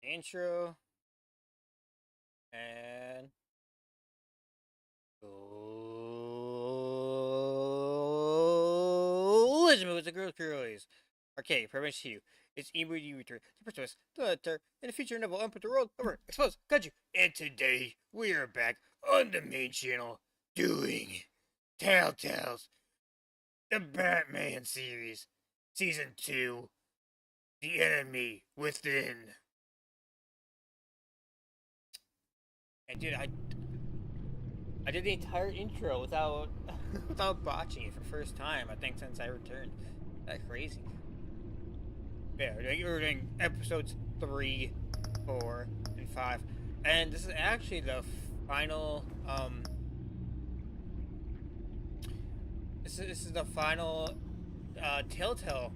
intro and let's move with the girls' curlies. Okay, permission to you. It's immediately return to Christmas, the letter, in the future novel Unput the World over Expose Kaiju. And today we are back on the main channel doing TellTale's The Batman series, Season 2, The Enemy Within. And dude, I did the entire intro without without botching it for the first time, I think, since I returned. That's crazy. Yeah, we're doing episodes 3, 4, and 5. And this is actually the final this is the final TellTale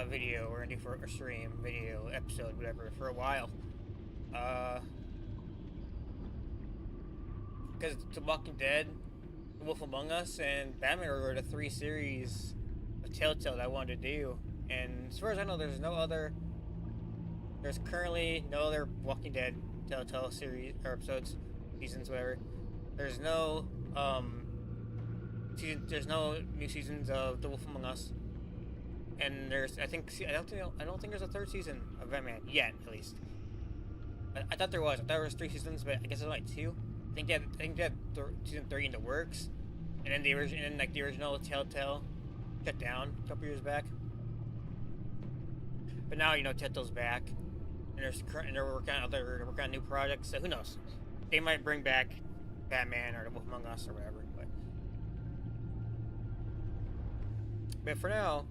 video we're gonna do for a stream, video, episode, whatever, for a while. Because The Walking Dead, The Wolf Among Us, and Batman were the 3 series of TellTale that I wanted to do. And as far as I know, there's currently no other Walking Dead TellTale series or episodes, seasons, whatever. There's no there's no new seasons of The Wolf Among Us. And I don't think there's a 3rd season of Batman yet, at least. I thought there was. I thought there was 3 seasons, but I guess there's only 2. I think they had season 3 in the works, and then the original TellTale shut down a couple years back. But now TellTale's back, and they're working on new projects. So who knows? They might bring back Batman or The Wolf Among Us or whatever. But for now,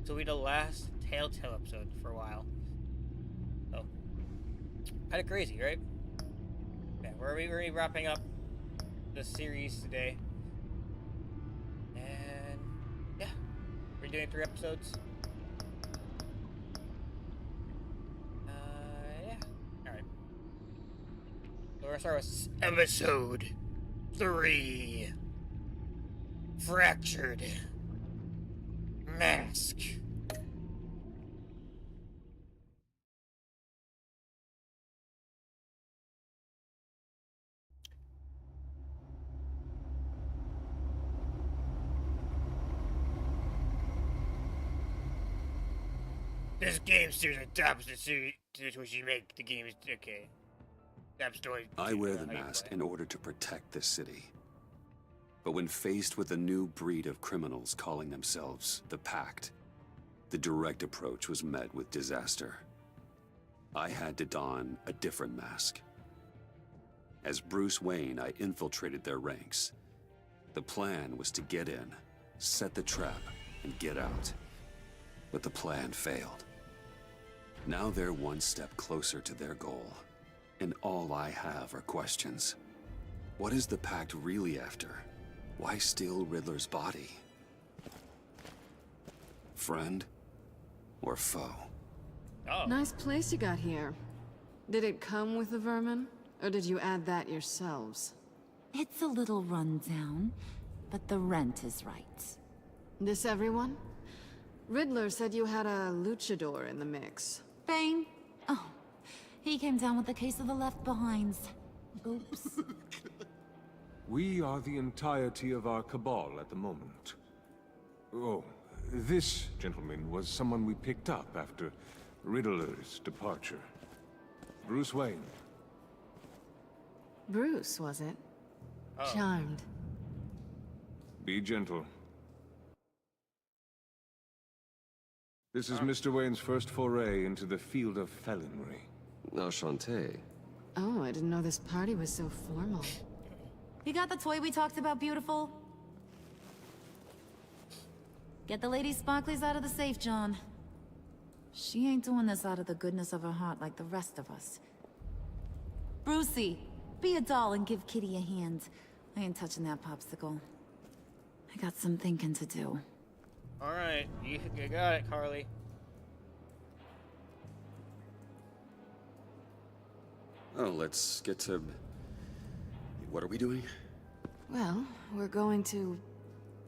this will be the last TellTale episode for a while. So kind of crazy, right? Yeah, we're wrapping up the series today, and yeah, we're doing 3 episodes. Yeah, all right. So we're gonna start with episode 3, Fractured Mask. This game series adapts the series to which you make the game. Okay. I wear the mask in order to protect the city. But when faced with a new breed of criminals calling themselves the Pact, the direct approach was met with disaster. I had to don a different mask. As Bruce Wayne, I infiltrated their ranks. The plan was to get in, set the trap, and get out. But the plan failed. Now they're one step closer to their goal, and all I have are questions. What is the Pact really after? Why steal Riddler's body? Friend or foe? Oh. Nice place you got here. Did it come with the vermin, or did you add that yourselves? It's a little rundown, but the rent is right. This everyone? Riddler said you had a luchador in the mix. Bane? Oh, he came down with a case of the left behinds. Oops. We are the entirety of our cabal at the moment. Oh, this gentleman was someone we picked up after Riddler's departure. Bruce Wayne. Bruce, was it? Oh. Charmed. Be gentle. This is Mr. Wayne's first foray into the field of felonry. Enchanté. Oh, I didn't know this party was so formal. You got the toy we talked about, beautiful? Get the lady sparklies out of the safe, John. She ain't doing this out of the goodness of her heart like the rest of us. Brucey, be a doll and give Kitty a hand. I ain't touching that popsicle. I got some thinking to do. Alright, you got it, Carly. Oh, let's get to... What are we doing? Well, we're going to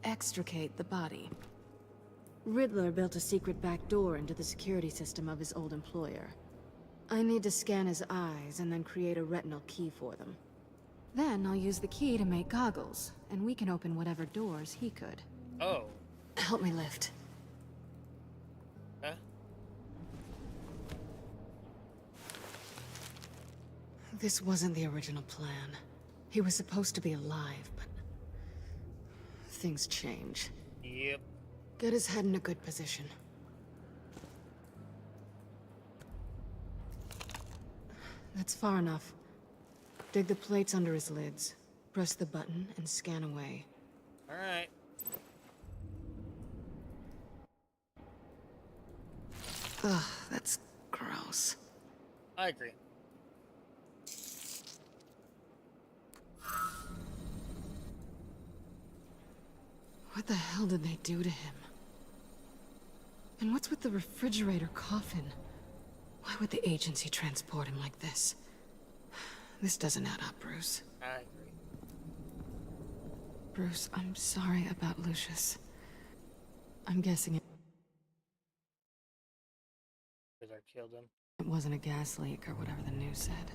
extricate the body. Riddler built a secret back door into the security system of his old employer. I need to scan his eyes and then create a retinal key for them. Then I'll use the key to make goggles, and we can open whatever doors he could. Oh. Help me lift. Huh? This wasn't the original plan. He was supposed to be alive, but things change. Yep. Get his head in a good position. That's far enough. Dig the plates under his lids. Press the button and scan away. Alright. Ugh, that's gross. I agree. What the hell did they do to him? And what's with the refrigerator coffin? Why would the agency transport him like this? This doesn't add up, Bruce. I agree. Bruce, I'm sorry about Lucius. I'm guessing Riddler killed him. it wasn't a gas leak or whatever the news said.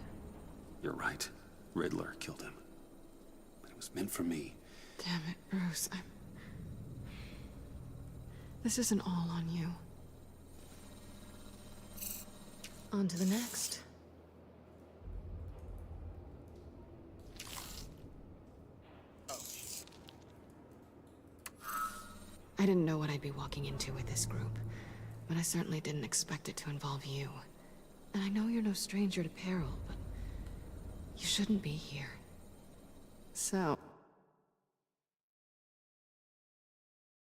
You're right. Riddler killed him. But it was meant for me. Damn it, Bruce, This isn't all on you. On to the next. Oh. I didn't know what I'd be walking into with this group, but I certainly didn't expect it to involve you. And I know you're no stranger to peril, but you shouldn't be here. So,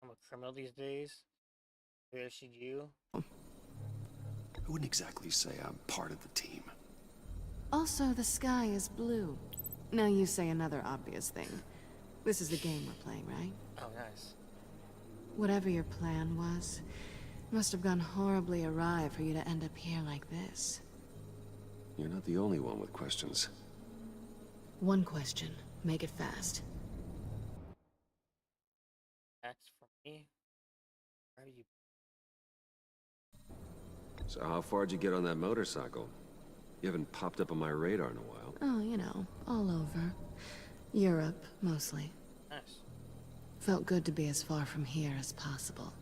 I'm a criminal these days. Where should you? I wouldn't exactly say I'm part of the team. also the sky is blue. Now you say another obvious thing. This is the game we're playing, right? Oh, nice. Whatever your plan was, must have gone horribly awry for you to end up here like this. You're not the only one with questions. One question. Make it fast. That's for me. Where are you? So how far'd you get on that motorcycle? You haven't popped up on my radar in a while. Oh, you know, all over. Europe, mostly. Nice. Felt good to be as far from here as possible.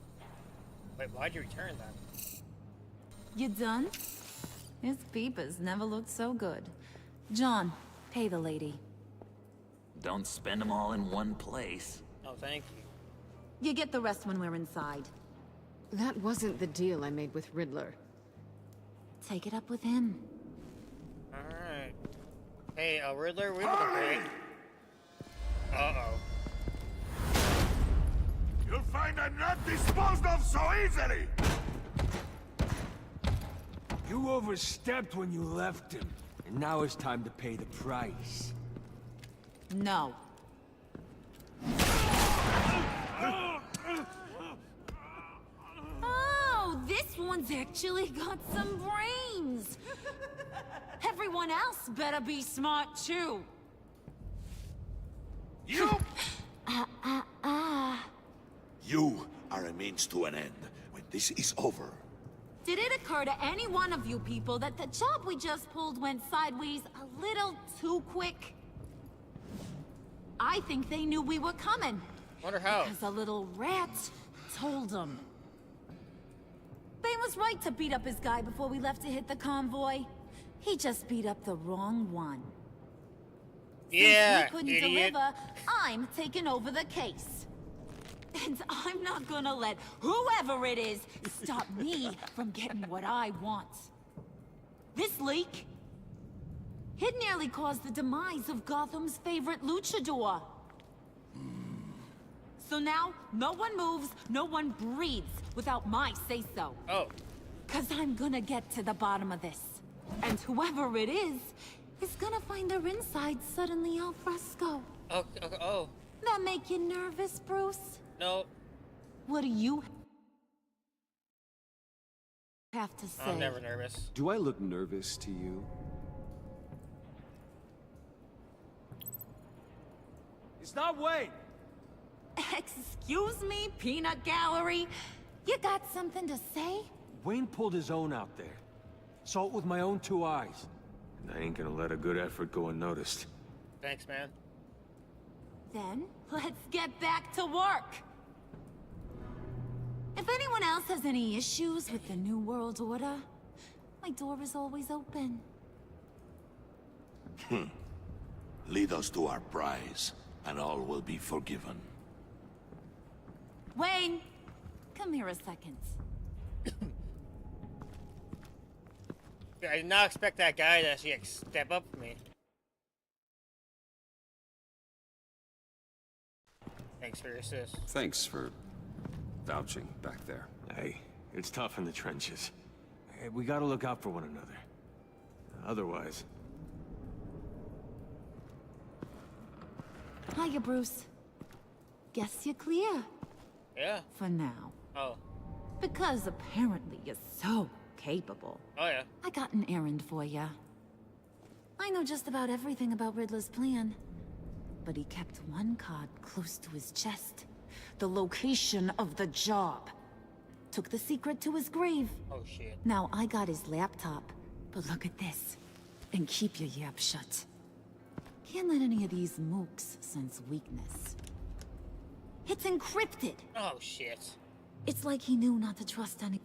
Wait, why'd you return then? You done? His peepers never looked so good. John, pay the lady. Don't spend them all in one place. Oh, thank you. You get the rest when we're inside. That wasn't the deal I made with Riddler. Take it up with him. Alright. Hey, Riddler, we looking great. Uh-oh. You'll find I'm not disposed of so easily! You overstepped when you left him, and now it's time to pay the price. No. Oh, this one's actually got some brains. Everyone else better be smart too. You! You are a means to an end. When this is over, Did it occur to any one of you people that the job we just pulled went sideways a little too quick? I think they knew we were coming. Wonder how. Because a little rat told them. Bane was right to beat up his guy before we left to hit the convoy. He just beat up the wrong one. Yeah, Since we couldn't idiot. deliver, I'm taking over the case. And I'm not gonna let whoever it is stop me from getting what I want. This leak, it nearly caused the demise of Gotham's favorite luchador. So now, no one moves, no one breathes without my say-so. Oh. 'Cause I'm gonna get to the bottom of this. And whoever it is gonna find their inside suddenly al fresco. Oh, okay, oh. That make you nervous, Bruce? No. What do you have to say? I'm never nervous. Do I look nervous to you? It's not Wayne. Excuse me, peanut gallery? You got something to say? Wayne pulled his own out there. Saw it with my own 2 eyes. And I ain't gonna let a good effort go unnoticed. Thanks, man. Then, let's get back to work! If anyone else has any issues with the New World Order, my door is always open. Lead us to our prize, and all will be forgiven. Wayne, come here a second. I did not expect that guy to actually like, step up for me. Thanks for your assist. Thanks for vouching back there. Hey, it's tough in the trenches. Hey, we gotta look out for one another. Otherwise... Hiya, Bruce. Guess you're clear. Yeah. For now. Oh. Because apparently you're so capable. Oh, yeah. I got an errand for ya. I know just about everything about Riddler's plan. But he kept one card close to his chest. The location of the job. Took the secret to his grave. Oh, shit. Now I got his laptop. But look at this. And keep your yap shut. Can't let any of these mooks sense weakness. It's encrypted. Oh, shit. It's like he knew not to trust any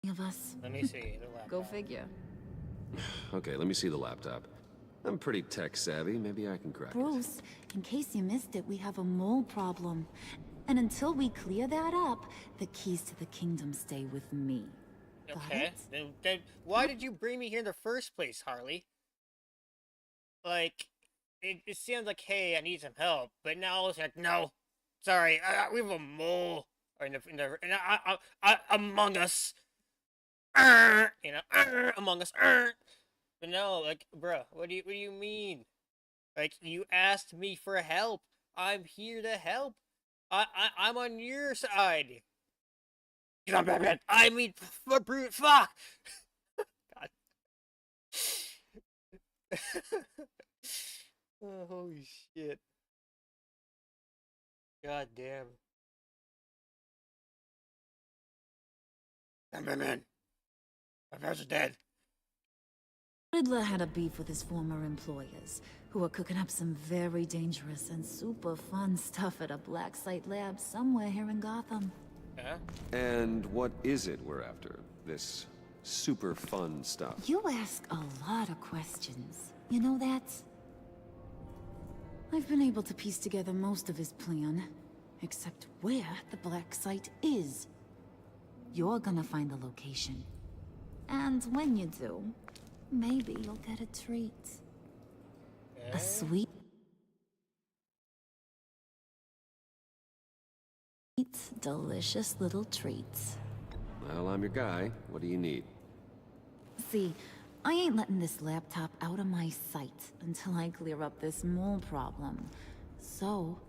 of us. Let me see the laptop. Go figure. Okay, let me see the laptop. I'm pretty tech savvy. Maybe I can crack it. Bruce, in case you missed it, we have a mole problem. And until we clear that up, the keys to the kingdom stay with me. Got Okay. it? Then why did you bring me here in the first place, Harley? Like, it sounds like, hey, I need some help, but now it's like, no, sorry, we have a mole among us. You know, among us. But no, like, bruh, what do you mean? Like, you asked me for help. I'm here to help. I'm on your side. Because I'm Batman. I mean, brute, fuck. God. Oh, holy shit. God damn. I'm Batman. My parents are dead. Riddler had a beef with his former employers, who were cooking up some very dangerous and super fun stuff at a black site lab somewhere here in Gotham. Yeah? And what is it we're after? This super fun stuff? You ask a lot of questions. You know that? I've been able to piece together most of his plan, except where the black site is. You're gonna find the location. And when you do, maybe you'll get a treat. A sweet, delicious little treat. Well, I'm your guy. What do you need? See, I ain't letting this laptop out of my sight until I clear up this mole problem. So,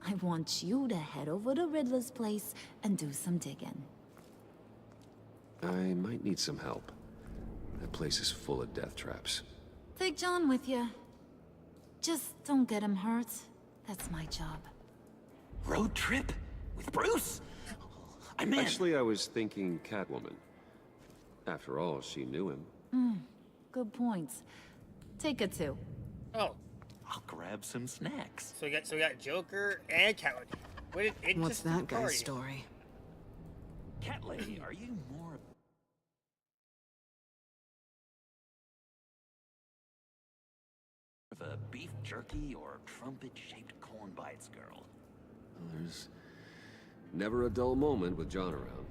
I want you to head over to Riddler's place and do some digging. I might need some help. That place is full of death traps. Take John with you. Just don't get him hurt. That's my job. Road trip? With Bruce? I'm in. Actually, I was thinking Catwoman. After all, she knew him. Good points. Take it too. Oh, I'll grab some snacks. so we got Joker and Catwoman. What's that guy's story? Cat Lady, are you more of a beef jerky or trumpet-shaped corn bites girl? Well, there's never a dull moment with John around.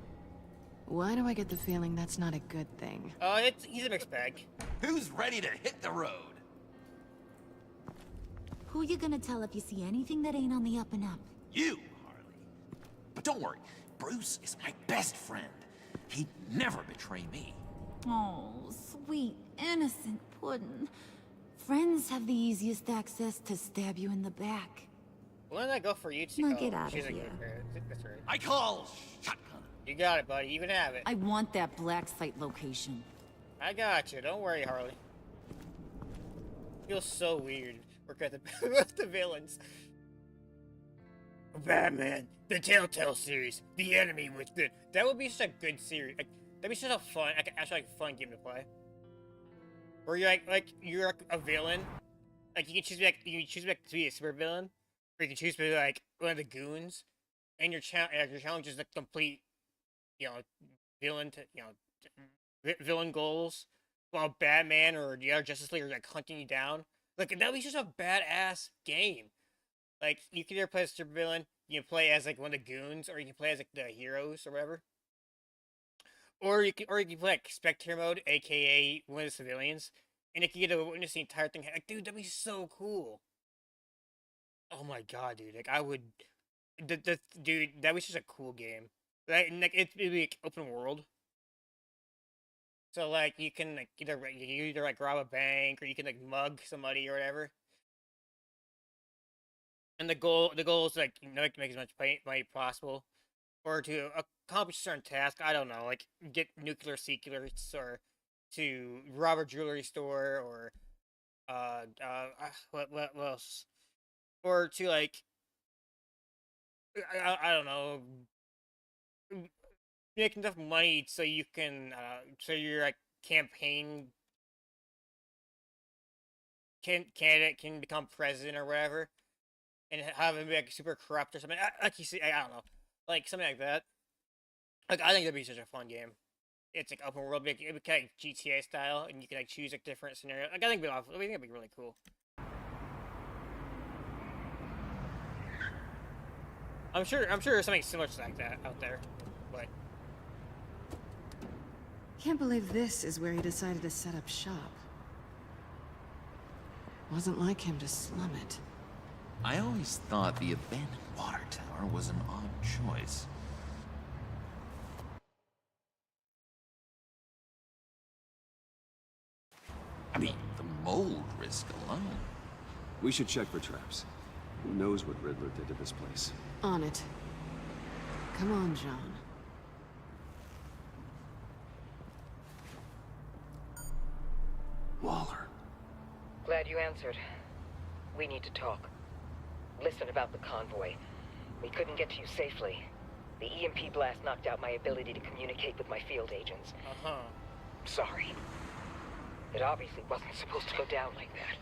Why do I get the feeling that's not a good thing? He's a mixed bag. Who's ready to hit the road? Who you gonna tell if you see anything that ain't on the up and up? You, Harley. But don't worry, Bruce is my best friend. He'd never betray me. Oh, sweet, innocent Puddin'. Friends have the easiest access to stab you in the back. Why didn't I go for you, Now get out of She's a here. good parent. That's right. I call shotgun. You got it, buddy. You can have it. I want that black site location. I got you. Don't worry, Harley. Feels so weird work with with the villains. Batman, the TellTale series, the enemy within. That would be such a good series. Like, that'd be such a fun, actually fun game to play. Where you're you're a villain. Like you can choose to be a super villain, or you can choose to be like one of the goons, and your challenge is the complete, villain villain goals, while Batman or the other Justice League are like hunting you down. Like that'd be just a badass game. Like you can either play as a supervillain, you can play as like one of the goons, or you can play as like the heroes or whatever. Or you can play like spectator mode, aka one of the civilians, and you can get to witness the entire thing. Like, dude, that'd be so cool. Oh my god, dude! Like I would, dude, that was just a cool game. Like it'd be like open world. So like you can like either like rob a bank or you can like mug somebody or whatever. And the goal is to like make as much money possible, or to accomplish a certain task. I don't know, like get nuclear secrets, or to rob a jewelry store, or what else? Or to like I don't know, make enough money so you can so your like campaign candidate can become president or whatever, and have him be like super corrupt or something. Like you see, I don't know, like something like that. Like I think that'd be such a fun game. It's like open world, it'd be kind of like GTA style, and you can like choose like different scenarios. Like I think it'd be really cool. I'm sure there's something similar to like that out there, but Can't believe this is where he decided to set up shop. Wasn't like him to slum it. I always thought the abandoned water tower was an odd choice. I mean, the mold risk alone. We should check for traps. Who knows what Riddler did to this place? On it. Come on, John. Waller. Glad you answered. We need to talk. Listen about the convoy. We couldn't get to you safely. The EMP blast knocked out my ability to communicate with my field agents. Sorry. It obviously wasn't supposed to go down like that.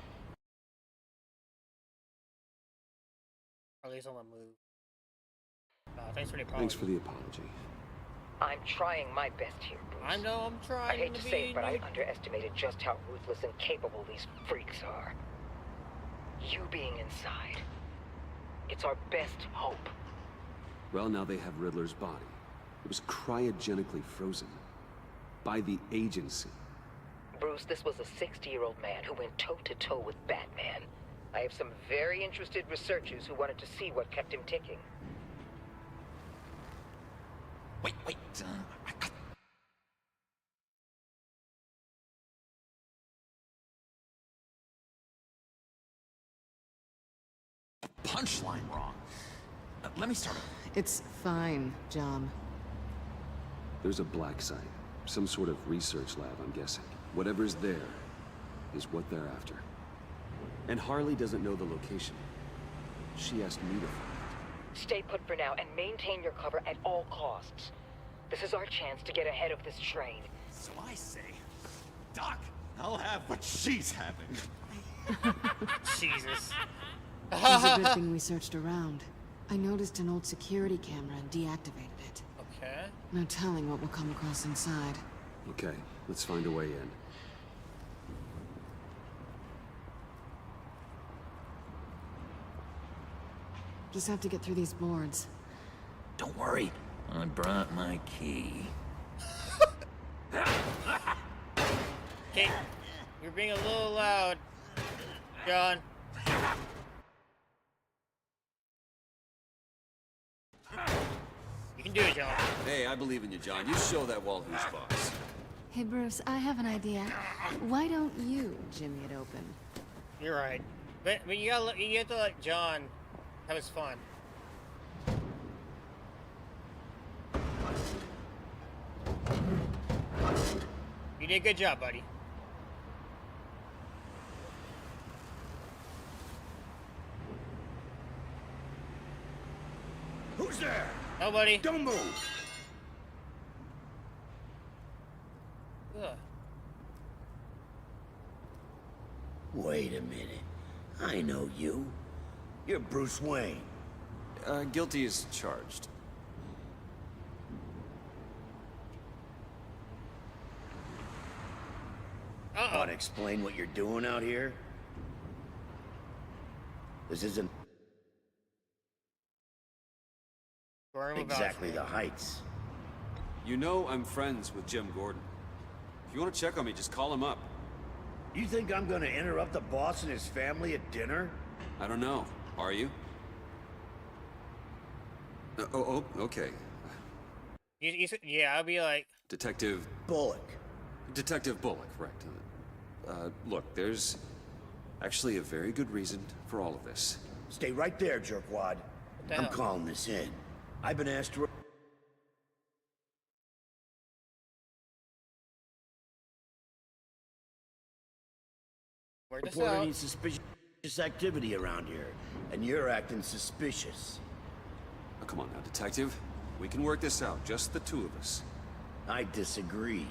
at least on the move. Thanks for the apology. Thanks for the apology. I'm trying my best here, Bruce. I know I'm trying. I hate to say it, but I underestimated just how ruthless and capable these freaks are. You being inside, it's our best hope. Well, now they have Riddler's body. It was cryogenically frozen. By the agency. Bruce, this was a 60-year-old man who went toe-to-toe with Batman. I have some very interested researchers who wanted to see what kept him ticking. Wait, punchline wrong. Let me start. It's fine, John. There's a black site. Some sort of research lab, I'm guessing. Whatever's there is what they're after. And Harley doesn't know the location. She asked me to find it. Stay put for now and maintain your cover at all costs. This is our chance to get ahead of this train. So I say, Doc, I'll have what she's having. Jesus. It's a good thing we searched around. I noticed an old security camera and deactivated it. Okay. No telling what we'll come across inside. Okay, let's find a way in. Just have to get through these boards. Don't worry, I brought my key. Okay, you're being a little loud, John. You can do it, John. Hey, I believe in you, John. You show that wall who's boss. Hey, Bruce, I have an idea. Why don't you jimmy it open? You're right, but you have to let John have his fun. You did a good job, buddy. Who's there? Nobody. Don't move. Ugh. Wait a minute. I know you. You're Bruce Wayne. Guilty as charged. Want to explain what you're doing out here? This isn't exactly the Heights. You know I'm friends with Jim Gordon. If you want to check on me, just call him up. You think I'm gonna interrupt the boss and his family at dinner? I don't know. Are you? Okay. Yeah, I'll be like... Detective Bullock. Detective Bullock, right. Look, there's actually a very good reason for all of this. Stay right there, jerkwad. I'm calling this in. I've been asked to... report any suspicious activity around here, and you're acting suspicious. Oh, come on now, Detective. We can work this out, just the two of us. I disagree.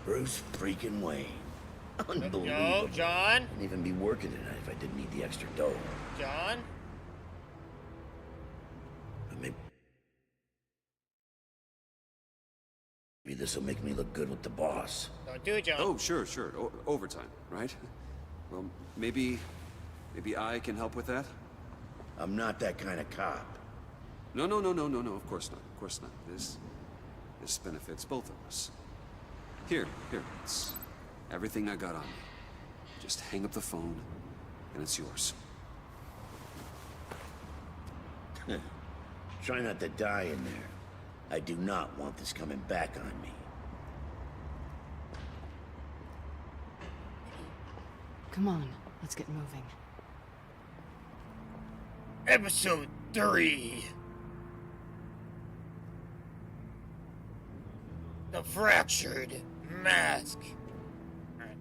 Bruce freaking Wayne. Unbelievable. Yo, John? I'd even be working tonight if I didn't need the extra dough. John? Maybe this'll make me look good with the boss. Don't do it, John. Oh, sure. Overtime, right? Well, maybe I can help with that? I'm not that kind of cop. No, of course not. This benefits both of us. Here, it's everything I got on me. Just hang up the phone, and it's yours. Try not to die in there. I do not want this coming back on me. Come on, let's get moving. Episode 3. The Fractured Mask. Alright.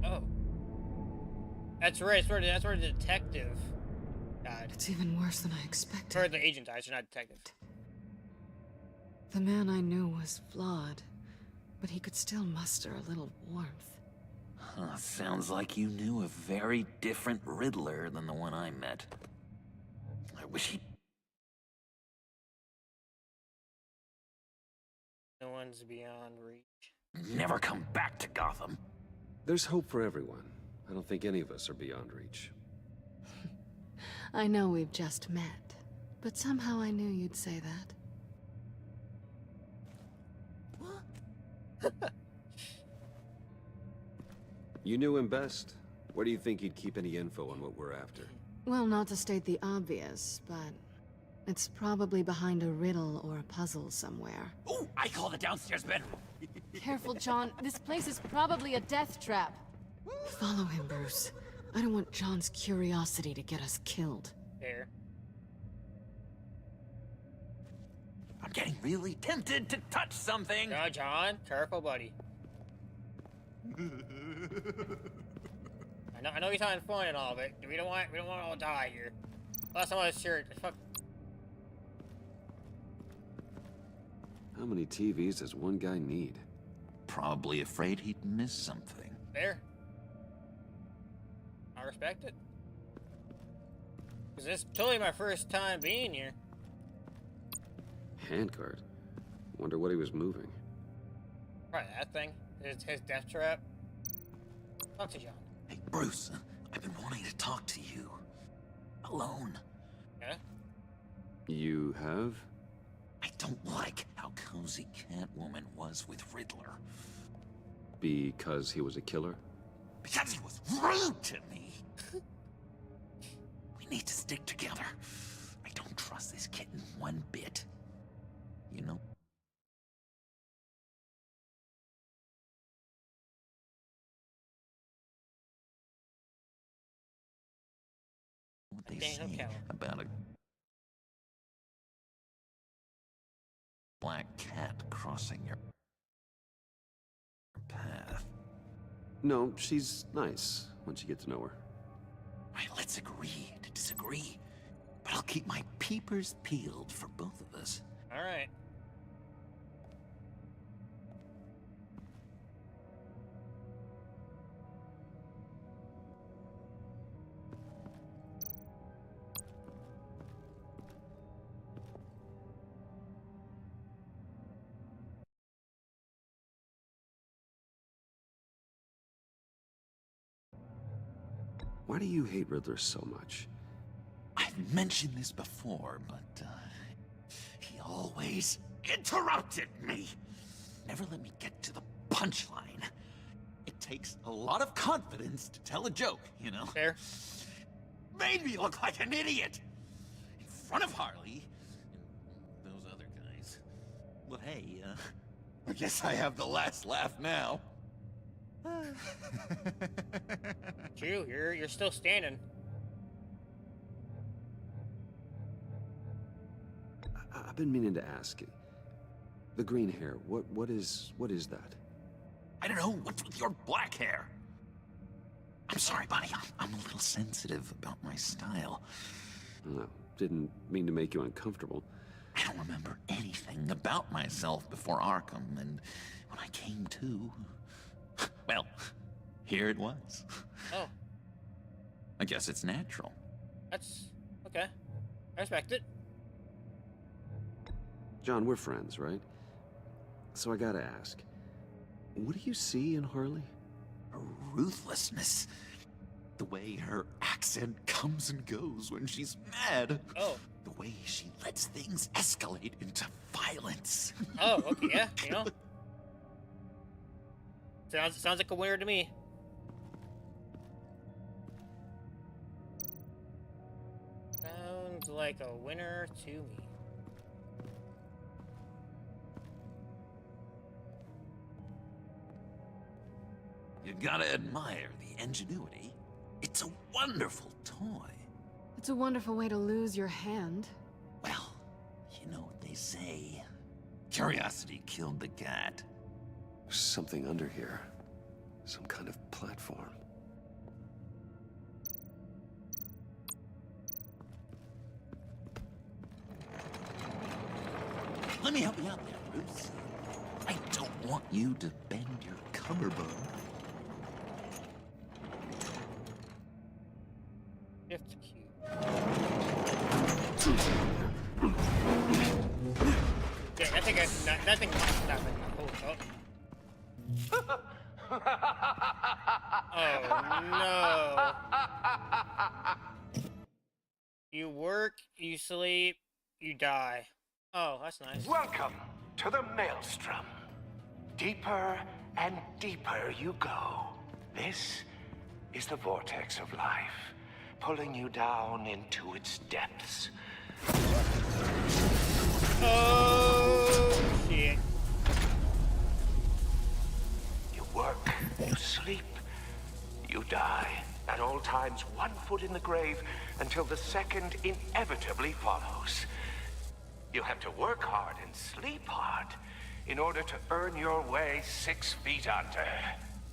Oh. That's right, that's where the detective died. It's even worse than I expected. Or the agent died, so not detective. The man I knew was flawed, but he could still muster a little warmth. Huh, sounds like you knew a very different Riddler than the one I met. I wish he... No one's beyond reach. never come back to Gotham. There's hope for everyone. I don't think any of us are beyond reach. I know we've just met, but somehow I knew you'd say that. You knew him best. Where do you think he'd keep any info on what we're after? Well, not to state the obvious, but it's probably behind a riddle or a puzzle somewhere. Ooh, I call the downstairs bedroom. Careful, John. This place is probably a death trap. Follow him, Bruce. I don't want John's curiosity to get us killed. There. I'm getting really tempted to touch something. No, John. Careful, buddy. I know he's having fun and all, but we don't want to all die here. Last time I was sure. Fuck. How many TVs does one guy need? Probably afraid he'd miss something. There. I respect it. Cause this is totally my first time being here. Handcart. Wonder what he was moving. Probably that thing. His death trap. Talk to John. Hey, Bruce, I've been wanting to talk to you. Alone. Yeah? You have? I don't like how cozy Catwoman was with Riddler. Because he was a killer? Because he was rude to me. We need to stick together. I don't trust this kitten one bit. You know? What they say about a black cat crossing your path. No, she's nice once you get to know her. Right, let's agree to disagree. But I'll keep my peepers peeled for both of us. All right. Why do you hate Riddler so much? I've mentioned this before, but he always interrupted me. Never let me get to the punchline. It takes a lot of confidence to tell a joke, you know? Fair. Made me look like an idiot in front of Harley and those other guys. Well, hey, I guess I have the last laugh now. True, you're still standing. I've been meaning to ask you. The green hair, what is that? I don't know, what's with your black hair? I'm sorry, buddy, I'm a little sensitive about my style. No, didn't mean to make you uncomfortable. I don't remember anything about myself before Arkham, and when I came to, well, here it was. Oh. I guess it's natural. That's okay. I respect it. John, we're friends, right? So I gotta ask, what do you see in Harley? Her ruthlessness. The way her accent comes and goes when she's mad. Oh. The way she lets things escalate into violence. Oh, okay, yeah, you know. Sounds like a winner to me. Sounds like a winner to me. You gotta admire the ingenuity. It's a wonderful toy. It's a wonderful way to lose your hand. Well, you know what they say. Curiosity killed the cat. There's something under here. Some kind of platform. Let me help you out there, Bruce. I don't want you to bend your cummerbund. Shift Q. Yeah, I think that thing might not Oh no. You work, you sleep, you die. Oh, that's nice. Welcome to the Maelstrom. Deeper and deeper you go. This is the vortex of life, pulling you down into its depths. Oh, shit. You work, you sleep, you die. At all times, 1 foot in the grave until the second inevitably follows. You have to work hard and sleep hard in order to earn your way 6 feet under.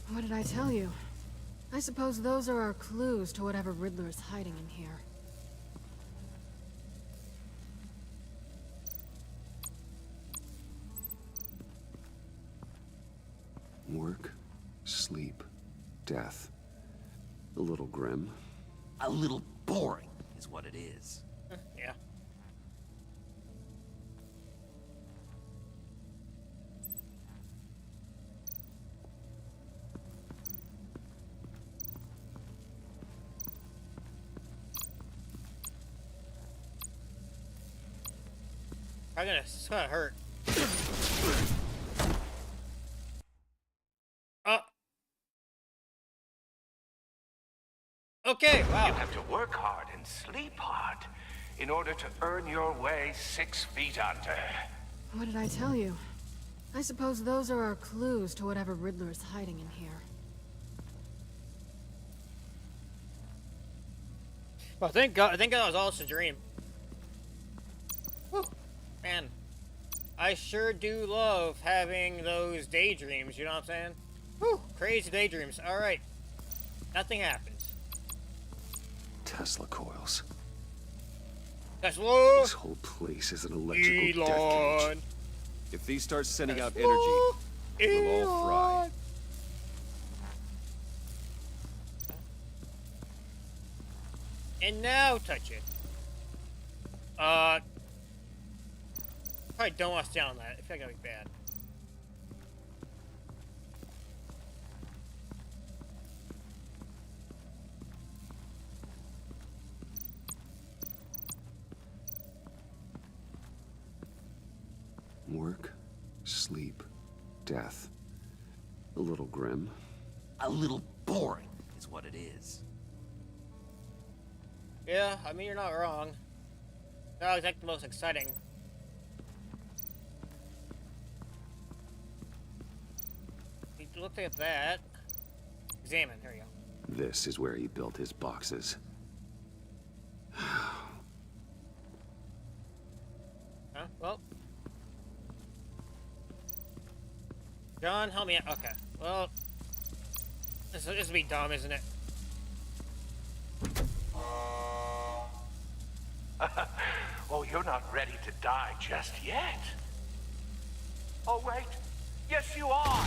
What did I tell you? I suppose those are our clues to whatever Riddler's hiding in here. Work, sleep, death. A little grim. A little boring is what it is. Yeah. It's gonna hurt. Okay, wow. You have to work hard and sleep hard in order to earn your way 6 feet under. What did I tell you? I suppose those are our clues to whatever Riddler's hiding in here. Well, thank God that was all just a dream. Whew. Man. I sure do love having those daydreams, you know what I'm saying? Whew, crazy daydreams. Alright. Nothing happens. Tesla coils. Tesla! This whole place is an electrical death cage. If these start sending out Tesla! energy, we'll all fry. And now touch it. Probably don't want to stay on that. I feel like that'd be bad. Work, sleep, death. A little grim. A little boring is what it is. Yeah, I mean, you're not wrong. Not exactly the most exciting. Look at that. Examine, here we go. This is where he built his boxes. Huh? Well. John, help me out. Okay. Well. This will be dumb, isn't it? Oh, you're not ready to die just yet. Oh, wait. Yes, you are.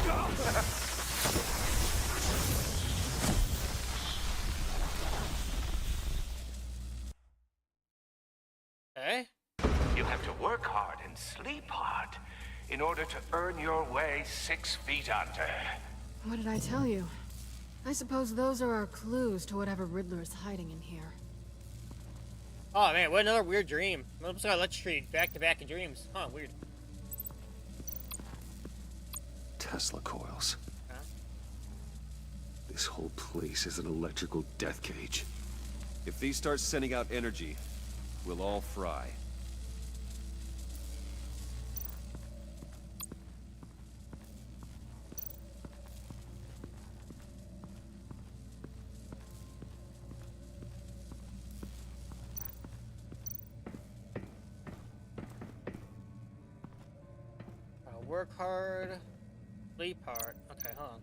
Eh? You have to work hard and sleep hard in order to earn your way 6 feet under. What did I tell you? I suppose those are our clues to whatever Riddler is hiding in here. Oh man, what another weird dream. I'm just gonna electrocute back to back in dreams. Huh, weird. Tesla coils. Huh? This whole place is an electrical death cage. If these start sending out energy, we'll all fry. Work hard, sleep hard. Okay, hold on.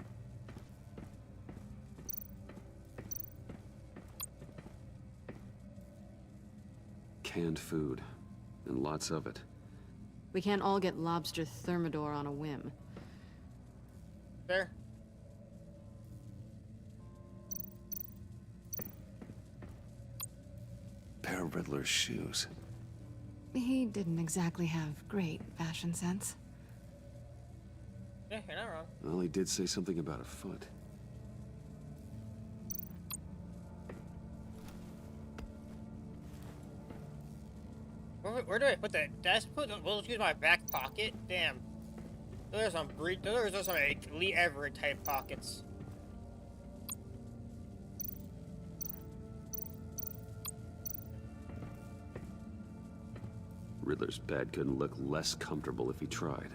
Canned food, and lots of it. We can't all get lobster thermidor on a whim. There. Pair of Riddler's shoes. He didn't exactly have great fashion sense. Yeah, you're not wrong. Well, he did say something about a foot. Where do I put that? Did I just put those in my back pocket? Damn. Those are some Lee Everett type pockets. Riddler's bed couldn't look less comfortable if he tried.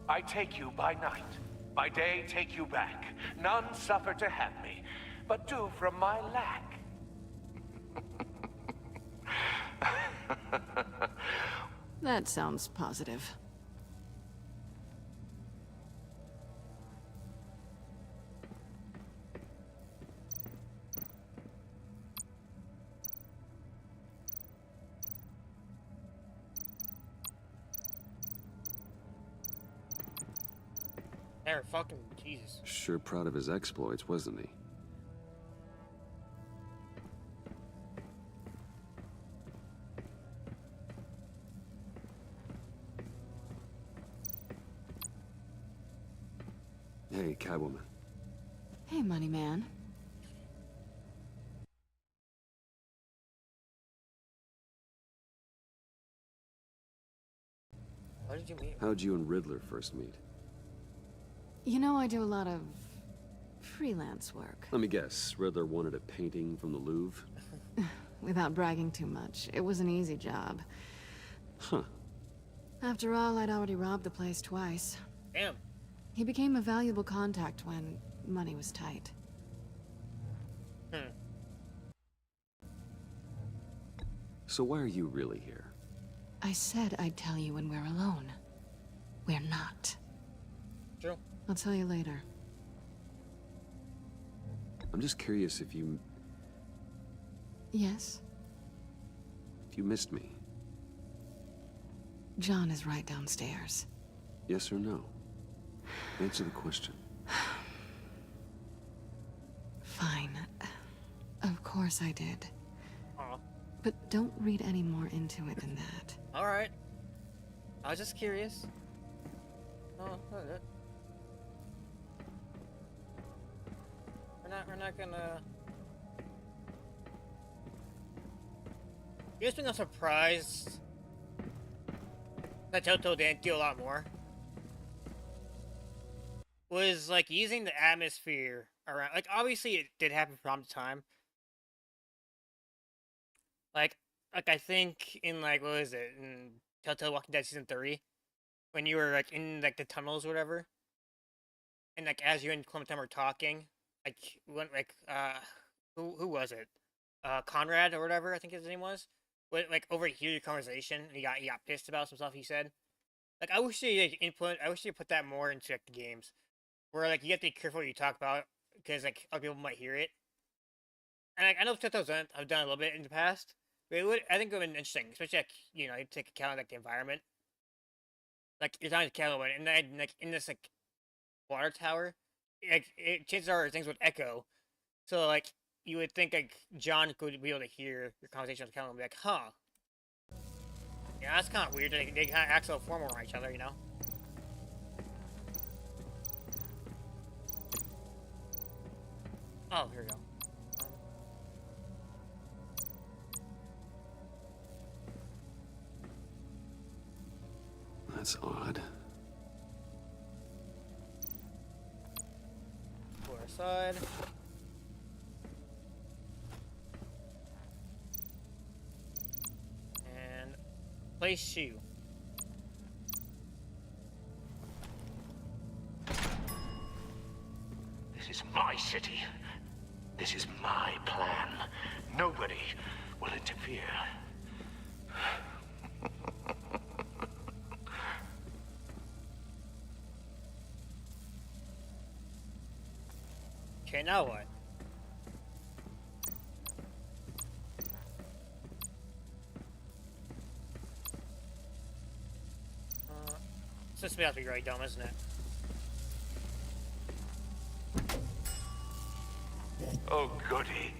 I take you by night. By day, take you back. None suffer to have me, but do from my lack. That sounds positive. Never fucking Jesus. Sure proud of his exploits, wasn't he? Hey, Catwoman. Hey, money man. What did you mean? How'd you and Riddler first meet? You know, I do a lot of freelance work. Let me guess, Riddler wanted a painting from the Louvre? Without bragging too much, it was an easy job. Huh. After all, I'd already robbed the place twice. Damn. He became a valuable contact when money was tight. So why are you really here? I said I'd tell you when we're alone. We're not. True. I'll tell you later. I'm just curious if you Yes? missed me. John is right downstairs. Yes or no? Answer the question. Fine. Of course I did. Aw. But don't read any more into it than that. Alright. I was just curious. Oh, okay. We're not gonna... You guys think I'm surprised that TellTale didn't do a lot more? Was, like, using the atmosphere around... Like, obviously it did happen from time to time. Like I think in, like, what was it? In TellTale Walking Dead Season 3? When you were, like, in, like, the tunnels or whatever. And, like, as you and Clementine were talking, like, who was it? Conrad or whatever, I think his name was. Would, like, overhear your conversation, and he got pissed about some stuff he said. Like, I wish they, like, I wish they put that more into, like, the games. Where, like, you have to be careful what you talk about, because, like, other people might hear it. And, like, I know TellTale's done it a little bit in the past, but I think it would have been interesting, especially, like, you know, you take account of, like, the environment. Like, you're talking to Callaway, and then, like, in this, like, water tower, like, chances are things would echo. So, like, you would think, like, John could be able to hear your conversation with Callaway and be like, huh. Yeah, that's kind of weird. They kind of act so formal around each other, you know? Oh, here we go. That's odd. Pull her aside. And place shoe. This is my city. This is my plan. Nobody will interfere. Okay, now what? This is about to be really dumb, isn't it? Oh, goody.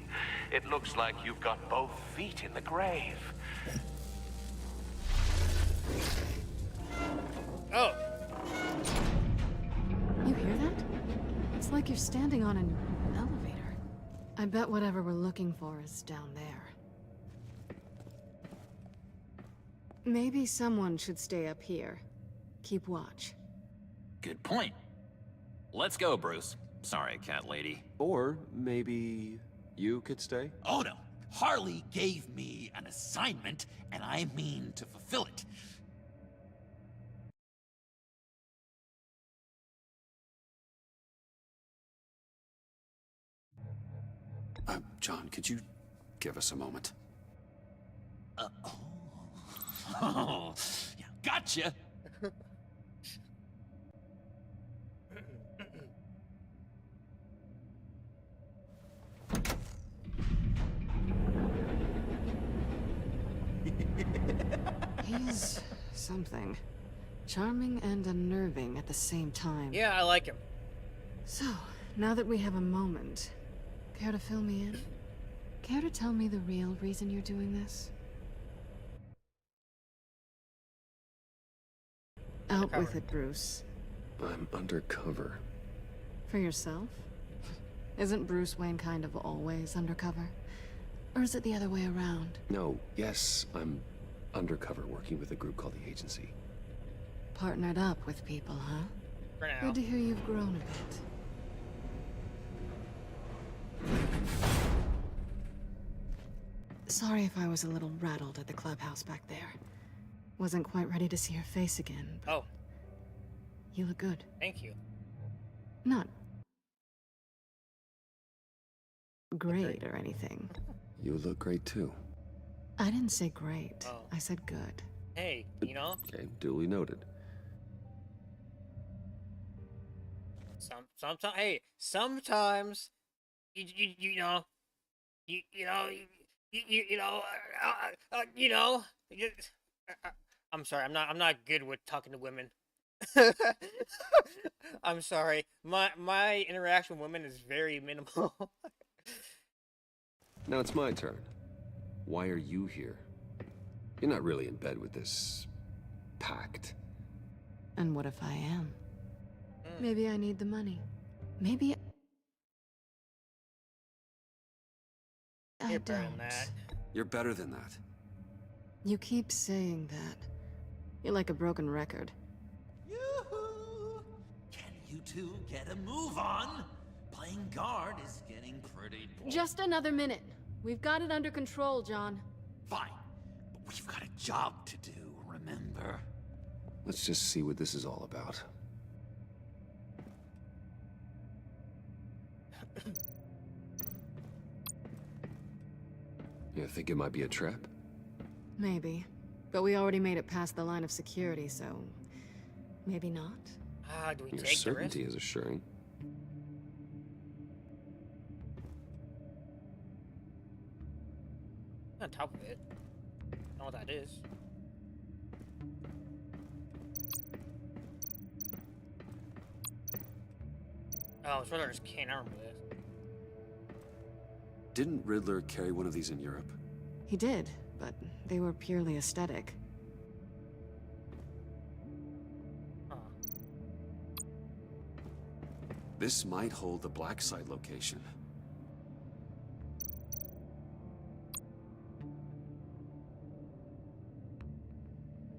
It looks like you've got both feet in the grave. Oh! You hear that? It's like you're standing on an elevator. I bet whatever we're looking for is down there. Maybe someone should stay up here. Keep watch. Good point. Let's go, Bruce. Sorry, cat lady. Or maybe you could stay? Oh no. Harley gave me an assignment, and I mean to fulfill it. John, could you give us a moment? Oh, yeah, gotcha. He's something. Charming and unnerving at the same time. Yeah, I like him. So, now that we have a moment, care to fill me in? Care to tell me the real reason you're doing this? Out with it, Bruce. I'm undercover. For yourself? Isn't Bruce Wayne kind of always undercover? Or is it the other way around? No, yes, I'm undercover working with a group called the Agency. Partnered up with people, huh? For now. Good to hear you've grown a bit. Sorry if I was a little rattled at the clubhouse back there. Wasn't quite ready to see her face again, but Oh, you look good. thank you. Not great or anything. You look great too. I didn't say great. Oh. I said good. Hey, you know, Okay, duly noted. sometimes, hey, sometimes, you know, you know, you know, I'm sorry, I'm not good with talking to women. I'm sorry, my interaction with women is very minimal. Now it's my turn. Why are you here? You're not really in bed with this pact. And what if I am? Maybe I need the money. Maybe I You're better than don't. that. You're better than that. You keep saying that. You're like a broken record. Yoo-hoo! Can you two get a move on? Playing guard is getting pretty boring. Just another minute. We've got it under control, John. Fine, but we've got a job to do, remember? Let's just see what this is all about. You think it might be a trap? Maybe. But we already made it past the line of security, so maybe not. Do we Your take the risk? certainty is assuring. On top of it. I don't know what that is. Oh, it's Riddler's cane. I remember this. Didn't Riddler carry one of these in Europe? He did, but they were purely aesthetic. Huh. This might hold the black site location.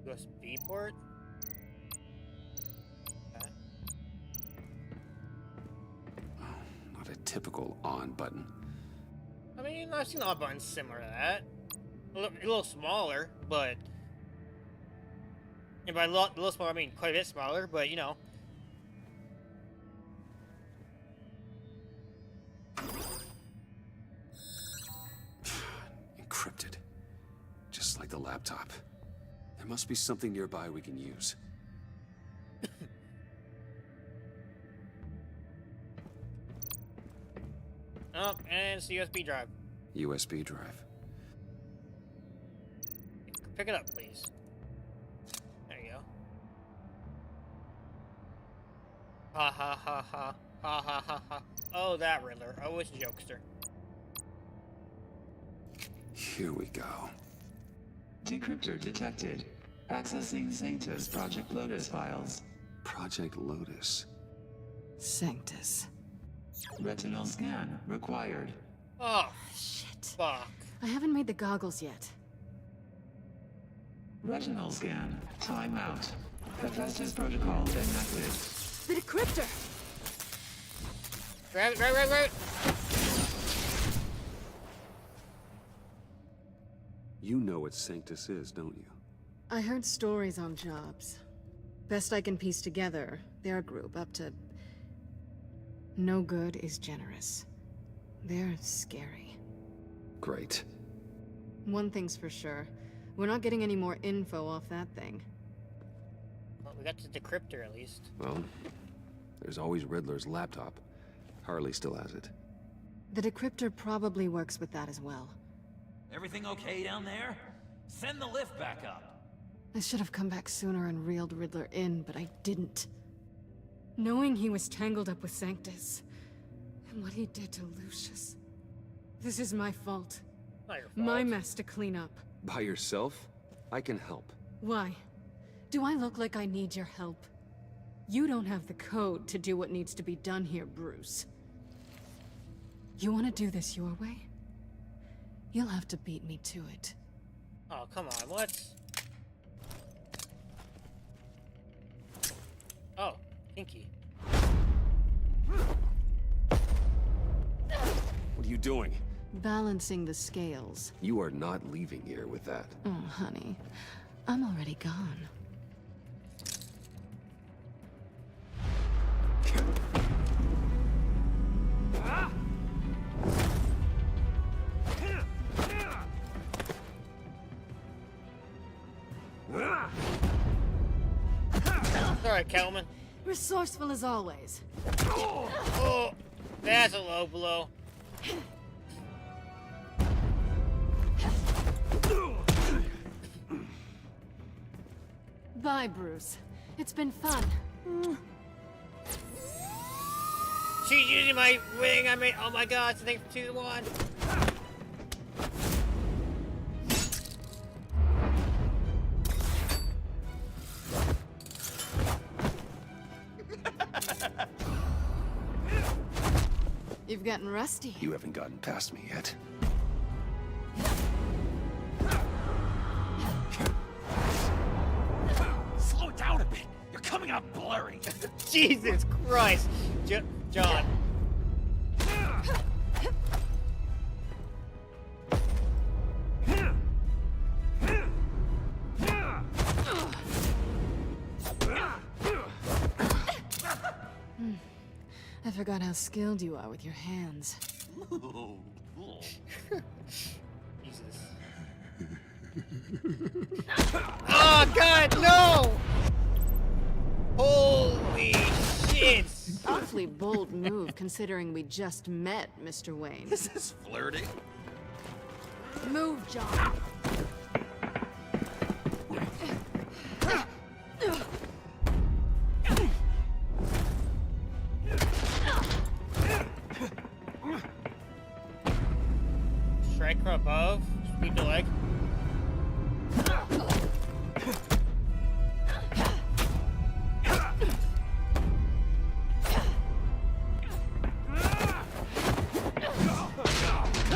USB port? Okay. Oh, not a typical on button. I mean, I've seen all buttons similar to that. A little smaller, but... And by a little smaller, I mean quite a bit smaller, but you know. Encrypted. Just like the laptop. There must be something nearby we can use. Oh, and it's the USB drive. USB drive. Pick it up, please. There you go. Ha ha ha ha. Ha ha ha ha. Oh, that Riddler. Oh, it's Jokester. Here we go. Decryptor detected. Accessing Sanctus Project Lotus files. Project Lotus. Sanctus. Retinal scan required. Oh, Shit. fuck. I haven't made the goggles yet. Retinal scan. Timeout. Hephaestus protocol enacted. The decryptor! Grab it, grab it, grab it, grab it! You know what Sanctus is, don't you? I heard stories on jobs. Best I can piece together, their group up to... No good is generous. They're scary. Great. One thing's for sure. We're not getting any more info off that thing. Well, we got the decryptor at least. Well, there's always Riddler's laptop. Harley still has it. The decryptor probably works with that as well. Everything okay down there? Send the lift back up. I should have come back sooner and reeled Riddler in, but I didn't. Knowing he was tangled up with Sanctus, and what he did to Lucius. This is my fault. Not your fault. My mess to clean up. By yourself? I can help. Why? Do I look like I need your help? You don't have the code to do what needs to be done here, Bruce. You want to do this your way? You'll have to beat me to it. Oh, come on, what? Oh, Pinky. What are you doing? Balancing the scales. You are not leaving here with that. Oh, honey. I'm already gone. Alright, Catwoman. Resourceful as always. Oh, that's a low blow. Bye, Bruce. It's been fun. She's using my ring. I mean, oh my god, it's a thing for 2 to 1. You've gotten rusty. You haven't gotten past me yet. Slow it down a bit. You're coming out blurry. Jesus Christ, John. I forgot how skilled you are with your hands. Jesus. Oh God, no! Holy shit! Awfully bold move considering we just met, Mr. Wayne. This is flirting. Move, John. Strike her above. Sweep the leg.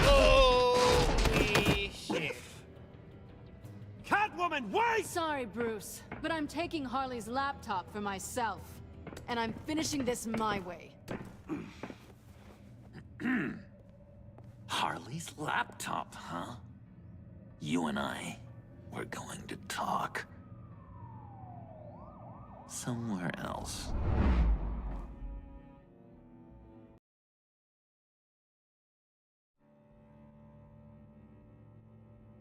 Holy shit. Catwoman, wait! Sorry, Bruce, but I'm taking Harley's laptop for myself. And I'm finishing this my way. Harley's laptop, huh? You and I, we're going to talk. Somewhere else.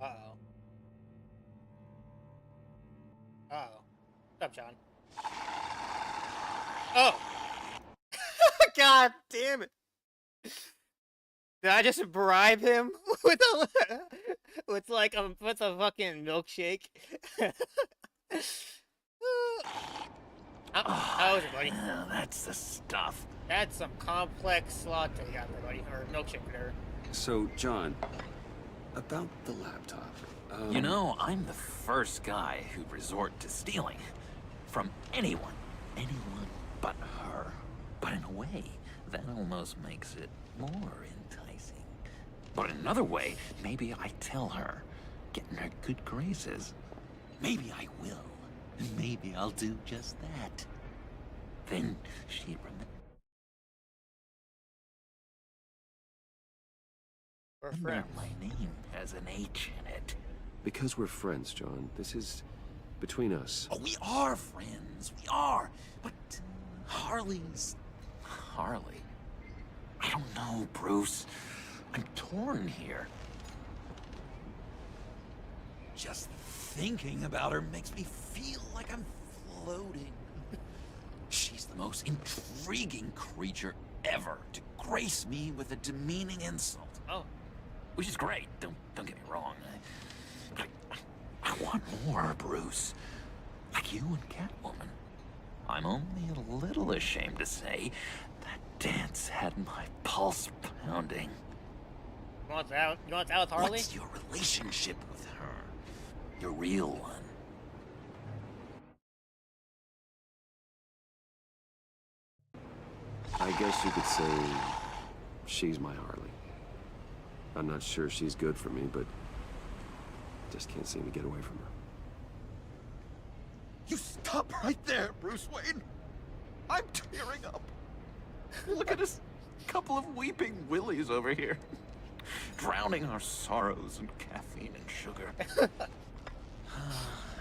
Uh-oh. Uh-oh. What's up, John? Oh! God damn it! Did I just bribe him with a with like a fucking milkshake? How is it, buddy? Yeah, that's the stuff. That's some complex latte you got there, buddy, or milkshake there. So, John, about the laptop. You know, I'm the first guy who'd resort to stealing. From anyone. Anyone but her. But in a way, that almost makes it more enticing. But in another way, maybe I tell her, get in her good graces. Maybe I will. And maybe I'll do just that. Then she'd remember my name has an H in it. Because we're friends, John. This is between us. Oh, we are friends. We are. But Harley's... Harley? I don't know, Bruce. I'm torn here. Just thinking about her makes me feel like I'm floating. She's the most intriguing creature ever to grace me with a demeaning insult. Oh. Which is great, don't get me wrong. I want more, Bruce. Like you and Catwoman. I'm only a little ashamed to say that dance had my pulse pounding. You want out? You want out with Harley? What's your relationship with her? Your real one? I guess you could say she's my Harley. I'm not sure she's good for me, but just can't seem to get away from her. You stop right there, Bruce Wayne. I'm tearing up. Look at us, couple of weeping willies over here. Drowning our sorrows in caffeine and sugar.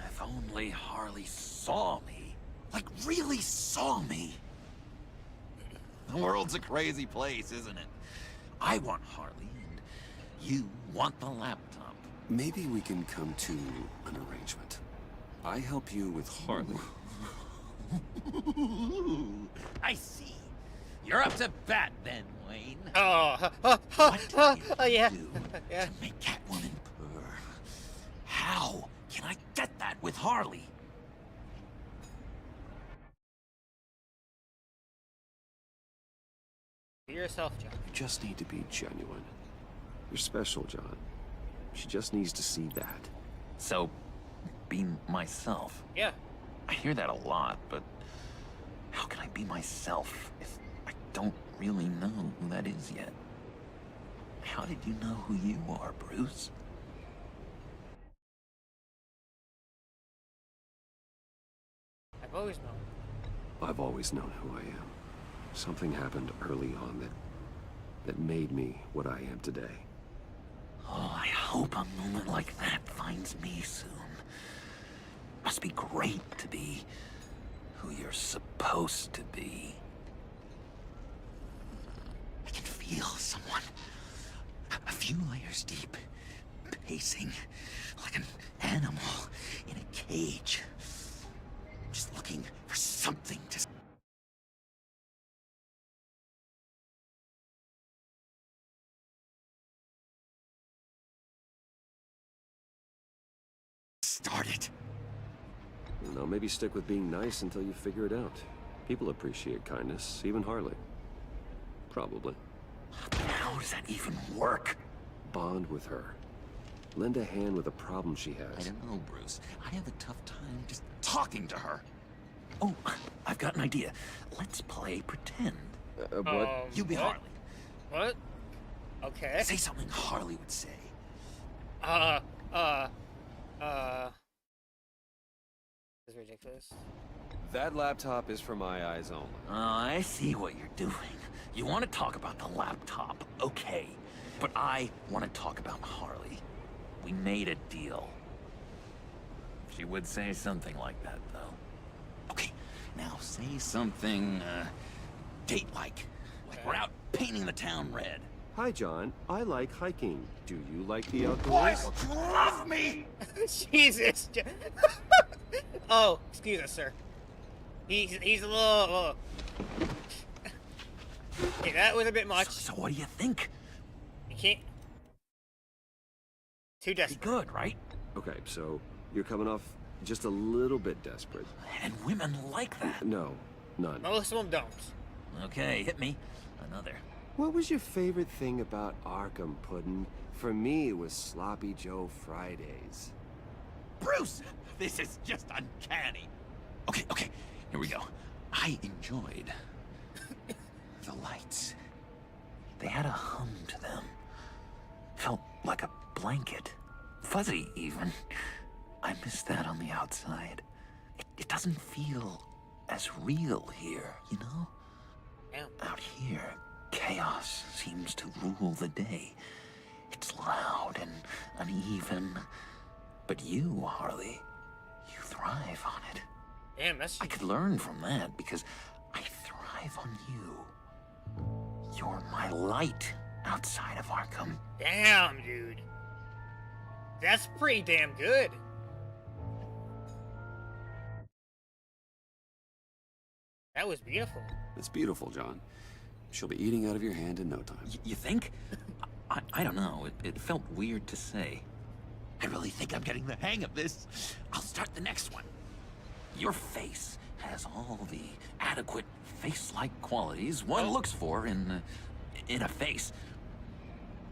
If Hopefully Harley saw me. Like, really saw me. The world's a crazy place, isn't it? I want Harley, and you want the laptop. Maybe we can come to an arrangement. I help you with Harley. I see. You're up to bat then, Wayne. Oh, yeah. Yeah. To make Catwoman purr. How can I get that with Harley? Be yourself, John. You just need to be genuine. You're special, John. She just needs to see that. So, be myself. Yeah. I hear that a lot, but how can I be myself if I don't really know who that is yet? How did you know who you are, Bruce? I've always known. I've always known who I am. Something happened early on that made me what I am today. Oh, I hope a moment like that finds me soon. Must be great to be who you're supposed to be. I can feel someone a few layers deep, pacing like an animal in a cage. Just looking for something to... started. Now maybe stick with being nice until you figure it out. People appreciate kindness, even Harley. Probably. How does that even work? Bond with her. Lend a hand with a problem she has. I don't know, Bruce. I have a tough time just talking to her. Oh, I've got an idea. Let's play pretend. What? You be what? Harley. What? Okay. Say something Harley would say. This is ridiculous. That laptop is for my eyes only. I see what you're doing. You want to talk about the laptop, okay. But I want to talk about Harley. We made a deal. She would say something like that, though. Okay, now say something, date-like. Like we're out painting the town red. Hi, John. I like hiking. Do you like the outdoors? Boy, love me! Jesus. Oh, excuse us, sir. He's a little. Okay, that was a bit much. So what do you think? You can't. Too desperate. Be good, right? Okay, so you're coming off just a little bit desperate. And women like that. No, none. Most of them don't. Okay, hit me. Another. What was your favorite thing about Arkham, Puddin'? For me, it was Sloppy Joe Fridays. Bruce! This is just uncanny. Okay, here we go. I enjoyed the lights. They had a hum to them. Felt like a blanket. Fuzzy, even. I miss that on the outside. It doesn't feel as real here, you know? Damn. Out here, chaos seems to rule the day. It's loud and uneven. But you, Harley, you thrive on it. Damn, that's. I could learn from that because I thrive on you. You're my light outside of Arkham. Damn, dude. That's pretty damn good. That was beautiful. It's beautiful, John. She'll be eating out of your hand in no time. You think? I don't know. It felt weird to say. I really think I'm getting the hang of this. I'll start the next one. Your face has all the adequate face-like qualities one looks for in a face.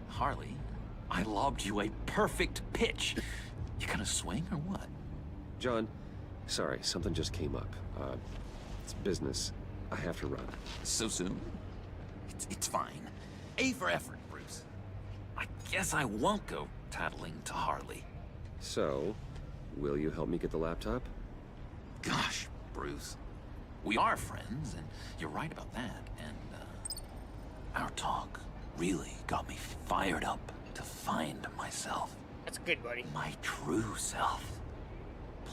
Harley, I lobbed you a perfect pitch. You gonna swing or what? John, sorry, something just came up. It's business. I have to run. So soon? It's fine. A for effort, Bruce. I guess I won't go tattling to Harley. So, will you help me get the laptop? Gosh, Bruce. We are friends, and you're right about that. And, our talk really got me fired up to find myself. That's good, buddy. My true self.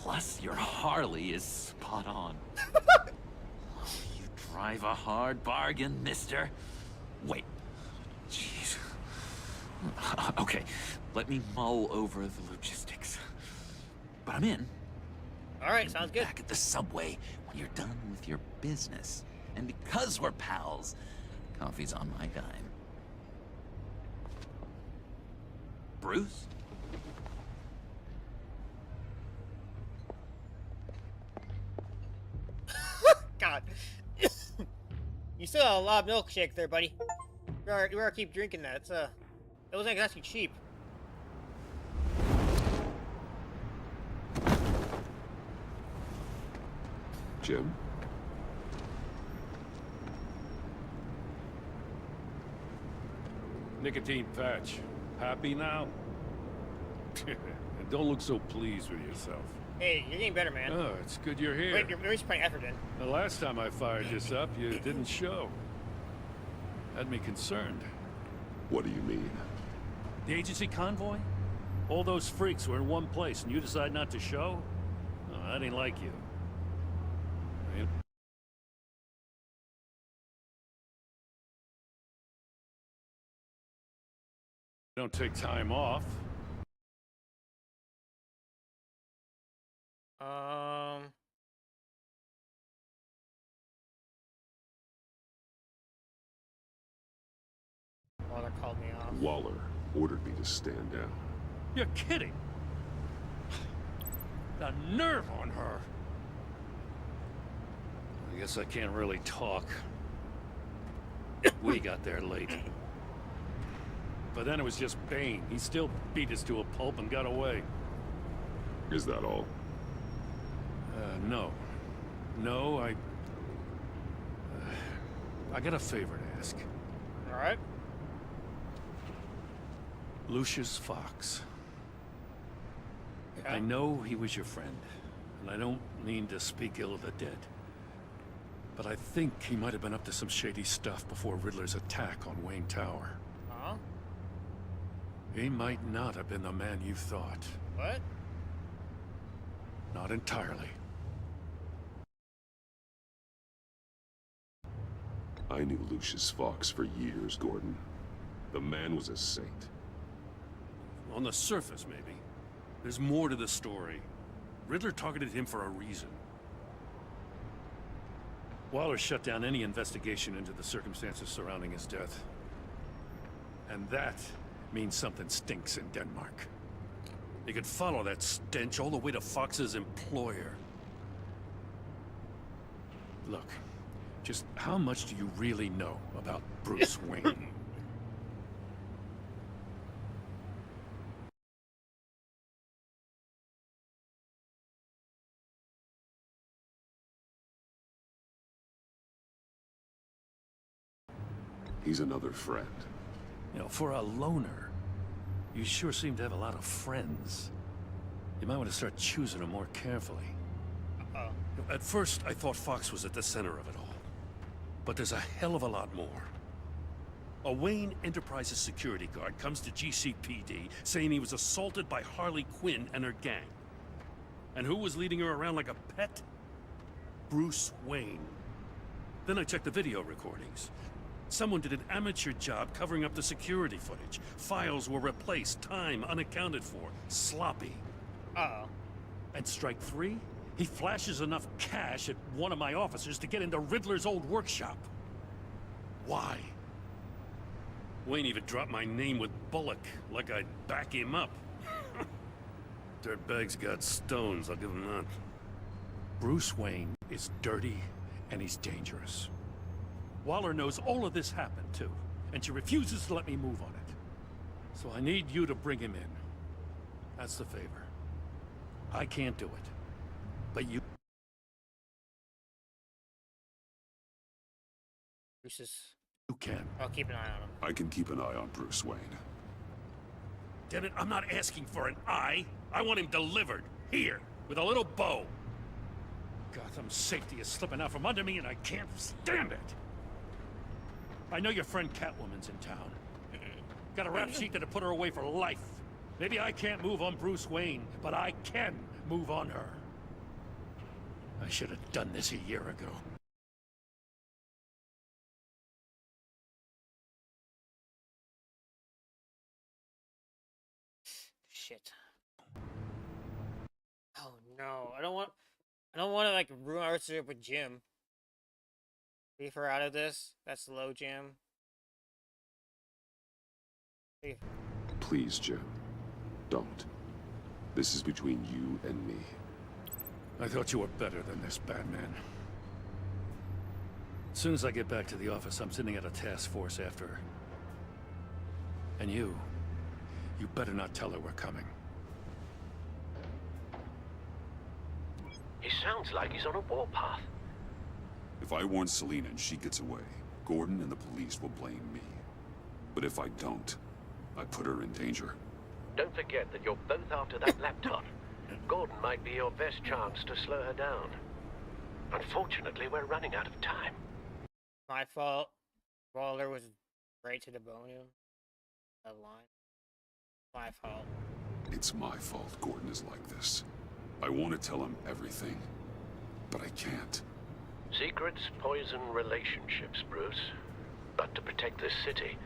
Plus, your Harley is spot on. You drive a hard bargain, mister. Wait. Jeez. Okay, let me mull over the logistics. But I'm in. Alright, sounds good. Back at the subway when you're done with your business. And because we're pals, coffee's on my dime. Bruce? God. You still have a lot of milkshake there, buddy. You are keep drinking that. It wasn't exactly cheap. Jim? Nicotine patch. Happy now? Don't look so pleased with yourself. Hey, you're getting better, man. Oh, it's good you're here. Wait, you're just putting effort in. The last time I fired this up, you didn't show. Had me concerned. What do you mean? The agency convoy? All those freaks were in one place, and you decide not to show? Oh, that ain't like you. Don't take time off. Waller called me off. Waller ordered me to stand down. You're kidding! The nerve on her! I guess I can't really talk. We got there late. But then it was just Bane. He still beat us to a pulp and got away. Is that all? No. No, I got a favor to ask. Alright. Lucius Fox. Okay. I know he was your friend, and I don't mean to speak ill of the dead. But I think he might have been up to some shady stuff before Riddler's attack on Wayne Tower. Huh? He might not have been the man you thought. What? Not entirely. I knew Lucius Fox for years, Gordon. The man was a saint. On the surface, maybe. There's more to the story. Riddler targeted him for a reason. Waller shut down any investigation into the circumstances surrounding his death. And that means something stinks in Denmark. You could follow that stench all the way to Fox's employer. Look, just how much do you really know about Bruce Wayne? He's another friend. You know, for a loner, you sure seem to have a lot of friends. You might want to start choosing them more carefully. Uh-oh. At first, I thought Fox was at the center of it all. But there's a hell of a lot more. A Wayne Enterprises security guard comes to GCPD saying he was assaulted by Harley Quinn and her gang. And who was leading her around like a pet? Bruce Wayne. Then I checked the video recordings. Someone did an amateur job covering up the security footage. Files were replaced, time unaccounted for, sloppy. Uh-oh. And strike three? He flashes enough cash at one of my officers to get into Riddler's old workshop. Why? Wayne even dropped my name with Bullock, like I'd back him up. Dirtbag's got stones, I'll give him that. Bruce Wayne is dirty, and he's dangerous. Waller knows all of this happened, too, and she refuses to let me move on it. So I need you to bring him in. That's the favor. I can't do it, but you... Bruce is... You can. I'll keep an eye on him. I can keep an eye on Bruce Wayne. Damn it, I'm not asking for an eye. I want him delivered. Here, with a little bow. Gotham's safety is slipping out from under me and I can't stand it. I know your friend Catwoman's in town. Got a rap sheet that'll put her away for life. Maybe I can't move on Bruce Wayne, but I can move on her. I should have done this a year ago. Shit. Oh no, I don't want to like ruin our relationship with Jim. Leave her out of this. That's low, Jim. Leave. Please, Jim. Don't. This is between you and me. I thought you were better than this, Batman. As soon as I get back to the office, I'm sending out a task force after her. And you better not tell her we're coming. He sounds like he's on a warpath. If I warn Selina and she gets away, Gordon and the police will blame me. But if I don't, I put her in danger. Don't forget that you're both after that laptop. Gordon might be your best chance to slow her down. Unfortunately, we're running out of time. My fault. Waller was right to the bone. That line. My fault. It's my fault Gordon is like this. I want to tell him everything, but I can't. Secrets poison relationships, Bruce. But to protect this city,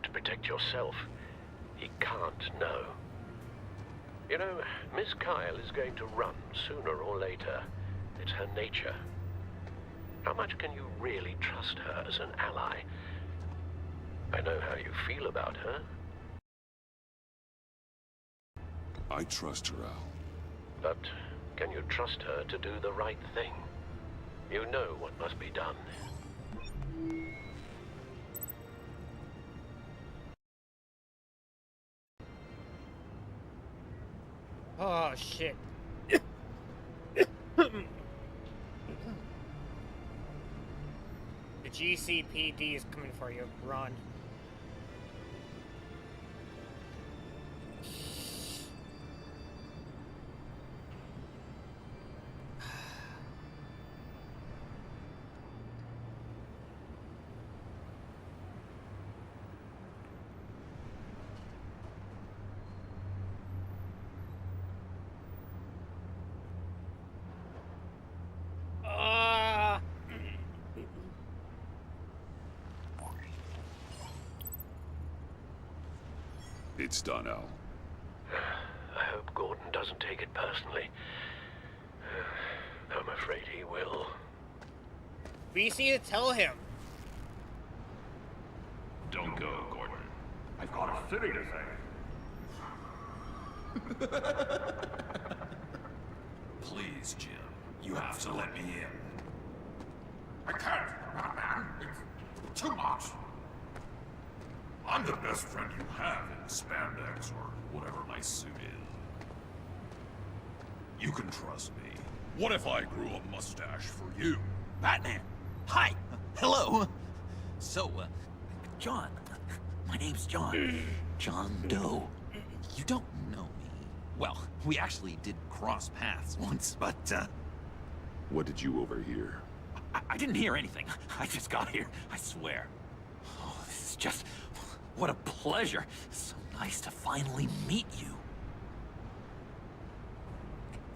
to protect yourself, he can't know. You know, Miss Kyle is going to run sooner or later. It's her nature. How much can you really trust her as an ally? I know how you feel about her. I trust her, Al. But can you trust her to do the right thing? You know what must be done. Oh, shit. The GCPD is coming for you. Run. It's done, Al. I hope Gordon doesn't take it personally. I'm afraid he will. We just need to tell him. Don't go, Gordon. I've got a city to save. Please, Jim. You have to let me in. I can't, Batman. It's too much. I'm the best friend you have in spandex or whatever my suit is. You can trust me. What if I grew a mustache for you? Batman! Hi! Hello! So, John. My name's John. John Doe. You don't know me. Well, we actually did cross paths once, but, What did you overhear? I didn't hear anything. I just got here, I swear. Oh, this is just... What a pleasure. So nice to finally meet you.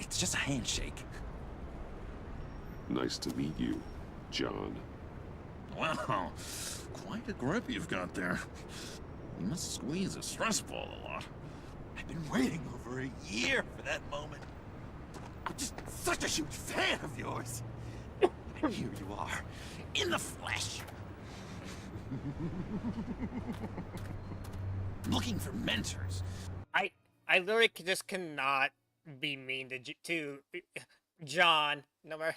It's just a handshake. Nice to meet you, John. Wow, quite a grip you've got there. You must squeeze a stress ball a lot. I've been waiting over a year for that moment. I'm just such a huge fan of yours. And here you are, in the flesh. Looking for mentors. I literally just cannot be mean to John. No matter,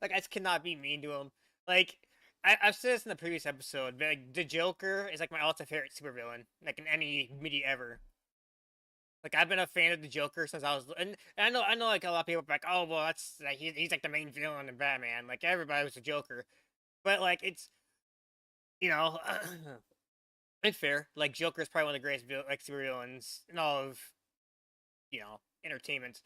like, I just cannot be mean to him. Like, I've said this in the previous episode, but like, the Joker is like my all-time favorite supervillain, like in any media ever. Like, I've been a fan of the Joker since I was, and I know like a lot of people are like, oh well, that's like he's like the main villain in Batman. Like, everybody was the Joker, but like it's, you know, it's fair. Like, Joker is probably one of the greatest like supervillains in all of, you know, entertainment.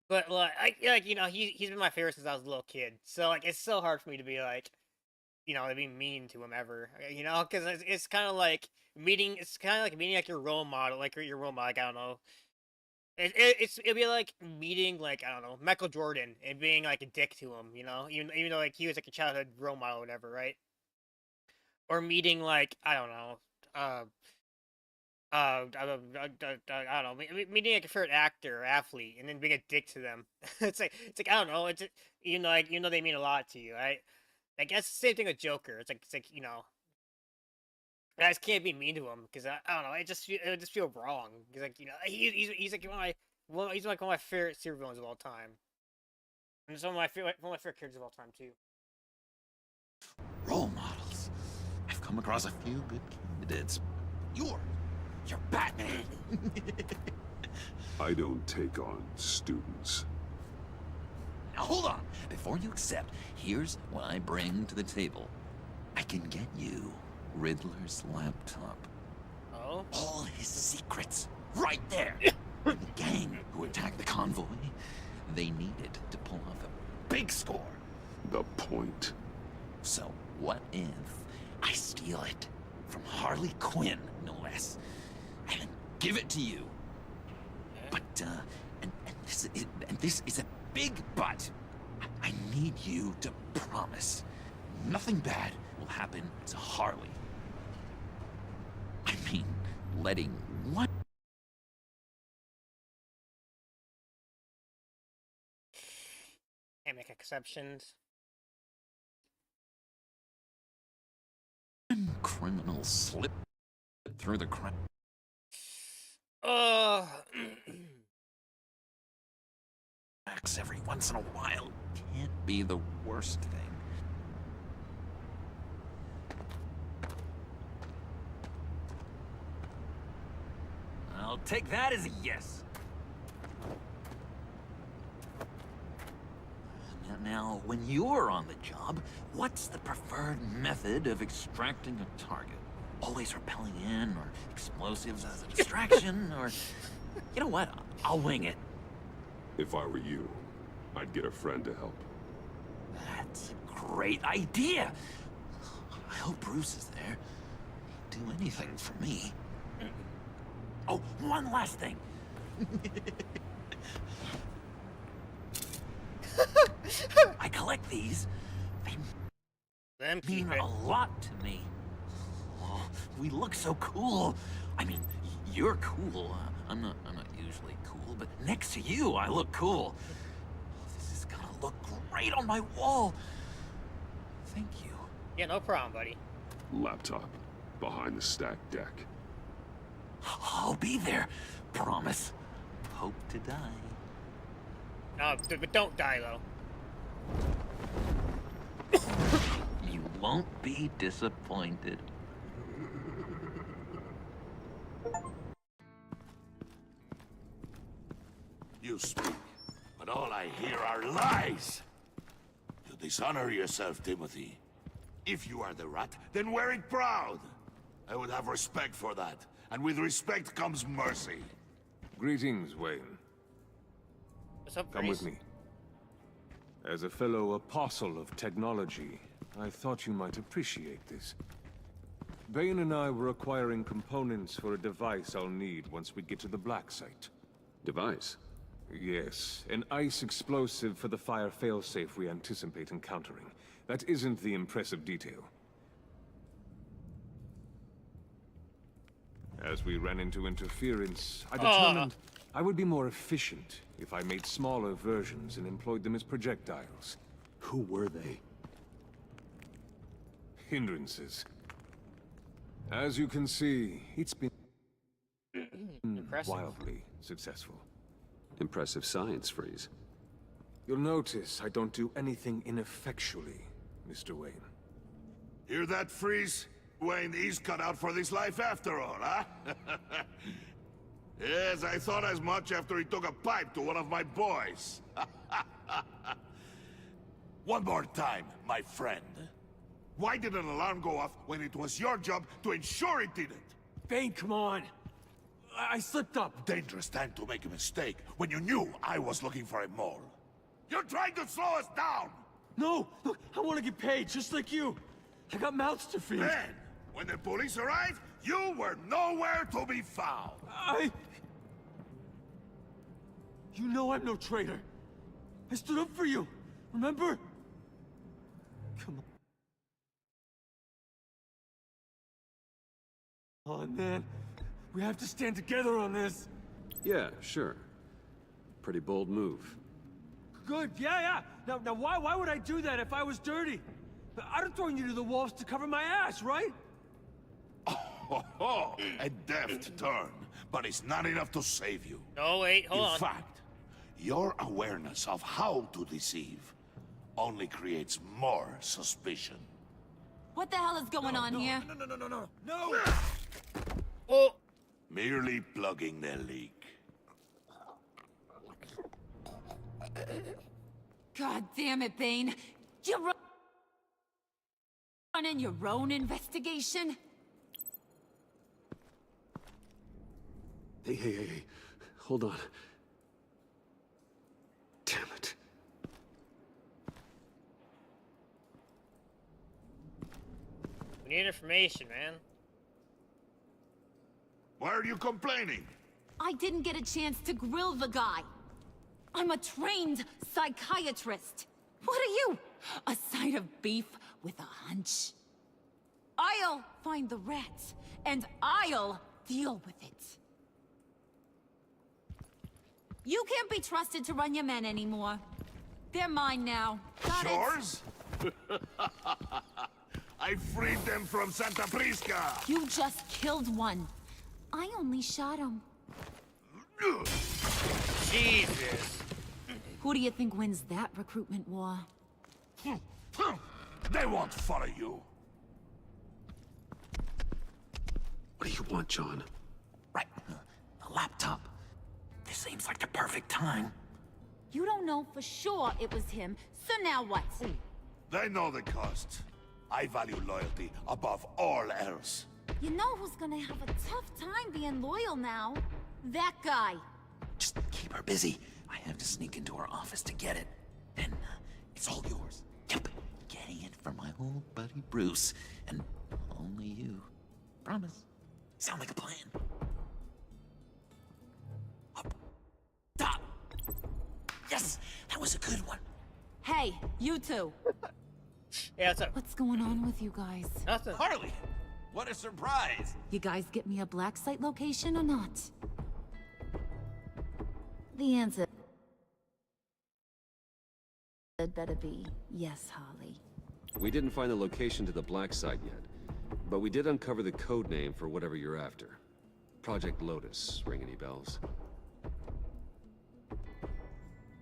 But like you know, he's been my favorite since I was a little kid. So like, it's so hard for me to be like, you know, to be mean to him ever. You know, because it's kind of like meeting. It's kind of like meeting like your role model, like your role model. Like, I don't know. It'd be like meeting, like, I don't know, Michael Jordan and being like a dick to him, you know, even though like he was like a childhood role model or whatever, right? Or meeting like, I don't know, I don't know, meeting like a favorite actor or athlete and then being a dick to them. It's like I don't know, you know they mean a lot to you, right? Like that's the same thing with Joker. It's like you know, guys can't be mean to him because I don't know. It would just feel wrong. He's like, you know, he's like he's like one of my favorite supervillains of all time, and it's one of my favorite characters of all time too. Role models. I've come across a few good candidates. You're Batman. I don't take on students. Now hold on. Before you accept, here's what I bring to the table. I can get you Riddler's laptop. Oh? All his secrets, right there. The gang who attacked the convoy, they needed to pull off a big score. The point. So what if I steal it from Harley Quinn, no less, and then give it to you? But and this is a big but. I need you to promise nothing bad will happen to Harley. I mean, letting one... Can't make exceptions. criminal slip through the cracks. Every once in a while can't be the worst thing. I'll take that as a yes. Now, when you're on the job, what's the preferred method of extracting a target? Always rappelling in, or explosives as a distraction, or... You know what? I'll wing it. If I were you, I'd get a friend to help. That's a great idea. I hope Bruce is there. He'd do anything for me. Oh, one last thing. I collect these. They mean a lot to me. Oh, we look so cool. I mean, you're cool. I'm not usually cool, but next to you, I look cool. This is gonna look great on my wall. Thank you. Yeah, no problem, buddy. Laptop behind the stacked deck. I'll be there. Promise. Hope to die. No, but don't die, though. You won't be disappointed. You speak, but all I hear are lies. You dishonor yourself, Timothy. If you are the rat, then wear it proud. I would have respect for that, and with respect comes mercy. Greetings, Wayne. What's up, Come with me. As a fellow apostle of technology, I thought you might appreciate this. Bane and I were acquiring components for a device I'll need once we get to the Black Site. Device? Yes, an ice explosive for the fire failsafe we anticipate encountering. That isn't the impressive detail. As we ran into interference, I determined I would be more efficient if I made smaller versions and employed them as projectiles. Who were they? Hindrances. As you can see, it's been wildly successful. Impressive science, Freeze. You'll notice I don't do anything ineffectually, Mr. Wayne. Hear that, Freeze? Wayne is cut out for this life after all, huh? Yes, I thought as much after he took a pipe to one of my boys. One more time, my friend. Why did an alarm go off when it was your job to ensure it didn't? Bane, come on. I slipped up. Dangerous time to make a mistake when you knew I was looking for a mole. You're trying to slow us down! No! Look, I want to get paid, just like you. I got mouths to feed. Then, when the police arrived, you were nowhere to be found. You know I'm no traitor. I stood up for you, remember? Come on, man. We have to stand together on this. Yeah, sure. Pretty bold move. Good, yeah. Now why would I do that if I was dirty? I'd have thrown you to the wolves to cover my ass, right? Oh, a deft turn, but it's not enough to save you. Oh, wait, hold on. In fact, your awareness of how to deceive only creates more suspicion. What the hell is going on here? No! Oh! Merely plugging the leak. God damn it, Bane. You're running your own investigation? Hey. Hold on. Damn it. We need information, man. Why are you complaining? I didn't get a chance to grill the guy. I'm a trained psychiatrist. What are you? A side of beef with a hunch? I'll find the rat, and I'll deal with it. You can't be trusted to run your men anymore. They're mine now. Got it? Yours? I freed them from Santa Prisca! You just killed one. I only shot him. Jesus. Who do you think wins that recruitment war? They won't follow you. What do you want, John? Right. A laptop. This seems like the perfect time. You don't know for sure it was him, so now what? They know the cost. I value loyalty above all else. You know who's gonna have a tough time being loyal now? That guy. Just keep her busy. I have to sneak into her office to get it. Then, it's all yours. Yep. Getting it from my old buddy Bruce. And only you. Promise. Sound like a plan. Up. Top. Yes! That was a good one. Hey, you two. Yeah, what's up? What's going on with you guys? Nothing. Harley! What a surprise! You guys get me a black site location or not? The answer had better be yes, Harley. We didn't find the location to the black site yet, but we did uncover the code name for whatever you're after. Project Lotus. Ring any bells?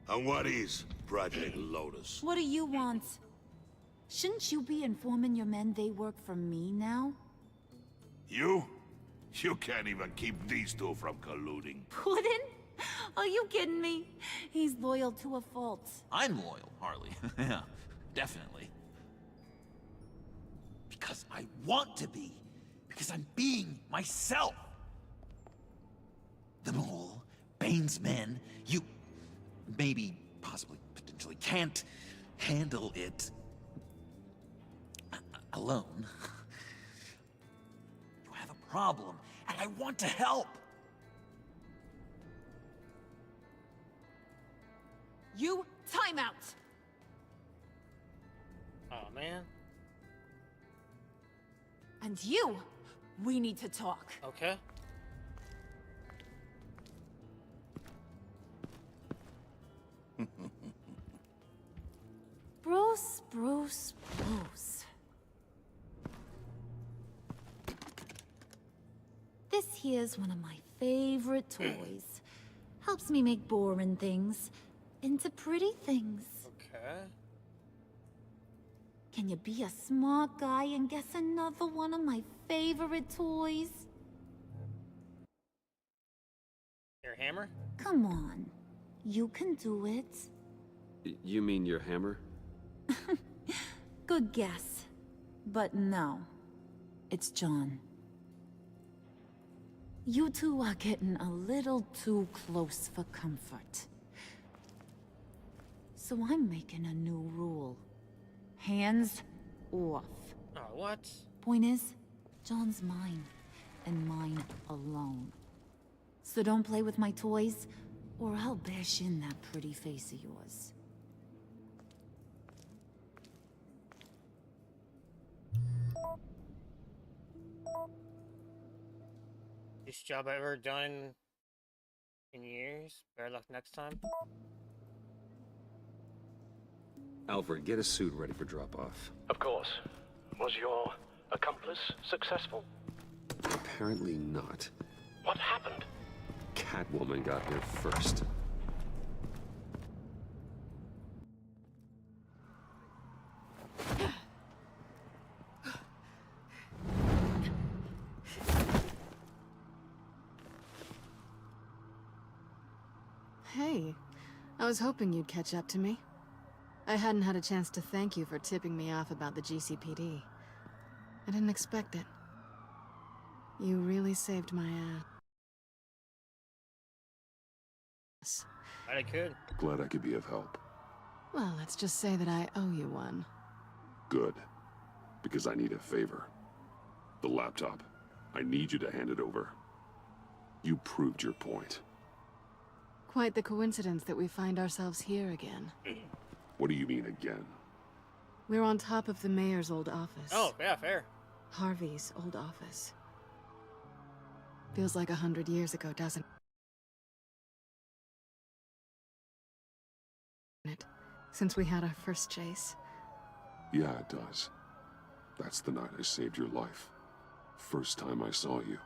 And what is Project Lotus? What do you want? Shouldn't you be informing your men they work for me now? You? You can't even keep these two from colluding. Puddin'? Are you kidding me? He's loyal to a fault. I'm loyal, Harley. Yeah, definitely. Because I want to be. Because I'm being myself. The Mole, Bane's men, you maybe, possibly, potentially can't handle it alone. You have a problem, and I want to help. You time out. Oh, man. And you, we need to talk. Okay. Bruce. This here's one of my favorite toys. Helps me make boring things into pretty things. Okay. Can you be a smart guy and guess another one of my favorite toys? Your hammer? Come on. You can do it. You mean your hammer? Good guess. But no. It's John. You two are getting a little too close for comfort. So I'm making a new rule. Hands off. Oh, what? Point is, John's mine. And mine alone. So don't play with my toys, or I'll bash in that pretty face of yours. This job I've ever done in years. Better luck next time. Alfred, get a suit ready for drop-off. Of course. Was your accomplice successful? Apparently not. What happened? Catwoman got here first. Hey, I was hoping you'd catch up to me. I hadn't had a chance to thank you for tipping me off about the GCPD. I didn't expect it. You really saved my ass. I could. Glad I could be of help. Well, let's just say that I owe you one. Good. Because I need a favor. The laptop. I need you to hand it over. You proved your point. Quite the coincidence that we find ourselves here again. What do you mean again? We're on top of the mayor's old office. Oh, yeah, fair. Harvey's old office. Feels like 100 years ago, doesn't it? Since we had our first chase. Yeah, it does. That's the night I saved your life. First time I saw you.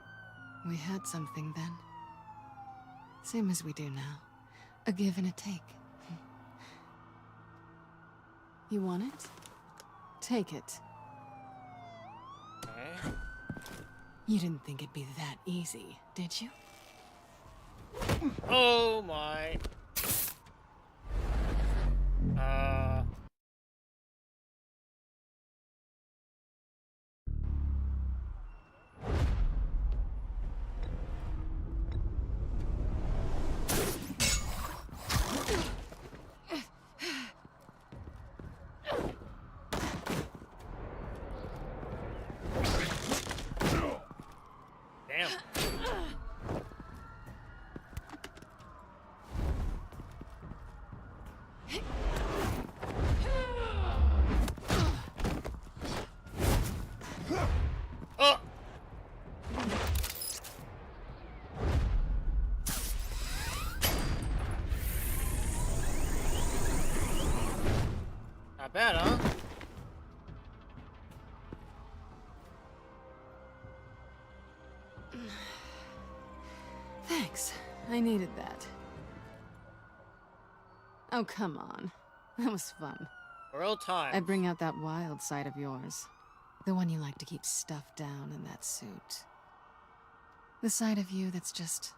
We had something then. Same as we do now. A give and a take. You want it? Take it. Okay. You didn't think it'd be that easy, did you? Oh my. Damn. Oh! Not bad, huh? Thanks. I needed that. Oh, come on. That was fun. Real time. I bring out that wild side of yours. The one you like to keep stuffed down in that suit. The side of you that's just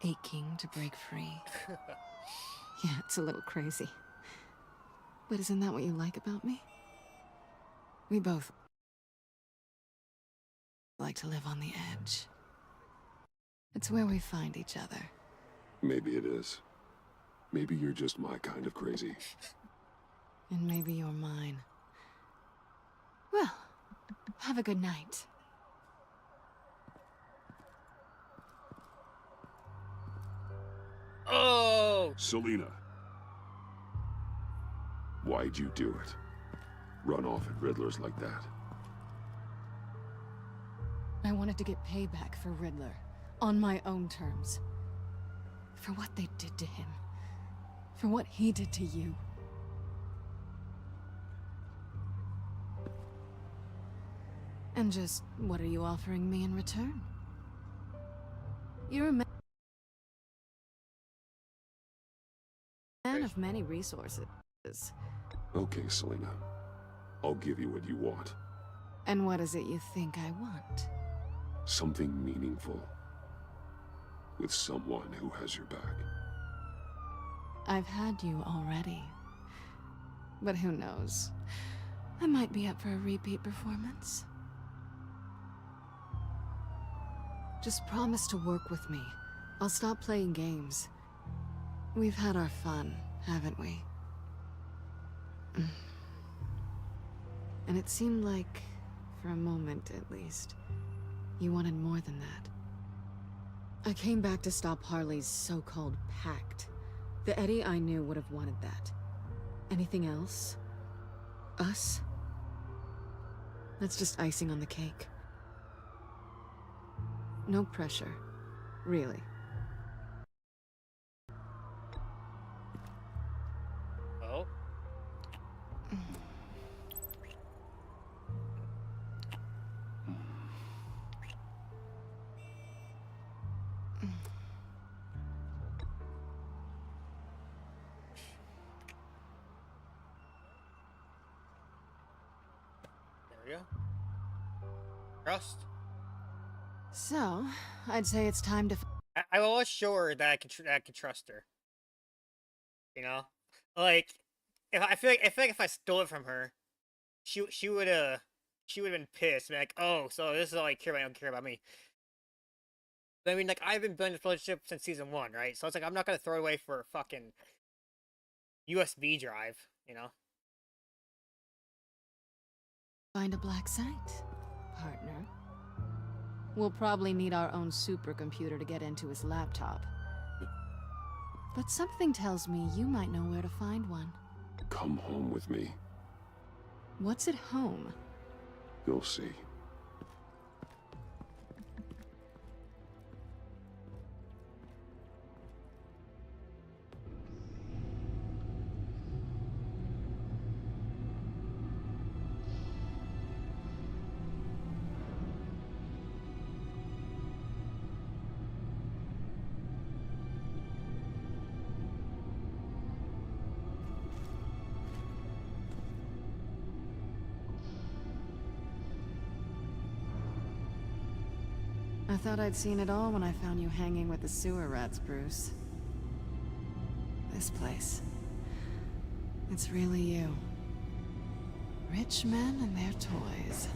aching to break free. Yeah, it's a little crazy. But isn't that what you like about me? We both like to live on the edge. It's where we find each other. Maybe it is. Maybe you're just my kind of crazy. And maybe you're mine. Well, have a good night. Oh! Selina. Why'd you do it? Run off at Riddlers like that? I wanted to get payback for Riddler. On my own terms. For what they did to him. For what he did to you. And just, what are you offering me in return? You're a man of many resources. Okay, Selina. I'll give you what you want. And what is it you think I want? Something meaningful. With someone who has your back. I've had you already. But who knows? I might be up for a repeat performance. Just promise to work with me. I'll stop playing games. We've had our fun, haven't we? And it seemed like, for a moment at least, you wanted more than that. I came back to stop Harley's so-called pact. The Eddie I knew would have wanted that. Anything else? Us? That's just icing on the cake. No pressure. Really. Oh? There we go. Trust. So, I'd say it's time to... I will assure her that I can trust her. You know, like if I feel like if I stole it from her, she would have been pissed. Be like, oh, so this is all I care about. You don't care about me. But I mean, like I've been building this relationship since season 1, right? So it's like I'm not gonna throw it away for a fucking USB drive, you know. Find a black site, partner. We'll probably need our own supercomputer to get into his laptop. But something tells me you might know where to find one. Come home with me. What's at home? You'll see. I thought I'd seen it all when I found you hanging with the sewer rats, Bruce. This place. It's really you. Rich men and their toys.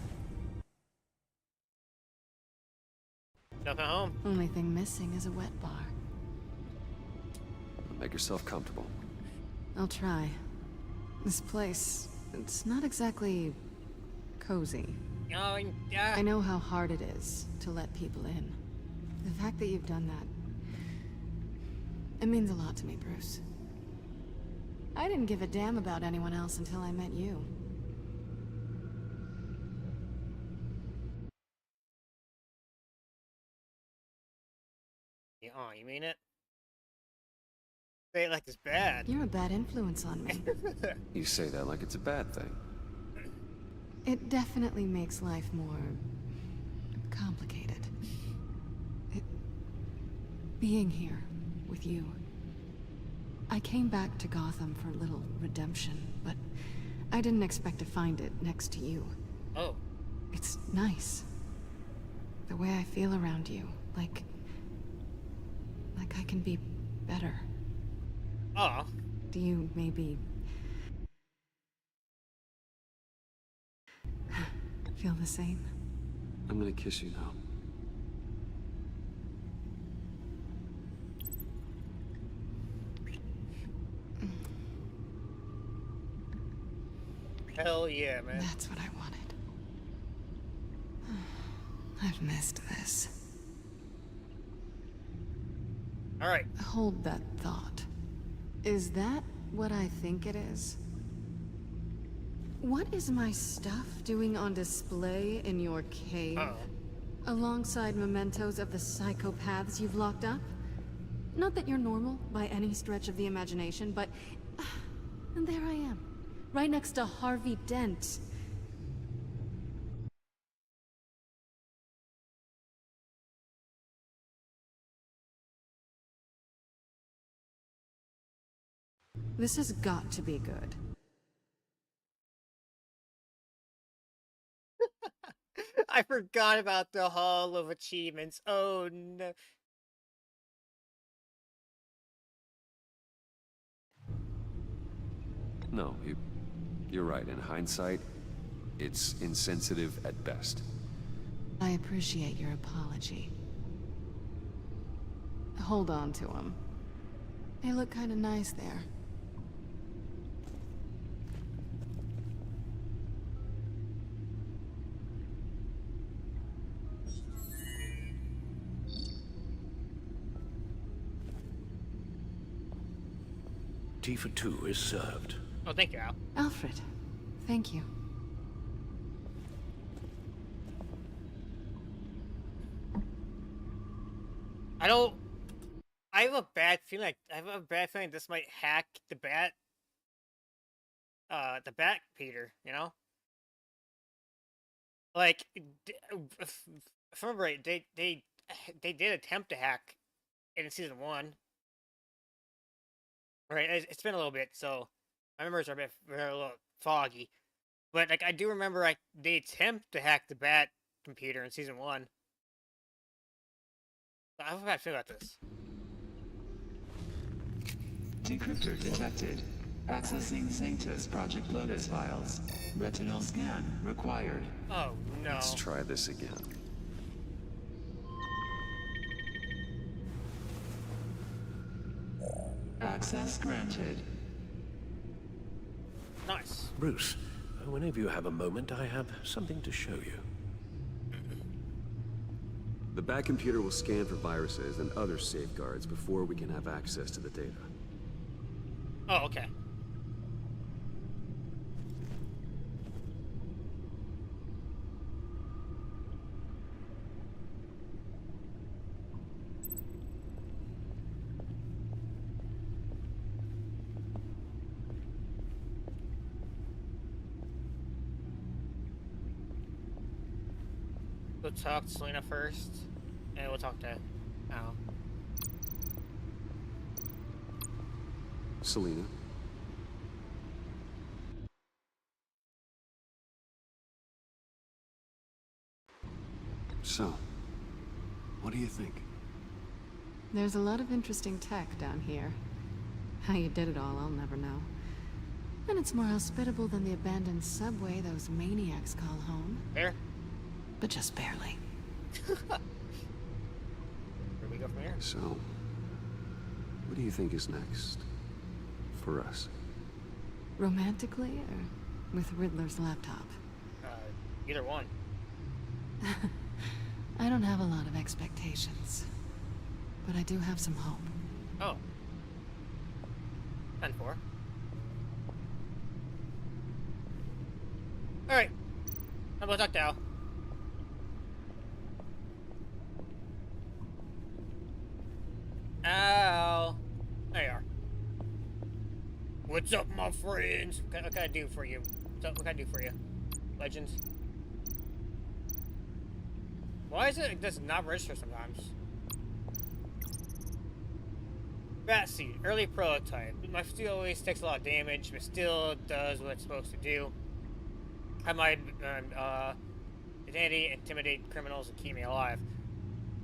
Nothing home. Only thing missing is a wet bar. Make yourself comfortable. I'll try. This place, it's not exactly cozy. Oh, yeah. I know how hard it is to let people in. The fact that you've done that, it means a lot to me, Bruce. I didn't give a damn about anyone else until I met you. Oh, you mean it? Say it like it's bad. You're a bad influence on me. You say that like it's a bad thing. It definitely makes life more complicated. Being here with you. I came back to Gotham for a little redemption, but I didn't expect to find it next to you. Oh. It's nice. The way I feel around you, like I can be better. Oh. Do you maybe feel the same? I'm gonna kiss you now. Hell yeah, man. That's what I wanted. I've missed this. Alright. Hold that thought. Is that what I think it is? What is my stuff doing on display in your cave? Alongside mementos of the psychopaths you've locked up? Not that you're normal by any stretch of the imagination, but... and there I am. Right next to Harvey Dent. This has got to be good. I forgot about the Hall of Achievements. Oh no. No, you're right. In hindsight, it's insensitive at best. I appreciate your apology. Hold on to them. They look kind of nice there. Tea for two is served. Oh, thank you, Al. Alfred, thank you. I have a bad feeling. This might hack the bat. The bat Peter. You know. Like, if I remember right, they did attempt to hack in season 1. Right, it's been a little bit, so my memories are a little foggy. But like, I do remember they attempt to hack the bat computer in season 1. I have a bad feeling about this. Decryptor detected. Accessing Sanctus Project Lotus files. Retinal scan required. Oh no. Let's try this again. Access granted. Nice. Bruce, whenever you have a moment, I have something to show you. The bat computer will scan for viruses and other safeguards before we can have access to the data. Oh, okay. We'll talk to Selena first, and we'll talk to Al. Selena. So, what do you think? There's a lot of interesting tech down here. How you did it all, I'll never know. And it's more hospitable than the abandoned subway those maniacs call home. Fair. But just barely. Where do we go from here? So, what do you think is next? For us? Romantically, or with Riddler's laptop? Either one. I don't have a lot of expectations. But I do have some hope. Oh. 10-4. Alright. How about talk to Al? Al. There you are. What's up, my friends? What can I do for you? What can I do for you? Legends. Why is it does not register sometimes? Batsuit, early prototype. My steel always takes a lot of damage, but still does what it's supposed to do. I might identity, intimidate criminals, and keep me alive.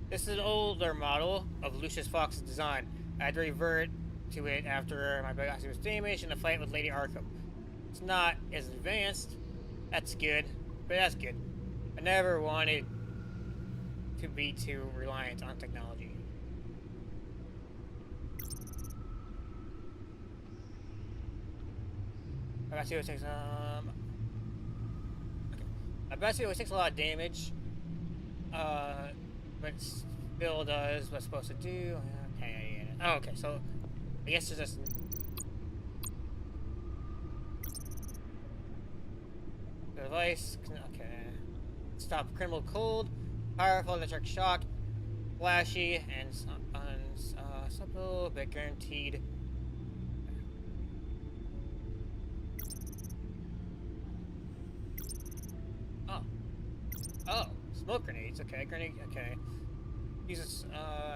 This is an older model of Lucius Fox's design. I had to revert to it after my Batsuit was damaged in a fight with Lady Arkham. It's not as advanced. That's good, but that's good. I never wanted to be too reliant on technology. I bet it takes I bet it takes a lot of damage. But still does what's supposed to do. Okay. Oh, okay. So I guess it's just the device. Okay. Stop criminal cold. Powerful electric shock. Flashy and simple but guaranteed. Oh, smoke grenades. Okay, okay. Uses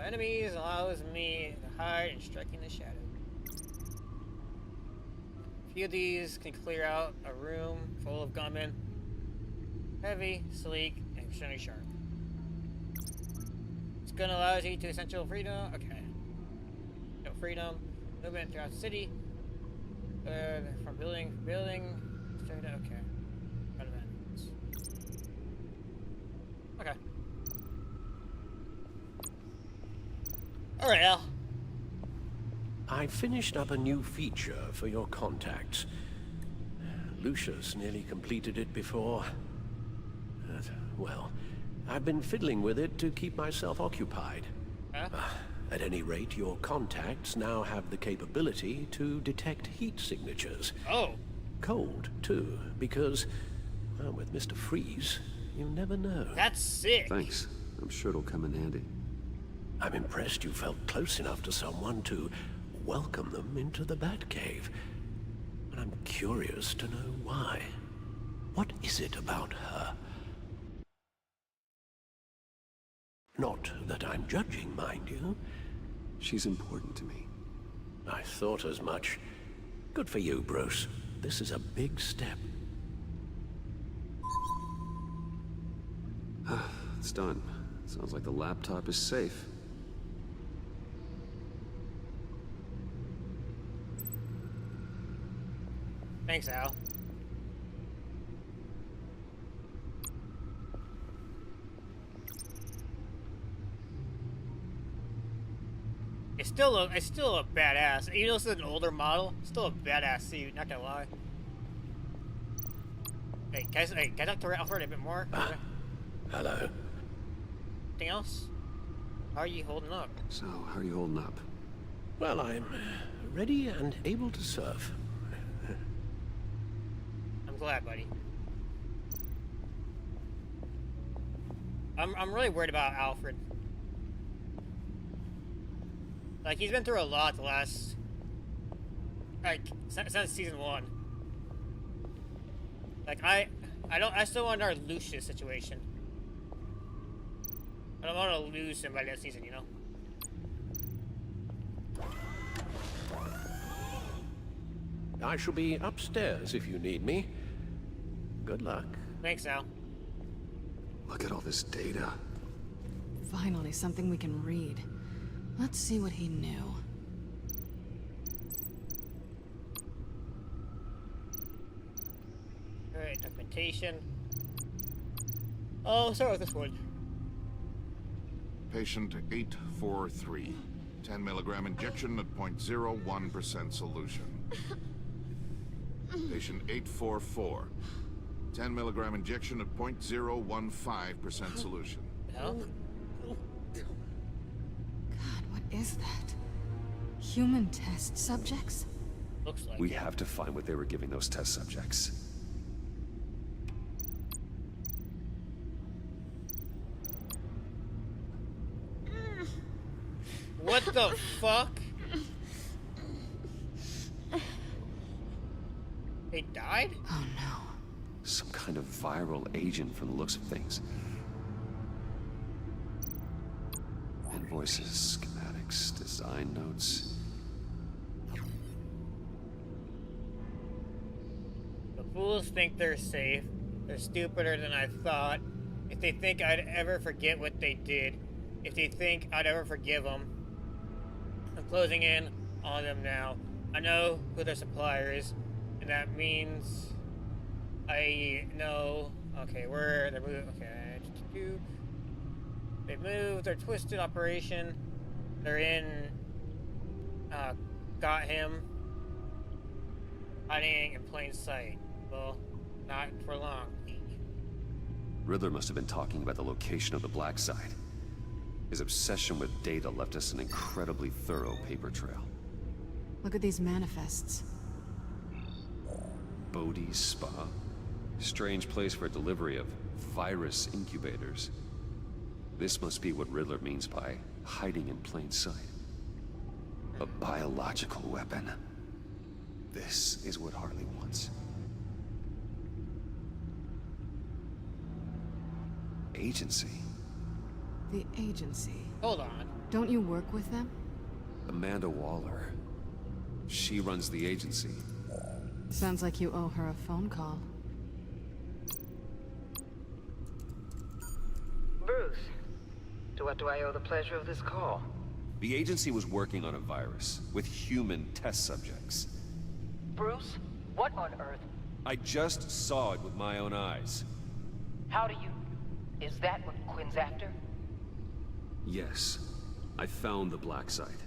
enemies, allows me to hide and strike in the shadow. A few of these can clear out a room full of gunmen. Heavy, sleek, and extremely sharp. This gun allows you to essential freedom. Okay. No freedom. Movement throughout the city. From building to building. Straight out. Okay. Okay. Alright, Al. I finished up a new feature for your contacts. Lucius nearly completed it before. Well, I've been fiddling with it to keep myself occupied. Huh? At any rate, your contacts now have the capability to detect heat signatures. Oh. Cold, too, because, well, with Mr. Freeze, you never know. That's sick. Thanks. I'm sure it'll come in handy. I'm impressed you felt close enough to someone to welcome them into the Batcave. But I'm curious to know why. What is it about her? Not that I'm judging, mind you. She's important to me. I thought as much. Good for you, Bruce. This is a big step. It's done. Sounds like the laptop is safe. Thanks, Al. It's still a badass. Even though it's an older model, still a badass suit. Not gonna lie. Hey, can I talk to Alfred a bit more? Hello. Anything else? How are you holding up? So, how are you holding up? Well, I'm ready and able to serve. I'm glad, buddy. I'm really worried about Alfred. Like, he's been through a lot the last, like, since season 1. Like, I still want our Lucius situation. I don't want to lose him by that season, you know? I shall be upstairs if you need me. Good luck. Thanks, Al. Look at all this data. Finally, something we can read. Let's see what he knew. Alright, documentation. Oh, start with this one. Patient 843. 10 milligram injection at 0.01% solution. Patient 844. 10 milligram injection at 0.015% solution. No? God, what is that? Human test subjects? Looks like We have to find what they were giving those test subjects. What the fuck? They died? Oh no. Some kind of viral agent from the looks of things. Invoices, schematics, design notes. The fools think they're safe. They're stupider than I thought. If they think I'd ever forget what they did, if they think I'd ever forgive them, I'm closing in on them now. I know who their supplier is, and that means I know. Okay, where they're moving. Okay, they moved their twisted operation. They're in. Got him. Hiding in plain sight. Well, not for long. Riddler must have been talking about the location of the Black Site. His obsession with data left us an incredibly thorough paper trail. Look at these manifests. Bodhi's Spa? Strange place for delivery of virus incubators. This must be what Riddler means by hiding in plain sight. A biological weapon. This is what Harley wants. Agency. The agency. Hold on. Don't you work with them? Amanda Waller. She runs the agency. Sounds like you owe her a phone call. Bruce, to what do I owe the pleasure of this call? The agency was working on a virus with human test subjects. Bruce, what on earth? I just saw it with my own eyes. How do you... Is that what Quinn's after? Yes. I found the Black Site.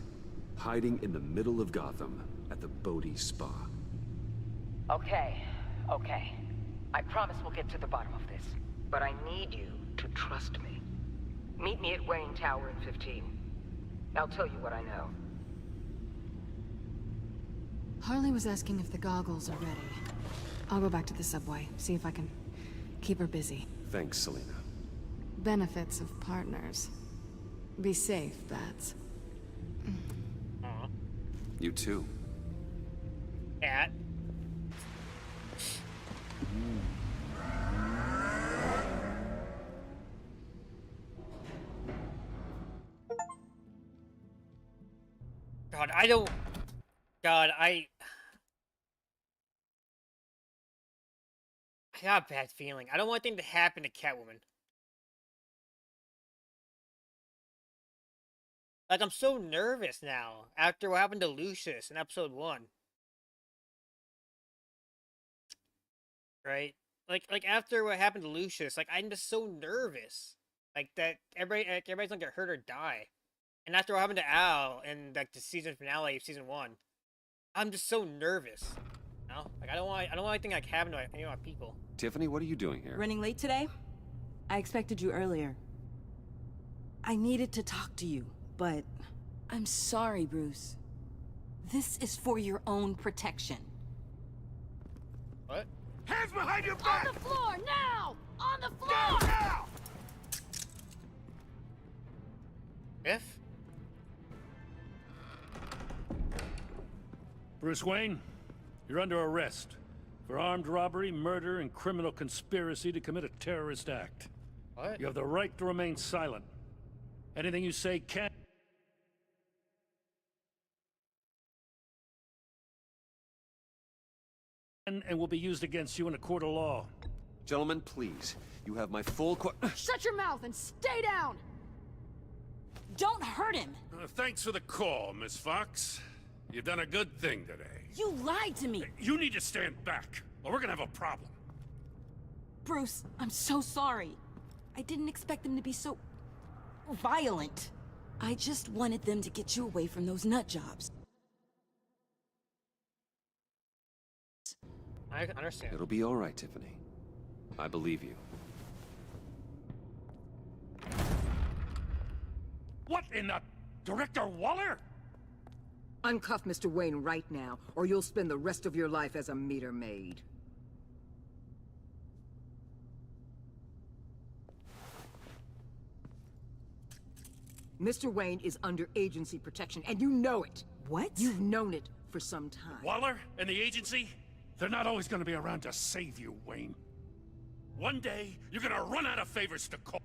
Hiding in the middle of Gotham at the Bodhi Spa. Okay. I promise we'll get to the bottom of this. But I need you to trust me. Meet me at Wayne Tower in 15. I'll tell you what I know. Harley was asking if the goggles are ready. I'll go back to the subway, see if I can keep her busy. Thanks, Selena. Benefits of partners. Be safe, Bats. You too. Cat. God, I don't... God, I got a bad feeling. I don't want anything to happen to Catwoman. Like, I'm so nervous now, after what happened to Lucius in episode 1. Right? Like after what happened to Lucius, like, I'm just so nervous. Like, that everybody's gonna get hurt or die. And after what happened to Al in, like, the season finale of season 1, I'm just so nervous. You know? Like, I don't want anything like happen to any of my people. Tiffany, what are you doing here? Running late today? I expected you earlier. I needed to talk to you, but I'm sorry, Bruce. This is for your own protection. What? Hands behind your back! On the floor, now! On the floor! Down now! If? Bruce Wayne, you're under arrest for armed robbery, murder, and criminal conspiracy to commit a terrorist act. What? You have the right to remain silent. Anything you say can and will be used against you in a court of law. Gentlemen, please. You have my full Shut your mouth and stay down! Don't hurt him! Thanks for the call, Miss Fox. You've done a good thing today. You lied to me! You need to stand back, or we're gonna have a problem. Bruce, I'm so sorry. I didn't expect them to be so... violent. I just wanted them to get you away from those nut jobs. I understand. It'll be all right, Tiffany. I believe you. What in the... Director Waller? Uncuff Mr. Wayne right now, or you'll spend the rest of your life as a meter maid. Mr. Wayne is under agency protection, and you know it. What? You've known it for some time. Waller and the agency? They're not always gonna be around to save you, Wayne. One day, you're gonna run out of favors to call.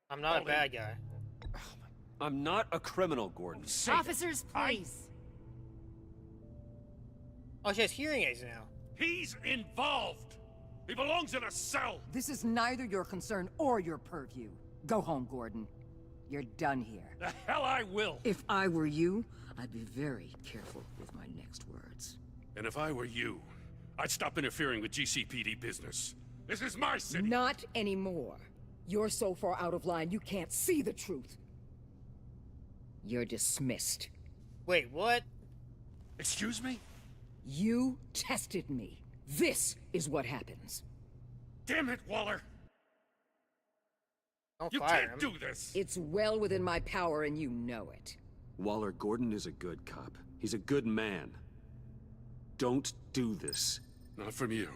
I'm not a bad guy. I'm not a criminal, Gordon. Officers, please. Oh, she has hearing aids now. He's involved. He belongs in a cell. This is neither your concern or your purview. Go home, Gordon. You're done here. The hell I will. If I were you, I'd be very careful with my next words. And if I were you, I'd stop interfering with GCPD business. This is my city. Not anymore. You're so far out of line, you can't see the truth. You're dismissed. Wait, what? Excuse me? You tested me. This is what happens. Damn it, Waller! Don't You fire can't him. do this! It's well within my power, and you know it. Waller, Gordon is a good cop. He's a good man. Don't do this. Not from you.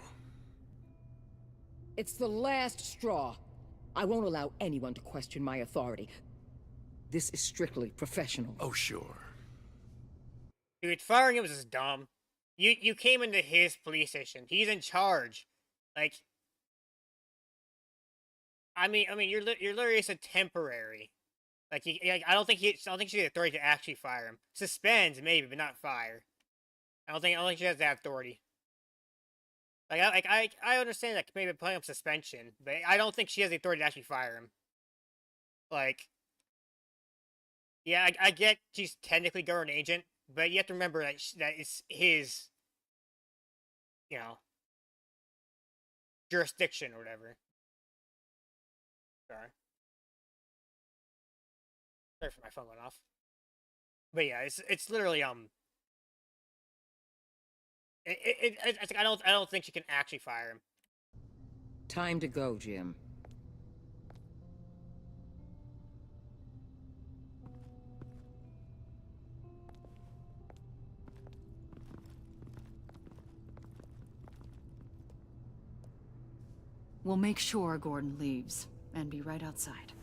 It's the last straw. I won't allow anyone to question my authority. This is strictly professional. Oh, sure. Dude, firing him was just dumb. You came into his police station. He's in charge. Like, I mean, you're literally just a temporary. Like, I don't think she has the authority to actually fire him. Suspend maybe, but not fire. I don't think she has that authority. I understand that maybe putting up suspension, but I don't think she has the authority to actually fire him. Like, yeah, I get she's technically government agent, but you have to remember that that it's his, jurisdiction or whatever. Sorry for my phone going off. But yeah, it's literally I don't think she can actually fire him. Time to go, Jim. We'll make sure Gordon leaves, and be right outside.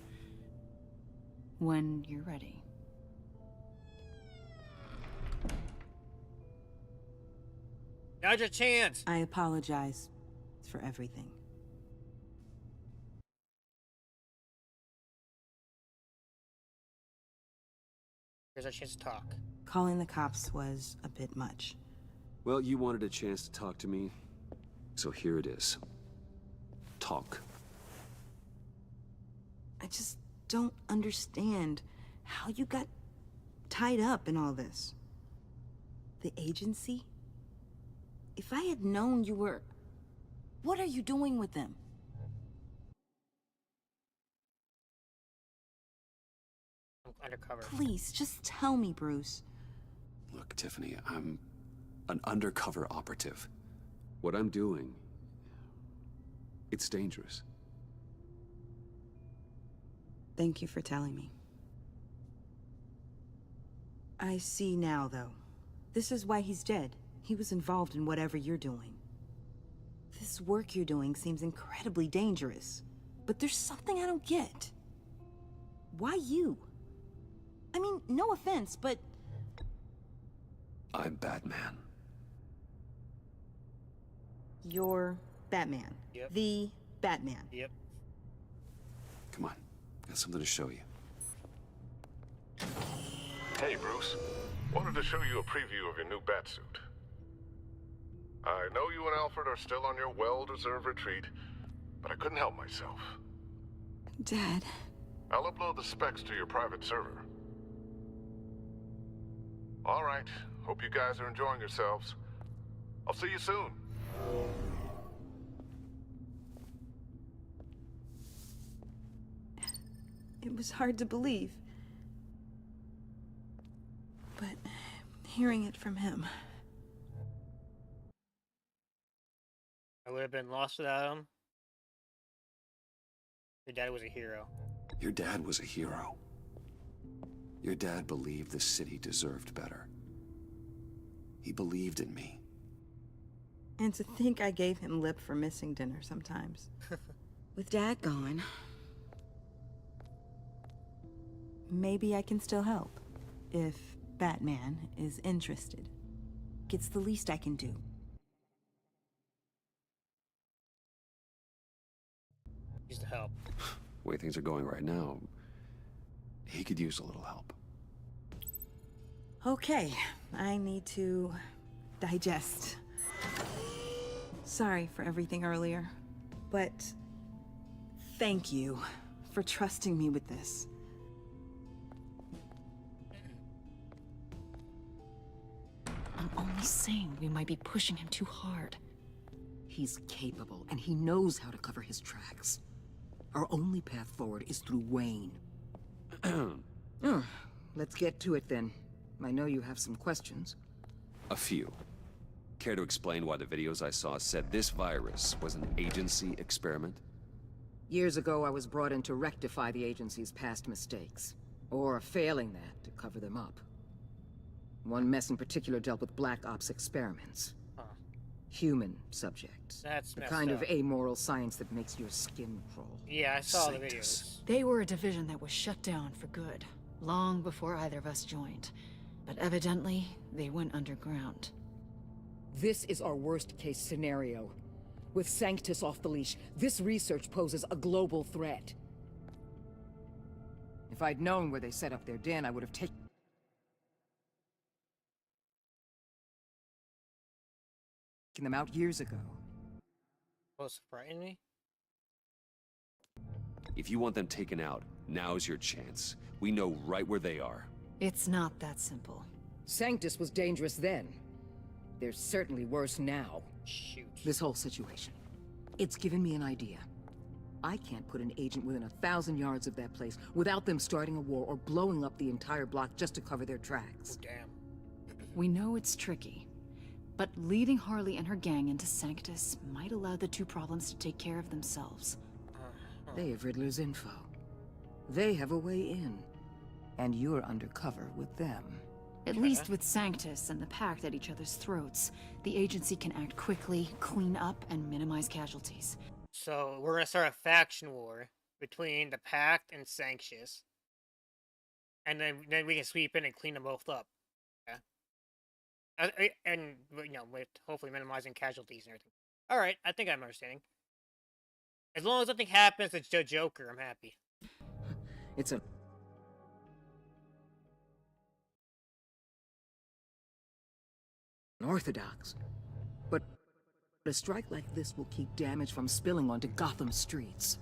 When you're ready. Now's your chance! I apologize for everything. Here's our chance to talk. Calling the cops was a bit much. Well, you wanted a chance to talk to me, so here it is. Talk. I just don't understand how you got tied up in all this. The agency? If I had known you were... What are you doing with them? I'm undercover. Please, just tell me, Bruce. Look, Tiffany, I'm an undercover operative. What I'm doing, it's dangerous. Thank you for telling me. I see now, though. This is why he's dead. He was involved in whatever you're doing. This work you're doing seems incredibly dangerous. But there's something I don't get. Why you? I mean, no offense, but... I'm Batman. You're Batman. Yep. The Batman. Yep. Come on, got something to show you. Hey, Bruce. Wanted to show you a preview of your new batsuit. I know you and Alfred are still on your well-deserved retreat, but I couldn't help myself. Dad. I'll upload the specs to your private server. All right. Hope you guys are enjoying yourselves. I'll see you soon. It was hard to believe. But hearing it from him... I would have been lost without him. Your dad was a hero. Your dad was a hero. Your dad believed the city deserved better. He believed in me. And to think I gave him lip for missing dinner sometimes. With Dad gone... Maybe I can still help. If Batman is interested. It's the least I can do. He's the help. The way things are going right now, he could use a little help. Okay, I need to digest. Sorry for everything earlier, but thank you for trusting me with this. I'm only saying we might be pushing him too hard. He's capable, and he knows how to cover his tracks. Our only path forward is through Wayne. Let's get to it then. I know you have some questions. A few. Care to explain why the videos I saw said this virus was an agency experiment? Years ago, I was brought in to rectify the agency's past mistakes. Or failing that, to cover them up. One mess in particular dealt with Black Ops experiments. Human subjects. That's the messed kind up. of amoral science that makes your skin crawl. Yeah, I saw the videos. They were a division that was shut down for good, long before either of us joined. But evidently, they went underground. This is our worst-case scenario. With Sanctus off the leash, this research poses a global threat. If I'd known where they set up their den, I would have taken them out years ago. Well, it's frightening me. If you want them taken out, now's your chance. We know right where they are. It's not that simple. Sanctus was dangerous then. They're certainly worse now. Shoot. This whole situation. It's given me an idea. I can't put an agent within 1,000 yards of that place without them starting a war or blowing up the entire block just to cover their tracks. Oh, damn. We know it's tricky, but leading Harley and her gang into Sanctus might allow the two problems to take care of themselves. They have Riddler's info. They have a way in. And you're undercover with them. At least with Sanctus and the Pact at each other's throats, the agency can act quickly, clean up, and minimize casualties. So we're gonna start a faction war between the Pact and Sanctious, and then we can sweep in and clean them both up. Yeah, and you know, with hopefully minimizing casualties and everything. All right, I think I'm understanding. As long as nothing happens to the Joker, I'm happy. It's a... unorthodox. But a strike like this will keep damage from spilling onto Gotham streets.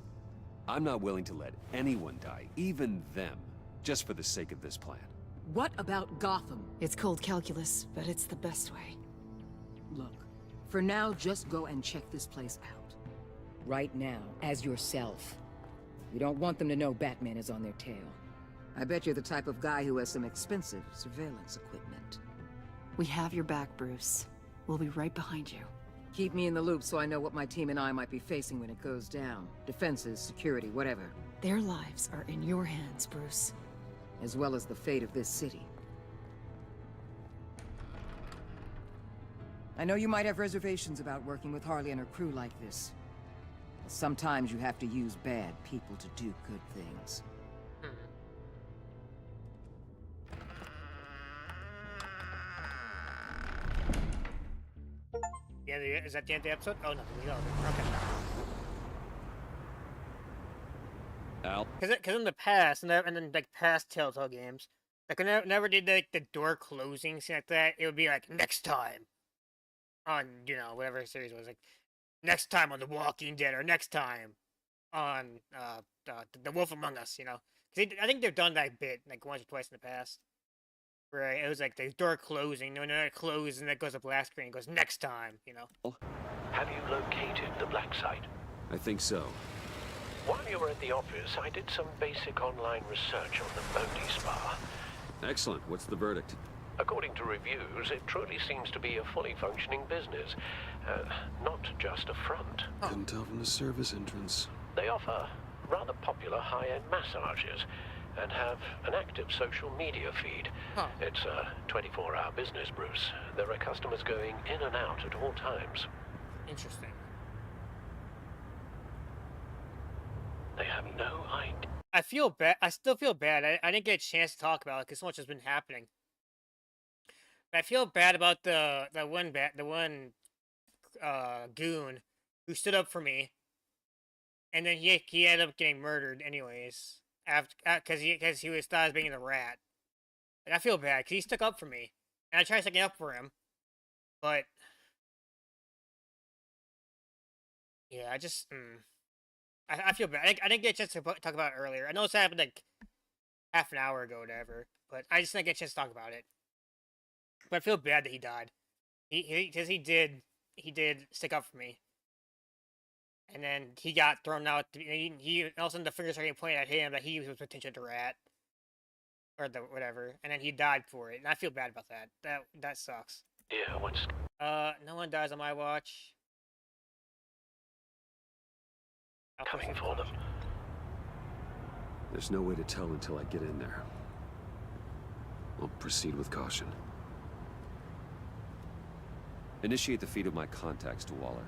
I'm not willing to let anyone die, even them, just for the sake of this plan. What about Gotham? It's cold calculus, but it's the best way. Look, for now, just go and check this place out. Right now, as yourself. You don't want them to know Batman is on their tail. I bet you're the type of guy who has some expensive surveillance equipment. We have your back, Bruce. We'll be right behind you. Keep me in the loop so I know what my team and I might be facing when it goes down. Defenses, security, whatever. Their lives are in your hands, Bruce. As well as the fate of this city. I know you might have reservations about working with Harley and her crew like this. Sometimes you have to use bad people to do good things. Yeah, is that the end of the episode? Oh no, we know. Okay. Al? Because in the past, and then like past Telltale games, like whenever did like the door closing scene like that, it would be like next time on whatever series it was, like next time on The Walking Dead, or next time on The Wolf Among Us. Because I think they've done that bit like once or twice in the past, where it was like the door closing, when it closes and it goes up black screen, it goes next time. Have you located the black site? I think so. While you were at the office, I did some basic online research on the Bodhi Spa. Excellent. What's the verdict? According to reviews, it truly seems to be a fully functioning business, not just a front. Couldn't tell from the service entrance. They offer rather popular high-end massages and have an active social media feed. Huh. It's a 24-hour business, Bruce. There are customers going in and out at all times. Interesting. They have no idea. I feel bad. I still feel bad. I didn't get a chance to talk about it because so much has been happening. But I feel bad about the one goon who stood up for me, and then he ended up getting murdered anyways after because he was thought as being the rat. Like, I feel bad because he stuck up for me, and I tried sticking up for him, but yeah, I feel bad. I didn't get a chance to talk about it earlier. I know it's happened like half an hour ago or whatever, but I just didn't get a chance to talk about it. But I feel bad that he died. Because he did stick up for me. And then he got thrown out. He all of a sudden the fingers started pointing at him that he was potentially the rat. Or the whatever. And then he died for it. And I feel bad about that. That sucks. Yeah, what's... no one dies on my watch. Coming for them. There's no way to tell until I get in there. I'll proceed with caution. Initiate the feed of my contacts to Waller.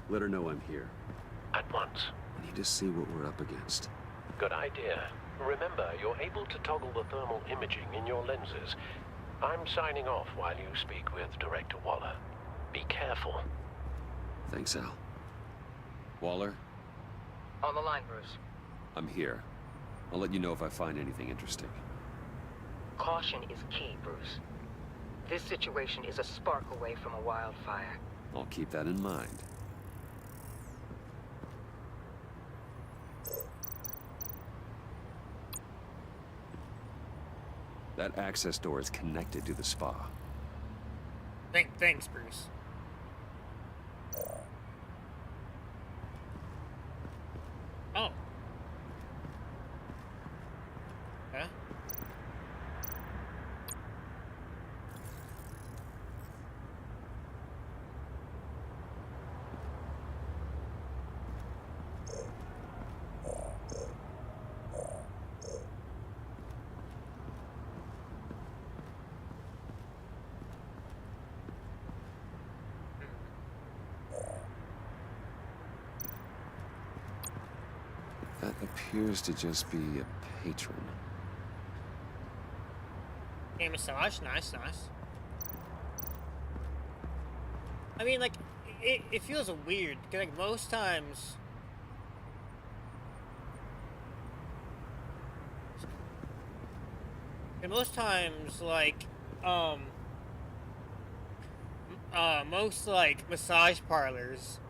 Let her know I'm here. At once. I need to see what we're up against. Good idea. Remember, you're able to toggle the thermal imaging in your lenses. I'm signing off while you speak with Director Waller. Be careful. Thanks, Al. Waller? On the line, Bruce. I'm here. I'll let you know if I find anything interesting. Caution is key, Bruce. This situation is a spark away from a wildfire. I'll keep that in mind. That access door is connected to the spa. Thanks, Bruce. Oh. Huh? appears to just be a patron. A massage, nice, nice. I mean, like, it feels weird, because, like, most times... And most times, like, most, like, massage parlors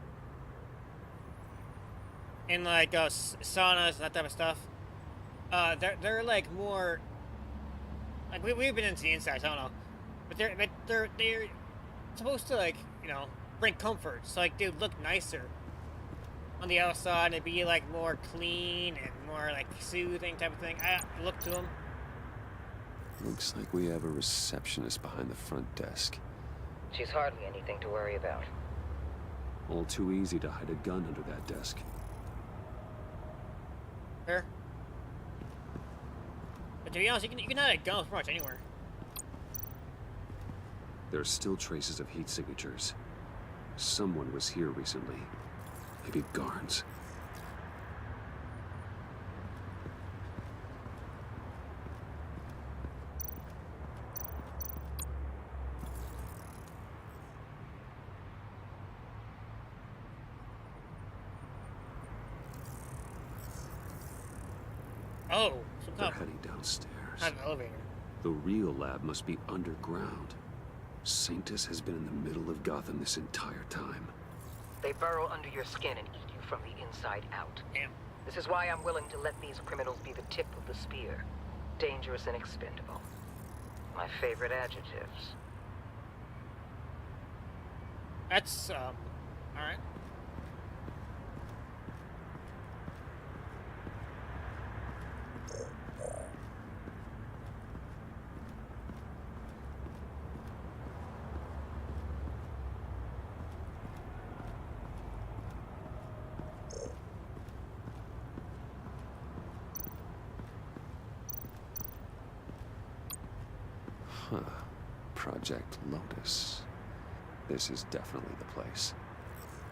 and, like, saunas and that type of stuff, they're like, more, like, we've been into the insides, I don't know, but they're supposed to, like, you know, bring comfort, so, like, they would look nicer on the outside, and it'd be, like, more clean and more, like, soothing type of thing. I look to them. Looks like we have a receptionist behind the front desk. She's hardly anything to worry about. All too easy to hide a gun under that desk. Fair. But to be honest, you can hide a gun pretty much anywhere. There are still traces of heat signatures. Someone was here recently. Maybe Garns. Oh, they're heading downstairs. An elevator. The real lab must be underground. Sanctus has been in the middle of Gotham this entire time. They burrow under your skin and eat you from the inside out. Damn. This is why I'm willing to let these criminals be the tip of the spear. Dangerous and expendable. My favorite adjectives. That's, alright. Huh. Project Lotus. This is definitely the place.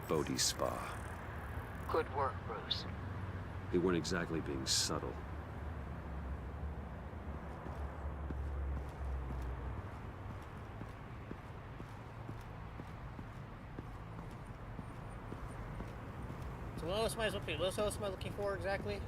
Bodhi's Spa. Good work, Bruce. They weren't exactly being subtle. So what else am I looking for exactly?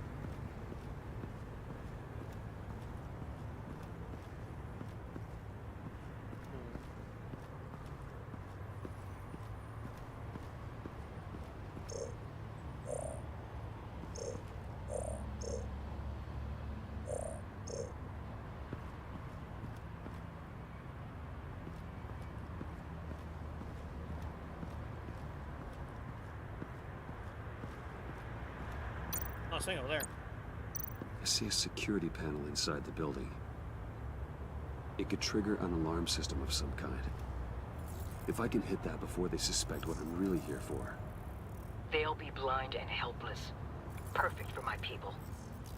Oh, something over there. I see a security panel inside the building. It could trigger an alarm system of some kind. If I can hit that before they suspect what I'm really here for. They'll be blind and helpless. Perfect for my people.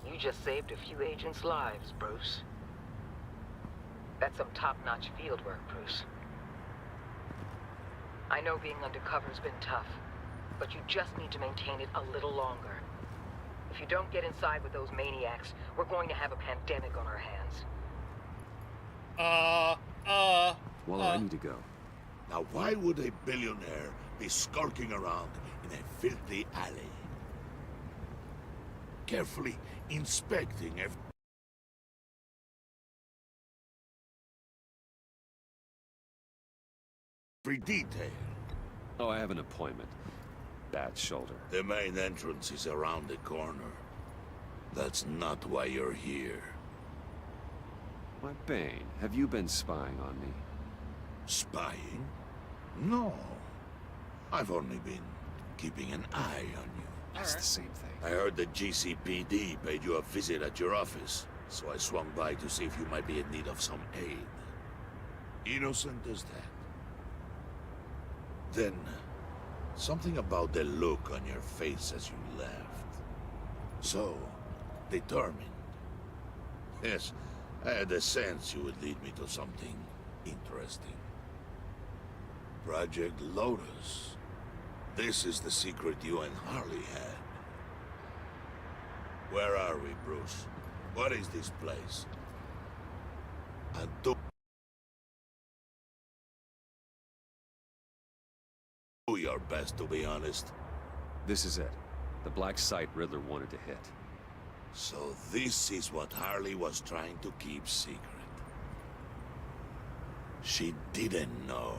You just saved a few agents' lives, Bruce. That's some top-notch field work, Bruce. I know being undercover's been tough, but you just need to maintain it a little longer. If you don't get inside with those maniacs, we're going to have a pandemic on our hands. Well, I need to go. Now, why would a billionaire be skulking around in a filthy alley? Carefully inspecting every detail. Oh, I have an appointment. Bad shoulder. The main entrance is around the corner. That's not why you're here. My Bane, have you been spying on me? Spying? No. I've only been keeping an eye on you. That's the same thing. I heard the GCPD paid you a visit at your office, so I swung by to see if you might be in need of some aid. Innocent as that. Then, something about the look on your face as you left. So, determined. Yes, I had a sense you would lead me to something interesting. Project Lotus. This is the secret you and Harley had. Where are we, Bruce? What is this place? And do your best, to be honest. This is it. The black site Riddler wanted to hit. So this is what Harley was trying to keep secret. She didn't know.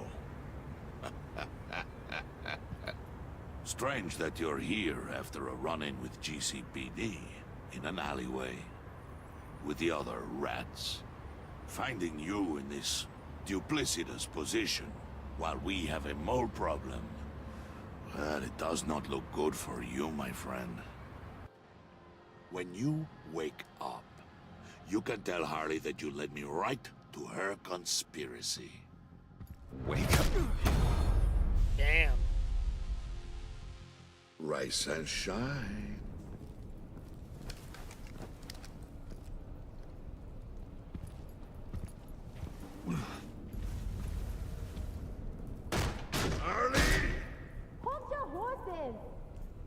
Strange that you're here after a run-in with GCPD in an alleyway with the other rats. Finding you in this duplicitous position while we have a mole problem. Well, it does not look good for you, my friend. When you wake up, you can tell Harley that you led me right to her conspiracy. Wake up. Damn. Rise and shine. Harley! Hold your horses!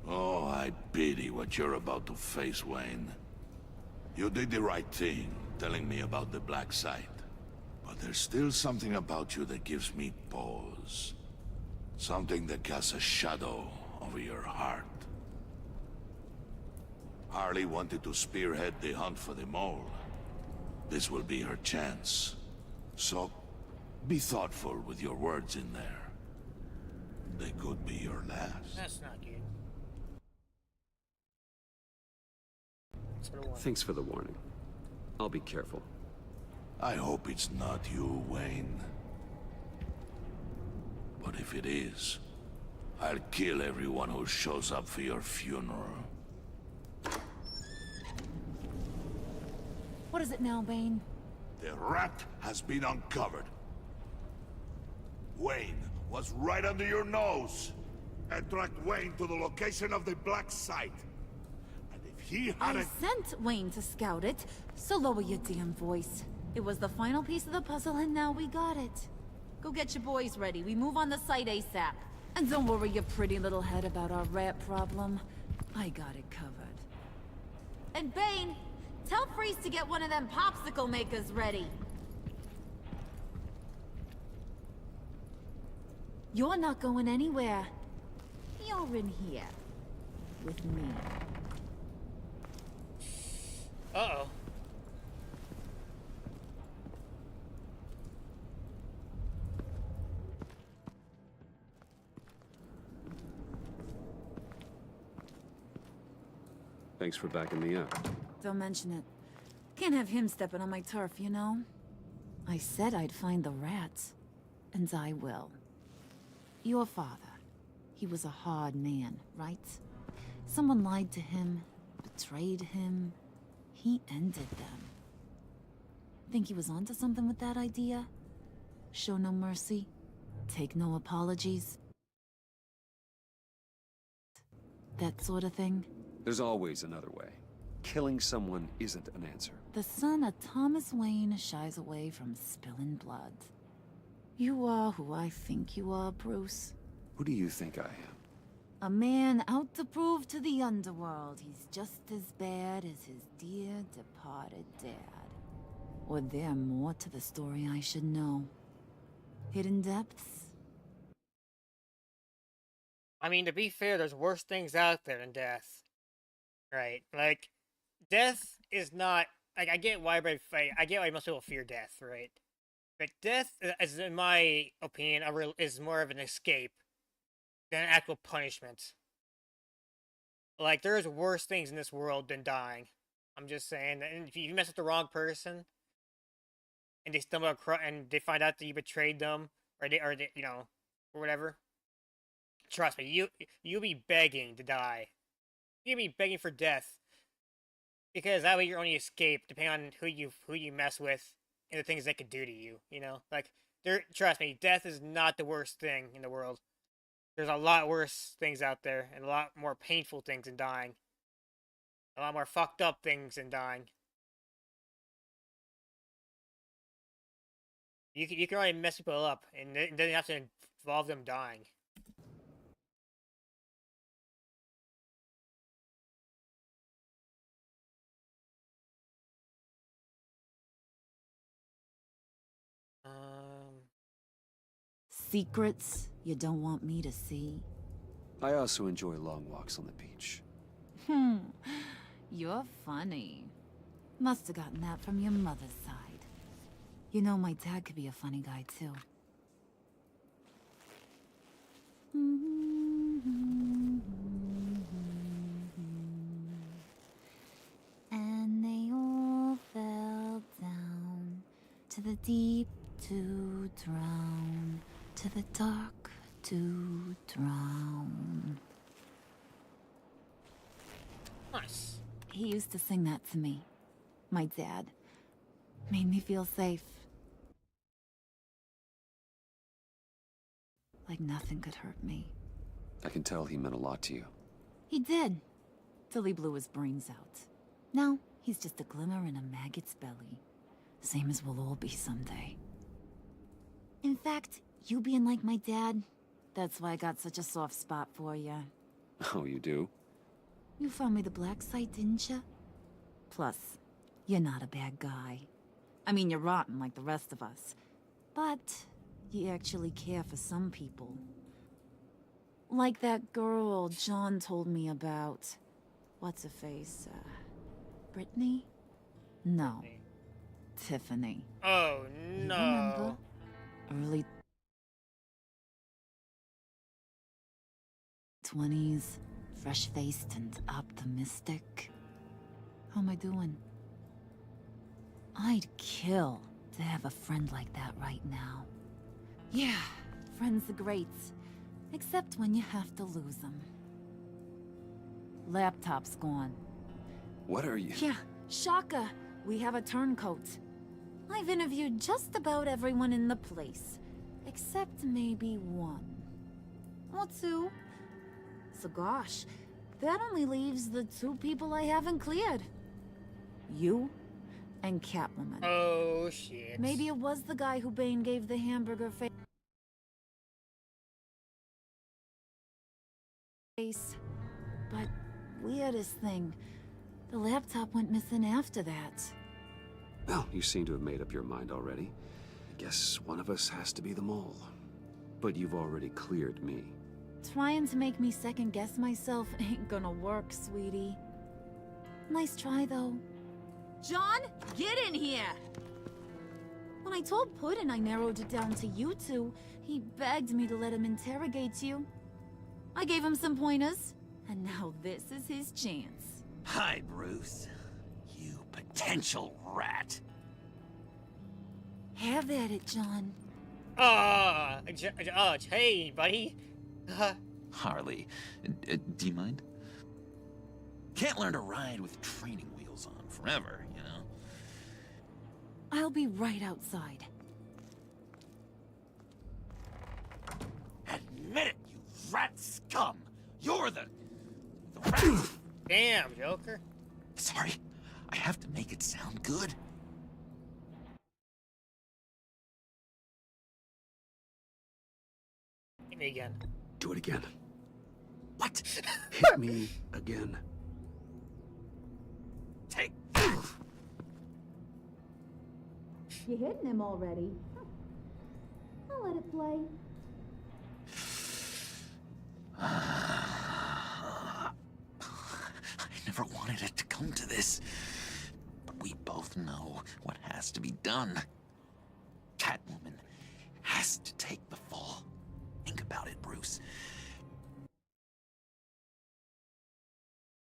Oh, I pity what you're about to face, Wayne. You did the right thing, telling me about the black site. But there's still something about you that gives me pause. Something that casts a shadow over your heart. Harley wanted to spearhead the hunt for the mole. This will be her chance. So, be thoughtful with your words in there. They could be your last. That's not good. Thanks for the warning. I'll be careful. I hope it's not you, Wayne. But if it is, I'll kill everyone who shows up for your funeral. What is it now, Bane? The rat has been uncovered. Wayne was right under your nose. And tracked Wayne to the location of the black site. And if he I hadn't... sent Wayne to scout it, so lower your damn voice. It was the final piece of the puzzle, and now we got it. Go get your boys ready. We move on the site ASAP. And don't worry your pretty little head about our rat problem. I got it covered. And Bane, tell Freeze to get one of them popsicle makers ready. You're not going anywhere. You're in here. With me. Uh-oh. Thanks for backing me up. Don't mention it. Can't have him stepping on my turf, you know? I said I'd find the rats. And I will. Your father. He was a hard man, right? Someone lied to him, betrayed him. He ended them. Think he was onto something with that idea? Show no mercy? Take no apologies? That sort of thing? There's always another way. Killing someone isn't an answer. The son of Thomas Wayne shies away from spilling blood. You are who I think you are, Bruce. Who do you think I am? A man out to prove to the underworld he's just as bad as his dear departed dad. Or there more to the story I should know? Hidden depths? I mean, to be fair, there's worse things out there than death. Right? Like, death is not... Like, I get why most people fear death, right? But death, is, in my opinion, is more of an escape than an actual punishment. Like, there's worse things in this world than dying. I'm just saying. And if you mess with the wrong person, and they stumble across, and they find out that you betrayed them, or they, you know, or whatever, trust me, you'll be begging to die. You'll be begging for death, because that way your only escape, depending on who you mess with, and the things they could do to you. You know, like trust me, death is not the worst thing in the world. There's a lot worse things out there, and a lot more painful things than dying. A lot more fucked up things than dying. You can already mess people up, and it doesn't have to involve them dying. secrets you don't want me to see? I also enjoy long walks on the beach. You're funny. Must have gotten that from your mother's side. You know, my dad could be a funny guy, too. And they all fell down to the deep to drown, to the dark to drown. Nice. He used to sing that to me. My dad. Made me feel safe. Like nothing could hurt me. I can tell he meant a lot to you. He did. Till he blew his brains out. Now, he's just a glimmer in a maggot's belly. Same as we'll all be someday. In fact, you being like my dad, that's why I got such a soft spot for you. Oh, you do? You found me the black site, didn't you? Plus, you're not a bad guy. I mean, you're rotten like the rest of us. But you actually care for some people. Like that girl John told me about. What's her face? Brittany? No. Tiffany. Oh, You no. remember? Early 20s, fresh-faced and optimistic. How am I doing? I'd kill to have a friend like that right now. Yeah, friends are great. Except when you have to lose them. Laptop's gone. What are you? Yeah, shocker. We have a turncoat. I've interviewed just about everyone in the place. Except maybe one. Or two. So gosh, that only leaves the two people I haven't cleared. You and Catwoman. Oh, shit. Maybe it was the guy who Bane gave the hamburger face. But weirdest thing, the laptop went missing after that. Well, you seem to have made up your mind already. I guess one of us has to be the mole. But you've already cleared me. Trying to make me second guess myself ain't gonna work, sweetie. Nice try, though. John, get in here! When I told Puddin' I narrowed it down to you two, he begged me to let him interrogate you. I gave him some pointers, and now this is his chance. Hi, Bruce. You potential rat. Have at it, John. Hey, buddy. Harley, do you mind? Can't learn to ride with training wheels on forever, you know? I'll be right outside. Admit it, you rat scum! You're the rat! Damn, Joker. Sorry, I have to make it sound good. Hit me again. Do it again. What? Hit me again. Take. You hitting him already? I'll let it play. I never wanted it to come to this. But we both know what has to be done. Catwoman has to take the fall. Think about it, Bruce.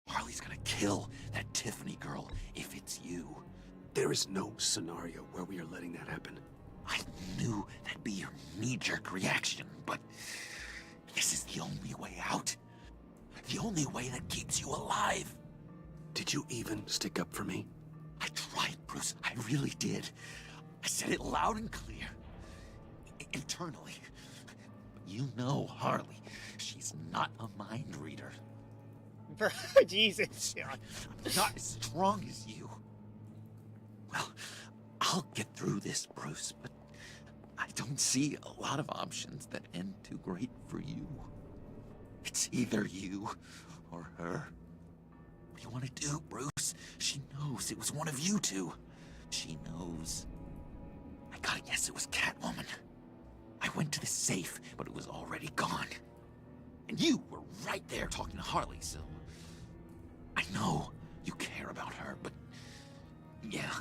Harley's gonna kill that Tiffany girl if it's you. There is no scenario where we are letting that happen. I knew that'd be your knee-jerk reaction, but this is the only way out. The only way that keeps you alive. Did you even stick up for me? I tried, Bruce. I really did. I said it loud and clear. Internally. You know Harley. She's not a mind reader. Jesus. I'm not as strong as you. Well, I'll get through this, Bruce, but I don't see a lot of options that end too great for you. It's either you or her. What do you want to do, Bruce? She knows it was one of you two. She knows. I gotta guess it was Catwoman. I went to the safe, but it was already gone. And you were right there talking to Harley, so... I know you care about her, but... yeah.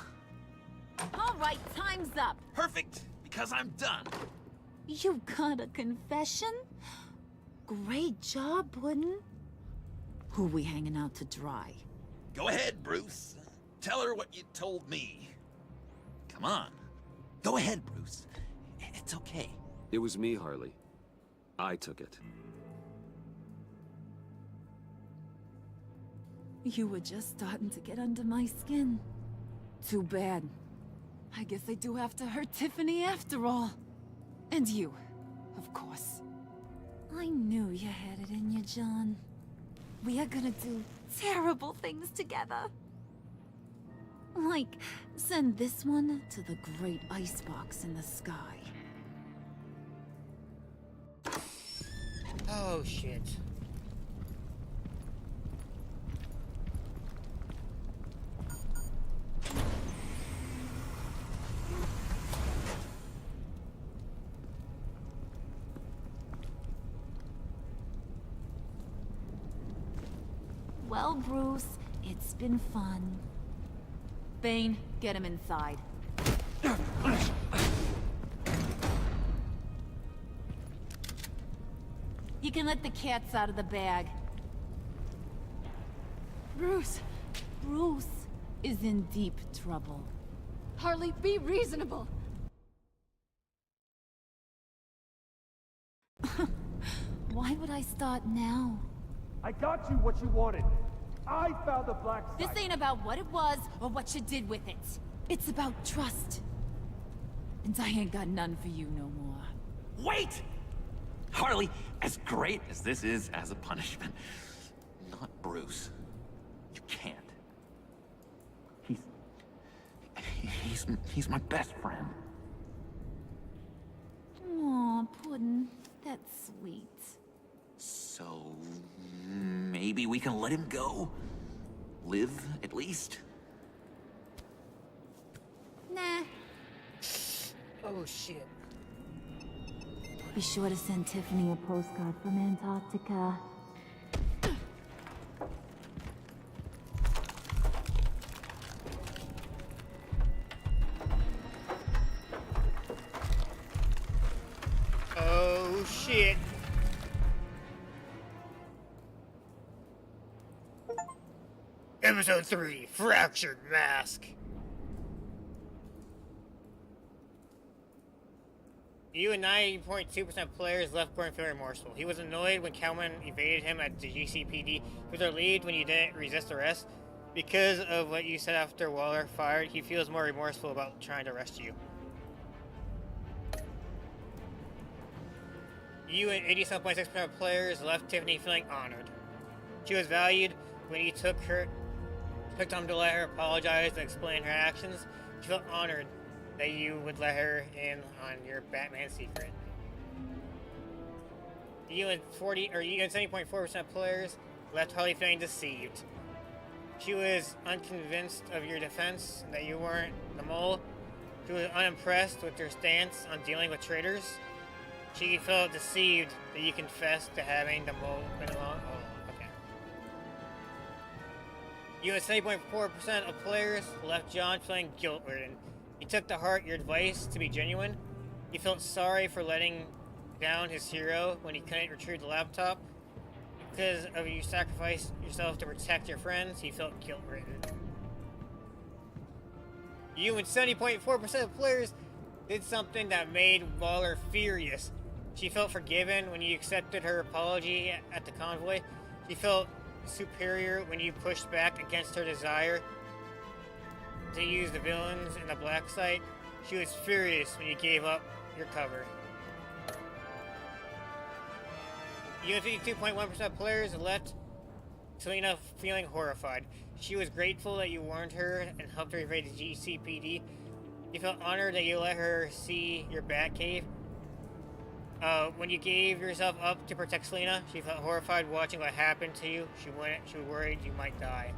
All right, time's up. Perfect, because I'm done. You got a confession? Great job, Puddin'. Who we hanging out to dry? Go ahead, Bruce. Tell her what you told me. Come on. Go ahead, Bruce. It's okay. It was me, Harley. I took it. You were just starting to get under my skin. Too bad. I guess I do have to hurt Tiffany after all. And you, of course. I knew you had it in you, John. We are gonna do terrible things together. Like, send this one to the great icebox in the sky. Oh, shit. Well, Bruce, it's been fun. Bane, get him inside. You can let the cats out of the bag. Bruce! Bruce is in deep trouble. Harley, be reasonable! Why would I start now? I got you what you wanted. I found the black site. This ain't about what it was or what you did with it. It's about trust. And I ain't got none for you no more. Wait! Harley, as great as this is as a punishment, not Bruce. You can't. He's my best friend. Aw, Puddin', that's sweet. So maybe we can let him go? Live, at least? Nah. Oh, shit. Be sure to send Tiffany a postcard from Antarctica. Oh, shit. Episode 3, Fractured Mask. You and 90.2% players left Gordon feeling remorseful. He was annoyed when Calman evaded him at the GCPD. He was relieved when you didn't resist arrest. Because of what you said after Waller fired, he feels more remorseful about trying to arrest you. You and 87.6% of players left Tiffany feeling honored. She was valued when you took time to let her apologize and explain her actions. She felt honored that you would let her in on your Batman secret. You and 70.4% players left Harley feeling deceived. She was unconvinced of your defense that you weren't the mole. She was unimpressed with your stance on dealing with traitors. She felt deceived that you confessed to having the mole been along. Oh, okay. You and 70.4% of players left John feeling guilt-ridden. He took to heart your advice to be genuine. He felt sorry for letting down his hero when he couldn't retrieve the laptop. Because of you sacrificed yourself to protect your friends, he felt guilt-ridden. You and 70.4% of players did something that made Waller furious. She felt forgiven when you accepted her apology at the convoy. She felt superior when you pushed back against her desire to use the villains in the black site. She was furious when you gave up your cover. You and 52.1% of players left Selena feeling horrified. She was grateful that you warned her and helped her evade the GCPD. You felt honored that you let her see your Batcave. When you gave yourself up to protect Selena, she felt horrified watching what happened to you. She was worried you might die.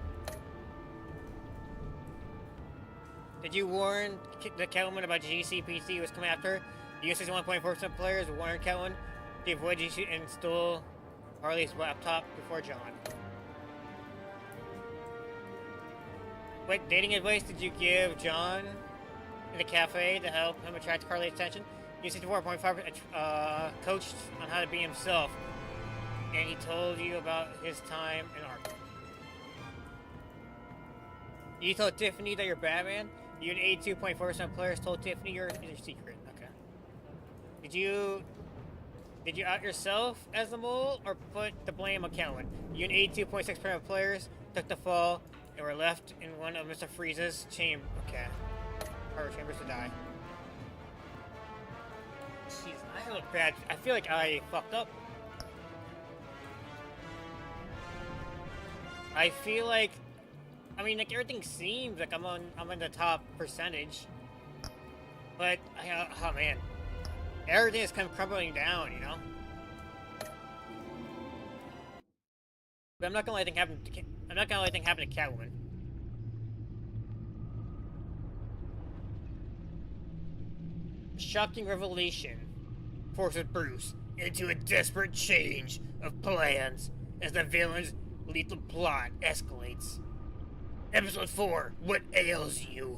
Did you warn the Catwoman about GCPD was coming after her? You 61.4% players warned Calvin to avoid GC and stole Harley's laptop before John. What dating advice did you give John in the cafe to help him attract Harley's attention? You 64.5% coached on how to be himself, and he told you about his time in art. You told Tiffany that you're Batman? You and 82.4% players told Tiffany your secret. Okay. Did you out yourself as the mole, or put the blame on Calvin? You and 82.6% of players took the fall and were left in one of Mr. Freeze's chambers. Okay. Horror chambers to die. Jeez, I look bad. I feel like I fucked up. I feel like, I mean, like everything seems like I'm in the top percentage, but oh man, everything is kind of crumbling down, you know. But I'm not gonna let anything happen. I'm not gonna let anything happen to Catwoman. A shocking revelation forces Bruce into a desperate change of plans as the villain's lethal plot escalates. Episode 4, What Ails You?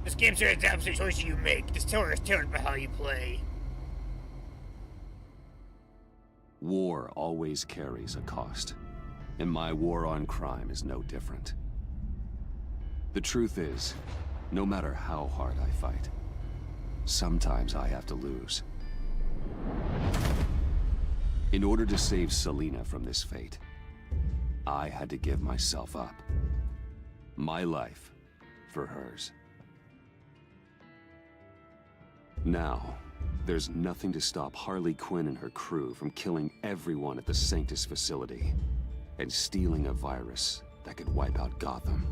This game series adapts the choices you make. This story is tailored by how you play. War always carries a cost, and my war on crime is no different. The truth is, no matter how hard I fight, sometimes I have to lose. In order to save Selina from this fate, I had to give myself up. My life for hers. Now, there's nothing to stop Harley Quinn and her crew from killing everyone at the Sanctus facility and stealing a virus that could wipe out Gotham.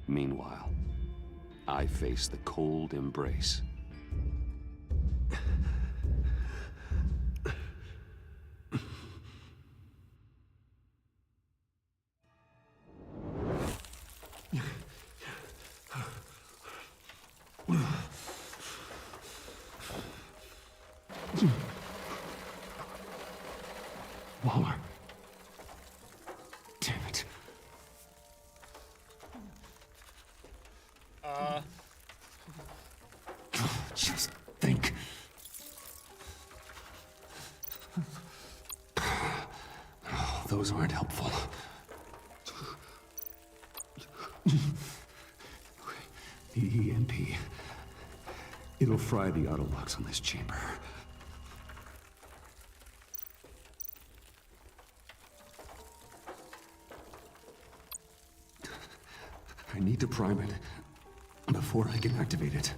Meanwhile, I face the cold embrace. Waller. Damn it. Just think. Oh, those aren't helpful. The EMP. It'll fry the auto locks on this chamber. I need to prime it before I can activate it.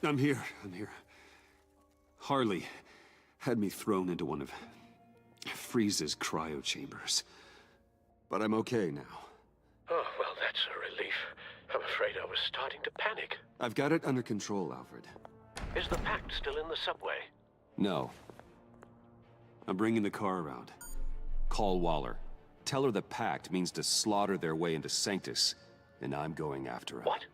I'm here. Harley had me thrown into one of Freeze's cryo chambers. But I'm okay now. Oh, well, that's a relief. I'm afraid I was starting to panic. I've got it under control, Alfred. Is the Pact still in the subway? No. I'm bringing the car around. Call Waller. Tell her the Pact means to slaughter their way into Sanctus, and I'm going after him. What?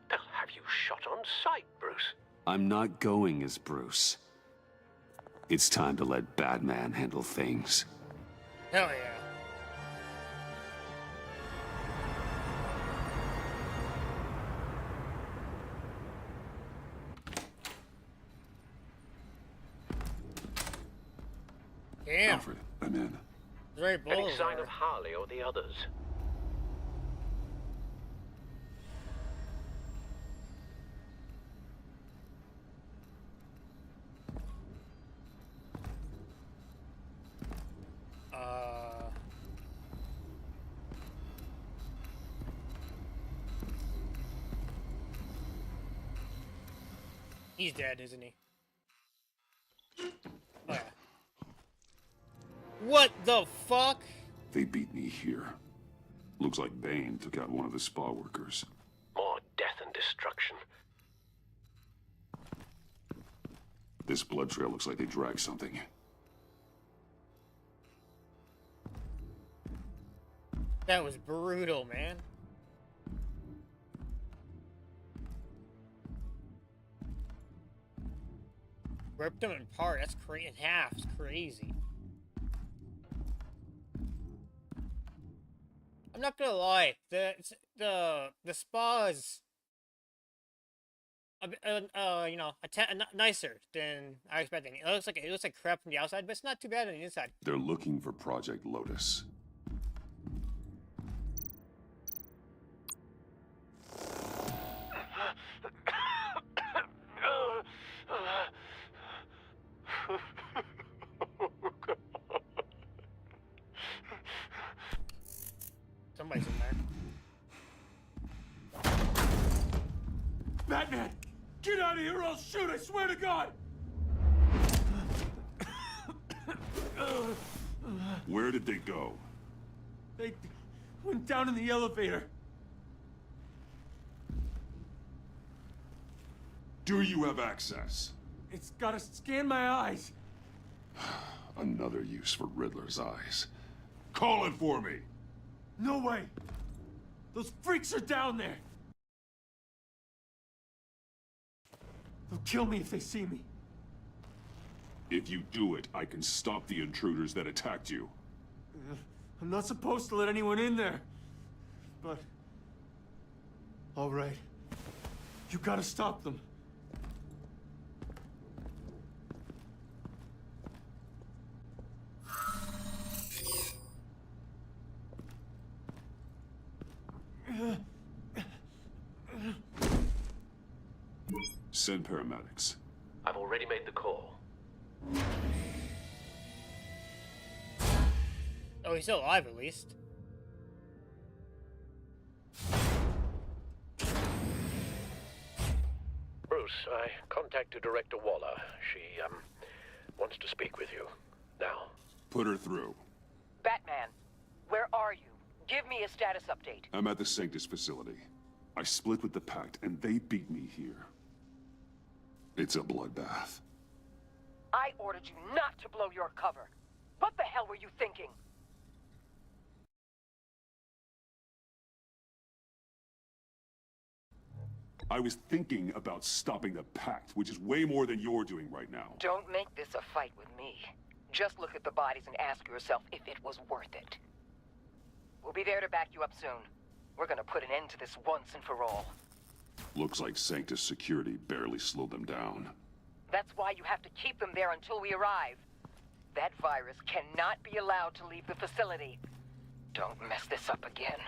They'll have you shot on sight, Bruce. I'm not going as Bruce. It's time to let Batman handle things. Hell yeah. Damn. Alfred, I'm in. Very bold. Any sign of Harley or the others? He's dead, isn't he? Oh, yeah. What the fuck? They beat me here. Looks like Bane took out one of the spa workers. More death and destruction. This blood trail looks like they dragged something. That was brutal, man. Ripped them apart. That's in half. It's crazy. I'm not gonna lie. The spas, you know, nicer than I expected. It looks like crap from the outside, but it's not too bad on the inside. They're looking for Project Lotus. Somebody's in there. Batman! Get out of here or I'll shoot, I swear to God! Where did they go? They went down in the elevator. Do you have access? It's gotta scan my eyes. Another use for Riddler's eyes. Call it for me! No way! Those freaks are down there! They'll kill me if they see me. If you do it, I can stop the intruders that attacked you. I'm not supposed to let anyone in there. But... all right. You gotta stop them. Send paramedics. I've already made the call. Oh, he's still alive at least. Bruce, I contacted Director Waller. She, wants to speak with you. Now. Put her through. Batman, where are you? Give me a status update. I'm at the Sanctus facility. I split with the Pact, and they beat me here. It's a bloodbath. I ordered you not to blow your cover. What the hell were you thinking? I was thinking about stopping the Pact, which is way more than you're doing right now. Don't make this a fight with me. Just look at the bodies and ask yourself if it was worth it. We'll be there to back you up soon. We're gonna put an end to this once and for all. Looks like Sanctus security barely slowed them down. That's why you have to keep them there until we arrive. That virus cannot be allowed to leave the facility. Don't mess this up again.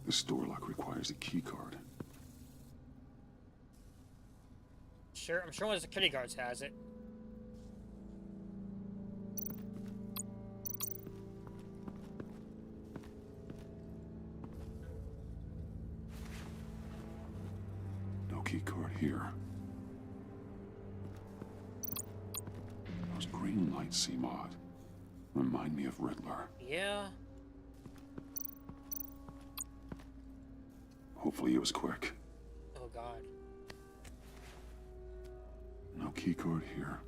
This door lock requires a key card. Sure, I'm sure one of the security guards has it. No key card here. Those green lights seem odd. Remind me of Riddler. Yeah. Hopefully it was quick. Oh god. No key card here.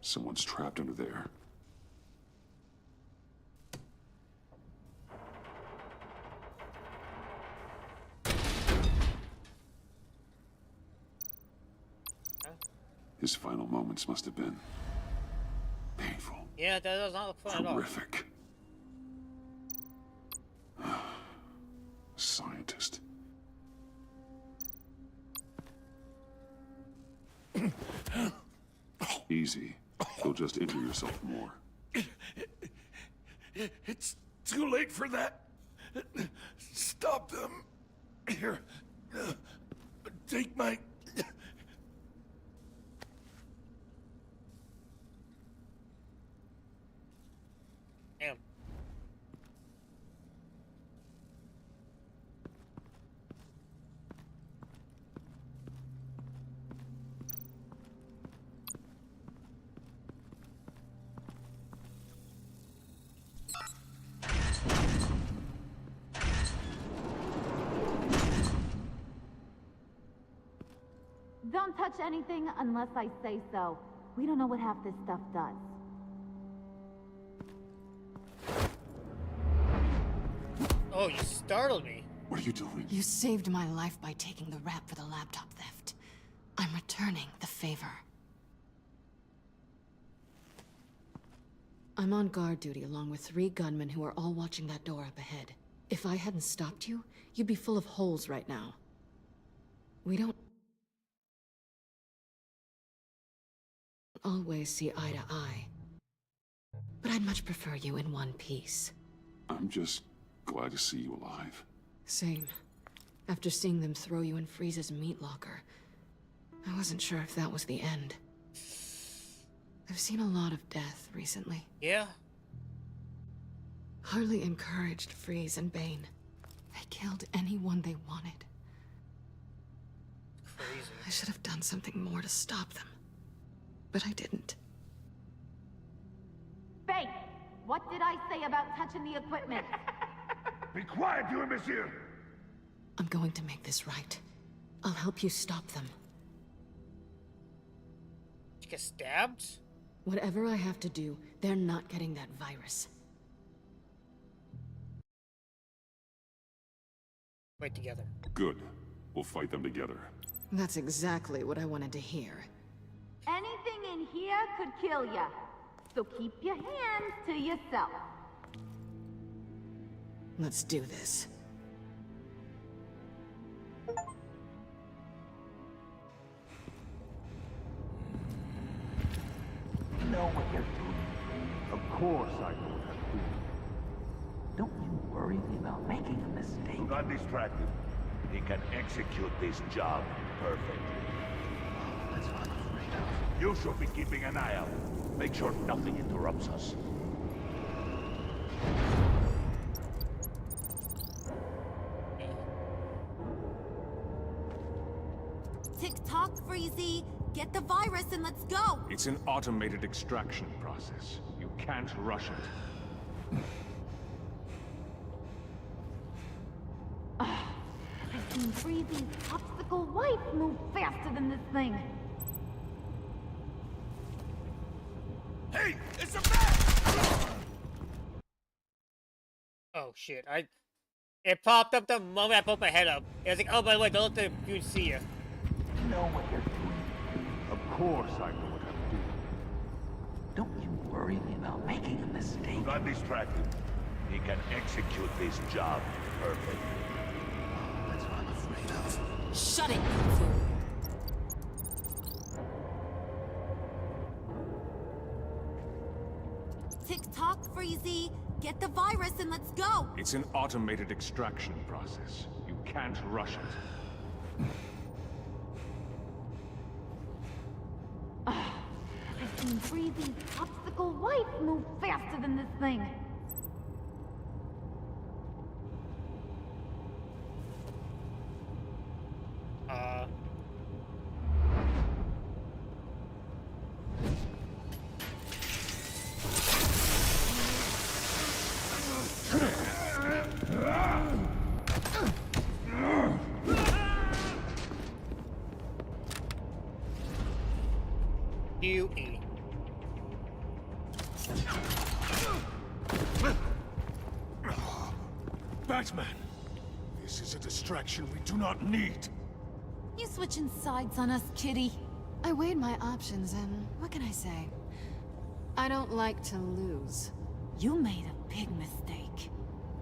Someone's trapped under there. His final moments must have been painful. Yeah, that does not look fun horrific. Scientist. Easy. You'll just injure yourself more. It's too late for that. Stop them. Here. Take my... Damn. Don't touch anything unless I say so. We don't know what half this stuff does. Oh, you startled me. What are you doing? You saved my life by taking the rap for the laptop theft. I'm returning the favor. I'm on guard duty along with 3 gunmen who are all watching that door up ahead. If I hadn't stopped you, you'd be full of holes right now. We don't always see eye to eye. But I'd much prefer you in one piece. I'm just glad to see you alive. Same. After seeing them throw you in Freeze's meat locker, I wasn't sure if that was the end. I've seen a lot of death recently. Yeah? Harley encouraged Freeze and Bane. They killed anyone they wanted. Crazy. I should have done something more to stop them. But I didn't. Bane! What did I say about touching the equipment? Be quiet, you imbecile! I'm going to make this right. I'll help you stop them. Did you get stabbed? Whatever I have to do, they're not getting that virus. Fight together. Good. We'll fight them together. That's exactly what I wanted to hear. Anything in here could kill ya. So keep your hands to yourself. Let's do this. You know what you're doing. Of course I know what I'm doing. Don't you worry about making a mistake. Do not distract him. He can execute this job perfectly. That's what I'm afraid of. You should be keeping an eye out. Make sure nothing interrupts us. Tick-tock, Freezy. Get the virus and let's go! It's an automated extraction process. You can't rush it. I've seen Freezy's obstacle wife move faster than this thing. Hey, it's a bat! Oh shit, it popped up the moment I put my head up. It was like, oh, by the way, don't let the dude see you. You know what you're doing. Of course I know what I'm doing. Don't you worry about making a mistake. Do not distract him. He can execute this job perfectly. That's what I'm afraid of. Shut it! Tick-tock, Freezy. Get the virus and let's go! It's an automated extraction process. You can't rush it. I've seen Freezy's obstacle wife move faster than this thing. QE. Batman! This is a distraction we do not need. You switching sides on us, kitty? I weighed my options and what can I say? I don't like to lose. You made a big mistake.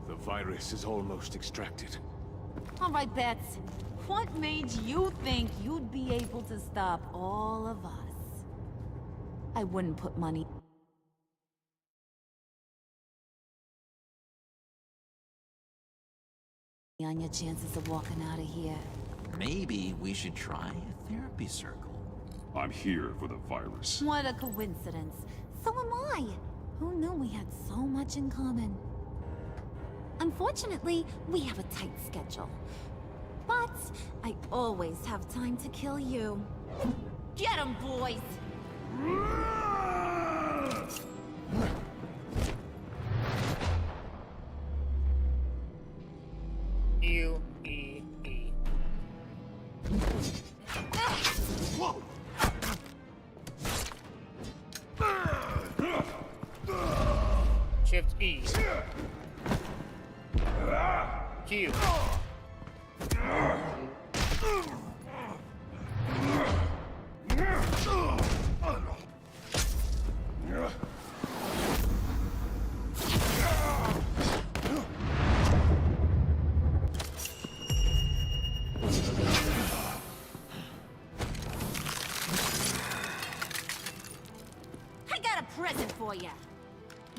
The virus is almost extracted. All right, Bets. What made you think you'd be able to stop all of us? I wouldn't put money on your chances of walking out of here. Maybe we should try a therapy circle. I'm here for the virus. What a coincidence. So am I. Who knew we had so much in common? Unfortunately, we have a tight schedule. But I always have time to kill you. Get 'em, boys! U-E-E. Whoa! Shift E. Q. I got a present for you.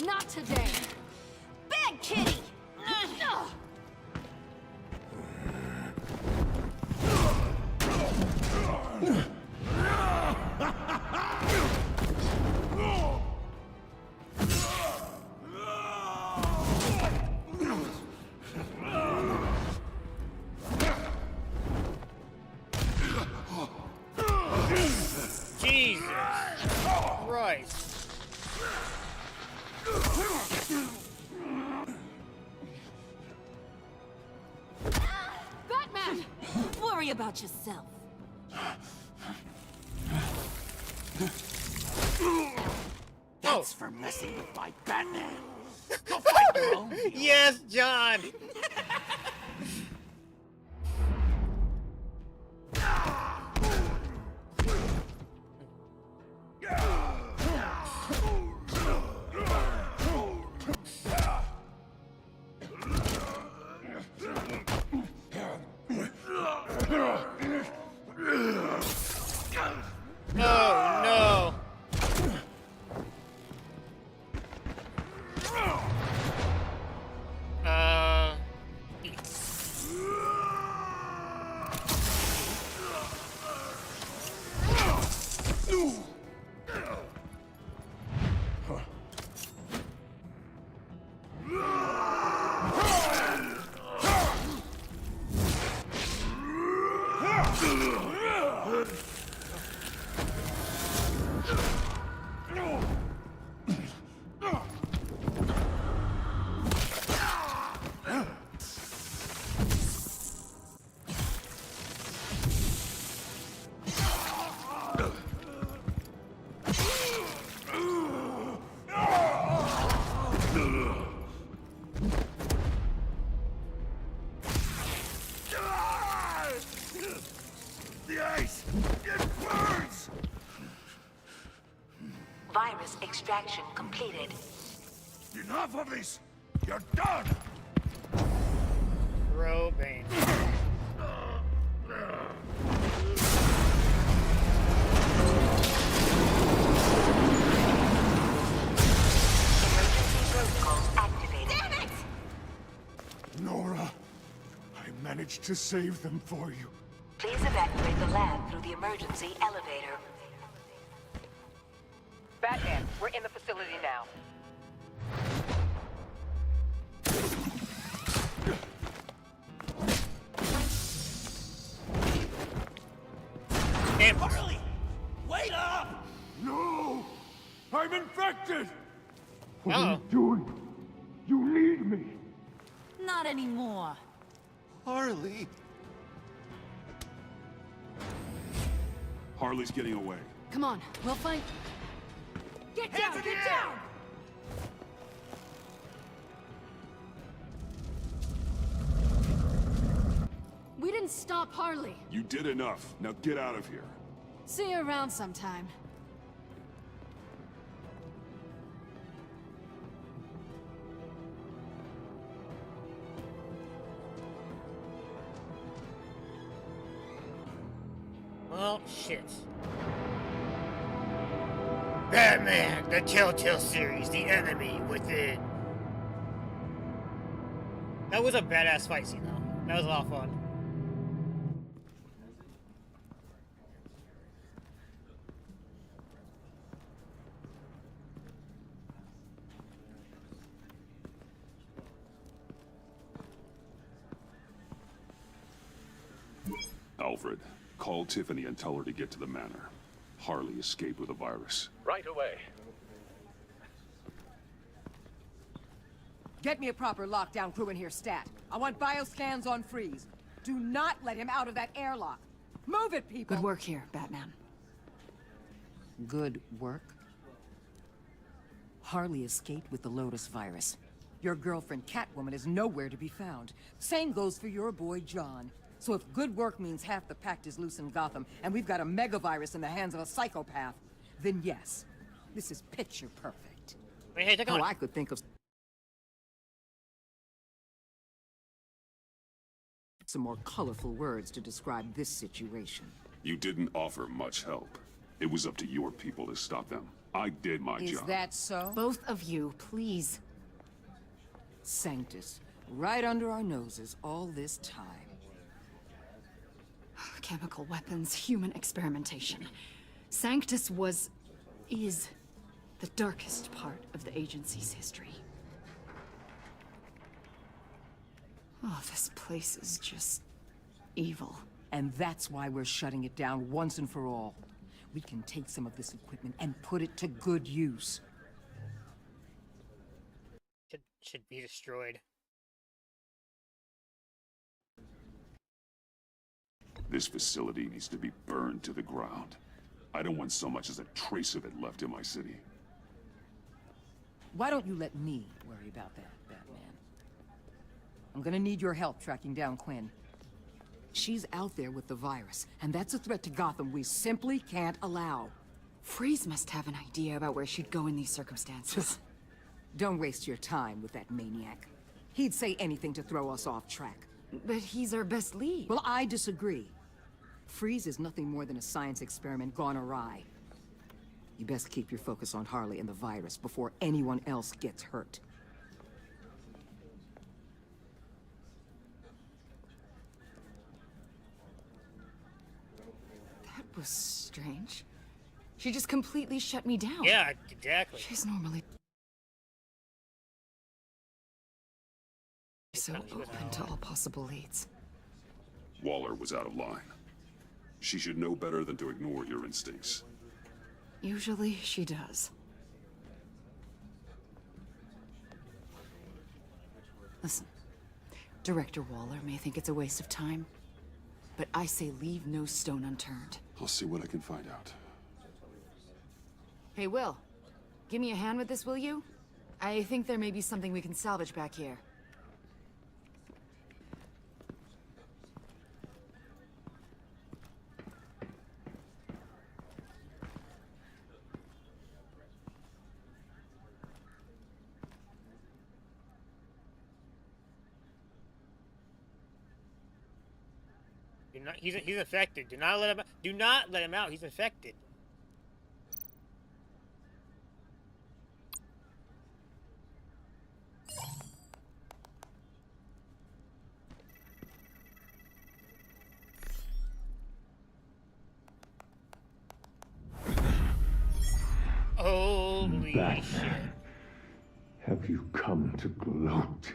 Not today. Bad kitty! Jesus Christ. Batman! Worry about yourself. That's for messing with my Batman. Go fight your own hero. Yes, John! Oh no! The ice! It burns! Virus extraction completed. Enough of this! You're done! Robane. Emergency protocols activated. Damn it! Nora, I managed to save them for you. Please evacuate the lab through the emergency elevator. Batman, we're in the facility now. Harley! Wait up! No! I'm infected! What Uh-oh. are you doing? You need me! Not anymore. Harley! Harley's getting away. Come on, we'll find... Get down! Get down! We didn't stop Harley. You did enough. Now get out of here. See you around sometime. Well, shit. Batman, the TellTale series, The Enemy Within. That was a badass fight scene, though. That was a lot of fun. Alfred, call Tiffany and tell her to get to the manor. Harley escaped with a virus. Right away. Get me a proper lockdown crew in here, stat. I want bioscans on Freeze. Do not let him out of that airlock. Move it, people! Good work here, Batman. Good work? Harley escaped with the Lotus virus. Your girlfriend, Catwoman, is nowhere to be found. Same goes for your boy, John. So if good work means half the pact is loose in Gotham, and we've got a megavirus in the hands of a psychopath, then yes, this is picture perfect. Wait, hey, take oh, I could think of some more colorful words to describe this situation. You didn't offer much help. It was up to your people to stop them. I did my job. Is that so? Both of you, please. Sanctus, right under our noses all this time. Chemical weapons, human experimentation. Sanctus is the darkest part of the agency's history. Oh, this place is just evil. And that's why we're shutting it down once and for all. We can take some of this equipment and put it to good use. Should be destroyed. This facility needs to be burned to the ground. I don't want so much as a trace of it left in my city. Why don't you let me worry about that, Batman? I'm gonna need your help tracking down Quinn. She's out there with the virus, and that's a threat to Gotham we simply can't allow. Freeze must have an idea about where she'd go in these circumstances. Don't waste your time with that maniac. He'd say anything to throw us off track. But he's our best lead. Well, I disagree. Freeze is nothing more than a science experiment gone awry. You best keep your focus on Harley and the virus before anyone else gets hurt. That was strange. She just completely shut me down. Yeah, exactly. She's normally so open to all possible leads. Waller was out of line. She should know better than to ignore your instincts. Usually she does. Listen, Director Waller may think it's a waste of time, but I say leave no stone unturned. I'll see what I can find out. Hey, Will, give me a hand with this, will you? I think there may be something we can salvage back here. He's infected. Do not let him. Do not let him out. He's infected. Holy Batman, shit! have you come to gloat?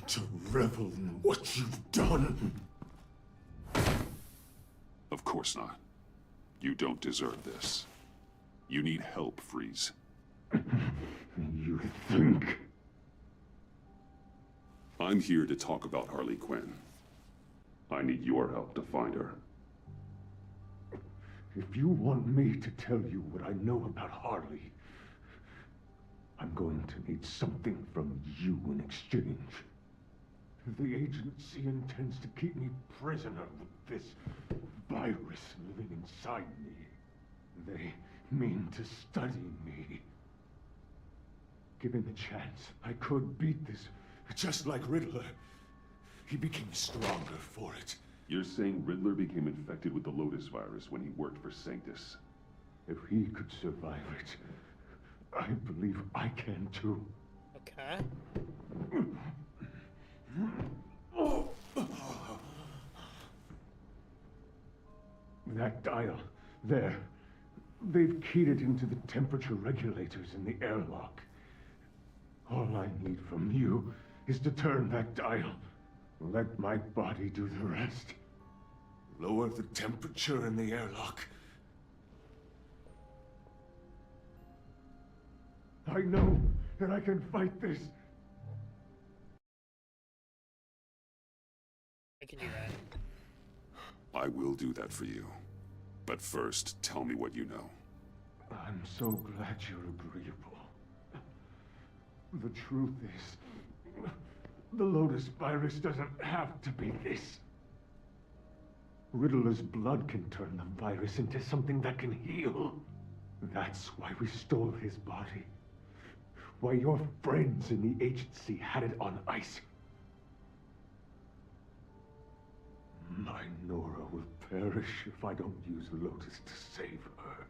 To revel in what you've done? Of course not. You don't deserve this. You need help, Freeze. You think? I'm here to talk about Harley Quinn. I need your help to find her. If you want me to tell you what I know about Harley, I'm going to need something from you in exchange. The agency intends to keep me prisoner with this virus living inside me. They mean to study me. Given the chance, I could beat this just like Riddler. he became stronger for it. You're saying Riddler became infected with the Lotus virus when he worked for Sanctus? If he could survive it, I believe I can too. Okay. That dial, there. They've keyed it into the temperature regulators in the airlock. All I need from you is to turn that dial. Let my body do the rest. Lower the temperature in the airlock. I know that I can fight this. I can do that. I will do that for you. But first, tell me what you know. I'm so glad you're agreeable. The truth is, the Lotus virus doesn't have to be this. Riddler's blood can turn the virus into something that can heal. That's why we stole his body. Why your friends in the agency had it on ice. My Nora will perish if I don't use Lotus to save her.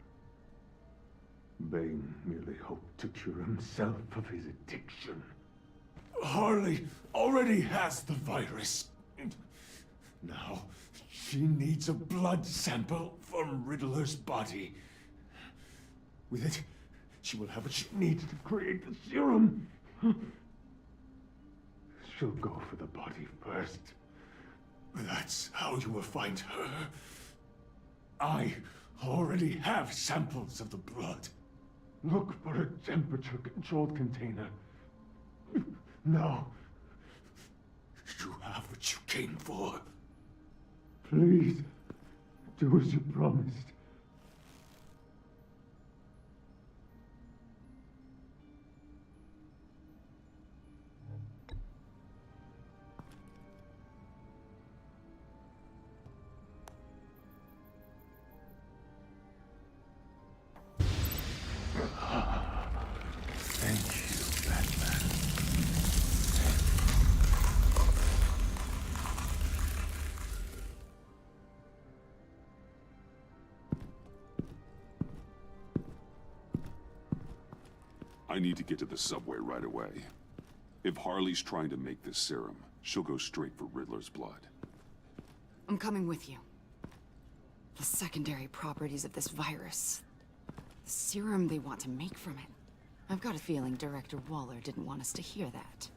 Bane merely hoped to cure himself of his addiction. Harley already has the virus. Now, she needs a blood sample from Riddler's body. With it, she will have what she needs to create the serum. She'll go for the body first. That's how you will find her. I already have samples of the blood. Look for a temperature-controlled container. Now, you have what you came for. Please, do as you promised. Thank you, Batman. I need to get to the subway right away. If Harley's trying to make this serum, she'll go straight for Riddler's blood. I'm coming with you. The secondary properties of this virus. The serum they want to make from it. I've got a feeling Director Waller didn't want us to hear that.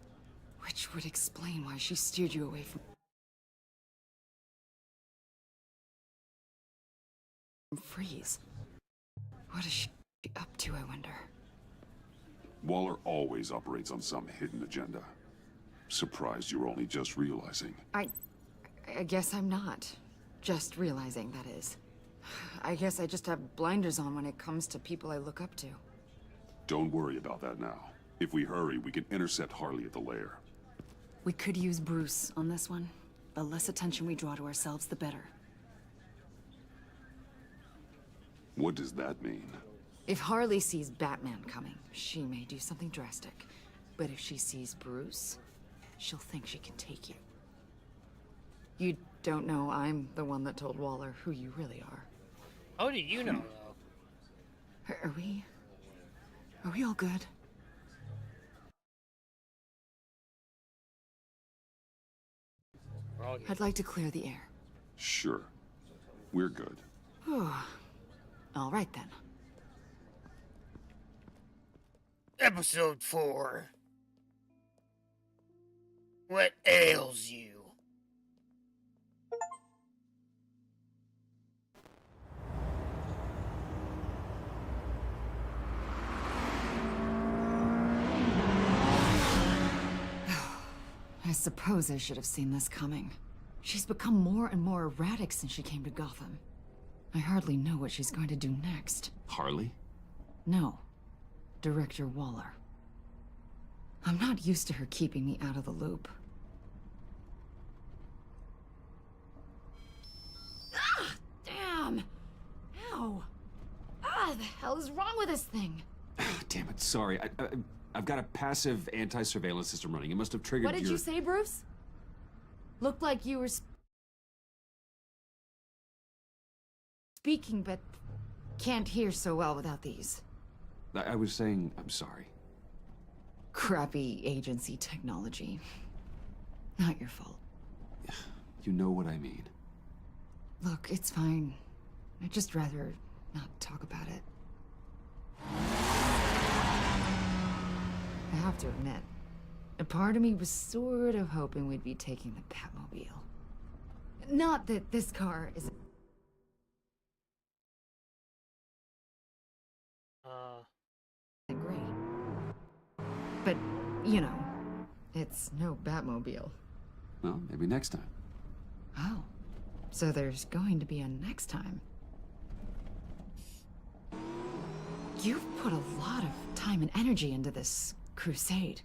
Which would explain why she steered you away from Freeze. What is she up to, I wonder? Waller always operates on some hidden agenda. Surprised you're only just realizing. I guess I'm not. Just realizing, that is. I guess I just have blinders on when it comes to people I look up to. Don't worry about that now. If we hurry, we can intercept Harley at the lair. We could use Bruce on this one. The less attention we draw to ourselves, the better. What does that mean? If Harley sees Batman coming, she may do something drastic. But if she sees Bruce, she'll think she can take you. You don't know I'm the one that told Waller who you really are. How do you know, though? Are we all good? We're all good. I'd like to clear the air. Sure. We're good. All right, then. Episode 4. What ails you? I suppose I should have seen this coming. She's become more and more erratic since she came to Gotham. I hardly know what she's going to do next. Harley? No. Director Waller. I'm not used to her keeping me out of the loop. Ah! Damn! Ow! Ah, the hell is wrong with this thing? Damn it, sorry. I've got a passive anti-surveillance system running. It must have triggered What did you say, Bruce? Looked like you were speaking, but can't hear so well without these. I was saying I'm sorry. Crappy agency technology. Not your fault. You know what I mean. Look, it's fine. I'd just rather not talk about it. I have to admit, a part of me was sort of hoping we'd be taking the Batmobile. Not that this car is... great. But, you know, it's no Batmobile. Well, maybe next time. Oh. So there's going to be a next time. You've put a lot of time and energy into this crusade.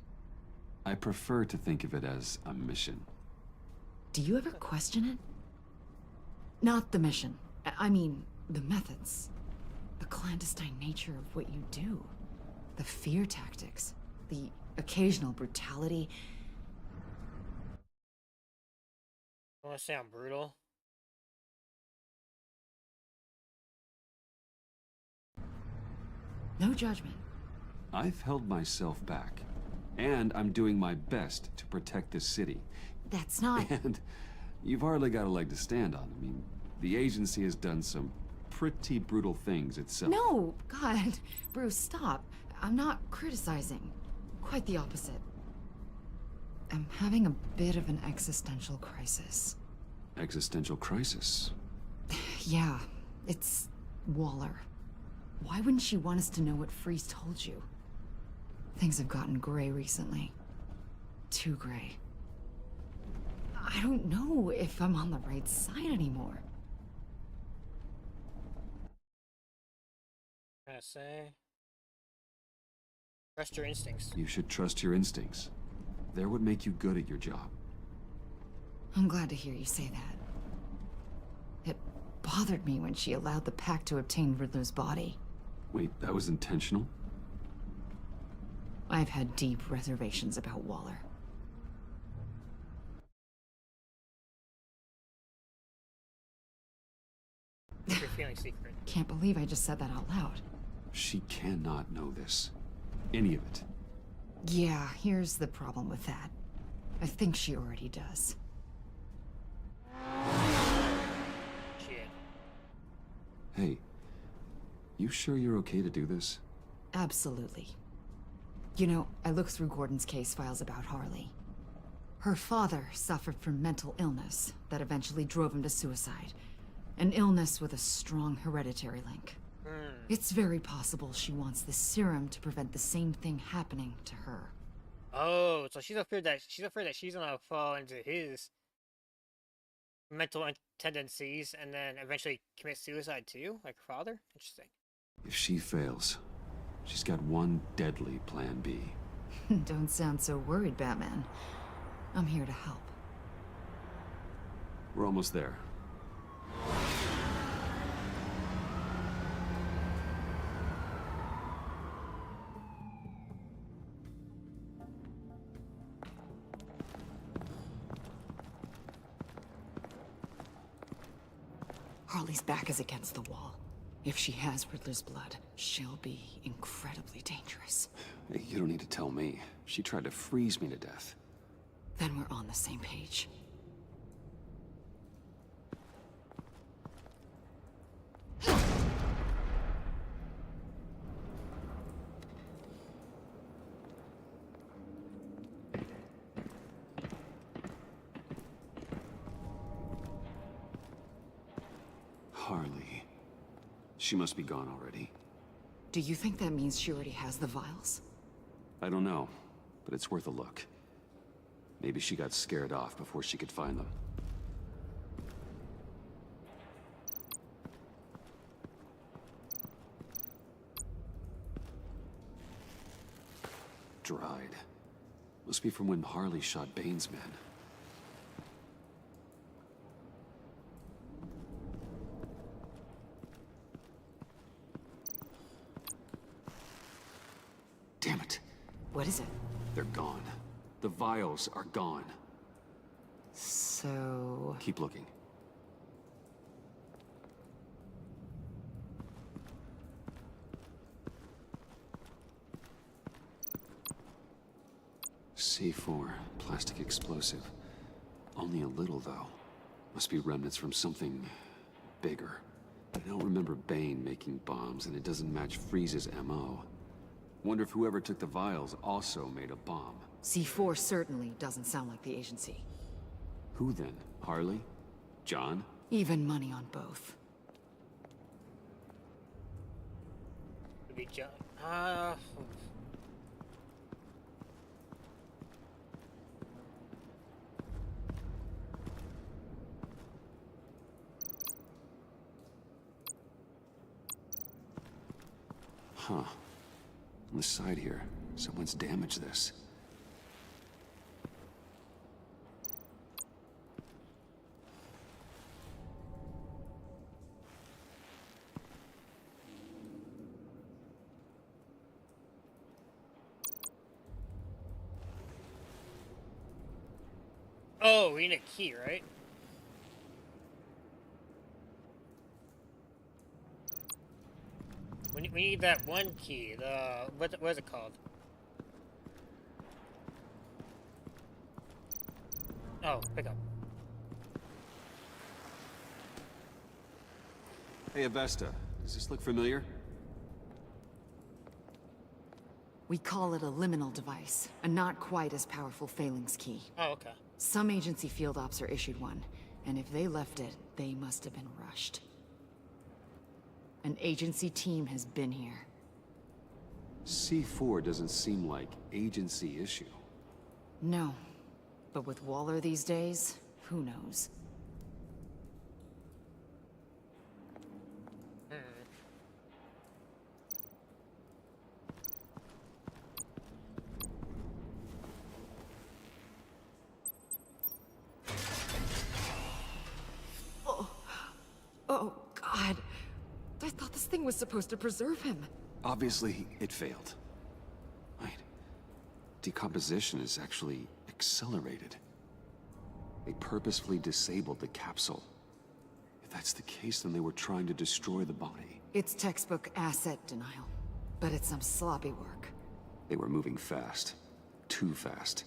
I prefer to think of it as a mission. Do you ever question it? Not the mission. I mean, the methods. The clandestine nature of what you do. The fear tactics. The occasional brutality. I want to say I'm brutal. No judgment. I've held myself back. And I'm doing my best to protect this city. That's not... And you've hardly got a leg to stand on. I mean, the agency has done some pretty brutal things itself. No! God. Bruce, stop. I'm not criticizing. Quite the opposite. I'm having a bit of an existential crisis. Existential crisis? Yeah, it's Waller. Why wouldn't she want us to know what Freeze told you? Things have gotten gray recently. Too gray. I don't know if I'm on the right side anymore. I say, trust your instincts. You should trust your instincts. They're what make you good at your job. I'm glad to hear you say that. It bothered me when she allowed the Pact to obtain Riddler's body. Wait, that was intentional? I've had deep reservations about Waller. Keep your feeling secret. Can't believe I just said that out loud. She cannot know this. Any of it. Yeah, here's the problem with that. I think she already does. Shit. Hey, you sure you're okay to do this? Absolutely. You know, I looked through Gordon's case files about Harley. Her father suffered from mental illness that eventually drove him to suicide. An illness with a strong hereditary link. It's very possible she wants this serum to prevent the same thing happening to her. Oh, so she's afraid that she's gonna fall into his mental tendencies and then eventually commit suicide too, like her father. Interesting. If she fails, she's got one deadly plan B. Don't sound so worried, Batman. I'm here to help. We're almost there. Harley's back is against the wall. If she has Riddler's blood, she'll be incredibly dangerous. Hey, you don't need to tell me. She tried to freeze me to death. Then we're on the same page. Harley. She must be gone already. Do you think that means she already has the vials? I don't know, but it's worth a look. Maybe she got scared off before she could find them. Dried. Must be from when Harley shot Bane's men. What is it? They're gone. The vials are gone. So... Keep looking. C4, plastic explosive. Only a little, though. Must be remnants from something bigger. I don't remember Bane making bombs, and it doesn't match Freeze's MO. Wonder if whoever took the vials also made a bomb. C4 certainly doesn't sound like the agency. Who then? Harley? John? Even money on both. Could be John. Huh. On the side here, someone's damaged this. Oh, we need a key, right? We need that one key. The what is it called? Oh, pick up. Hey, Avesta. Does this look familiar? We call it a liminal device, a not quite as powerful phalanx key. Oh, okay. Some agency field ops are issued one, and if they left it, they must have been rushed. An agency team has been here. C4 doesn't seem like agency issue. No. But with Waller these days, who knows? Oh, God. I thought this thing was supposed to preserve him. Obviously, it failed. Right. Decomposition is actually accelerated. They purposefully disabled the capsule. If that's the case, then they were trying to destroy the body. It's textbook asset denial. But it's some sloppy work. They were moving fast. Too fast.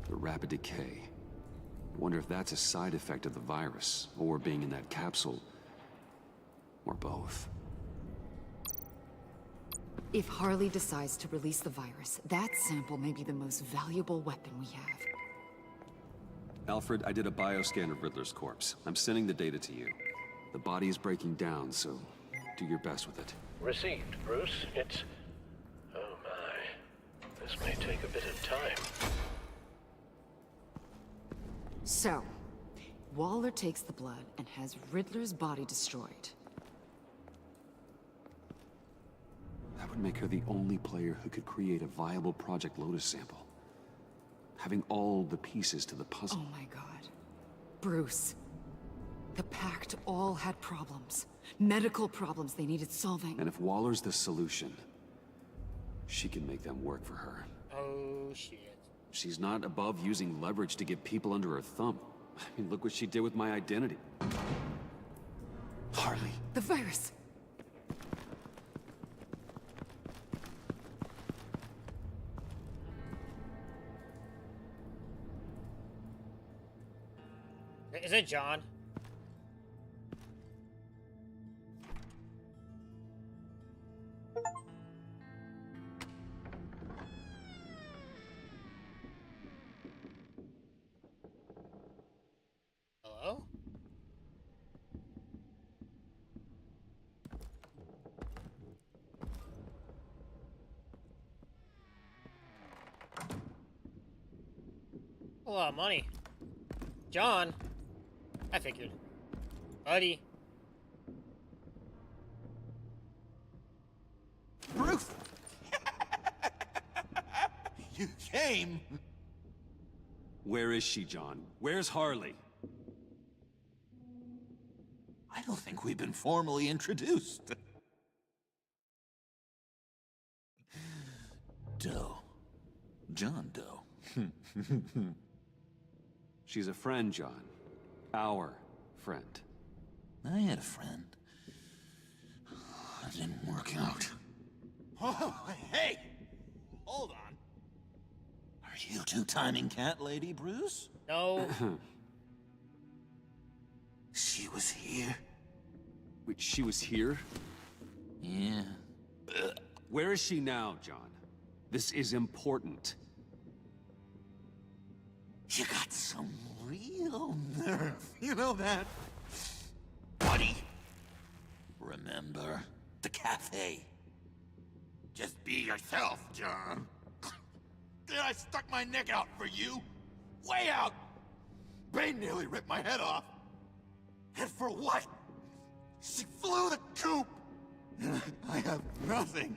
The rapid decay. Wonder if that's a side effect of the virus, or being in that capsule, or both. If Harley decides to release the virus, that sample may be the most valuable weapon we have. Alfred, I did a bioscan of Riddler's corpse. I'm sending the data to you. The body is breaking down, so do your best with it. Received, Bruce. It's... oh my. This may take a bit of time. So, Waller takes the blood and has Riddler's body destroyed. That would make her the only player who could create a viable Project Lotus sample. Having all the pieces to the puzzle. Oh my God. Bruce. The Pact all had problems. Medical problems they needed solving. And if Waller's the solution, she can make them work for her. Oh, shit. She's not above using leverage to get people under her thumb. I mean, look what she did with my identity. Harley. The virus. Is it John? Hello? A lot of money. John? I figured. Buddy. Bruce! You came! Where is she, John? Where's Harley? I don't think we've been formally introduced. Doe. John Doe. She's a friend, John. Our friend. I had a friend. It didn't work out. Oh, hey! Hold on. Are you two-timing cat lady, Bruce? No. She was here. Wait, she was here? Yeah. Where is she now, John? This is important. You got some real nerve. You know that? Buddy. Remember the cafe? Just be yourself, John. Then I stuck my neck out for you. Way out. Bane nearly ripped my head off. And for what? She flew the coop. And I have nothing.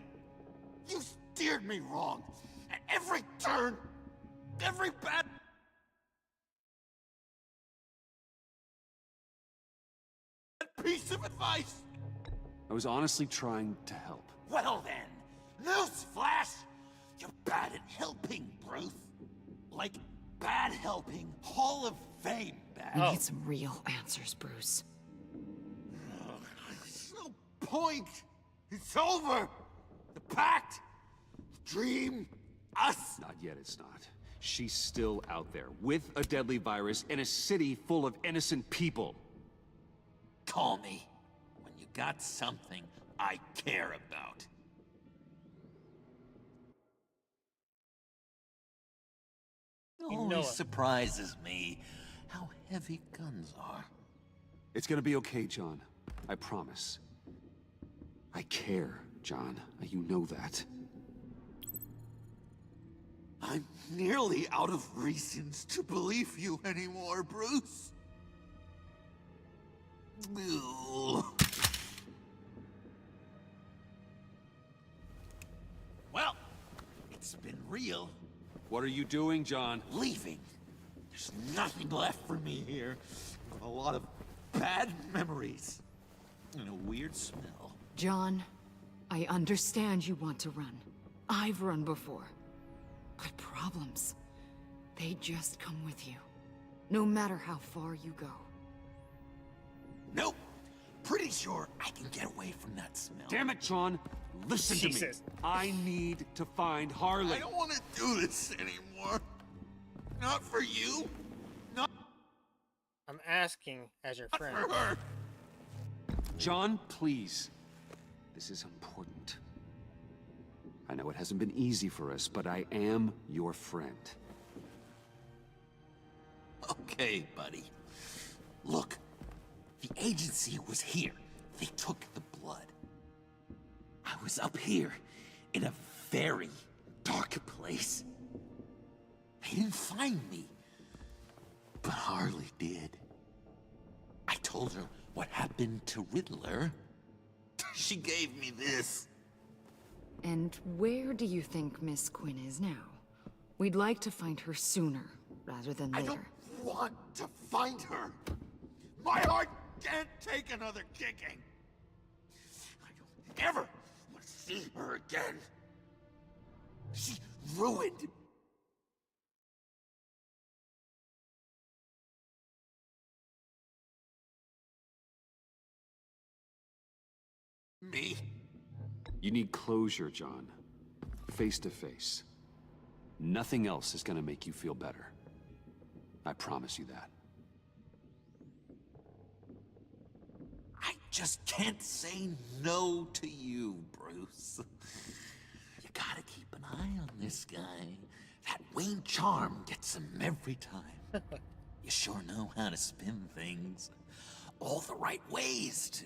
You steered me wrong. At every turn. Every bad... piece of advice. I was honestly trying to help. Well then, newsflash! You're bad at helping, Bruce. Like, bad helping, Hall of Fame bad. We need some real answers, Bruce. There's no point. It's over. The pact, the dream, us. Not yet, it's not. She's still out there, with a deadly virus in a city full of innocent people. Call me when you got something I care about. Always surprises me how heavy guns are. It's gonna be okay, John. I promise. I care, John. You know that. I'm nearly out of reasons to believe you anymore, Bruce. Well, it's been real. What are you doing, John? Leaving. There's nothing left for me here. A lot of bad memories. And a weird smell. John, I understand you want to run. I've run before. But problems, they just come with you. No matter how far you go. Nope. Pretty sure I can get away from that smell. Damn it, John. Listen to me. I need to find Harley. I don't want to do this anymore. Not for you. Not... I'm asking as your friend. For her. John, please. This is important. I know it hasn't been easy for us, but I am your friend. Okay, buddy. Look, the agency was here. They took the blood. I was up here, in a very dark place. They didn't find me, but Harley did. I told her what happened to Riddler. She gave me this. And where do you think Miss Quinn is now? We'd like to find her sooner, rather than later. I don't want to find her. My heart can't take another kicking. I don't ever want to see her again. She ruined me. You need closure, John. Face to face. Nothing else is gonna make you feel better. I promise you that. I just can't say no to you, Bruce. You gotta keep an eye on this guy. That Wayne charm gets him every time. You sure know how to spin things. All the right ways to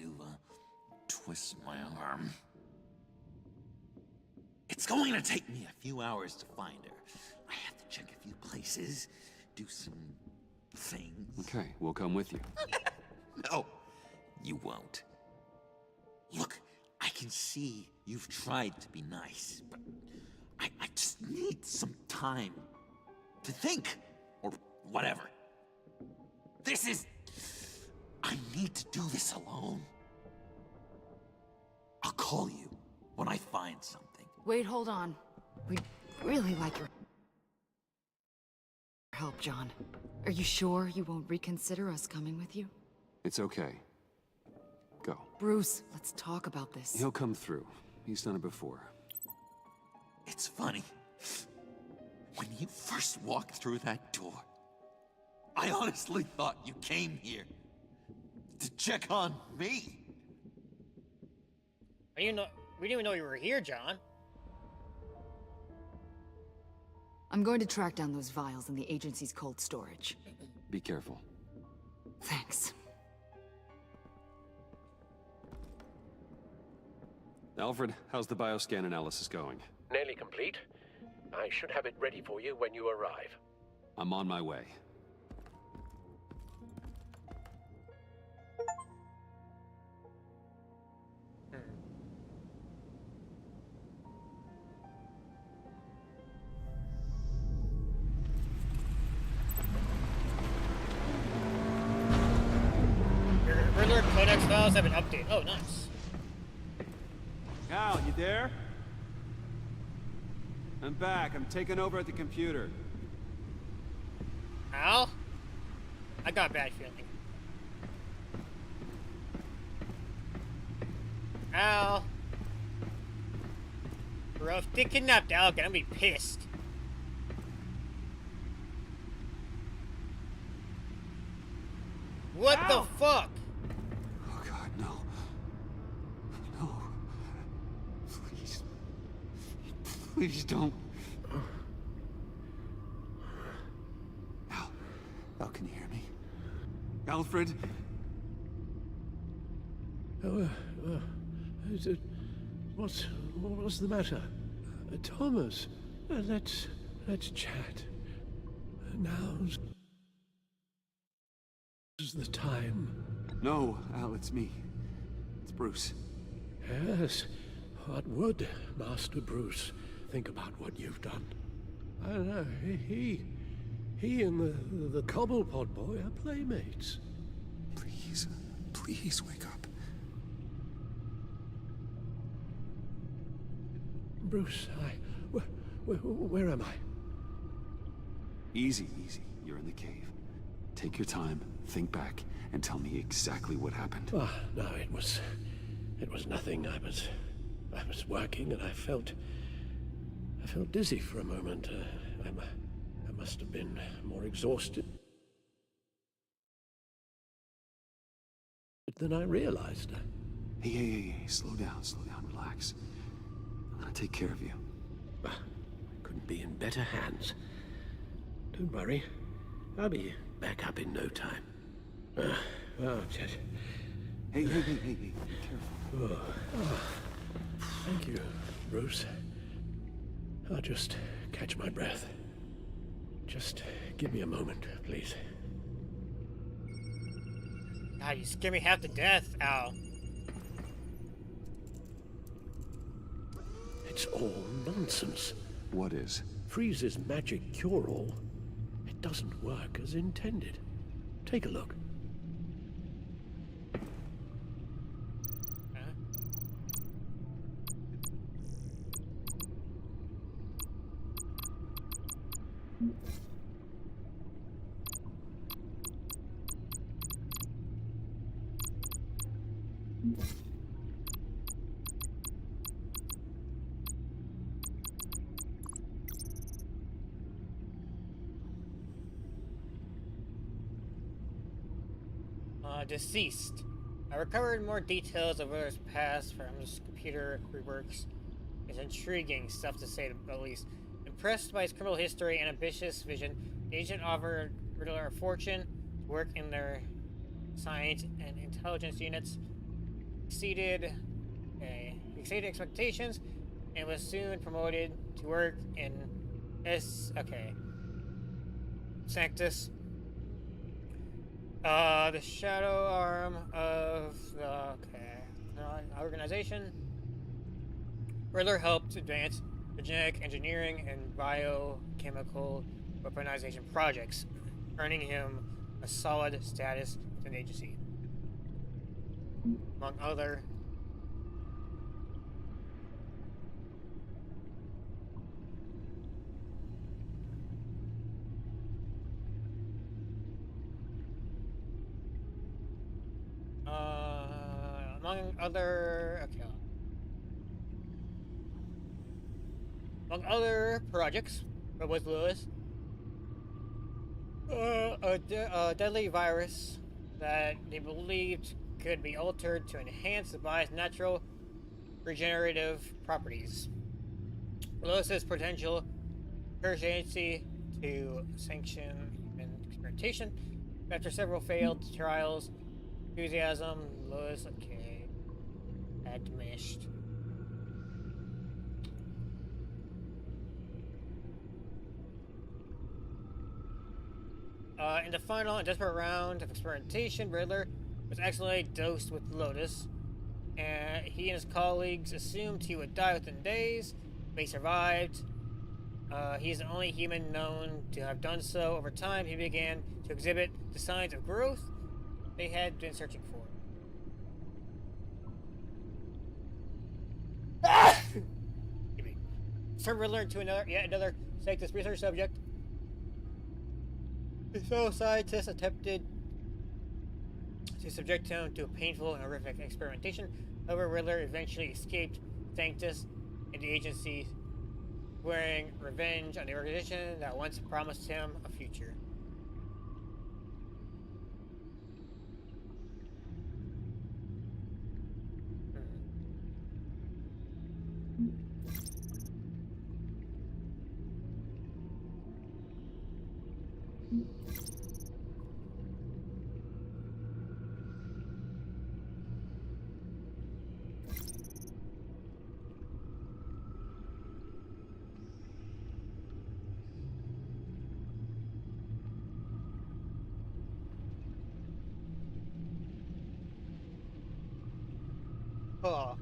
twist my arm. It's going to take me a few hours to find her. I have to check a few places, do some things. Okay, we'll come with you. No, you won't. Look, I can see you've tried to be nice, but I just need some time to think, or whatever. I need to do this alone. I'll call you when I find something. Wait, hold on. We really like your help, John. Are you sure you won't reconsider us coming with you? It's okay. Go. Bruce, let's talk about this. He'll come through. He's done it before. It's funny. When you first walked through that door, I honestly thought you came here to check on me. We didn't even know you were here, John. I'm going to track down those vials in the agency's cold storage. Be careful. Thanks. Alfred, how's the bioscan analysis going? Nearly complete. I should have it ready for you when you arrive. I'm on my way. Your Riddler Codex files have been updated. Oh, nice. Al, you there? I'm back. I'm taking over at the computer. Al? I got a bad feeling. Al? Bro, if they kidnapped Al again, I'm gonna be pissed. What Al! the fuck? Oh God, no. No. Please. Please don't. Al, can you hear me? Alfred? What's the matter? Thomas, let's chat. Now's the time. No, Al, it's me. It's Bruce. Yes. What would Master Bruce think about what you've done? I don't know. He and the Cobblepot boy are playmates. Please wake up. Bruce, where am I? Easy. You're in the cave. Take your time, think back, and tell me exactly what happened. No, it was nothing. I was working and I felt dizzy for a moment. I must have been more exhausted than I realized. Hey, slow down, relax. I'm gonna take care of you. Couldn't be in better hands. Don't worry, I'll be back up in no time. Hey, be careful. Thank you, Bruce. I'll just catch my breath. Just give me a moment, please. God, you scare me half to death, Al. It's all nonsense. What is? Freeze's magic cure-all. It doesn't work as intended. Take a look. Deceased. I recovered more details of Riddler's past from his computer reworks. It's intriguing stuff to say the least. Impressed by his criminal history and ambitious vision, the agent offered Riddler a fortune to work in their science and intelligence units. Exceeded expectations and was soon promoted to work in Sanctus. The shadow arm of the organization. Riddler helped advance the genetic engineering and biochemical weaponization projects, earning him a solid status within the agency. Among other... among other projects with Lewis, a deadly virus that they believed could be altered to enhance the body's natural regenerative properties. Lewis's potential encouraged the agency to sanction human experimentation. After several failed trials, enthusiasm Lewis had diminished. In the final and desperate round of experimentation, Riddler was accidentally dosed with Lotus, and he and his colleagues assumed he would die within days, but he survived. He's the only human known to have done so. Over time, he began to exhibit the signs of growth they had been searching for. Turned Riddler into yet another scientist research subject. His fellow scientists attempted to subject him to a painful and horrific experimentation. However, Riddler eventually escaped scientists and the agency, swearing revenge on the organization that once promised him a future. Oh.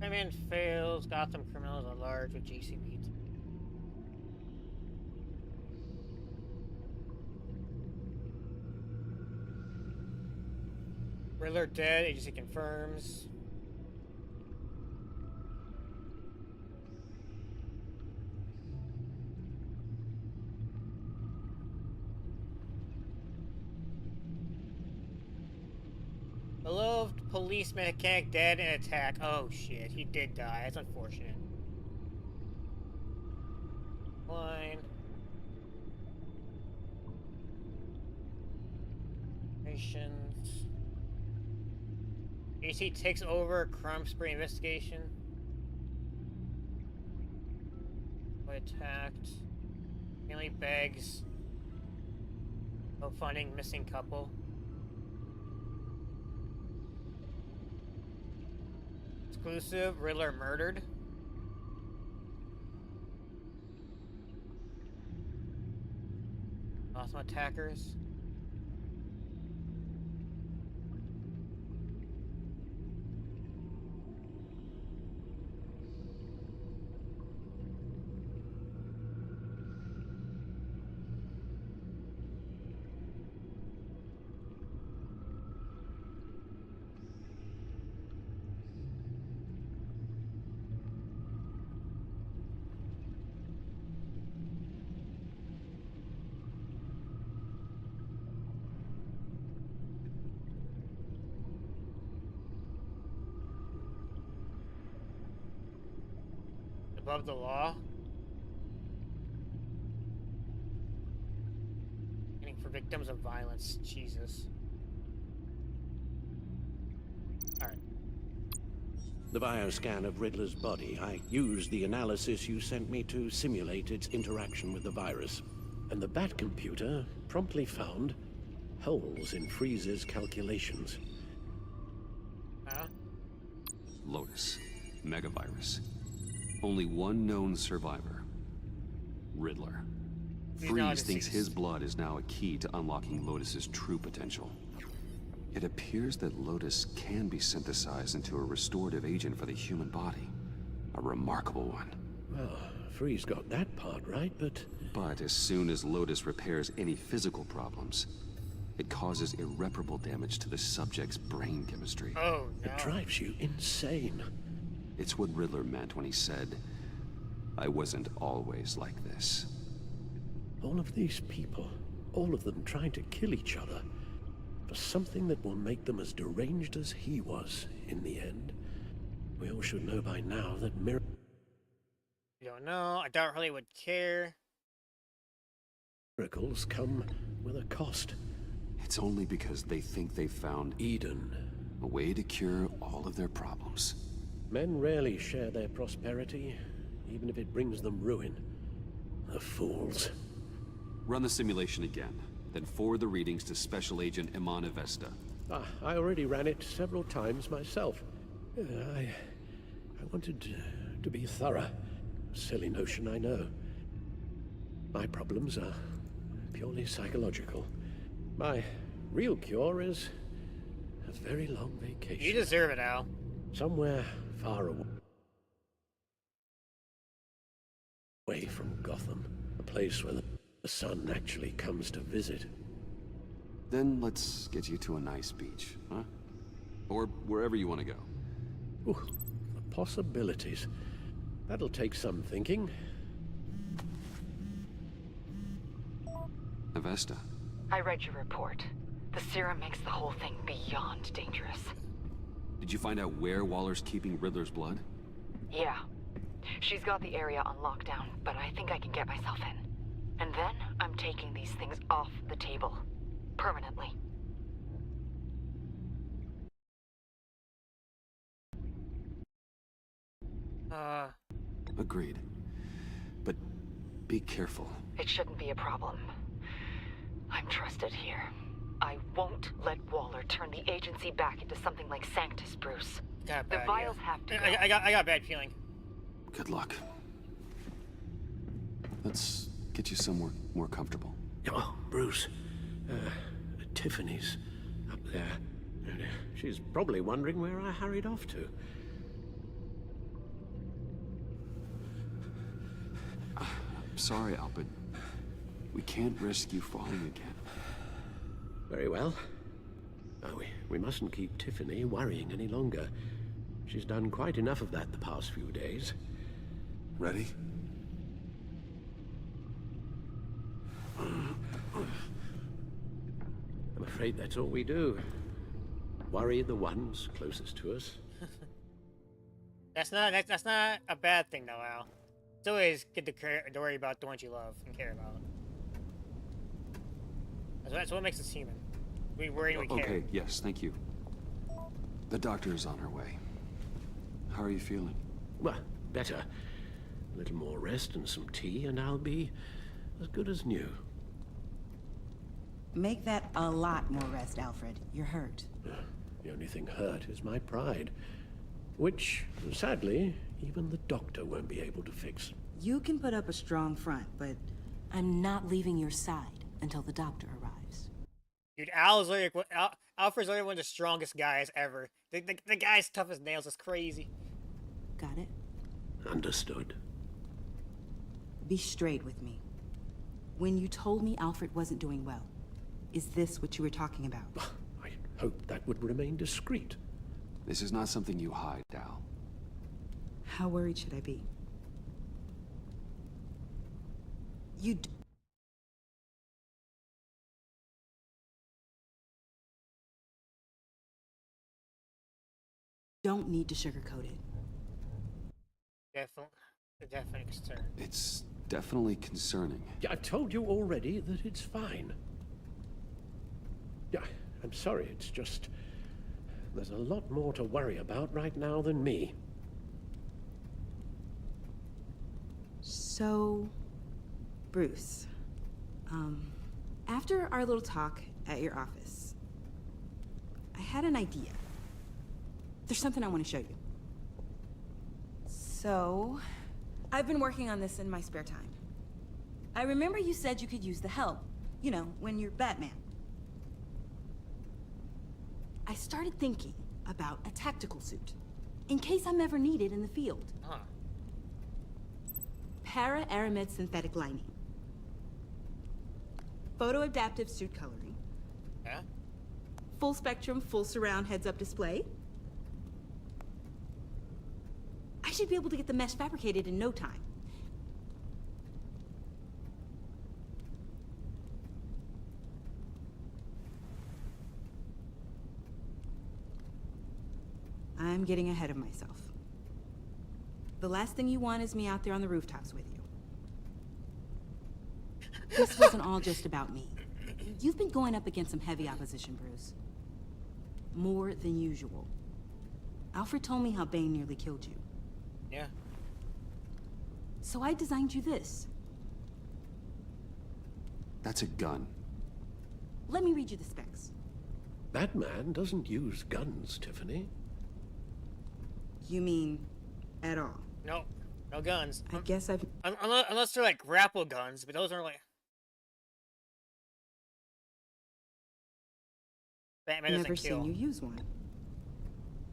Batman fails Gotham criminals at large with GCP. Riddler dead, agency confirms. Beloved police mechanic dead in attack. Oh shit, he did die. That's unfortunate. Line. Nations. AC takes over crime spree investigation. Attacked. Family begs. No funding missing couple. Exclusive, Riddler murdered. Awesome attackers. Above the law? Aiming for victims of violence. Jesus. Alright. The bioscan of Riddler's body. I used the analysis you sent me to simulate its interaction with the virus. And the Bat computer promptly found holes in Freeze's calculations. Huh? Lotus. Megavirus. Only one known survivor. Riddler. Freeze thinks his blood is now a key to unlocking Lotus's true potential. It appears that Lotus can be synthesized into a restorative agent for the human body. A remarkable one. Well, Freeze got that part right, but... But as soon as Lotus repairs any physical problems, it causes irreparable damage to the subject's brain chemistry. Oh, no. It drives you insane. It's what Riddler meant when he said, "I wasn't always like this." All of these people, all of them trying to kill each other, for something that will make them as deranged as he was in the end. We all should know by now that You don't know. I don't really would care. miracles come with a cost. It's only because they think they've found Eden. A way to cure all of their problems. Men rarely share their prosperity, even if it brings them ruin. The fools. Run the simulation again, then forward the readings to Special Agent Iman Avesta. I already ran it several times myself. I wanted to be thorough. Silly notion, I know. My problems are purely psychological. My real cure is a very long vacation. You deserve it, Al. Somewhere far away from Gotham. A place where the sun actually comes to visit. Then let's get you to a nice beach, huh? Or wherever you want to go. Ooh, the possibilities. That'll take some thinking. Avesta. I read your report. The serum makes the whole thing beyond dangerous. Did you find out where Waller's keeping Riddler's blood? Yeah. She's got the area on lockdown, but I think I can get myself in. And then I'm taking these things off the table. Permanently. Agreed. But be careful. It shouldn't be a problem. I'm trusted here. I won't let Waller turn the agency back into something like Sanctus, Bruce. The vials have to go. I got a bad feeling. Good luck. Let's get you somewhere more comfortable. Oh, Bruce. Tiffany's up there. She's probably wondering where I hurried off to. I'm sorry, Al, but we can't risk you falling again. Very well. We mustn't keep Tiffany worrying any longer. She's done quite enough of that the past few days. Ready? I'm afraid that's all we do. Worry the ones closest to us. That's not a bad thing, though, Al. It's always good to worry about the ones you love and care about. That's what makes us human. We worry and we care. Okay, yes, thank you. The doctor is on her way. How are you feeling? Well, better. A little more rest and some tea, and I'll be as good as new. Make that a lot more rest, Alfred. You're hurt. The only thing hurt is my pride. Which, sadly, even the doctor won't be able to fix. You can put up a strong front, but I'm not leaving your side. until the doctor arrives. Dude, Alfred's literally one of the strongest guys ever. The guy's tough as nails. Is crazy. Got it? Understood. Be straight with me. When you told me Alfred wasn't doing well, is this what you were talking about? I hoped that would remain discreet. This is not something you hide, Al. How worried should I be? You don't need to sugarcoat it. Definitely concerned. It's definitely concerning. Yeah, I've told you already that it's fine. Yeah, I'm sorry, it's just... there's a lot more to worry about right now than me. So, Bruce, after our little talk at your office, I had an idea. There's something I want to show you. So, I've been working on this in my spare time. I remember you said you could use the help, you know, when you're Batman. I started thinking about a tactical suit, in case I'm ever needed in the field. Huh. Para-aramid synthetic lining. Photo-adaptive suit coloring. Yeah? Full spectrum, full surround heads-up display. I should be able to get the mesh fabricated in no time. I'm getting ahead of myself. The last thing you want is me out there on the rooftops with you. This wasn't all just about me. You've been going up against some heavy opposition, Bruce. More than usual. Alfred told me how Bane nearly killed you. Yeah. So I designed you this. That's a gun. Let me read you the specs. Batman doesn't use guns, Tiffany. You mean at all? No. No guns. I guess I've... Unless they're like grapple guns, but those are like... Batman Never doesn't kill. seen you use one.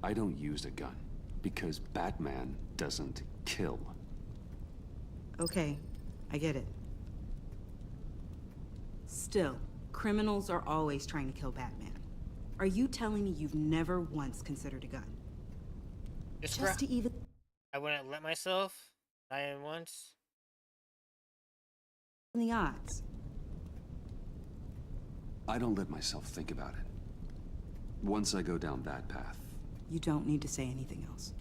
I don't use a gun because Batman doesn't kill. Okay, I get it. Still, criminals are always trying to kill Batman. Are you telling me you've never once considered a gun? Just to even... I wouldn't let myself die in once. The odds. I don't let myself think about it. Once I go down that path. You don't need to say anything else.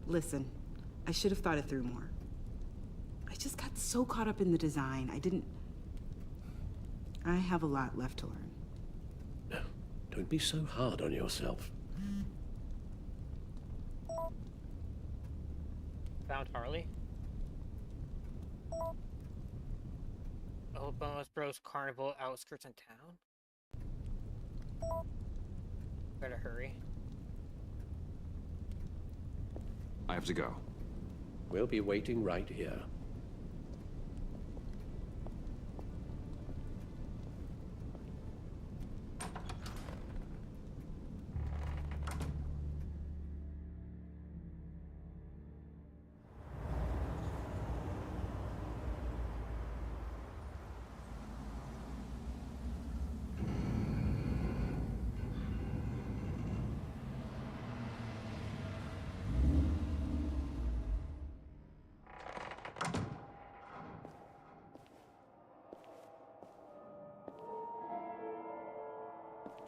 Listen, I should have thought it through more. I just got so caught up in the design, I have a lot left to learn. No, don't be so hard on yourself. Found Harley. Obama's Bros Carnival outskirts in town. Better hurry. I have to go. We'll be waiting right here.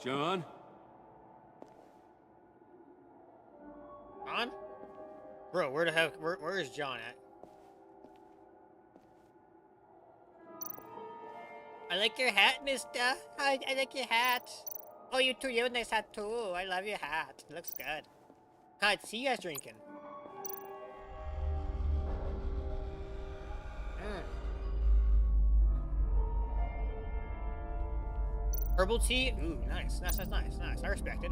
John? John? Bro, where is John at? I like your hat, mister. I like your hat. Oh, you too. You have a nice hat too. I love your hat. It looks good. I see you guys drinking. Herbal tea? Ooh, nice. Nice. I respect it.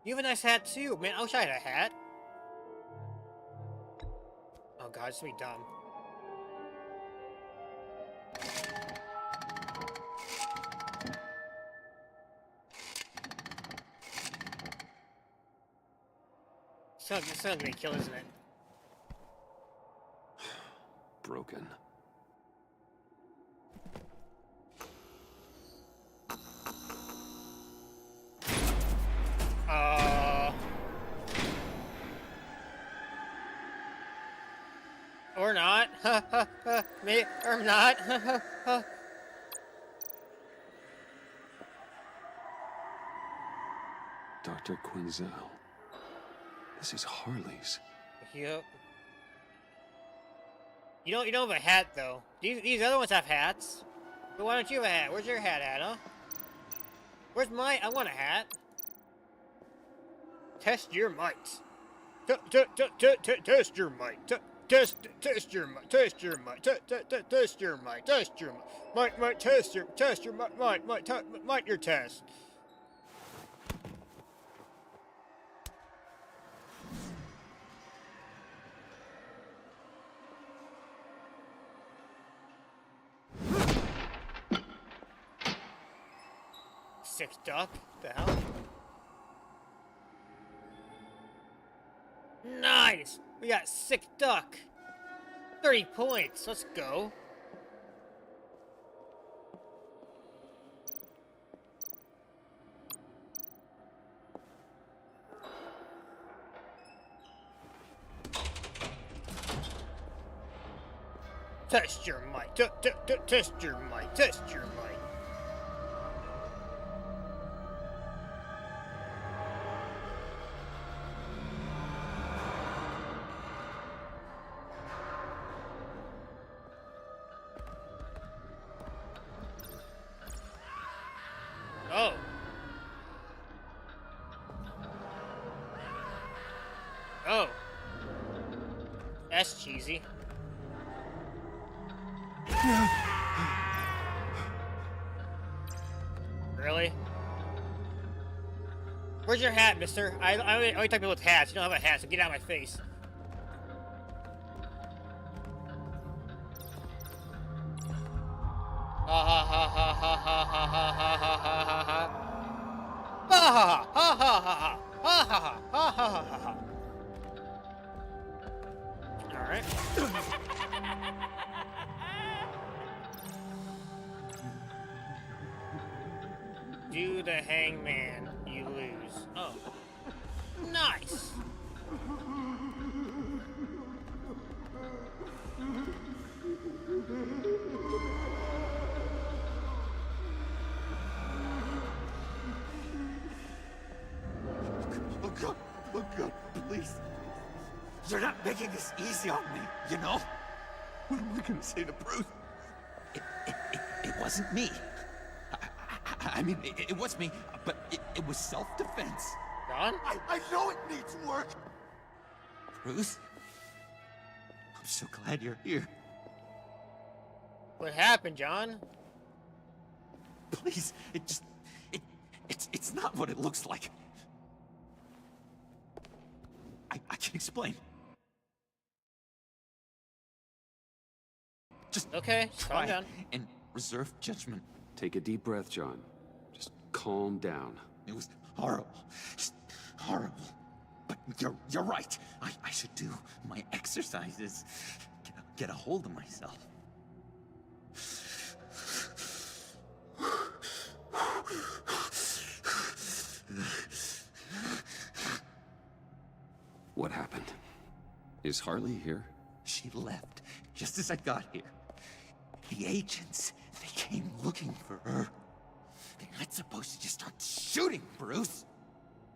You have a nice hat too, man. I wish I had a hat. Oh god, it's gonna be dumb. It's gonna be kill, isn't it? Broken. Or not. Ha ha ha. Me or not. Ha ha ha. Dr. Quinzel. This is Harley's. Yep. You don't have a hat though. These other ones have hats. But why don't you have a hat? Where's your hat at, huh? Where's my? I want a hat. Test your might. Test your might. Test your might. Test your might. Test your might. Test your might. Might test your might your test. Sick duck. The hell? Nice! We got sick duck. 30 points. Let's go. Test your might. Test your might. Test your might. Oh. Oh. That's cheesy. Really? Where's your hat, mister? I only talk people with hats. You don't have a hat, so get out of my face. Ha ha ha ha ha ha ha ha ha ha ha ha ha. Ha ha ha ha ha ha ha ha ha ha ha ha. Alright. Do the hangman, you lose. Oh. Nice! Oh God, please. You're not making this easy on me, you know? What am I gonna say to Bruce? It wasn't me. I mean, it was me, but it was self-defense. John? I know it needs work. Bruce, I'm so glad you're here. What happened, John? Please, it's not what it looks like. I can explain. Just okay, calm down. And reserve judgment. Take a deep breath, John. Just calm down. It was horrible. Just horrible. But you're right. I should do my exercises. Get a hold of myself. What happened? Is Harley here? She left just as I got here. The agents, they came looking for her. They're not supposed to just start shooting, Bruce.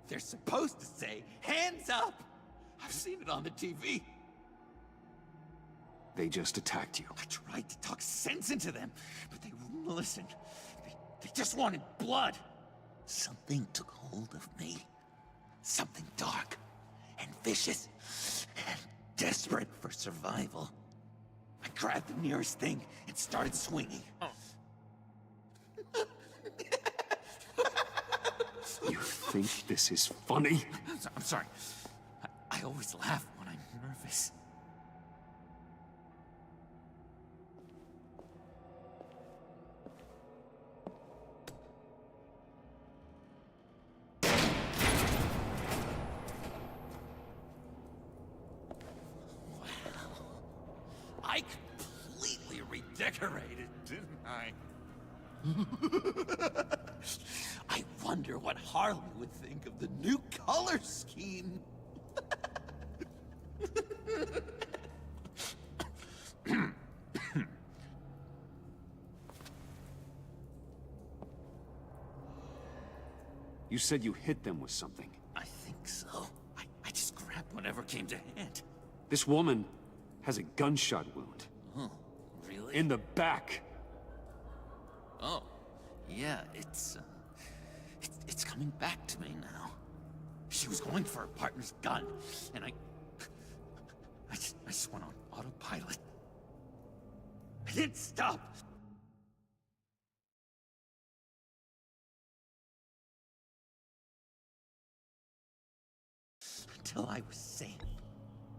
They're supposed to say, hands up! I've seen it on the TV. They just attacked you. I tried to talk sense into them, but they wouldn't listen. They just wanted blood. Something took hold of me. Something dark and vicious and desperate for survival. I grabbed the nearest thing and started swinging. You think this is funny? I'm sorry. I always laugh when I'm nervous. I completely redecorated, didn't I? I wonder what Harley would think of the new color scheme. You said you hit them with something. I think so. I just grabbed whatever came to hand. This woman has a gunshot wound. Oh, really? In the back. Oh, yeah, it's coming back to me now. She was going for her partner's gun, and I just went on autopilot. I didn't stop. Until I was safe.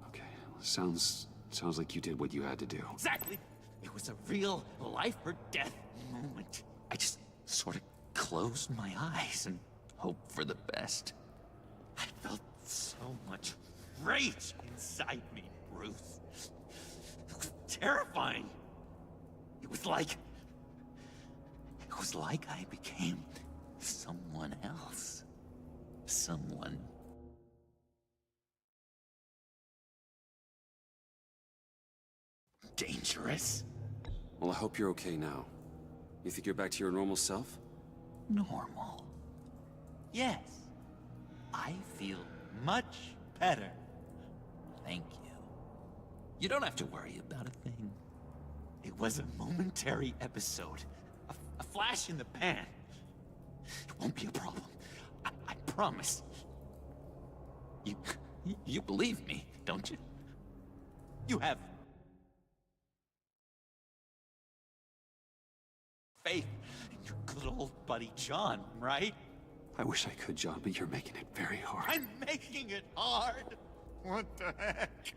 Okay, sounds like you did what you had to do. Exactly. It was a real life or death moment. I just sort of closed my eyes and hoped for the best. I felt so much rage inside me, Bruce. It was terrifying. It was like I became someone else. Someone dangerous. Well, I hope you're okay now. You think you're back to your normal self? Normal? Yes. I feel much better. Thank you. You don't have to worry about a thing. It was a momentary episode. A flash in the pan. It won't be a problem. I promise. You believe me, don't you? You have faith in your good old buddy John, right? I wish I could, John, but you're making it very hard. I'm making it hard? What the heck?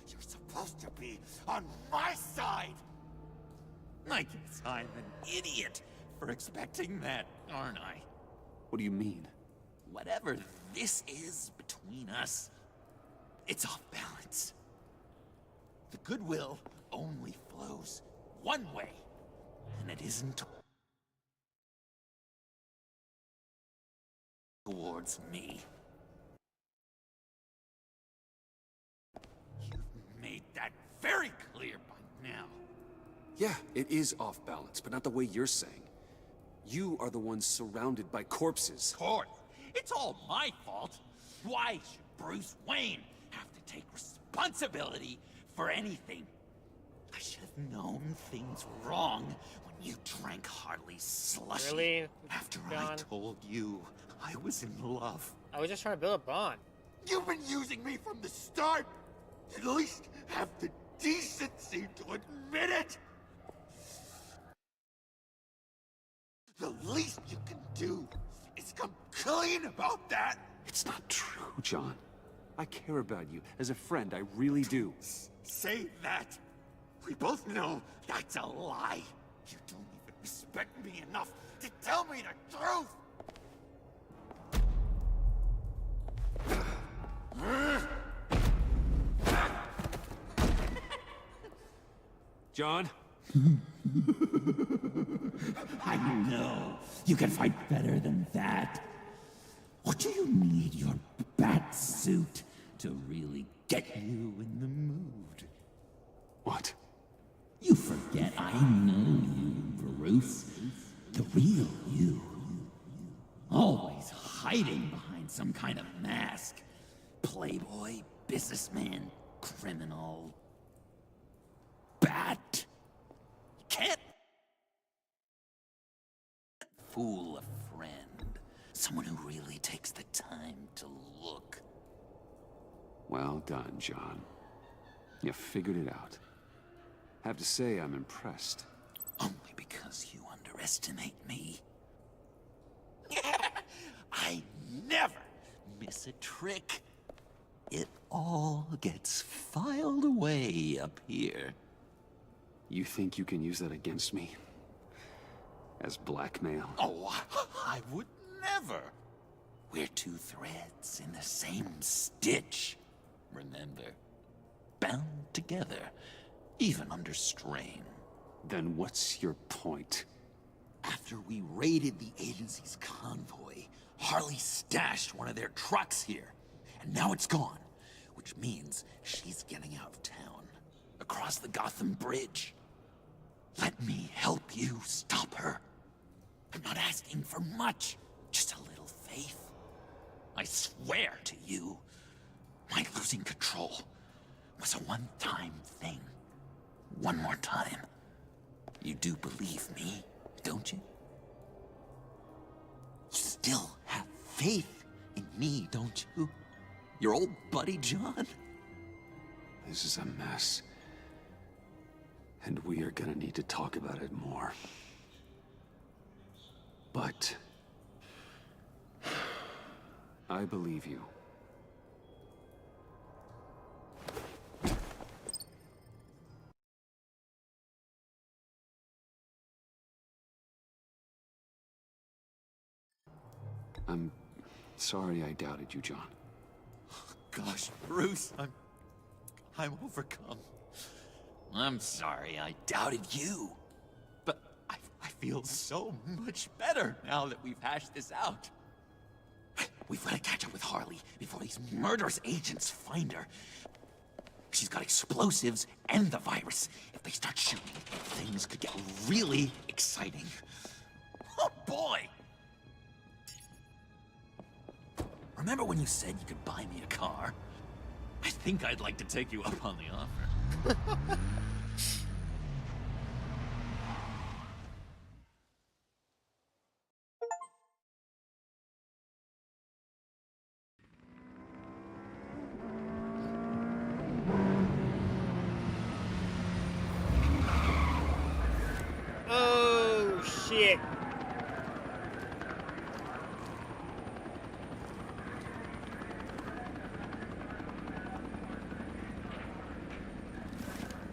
You're supposed to be on my side! I guess I'm an idiot for expecting that, aren't I? What do you mean? Whatever this is between us, it's off balance. The goodwill only flows one way, and it isn't towards me. You've made that very clear by now. Yeah, it is off balance, but not the way you're saying. You are the one surrounded by corpses. Of course. It's all my fault. Why should Bruce Wayne have to take responsibility for anything? I should have known things were wrong when you drank Harley's slushy. Really? After John? I told you I was in love. I was just trying to build a bond. You've been using me from the start. At least have the decency to admit it. The least you can do is come clean about that. It's not true, John. I care about you. As a friend, I really do. Say that. We both know that's a lie. You don't even respect me enough to tell me the truth. John? I know. You can fight better than that. Or do you need your bat suit to really get you in the mood? What? You forget I know you, Bruce. The real you. Always hiding behind some kind of mask. Playboy, businessman, criminal. Bat. You can't fool a friend. Someone who really takes the time to look. Well done, John. You figured it out. Have to say, I'm impressed. Only because you underestimate me. I never miss a trick. It all gets filed away up here. You think you can use that against me? As blackmail? Oh, I would never. We're two threads in the same stitch. Remember? Bound together, even under strain. Then what's your point? After we raided the agency's convoy, Harley stashed one of their trucks here. And now it's gone, which means she's getting out of town, across the Gotham Bridge. Let me help you stop her. I'm not asking for much, just a little faith. I swear to you, my losing control was a one-time thing. One more time. You do believe me, don't you? You still have faith in me, don't you? Your old buddy, John? This is a mess. And we are gonna need to talk about it more. But I believe you. I'm sorry I doubted you, John. Gosh, Bruce, I'm overcome. I'm sorry I doubted you. But I feel so much better now that we've hashed this out. We've got to catch up with Harley before these murderous agents find her. She's got explosives and the virus. If they start shooting, things could get really exciting. Oh boy! Remember when you said you could buy me a car? I think I'd like to take you up on the offer. Oh, shit.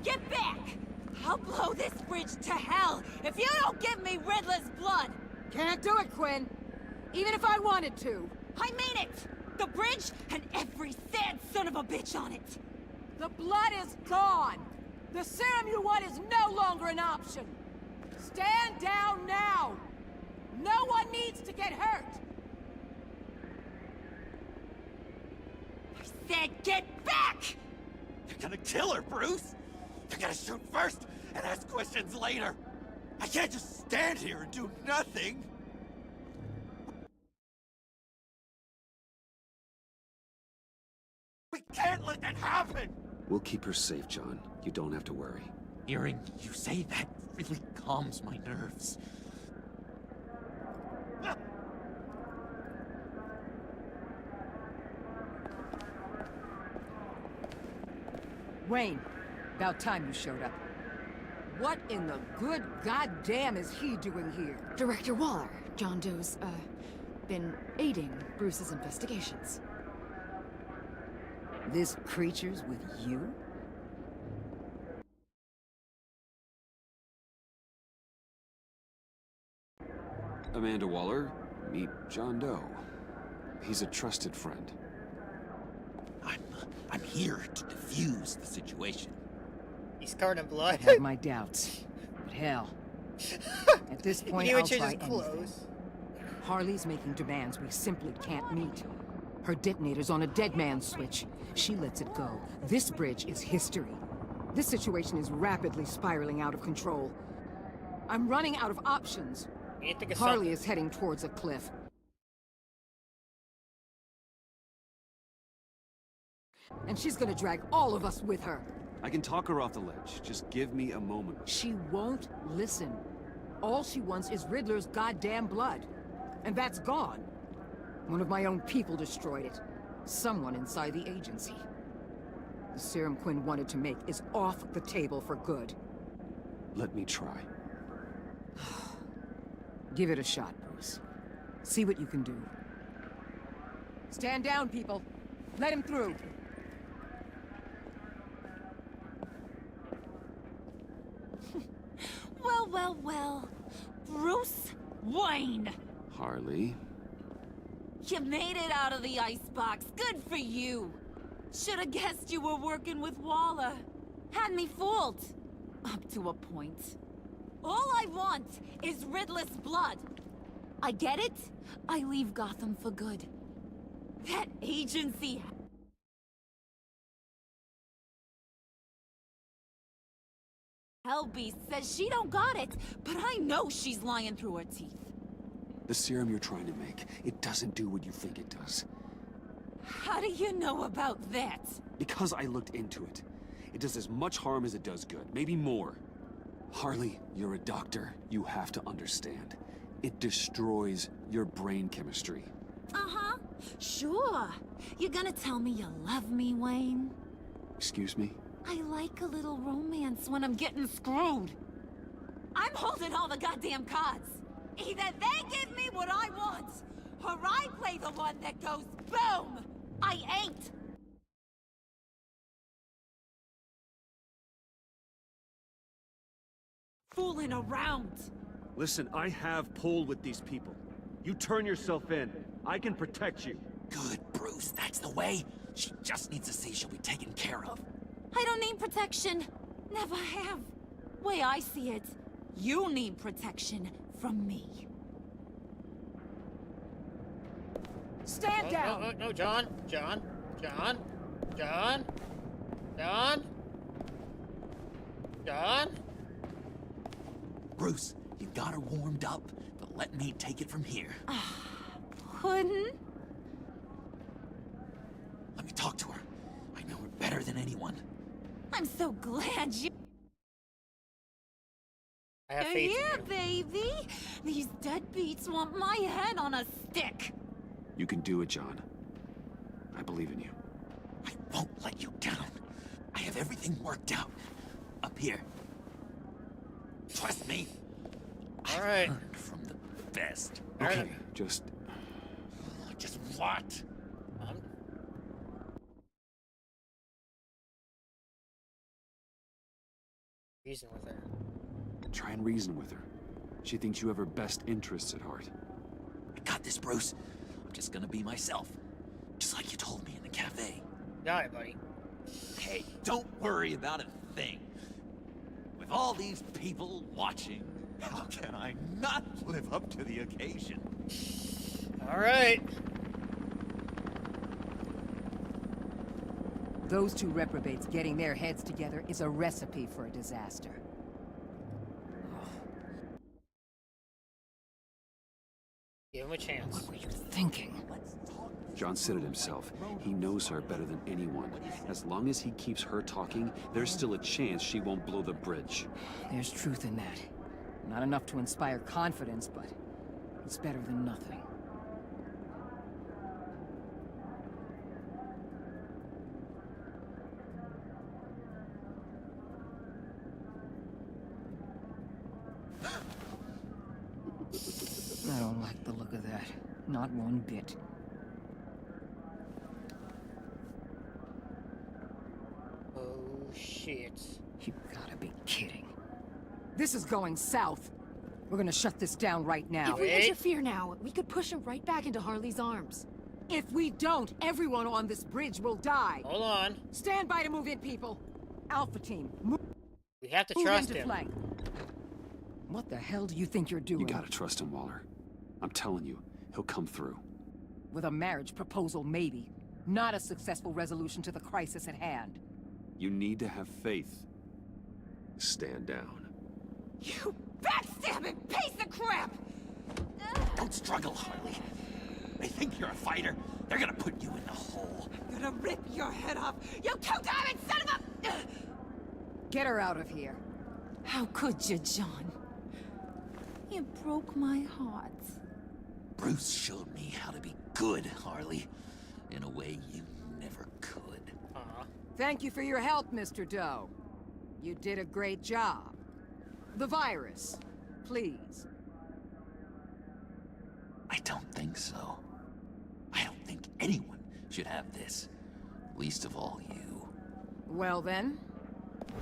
Get back! I'll blow this bridge to hell if you don't give me Riddler's blood! Can't do it, Quinn. Even if I wanted to. I mean it! The bridge and every sad son of a bitch on it! The blood is gone! The serum you want is no longer an option! Stand down now! No one needs to get hurt! I said get back! You're gonna kill her, Bruce! You gotta shoot first and ask questions later! I can't just stand here and do nothing! We can't let that happen! We'll keep her safe, John. You don't have to worry. Hearing you say that really calms my nerves. Wayne, about time you showed up. What in the good goddamn is he doing here? Director Waller, John Doe's, been aiding Bruce's investigations. This creature's with you? Amanda Waller, meet John Doe. He's a trusted friend. I'm here to defuse the situation. He's covered in blood. I have my doubts, but hell, at this point He I'll even changed try his anything. clothes. Harley's making demands we simply can't meet. Her detonator's on a dead man's switch. She lets it go. This bridge is history. This situation is rapidly spiraling out of control. I'm running out of options. You need to think of Harley something. is heading towards a cliff. And she's gonna drag all of us with her. I can talk her off the ledge. Just give me a moment. She won't listen. All she wants is Riddler's goddamn blood. And that's gone. One of my own people destroyed it. Someone inside the agency. The serum Quinn wanted to make is off the table for good. Let me try. Give it a shot, Bruce. See what you can do. Stand down, people. Let him through. Well, well, well. Bruce Wayne. Harley? You made it out of the icebox. Good for you. Should have guessed you were working with Waller. Had me fooled. Up to a point. All I want is Riddler's blood. I get it. I leave Gotham for good. That agency... Hellbeast says she don't got it, but I know she's lying through her teeth. The serum you're trying to make, it doesn't do what you think it does. How do you know about that? Because I looked into it. It does as much harm as it does good, maybe more. Harley, you're a doctor. You have to understand. It destroys your brain chemistry. Uh-huh. Sure. You're gonna tell me you love me, Wayne? Excuse me? I like a little romance when I'm getting screwed. I'm holding all the goddamn cards. Either they give me what I want, or I play the one that goes boom! I ain't! Fooling around! Listen, I have pull with these people. You turn yourself in. I can protect you. Good, Bruce. That's the way. She just needs to see she'll be taken care of. I don't need protection. Never have. Way I see it, you need protection from me. Stand down! No, John. John. Bruce, you got her warmed up, but let me take it from here. Puddin'? Let me talk to her. I know her better than anyone. I'm so glad you... I have You're faith here, in you. baby! These deadbeats want my head on a stick! You can do it, John. I believe in you. I won't let you down. I have everything worked out. Up here. Trust me. All right. I've learned from the best. Okay, just what? Reason with her. try and reason with her. She thinks you have her best interests at heart. I got this, Bruce. I'm just gonna be myself. Just like you told me in the cafe. Got it, buddy. Hey, don't worry about a thing. With all these people watching, how can I not live up to the occasion? All right. Those two reprobates getting their heads together is a recipe for a disaster. Give him a chance. What were you thinking? John said it himself. He knows her better than anyone. As long as he keeps her talking, there's still a chance she won't blow the bridge. There's truth in that. Not enough to inspire confidence, but it's better than nothing. I don't like the look of that. Not one bit. Oh, shit. You gotta be kidding. This is going south. We're gonna shut this down right now. If we interfere now, we could push him right back into Harley's arms. If we don't, everyone on this bridge will die. Hold on. Stand by to move in, people. Alpha team, move. We have to Move trust into him. flank. What the hell do you think you're doing? You gotta trust him, Waller. I'm telling you, he'll come through. With a marriage proposal, maybe. Not a successful resolution to the crisis at hand. You need to have faith. Stand down. You backstabbing piece of crap! Don't struggle, Harley. They think you're a fighter. They're gonna put you in the hole. I'm gonna rip your head off, you two-diamond son of a... Get her out of here. How could you, John? You broke my heart. Bruce showed me how to be good, Harley. In a way you never could. Thank you for your help, Mr. Doe. You did a great job. The virus, please. I don't think so. I don't think anyone should have this. Least of all you. Well then,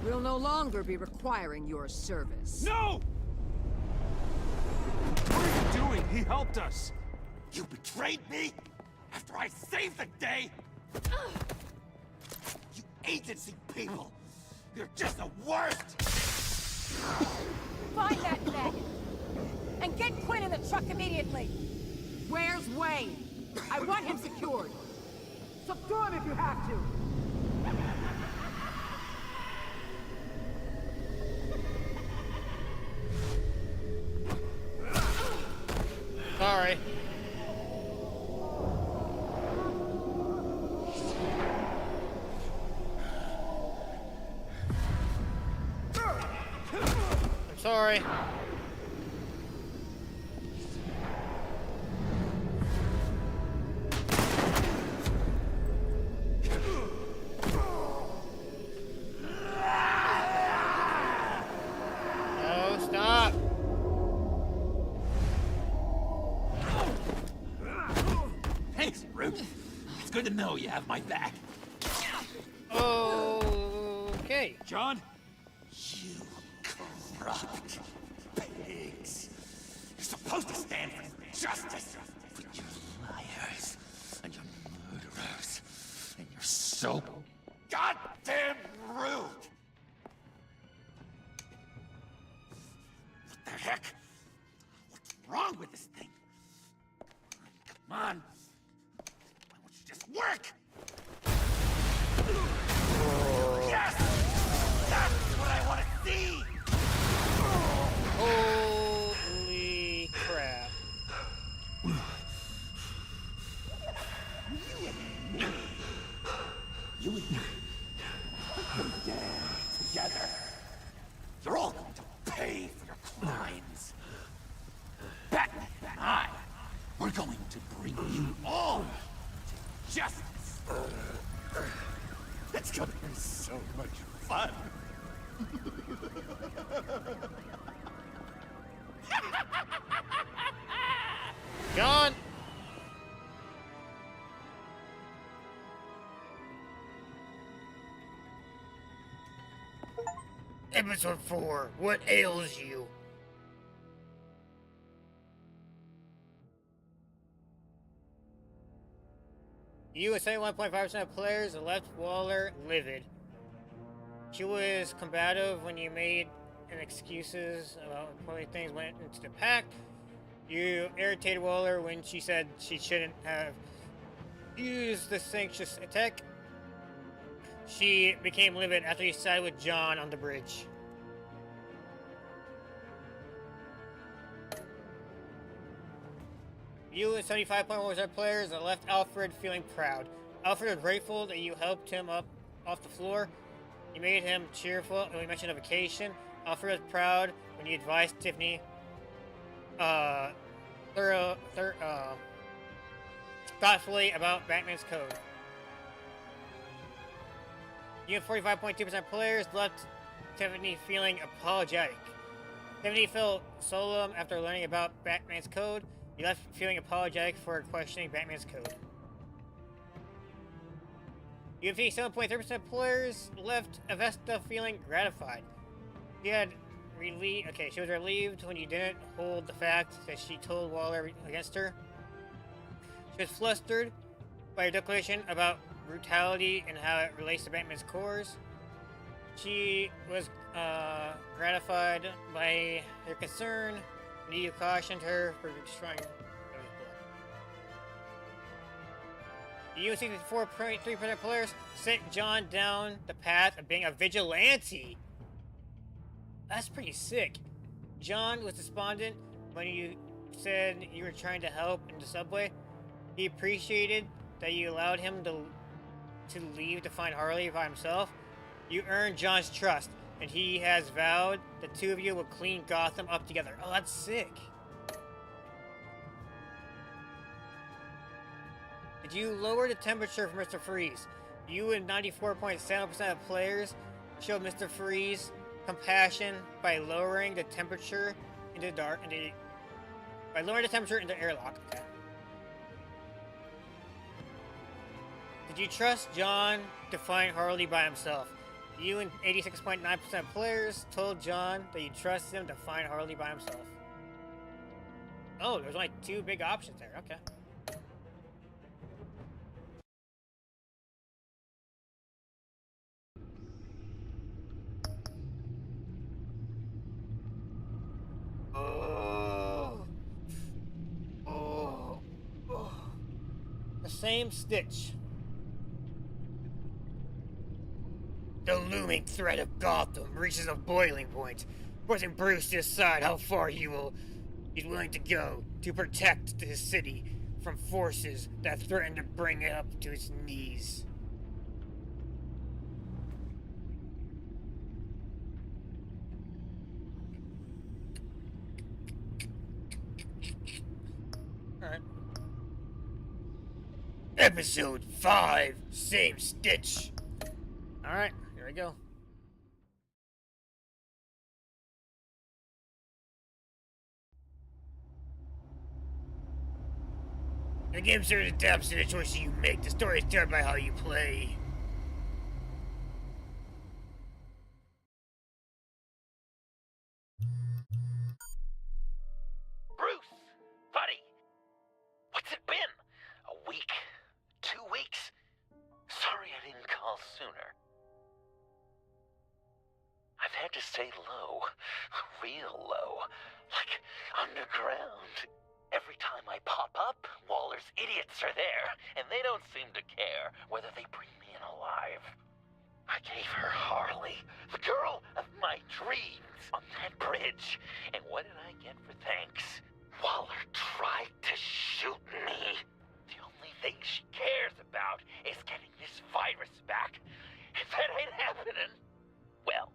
we'll no longer be requiring your service. No! What are you doing? He helped us. You betrayed me after I saved the day? You agency people! You're just the worst! Find that bag! And get Quinn in the truck immediately! Where's Wayne? I want him secured. Subdue him if you have to. Sorry. I'm sorry. No, stop. Thanks, Brute. It's good to know you have my back. Okay. John? You corrupt pigs. You're supposed to stand for justice. But you're liars. And you're murderers. And you're so goddamn rude. What the heck? What's wrong with this thing? Come on. Why won't you just work? Yes! That's what I want to see! Holy crap. You and me. Yeah, together. You're all going to pay for your crimes. Batman and I, we're going to bring you all to justice. It's gonna be so much fun. John! Episode 4, what ails you? You and 71.5% of players left Waller livid. She was combative when you made an excuses about important things went into the pact. You irritated Waller when she said she shouldn't have used the sanctious attack. She became livid after you sided with John on the bridge. You and 75.1% of players left Alfred feeling proud. Alfred was grateful that you helped him up off the floor. You made him cheerful when we mentioned a vacation. Alfred was proud when you advised Tiffany thoughtfully about Batman's code. You and 45.2% players left Tiffany feeling apologetic. Tiffany felt solemn after learning about Batman's code. You left feeling apologetic for questioning Batman's code. You and 57.3% players left Avesta feeling gratified. She was relieved when you didn't hold the fact that she told Waller against her. She was flustered by your declaration about brutality and how it relates to Batman's cores. She was gratified by your concern when you cautioned her for destroying You and 64.3% players sent John down the path of being a vigilante. That's pretty sick. John was despondent when you said you were trying to help in the subway. He appreciated that you allowed him to leave to find Harley by himself. You earned John's trust, and he has vowed the two of you will clean Gotham up together. Oh, that's sick. Did you lower the temperature for Mr. Freeze? You and 94.7% of players showed Mr. Freeze compassion by lowering the temperature in the airlock. Okay. Did you trust John to find Harley by himself? You and 86.9% of players told John that you trusted him to find Harley by himself. Oh, there's only 2 big options there. Okay. The same stitch. The looming threat of Gotham reaches a boiling point, forcing Bruce to decide how far he's willing to go to protect his city from forces that threaten to bring it up to its knees. Alright. Episode 5, same stitch. Alright, here we go. The game series adapts to the choices you make. The story is told by how you play. Bruce! Buddy! What's it been? A week? 2 weeks? Sorry I didn't call sooner. I've had to stay low. Real low. Like underground. Every time I pop up, Waller's idiots are there, and they don't seem to care whether they bring me in alive. I gave her Harley, the girl of my dreams, on that bridge. And what did I get for thanks? Waller tried to shoot me. The only thing she cares about is getting this virus back. If that ain't happening, well,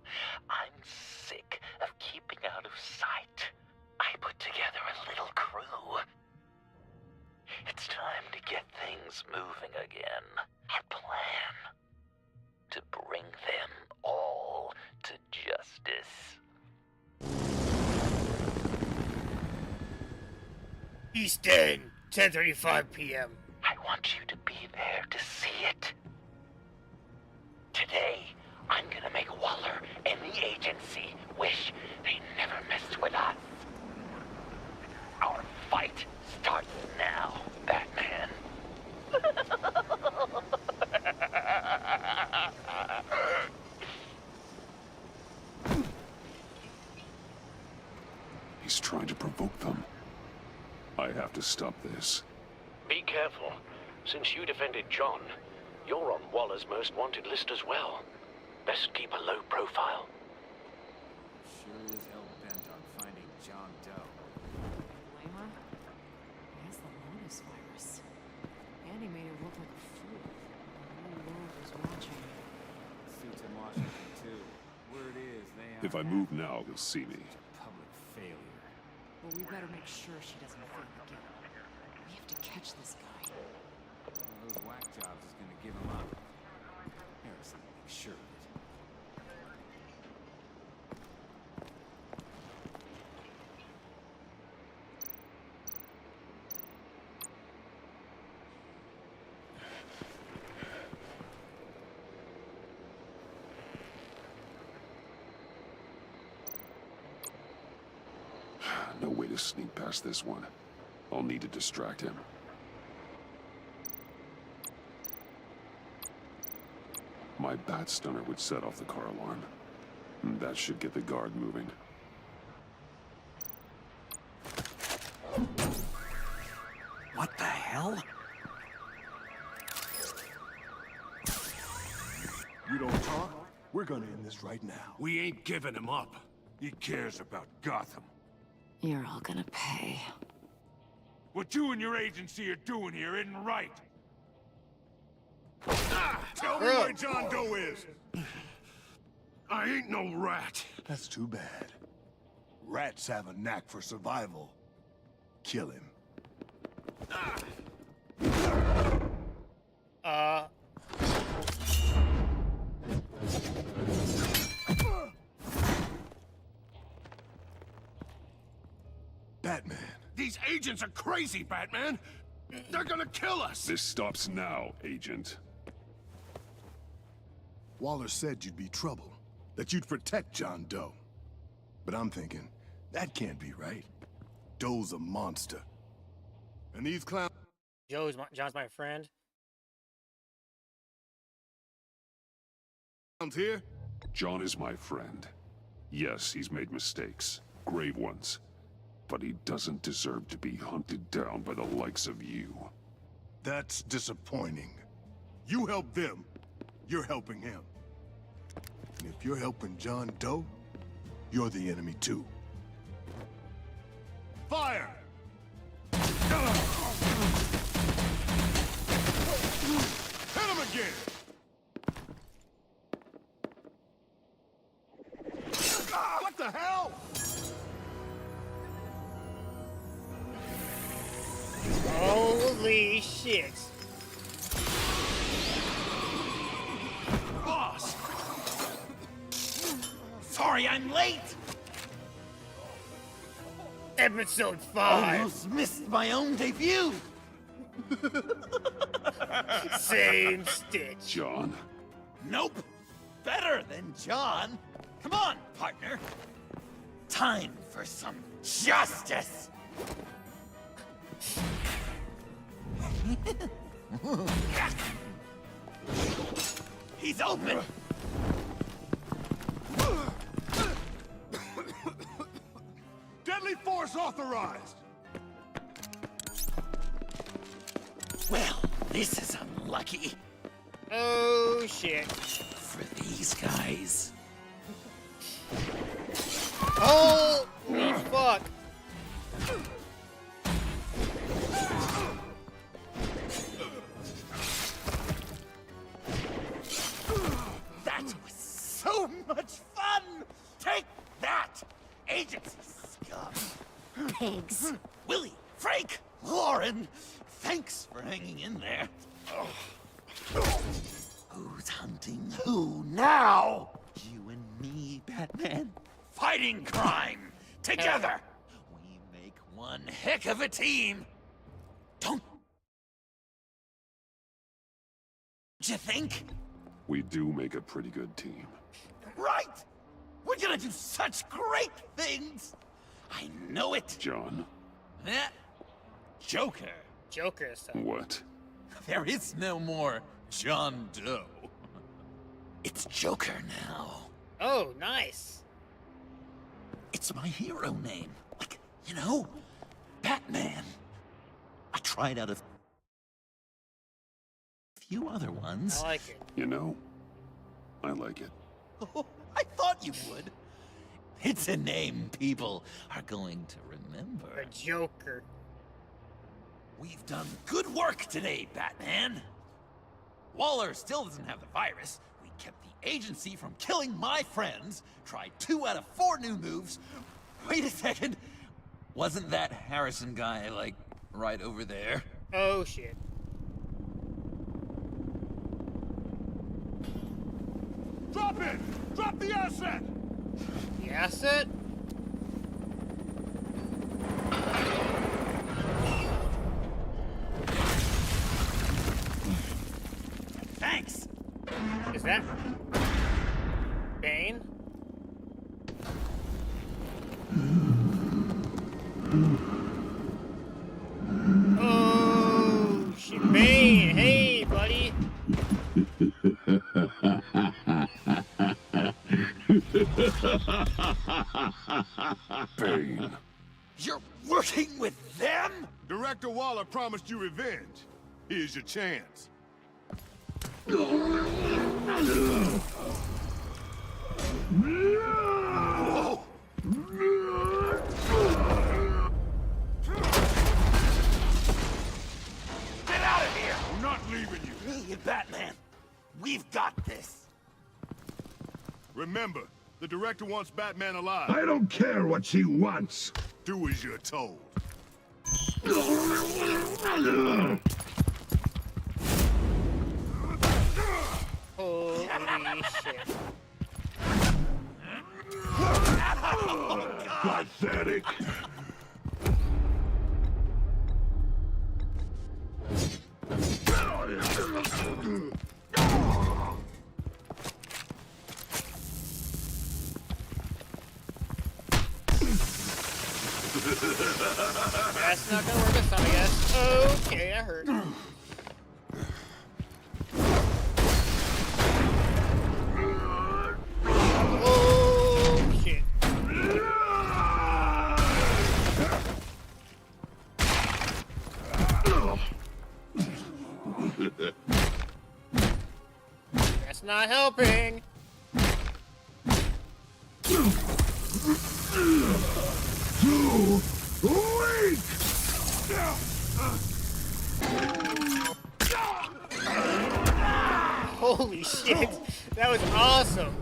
I'm sick of keeping out of sight. I put together a little crew. It's time to get things moving again. Our plan. To bring them all to justice. East End, 10:35 p.m. I want you to be there to see it. Today, I'm gonna make Waller and the agency wish they never messed with us. Our fight starts now, Batman. He's trying to provoke them. I have to stop this. Be careful. Since you defended John, you're on Waller's most wanted list as well. Best keep a low profile. Sure is hell-bent on finding John Doe. Blame her? He has the Lotus virus. And he made her look like a fool. The whole world was watching. Suits in Washington, too. Word is they are... If I move now, he'll see me. Public failure. Well, we better make sure she doesn't fail again. We have to catch this guy. One of those whack jobs is gonna give him up. Harrison will make sure of it. No way to sneak past this one. I'll need to distract him. My bat stunner would set off the car alarm. That should get the guard moving. What the hell? You don't talk? We're gonna end this right now. We ain't giving him up. He cares about Gotham. You're all gonna pay. What you and your agency are doing here isn't right. Ah, tell me where John Doe is. I ain't no rat. That's too bad. Rats have a knack for survival. Kill him. Batman. These agents are crazy, Batman. They're gonna kill us. This stops now, Agent. Waller said you'd be trouble, that you'd protect John Doe. But I'm thinking, that can't be right. Doe's a monster. And these clowns... John's my friend. Here? John is my friend. Yes, he's made mistakes. Grave ones. But he doesn't deserve to be hunted down by the likes of you. That's disappointing. You help them, you're helping him. And if you're helping John Doe, you're the enemy too. Fire! Hit him again! What the hell? Holy shit. Boss! Sorry I'm late! Episode 5. Almost missed my own debut! Same stitch. John? Nope. Better than John. Come on, partner. Time for some justice. He's open. Deadly force authorized! Well, this is unlucky. Oh shit. For these guys. Holy fuck. That was so much fun! Take that, agency scum! Pigs. Willie, Frank, Lauren, thanks for hanging in there. Who's hunting who now? You and me, Batman. Fighting crime together. We make one heck of a team. Don't you think? We do make a pretty good team. Right? We're gonna do such great things. I know it. John? Eh? Joker. Joker is stuff. What? There is no more John Doe. It's Joker now. Oh, nice. It's my hero name. Like, you know, Batman. I tried out a few other ones. I like it. You know, I like it. Oh, I thought you would. It's a name people are going to remember. The Joker. We've done good work today, Batman. Waller still doesn't have the virus. We kept the agency from killing my friends. Tried 2 out of 4 new moves. Wait a second. Wasn't that Harrison guy, like, right over there? Oh shit. Drop it! Drop the asset! The asset? Thanks! Is that Bane? Oh shit, Bane! Hey, buddy! Bane. You're working with them? Director Waller promised you revenge. Here's your chance. Whoa! Get out of here! I'm not leaving you. Hey, Batman. We've got this. Remember, the director wants Batman alive. I don't care what she wants. Do as you're told. Holy shit. Pathetic. That's not gonna work this time, I guess. Okay, that hurt. Oh, shit. That's not helping. Too weak! Holy shit. That was awesome.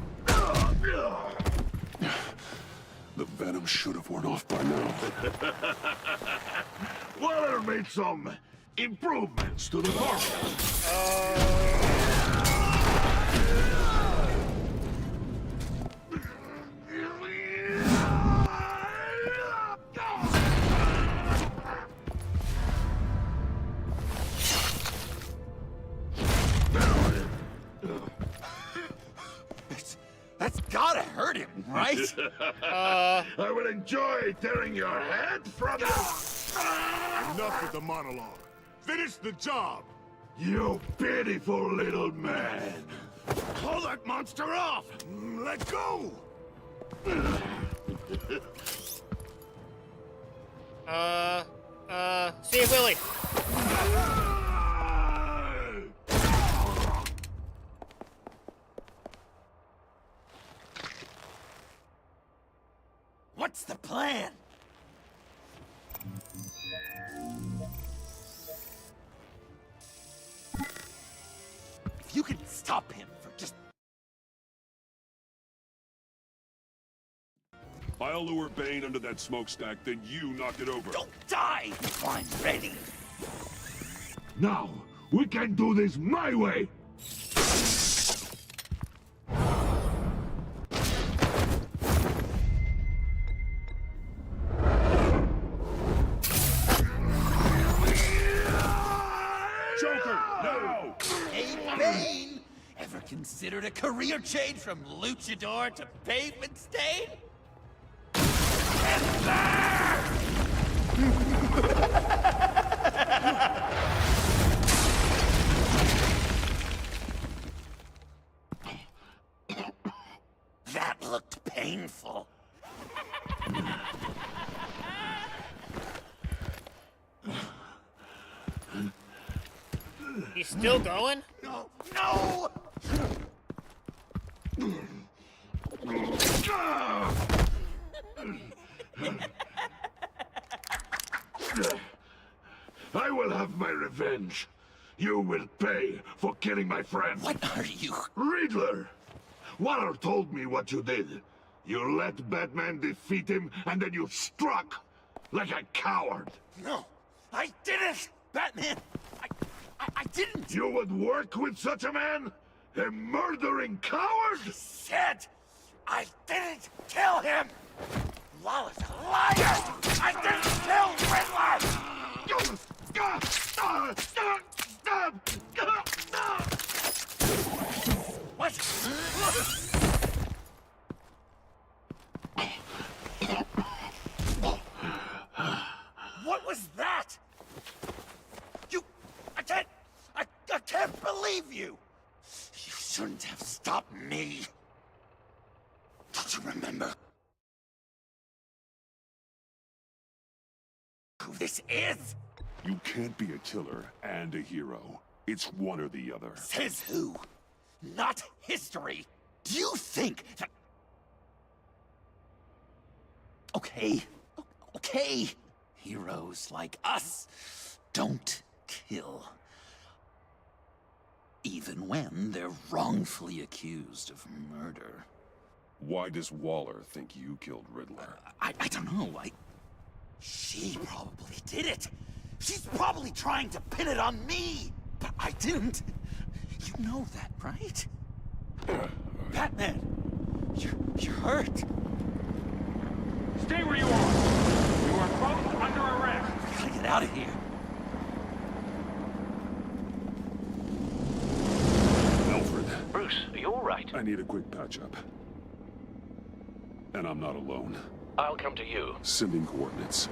The venom should have worn off by now. Waller made some improvements to the formula. That's gotta hurt him, right? I will enjoy tearing your head from you. Enough with the monologue. Finish the job. You pitiful little man. Pull that monster off. Let go. See you, Willie. What's the plan? If you can stop him for just... I'll lure Bane under that smokestack, then you knock it over. Don't die! I'm ready. Now, we can do this my way. Considered a career change from luchador to pavement stain? That looked painful. He's still going? No! No! I will have my revenge. You will pay for killing my friend. What are you? Riddler! Waller told me what you did. You let Batman defeat him, and then you struck like a coward. No, I didn't! Batman, I didn't! You would work with such a man? A murdering coward? I said I didn't kill him! Waller's a liar! I didn't kill Riddler! What? What was that? I can't believe you! You shouldn't have stopped me. Don't you remember who this is? You can't be a killer and a hero. It's one or the other. Says who? Not history. Do you think that... Okay. Okay. Heroes like us don't kill. Even when they're wrongfully accused of murder. Why does Waller think you killed Riddler? I don't know. She probably did it. She's probably trying to pin it on me. But I didn't. You know that, right? Batman, you're hurt. Stay where you are. You are both under arrest. We gotta get out of here. Alfred. Bruce, are you all right? I need a quick patch-up. And I'm not alone. I'll come to you. Sending coordinates.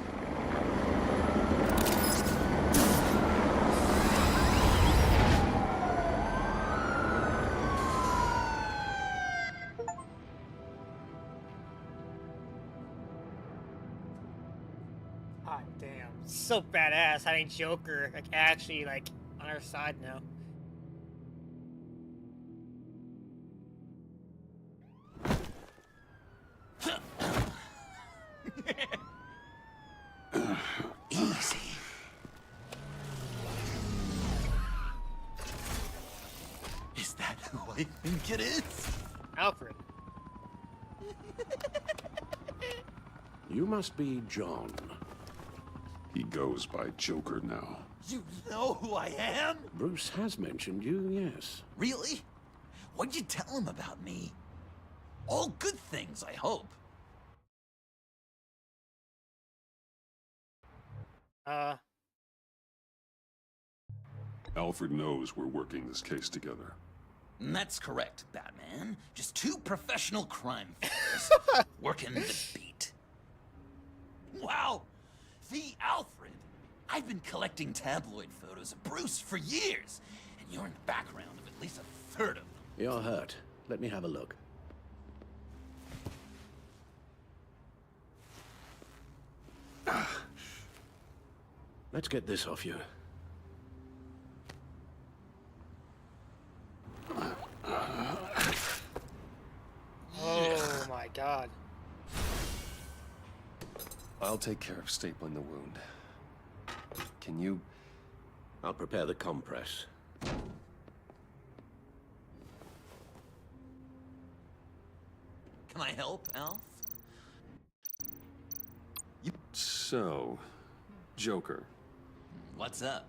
Damn, so badass having Joker like actually like on our side now. Easy. Is that who I think it is? Alfred. You must be John. He goes by Joker now. You know who I am? Bruce has mentioned you, yes. Really? What'd you tell him about me? All good things, I hope. Alfred knows we're working this case together. That's correct, Batman. Just two professional crime fighters working the beat. Wow! The Alfred! I've been collecting tabloid photos of Bruce for years, and you're in the background of at least a third of them. You're hurt. Let me have a look. Let's get this off you. Oh my god. I'll take care of stapling the wound. Can you... I'll prepare the compress. Can I help, Alf? So, Joker. What's up?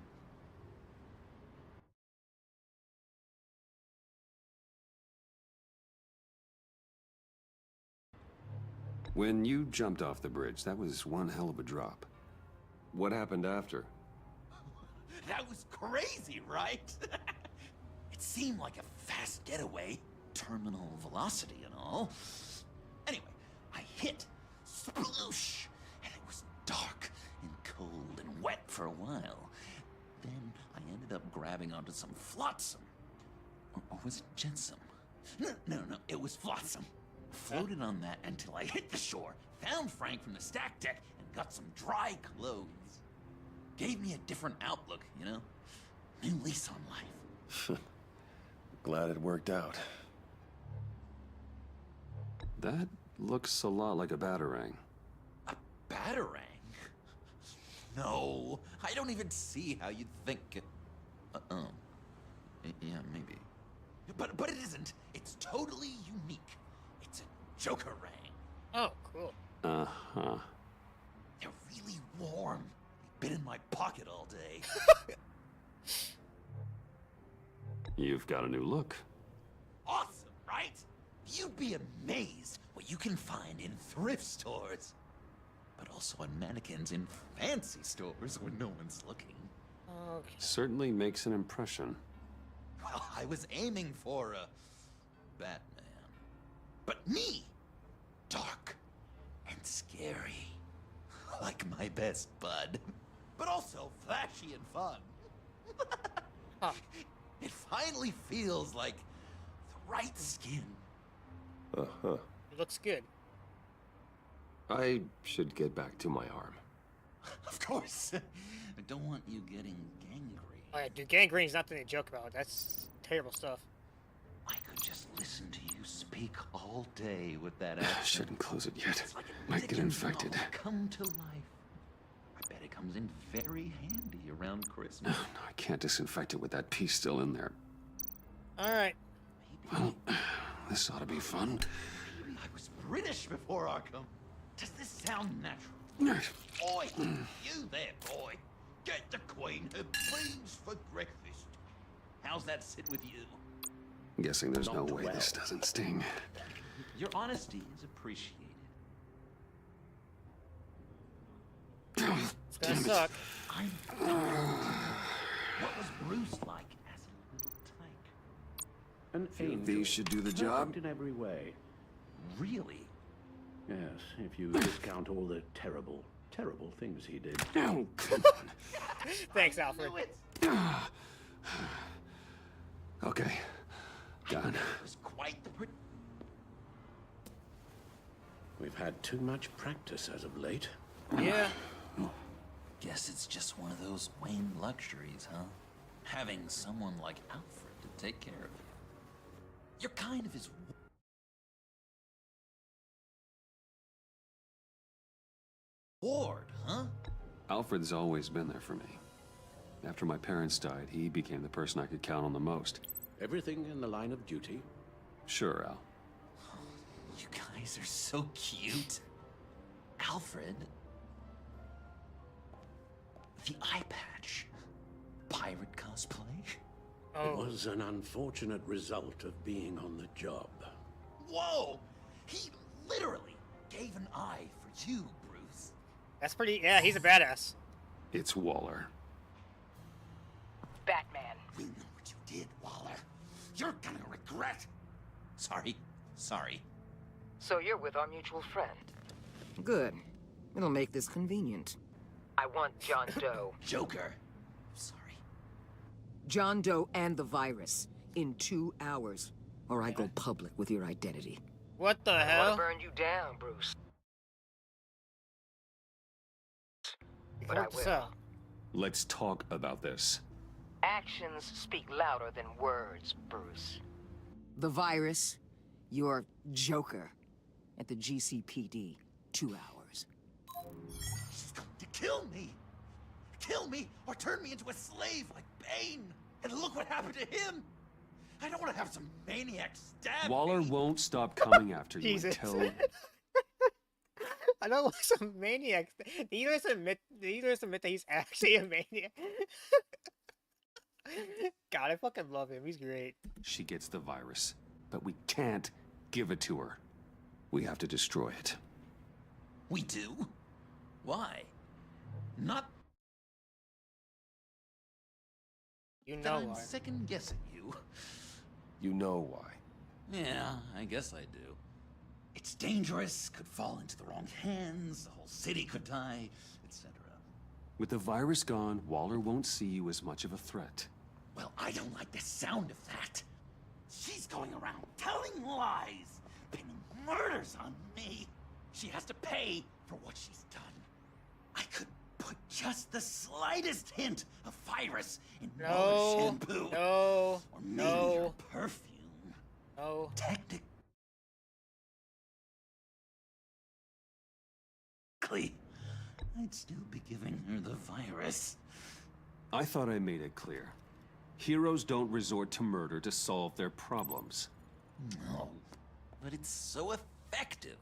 When you jumped off the bridge, that was one hell of a drop. What happened after? That was crazy, right? It seemed like a fast getaway, terminal velocity and all. Anyway, I hit, sploosh, and it was dark and cold and wet for a while. Then I ended up grabbing onto some flotsam. Or was it jetsam? No, it was flotsam. Floated on that until I hit the shore, found Frank from the stack deck, and got some dry clothes. Gave me a different outlook, you know? New lease on life. Glad it worked out. That looks a lot like a batarang. A batarang? No, I don't even see how you'd think... Yeah, maybe. But it isn't. It's totally unique. It's a Joker-rang. Oh, cool. Uh-huh. They're really warm. They've been in my pocket all day. You've got a new look. Awesome, right? You'd be amazed what you can find in thrift stores. But also on mannequins in fancy stores when no one's looking. Okay. Certainly makes an impression. Well, I was aiming for a Batman. But me! Dark and scary. Like my best bud. But also flashy and fun. Huh. It finally feels like the right skin. Uh-huh. It looks good. I should get back to my arm. Of course. I don't want you getting gangrene. Oh yeah, dude, gangrene's nothing to joke about. That's terrible stuff. I could just listen to you speak all day with that accent. Shouldn't close it yet. It's like a Might get dick and infected. dog come to life. I bet it comes in very handy around Christmas. No, I can't disinfect it with that piece still in there. Alright. Well, this ought to be fun. I was British before Arkham. Does this sound natural? Oi, you there, boy. Get the Queen her beans for breakfast. How's that sit with you? Guessing there's no Not way well. this doesn't sting. Your honesty is appreciated. It's gonna suck. What was Bruce like as a little tyke? An Few of angel. these should do the job. Perfect in every way. Really? Yes, if you discount all the terrible, terrible things he did. Oh, come on. Thanks, Alfred. Okay, done. It was quite the... We've had too much practice as of late. Yeah. Guess it's just one of those Wayne luxuries, huh? Having someone like Alfred to take care of you. You're kind of his ward, huh? Alfred's always been there for me. After my parents died, he became the person I could count on the most. Everything in the line of duty? Sure, Al. You guys are so cute. Alfred. The eye patch. Pirate cosplay? It was an unfortunate result of being on the job. Whoa! He literally gave an eye for you, Bruce. That's pretty. Yeah, he's a badass. It's Waller. Batman. We know what you did, Waller. You're gonna regret. Sorry. So you're with our mutual friend. Good. It'll make this convenient. I want John Doe. Joker. John Doe and the virus in 2 hours, or I go public with your identity. What the I hell? want to burn you down, Bruce. But I will. So. Let's talk about this. Actions speak louder than words, Bruce. The virus, your Joker, at the GCPD, 2 hours. She's going to kill me. Kill me or turn me into a slave like Bane. And look what happened to him. I don't want to have some maniac stab Waller me. won't stop coming after you Jesus. until... I don't want some maniac. He does admit that he's actually a maniac. God, I fucking love him. He's great. she gets the virus. But we can't give it to her. We have to destroy it. We do? Why? Not You that know I'm why. second guessing you. You know why. Yeah, I guess I do. It's dangerous, could fall into the wrong hands, the whole city could die, etc. With the virus gone, Waller won't see you as much of a threat. Well, I don't like the sound of that. She's going around telling lies, pinning murders on me. She has to pay for what she's done. I could put just the slightest hint of virus in Waller's shampoo. No. Or maybe her perfume. No. Technically, I'd still be giving her the virus. I thought I made it clear. Heroes don't resort to murder to solve their problems. No, but it's so effective.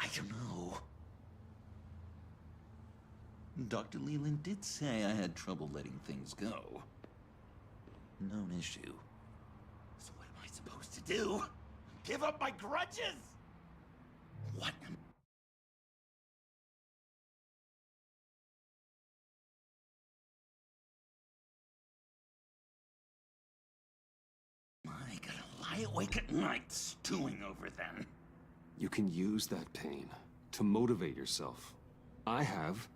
I don't know. Dr. Leland did say I had trouble letting things go. Known issue. So what am I supposed to do? Give up my grudges? What am I gonna lie awake at night stewing over then? You can use that pain to motivate yourself. I have,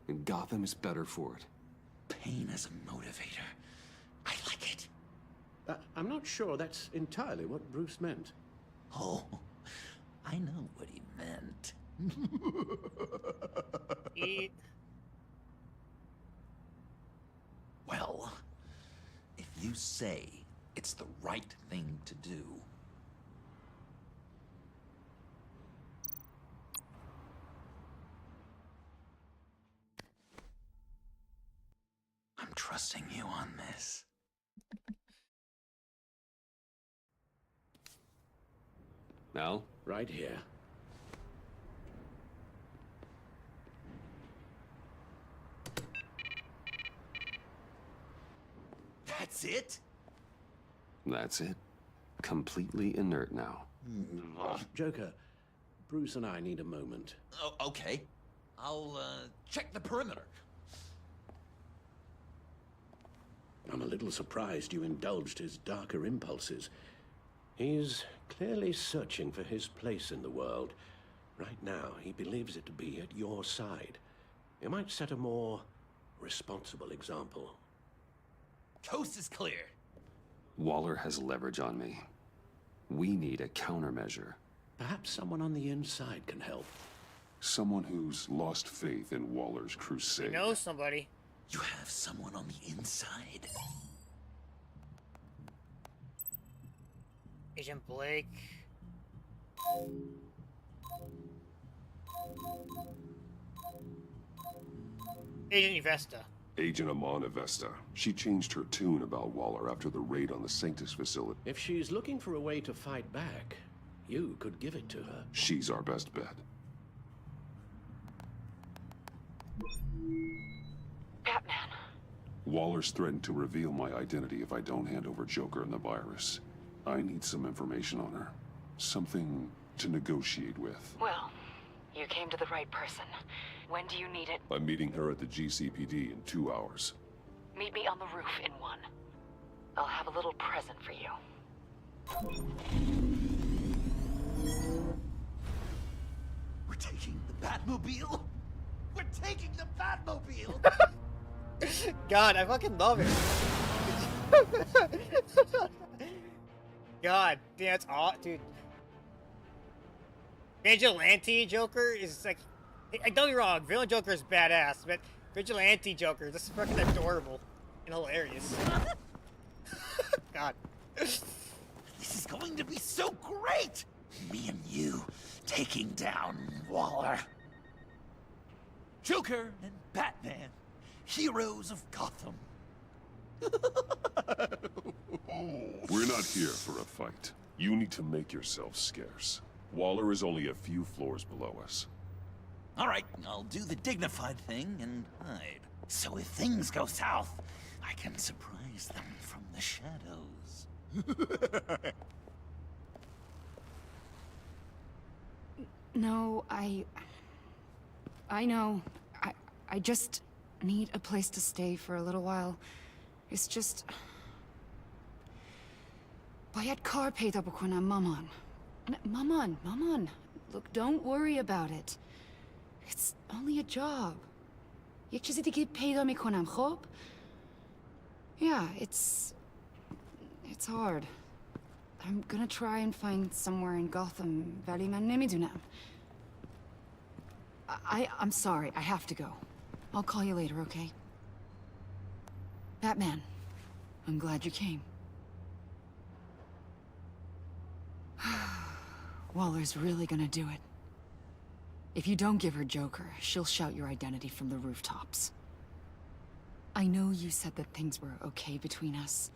and Gotham is better for it. Pain as a motivator. I like it. I'm not sure that's entirely what Bruce meant. Oh, I know what he meant. Well, if you say it's the right thing to do, I'm trusting you on this. Al? Right here. That's it? That's it. Completely inert now. Joker, Bruce and I need a moment. Oh, okay. I'll, check the perimeter. I'm a little surprised you indulged his darker impulses. He's clearly searching for his place in the world. Right now, he believes it to be at your side. You might set a more responsible example. Coast is clear. Waller has leverage on me. We need a countermeasure. Perhaps someone on the inside can help. Someone who's lost faith in Waller's crusade. You know somebody. You have someone on the inside? Agent Blake. Agent Vesta. Agent Amana Vesta. She changed her tune about Waller after the raid on the Sanctus facility. If she's looking for a way to fight back, you could give it to her. She's our best bet. Batman. Waller's threatened to reveal my identity if I don't hand over Joker and the virus. I need some information on her. Something to negotiate with. Well, you came to the right person. When do you need it? I'm meeting her at the GCPD in 2 hours. Meet me on the roof in 1. I'll have a little present for you. We're taking the Batmobile? We're taking the Batmobile! God, I fucking love it. God, that's all, dude. Vigilante Joker is like, don't get me wrong, villain Joker is badass, but Vigilante Joker is just fucking adorable and hilarious. God. This is going to be so great! Me and you taking down Waller. Joker and Batman, heroes of Gotham. We're not here for a fight. You need to make yourself scarce. Waller is only a few floors below us. All right, I'll do the dignified thing and hide. So if things go south, I can surprise them from the shadows. No, I know. I just need a place to stay for a little while. It's just... باید کار پیدا بکنم مامان. مامان. Look, don't worry about it. It's only a job. یک چیزی دیگه پیدا میکنم خب؟ Yeah, it's hard. I'm gonna try and find somewhere in Gotham ولی من نمیدونم. I'm sorry, I have to go. I'll call you later, okay? Batman, I'm glad you came. Waller's really gonna do it. If you don't give her Joker, she'll shout your identity from the rooftops. I know you said that things were okay between us,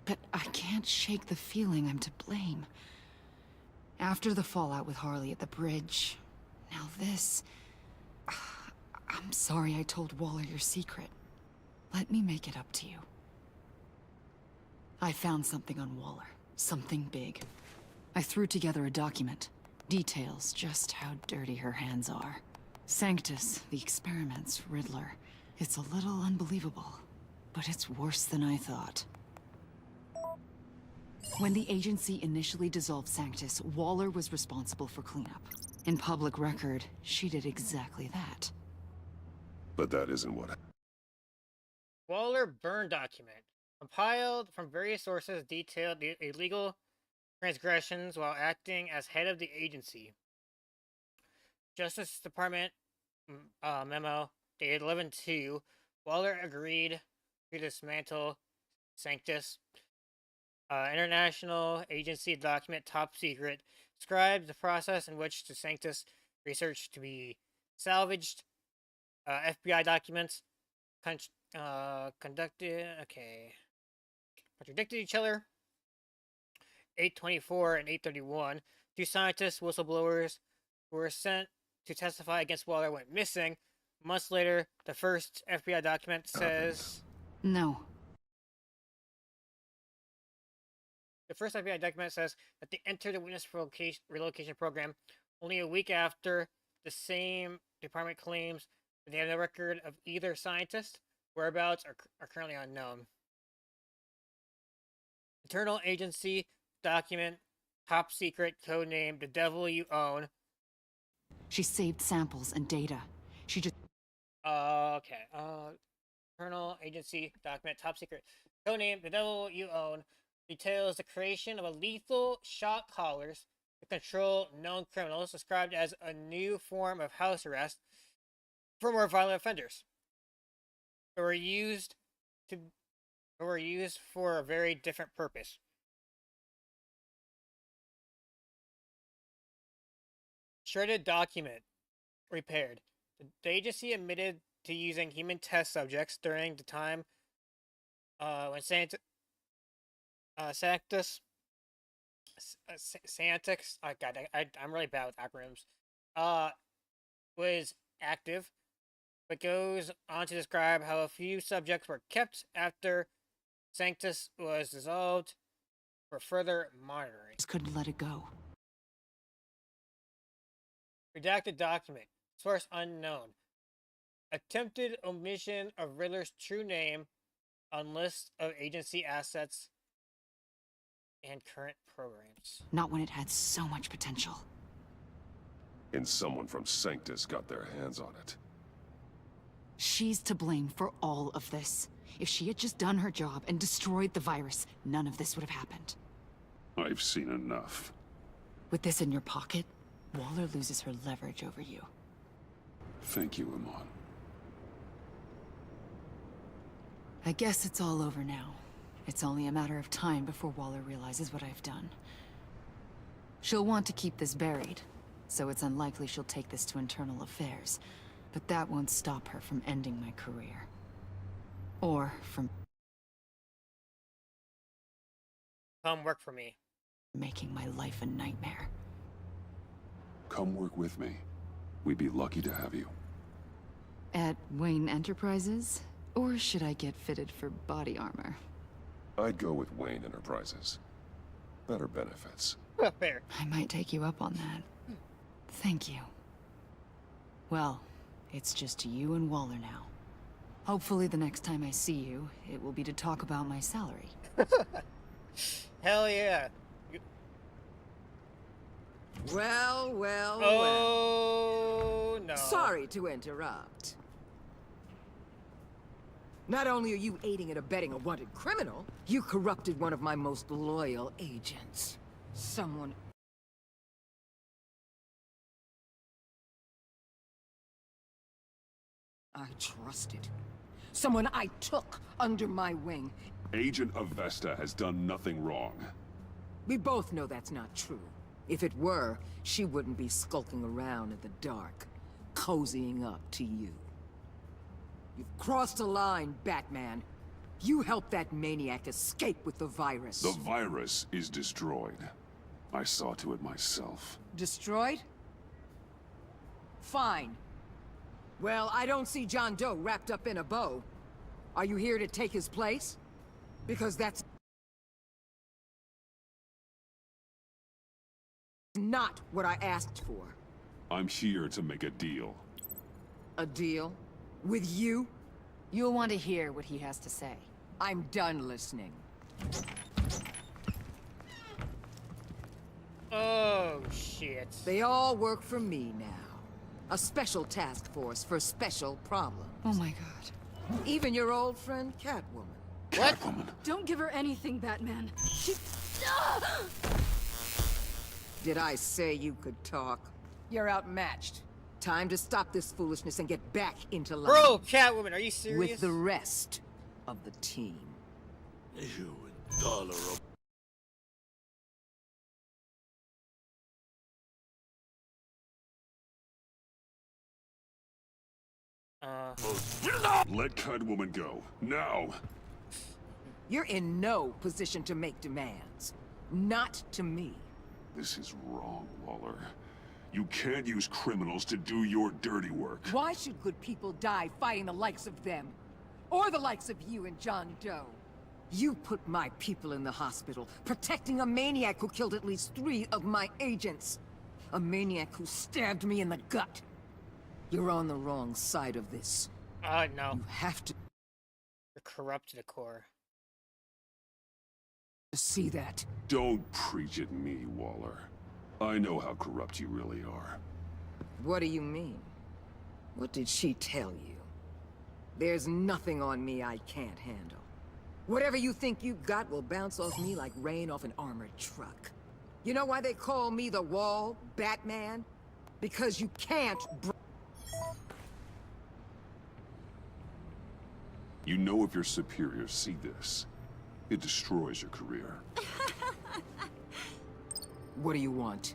but I can't shake the feeling I'm to blame. After the fallout with Harley at the bridge, now this... I'm sorry I told Waller your secret. Let me make it up to you. I found something on Waller. Something big. I threw together a document. Details just how dirty her hands are. Sanctus, the experiments, Riddler. It's a little unbelievable, but it's worse than I thought. When the agency initially dissolved Sanctus, Waller was responsible for cleanup. In public record, she did exactly that. But that isn't what... Waller burn document. Compiled from various sources detailed the illegal transgressions while acting as head of the agency. Justice Department memo dated 11/2. Waller agreed to dismantle Sanctus. International agency document top secret describes the process in which the Sanctus research to be salvaged. FBI documents contradicted each other. 824 and 831. Two scientists, whistleblowers, who were sent to testify against Waller went missing. Months later, the first FBI document says... No. The first FBI document says that they entered the witness relocation program only a week after the same department claims that they have no record of either scientist. Whereabouts are currently unknown. Internal agency document, top secret, codename, The Devil You Own. She saved samples and data. She just... Okay. Internal agency document, top secret, codename, The Devil You Own. Details the creation of a lethal shock collars to control known criminals, described as a new form of house arrest for more violent offenders. They were used for a very different purpose. Shredded document repaired. The agency admitted to using human test subjects during the time when Sanctus, oh god, I'm really bad with acronyms, was active, but goes on to describe how a few subjects were kept after Sanctus was dissolved for further monitoring. Just couldn't let it go. Redacted document. Source unknown. Attempted omission of Riddler's true name on list of agency assets and current programs. Not when it had so much potential. And someone from Sanctus got their hands on it. She's to blame for all of this. If she had just done her job and destroyed the virus, none of this would have happened. I've seen enough. With this in your pocket, Waller loses her leverage over you. Thank you, Amon. I guess it's all over now. It's only a matter of time before Waller realizes what I've done. She'll want to keep this buried, so it's unlikely she'll take this to internal affairs. But that won't stop her from ending my career. Or from come work for me. Making my life a nightmare. Come work with me. We'd be lucky to have you. At Wayne Enterprises? Or should I get fitted for body armor? I'd go with Wayne Enterprises. Better benefits. Fair. I might take you up on that. Thank you. Well, it's just you and Waller now. Hopefully the next time I see you, it will be to talk about my salary. Hell yeah. Well, well, oh, well. No. Sorry to interrupt. Not only are you aiding and abetting a wanted criminal, you corrupted one of my most loyal agents. Someone... I trusted. Someone I took under my wing. Agent Avesta has done nothing wrong. We both know that's not true. If it were, she wouldn't be skulking around in the dark, cozying up to you. You've crossed a line, Batman. You helped that maniac escape with the virus. The virus is destroyed. I saw to it myself. Destroyed? Fine. Well, I don't see John Doe wrapped up in a bow. Are you here to take his place? Because that's... not what I asked for. I'm here to make a deal. A deal? With you? You'll want to hear what he has to say. I'm done listening. Oh, shit. They all work for me now. A special task force for special problems. Oh my god. Even your old friend, Catwoman. What? Catwoman? Don't give her anything, Batman. She... Did I say you could talk? You're outmatched. Time to stop this foolishness and get back into line. Bro, Catwoman, are you serious? With the rest of the team. You dollar. Let Catwoman go, now! You're in no position to make demands. Not to me. This is wrong, Waller. You can't use criminals to do your dirty work. Why should good people die fighting the likes of them? Or the likes of you and John Doe? You put my people in the hospital, protecting a maniac who killed at least 3 of my agents. A maniac who stabbed me in the gut. You're on the wrong side of this. No. You have to... You're corrupt to the core. See that? Don't preach at me, Waller. I know how corrupt you really are. What do you mean? What did she tell you? There's nothing on me I can't handle. Whatever you think you got will bounce off me like rain off an armored truck. You know why they call me the Wall, Batman? Because you can't You know if your superiors see this, it destroys your career. What do you want?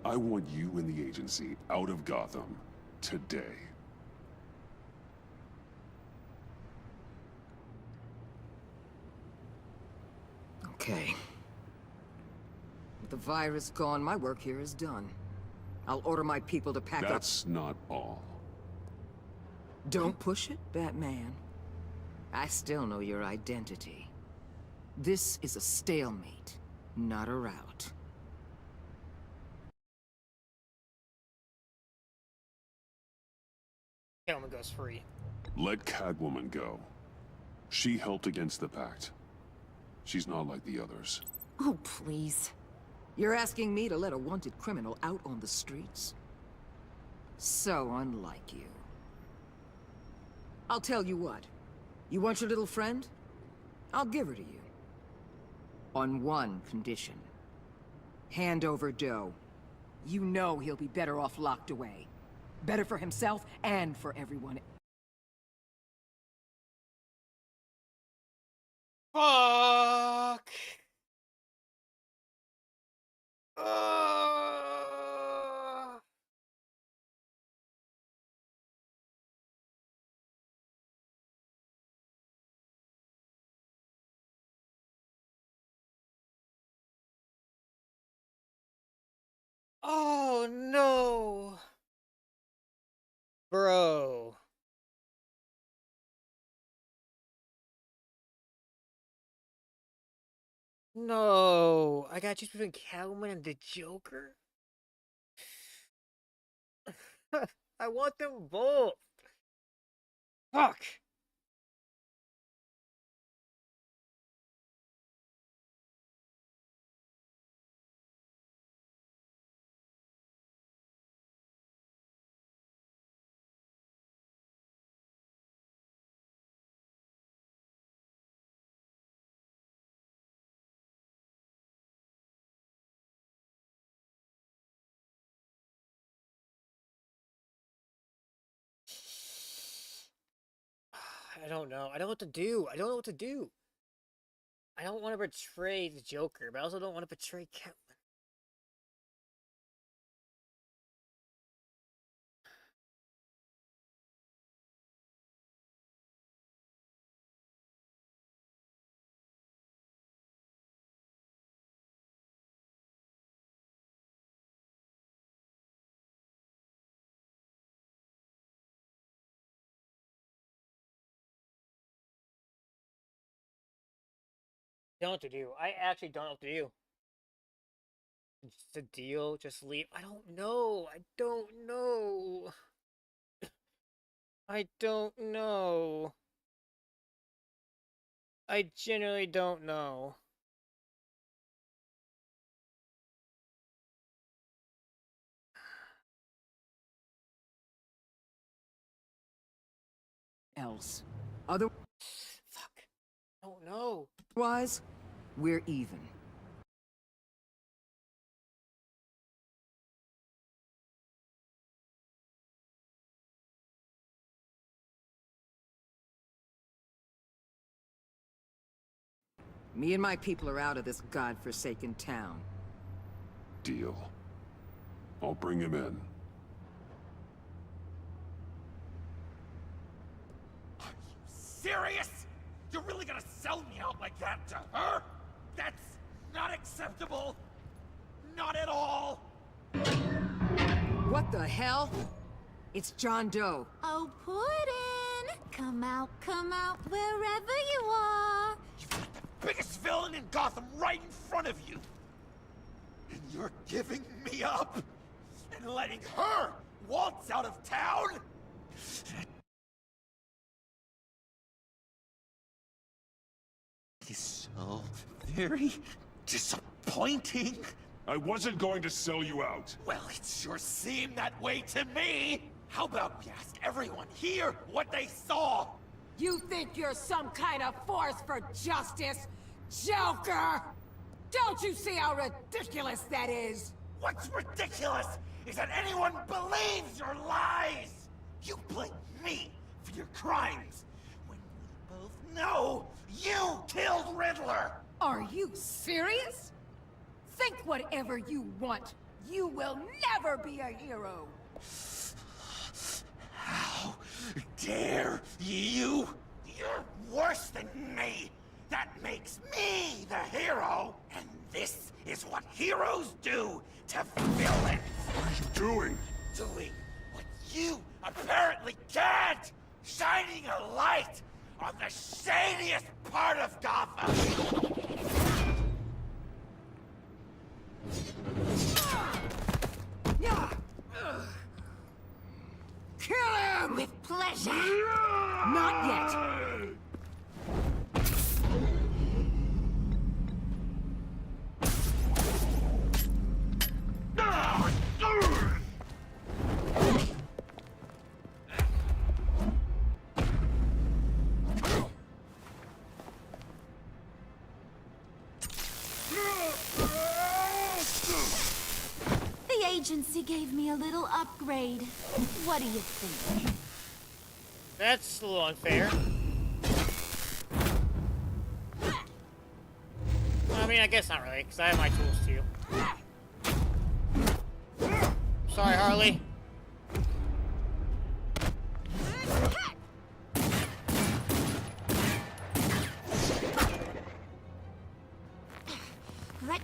I want you and the agency out of Gotham today. Okay. With the virus gone, my work here is done. I'll order my people to pack up. That's not all. Don't push it, Batman. I still know your identity. This is a stalemate, not a rout. Catwoman goes free. Let Catwoman go. She helped against the Pact. She's not like the others. Oh, please. You're asking me to let a wanted criminal out on the streets? So unlike you. I'll tell you what. You want your little friend? I'll give her to you. On one condition. Hand over dough. You know he'll be better off locked away. Better for himself and for everyone. Fuck! Oh no! Bro. No, I got choose between Catwoman and the Joker? I want them both. Fuck. I don't know. I don't know what to do. I don't know what to do. I don't want to betray the Joker, but I also don't want to betray Catwoman. I don't know what to do. I actually don't know what to do. Just a deal, just leave. I don't know. I don't know. I don't know. I genuinely don't know. Else. Other. Fuck. I don't know. Otherwise, we're even. Me and my people are out of this godforsaken town. Deal. I'll bring him in. Serious? You're really gonna sell me out like that to her? That's not acceptable. Not at all. What the hell? It's John Doe. Oh, Puddin'! Come out, wherever you are. You've got the biggest villain in Gotham right in front of you. And you're giving me up? And letting her waltz out of town? It is so very disappointing. I wasn't going to sell you out. Well, it sure seemed that way to me. How about we ask everyone here what they saw? You think you're some kind of force for justice, Joker? Don't you see how ridiculous that is? What's ridiculous is that anyone believes your lies! You blame me for your crimes, when we both know you killed Riddler! Are you serious? Think whatever you want. You will never be a hero. How dare you? You're worse than me! That makes me the hero! And this is what heroes do to villains! What are you doing? Doing what you apparently can't! Shining a light on the shadiest part of Gotham! Kill him! With pleasure. Not yet. The agency gave me a little upgrade. What do you think? That's a little unfair. I mean, I guess not really, because I have my tools too. Sorry, Harley. Right.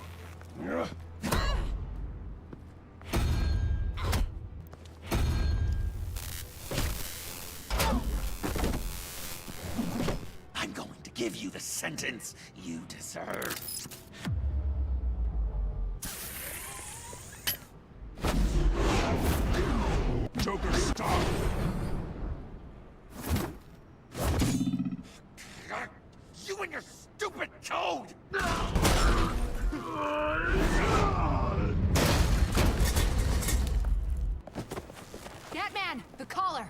I'm going to give you the sentence you deserve. Joker, stop! You and your stupid code! Batman, the collar.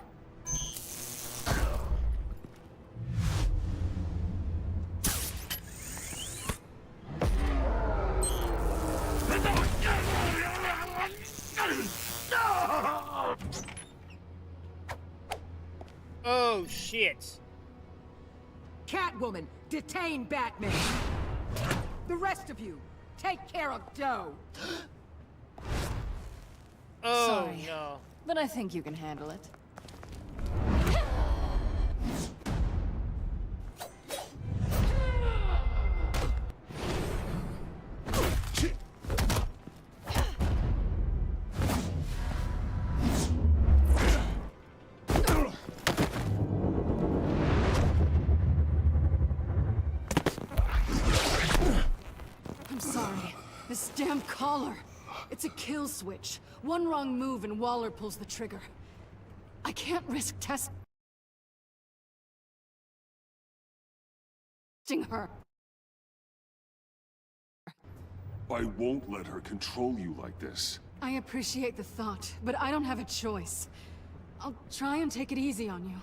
Oh, shit. Catwoman, detain Batman. The rest of you, take care of Doe. Oh, Sorry, no. but I think you can handle it. I'm sorry. This damn collar. It's a kill switch. One wrong move and Waller pulls the trigger. I can't risk testing her. I won't let her control you like this. I appreciate the thought, but I don't have a choice. I'll try and take it easy on you.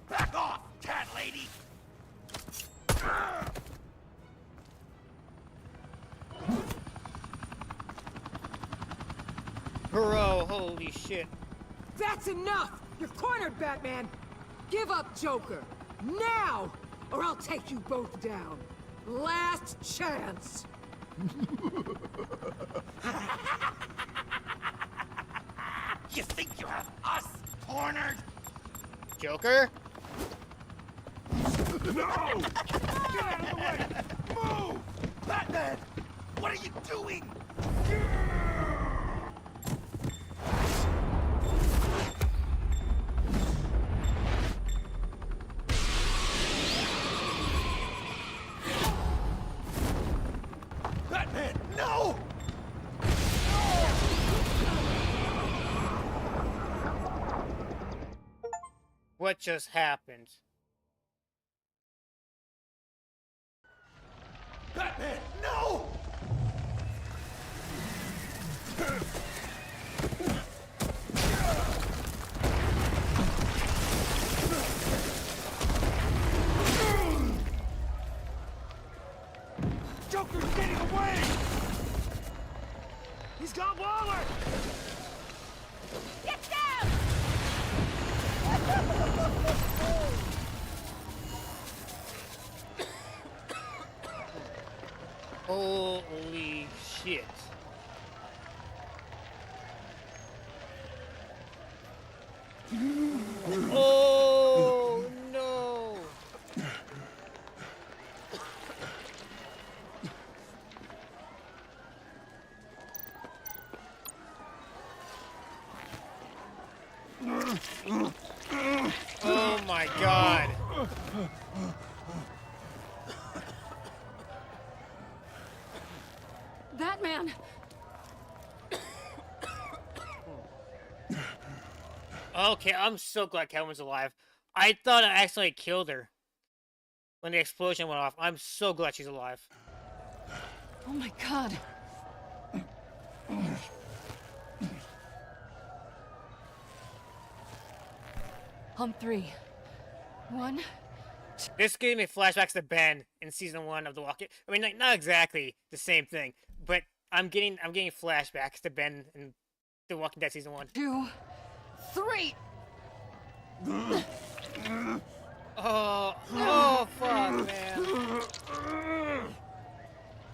Back off, cat lady! Bro, holy shit. That's enough! You're cornered, Batman! Give up, Joker! Now! Or I'll take you both down. Last chance! You think you have us cornered? Joker? No! Get out of the way! Move! Batman! What are you doing? Batman, no! What just happened? Batman, no! Holy shit. Oh no! Oh my god! Batman! Okay, I'm so glad Catwoman's alive. I thought I accidentally killed her when the explosion went off. I'm so glad she's alive. Oh my god. On 3. 1. This gave me flashbacks to Ben in season 1 of The Walking. I mean, like, not exactly the same thing, but I'm getting flashbacks to Ben in The Walking Dead season 1. 2. 3. Oh, fuck, man.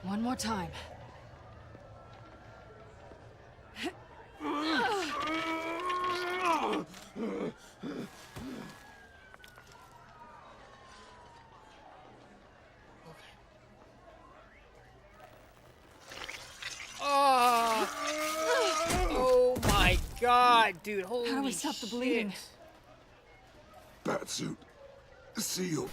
One more time. Oh my god, dude. Holy How do we stop the bleeding? Batsuit. Seal.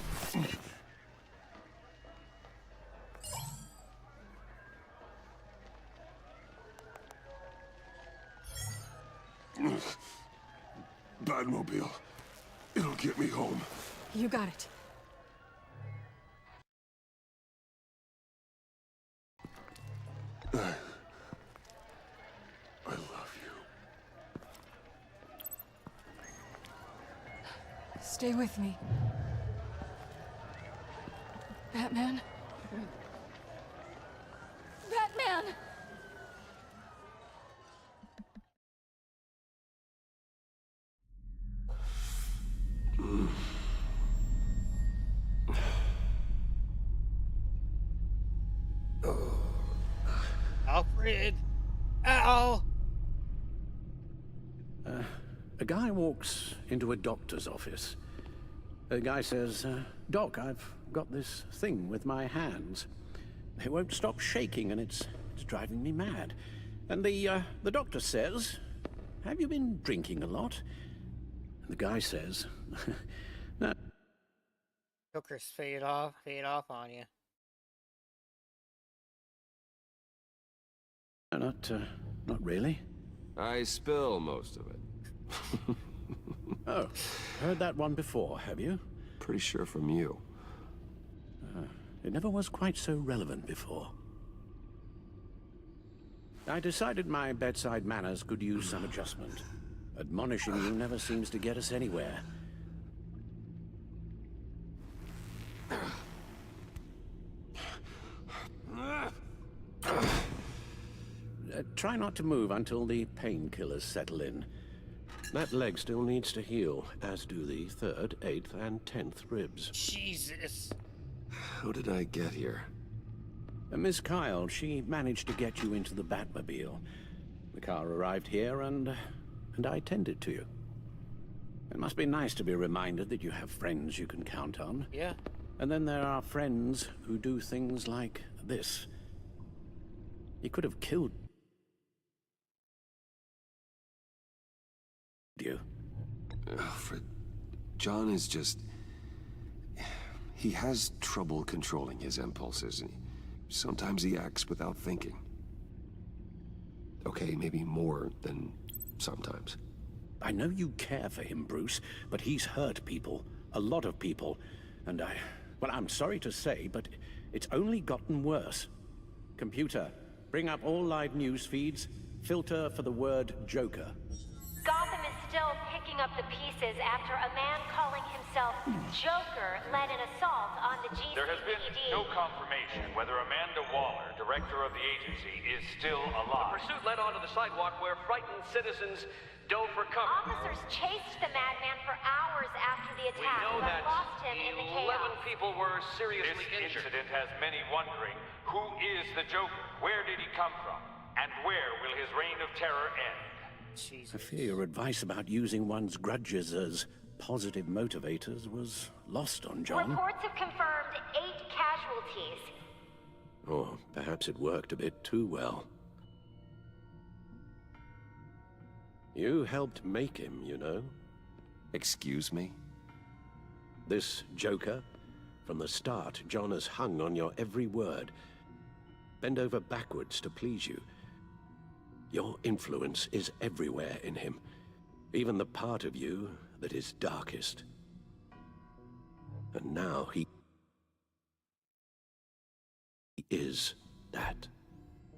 Batmobile. It'll get me home. You got it. I love you. Stay with me. Batman? Batman! Alfred! Ow! A guy walks into a doctor's office. The guy says, Doc, I've got this thing with my hands. They won't stop shaking and it's driving me mad. And the doctor says, have you been drinking a lot? And the guy says, no. Joker's fade off on you. Not really. I spill most of it. Oh, heard that one before, have you? Pretty sure from you. It never was quite so relevant before. I decided my bedside manners could use some adjustment. Admonishing you never seems to get us anywhere. Try not to move until the painkillers settle in. That leg still needs to heal, as do the 3rd, 8th, and 10th ribs. Jesus. How did I get here? Miss Kyle, she managed to get you into the Batmobile. The car arrived here, and I tended to you. It must be nice to be reminded that you have friends you can count on. Yeah. And then there are friends who do things like this. You could have killed you. Alfred, John is just... He has trouble controlling his impulses. Sometimes he acts without thinking. Okay, maybe more than sometimes. I know you care for him, Bruce, but he's hurt people. A lot of people. And well, I'm sorry to say, but it's only gotten worse. Computer, bring up all live news feeds. Filter for the word Joker. Gotham is still picking up the pieces after a man calling himself Joker led an assault on the GCPD. There has been no confirmation whether Amanda Waller, director of the agency, is still alive. The pursuit led onto the sidewalk where frightened citizens dove for cover. Officers chased the madman for hours after the attack, know but that lost him in the 11 chaos. people were seriously This injured. incident has many wondering, who is the Joker? Where did he come from? And where will his reign of terror end? I fear your advice about using one's grudges as positive motivators was lost on John. Reports have confirmed 8 casualties. Or perhaps it worked a bit too well. You helped make him, you know. Excuse me? This Joker, from the start, John has hung on your every word. Bend over backwards to please you. Your influence is everywhere in him, even the part of you that is darkest. And now he is that.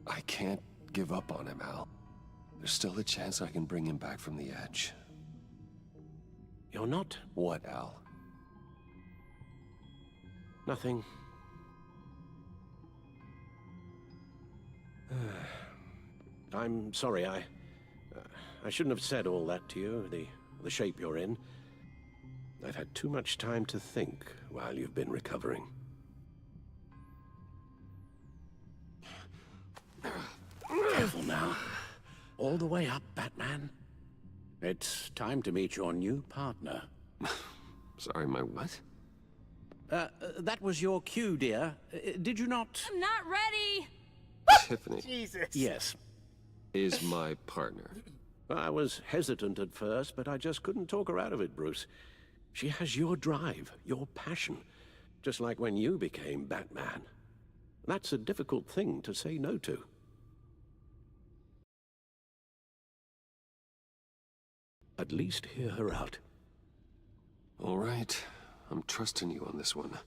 I can't give up on him, Al. There's still a chance I can bring him back from the edge. You're not... What, Al? Nothing. I'm sorry, I shouldn't have said all that to you, the shape you're in. I've had too much time to think while you've been recovering. Careful now. All the way up, Batman. It's time to meet your new partner. Sorry, my what? That was your cue, dear. Did you not... I'm not ready! Tiffany. Jesus. Yes. Is my partner. I was hesitant at first, but I just couldn't talk her out of it, Bruce. She has your drive, your passion, just like when you became Batman. That's a difficult thing to say no to. At least hear her out. All right. I'm trusting you on this one.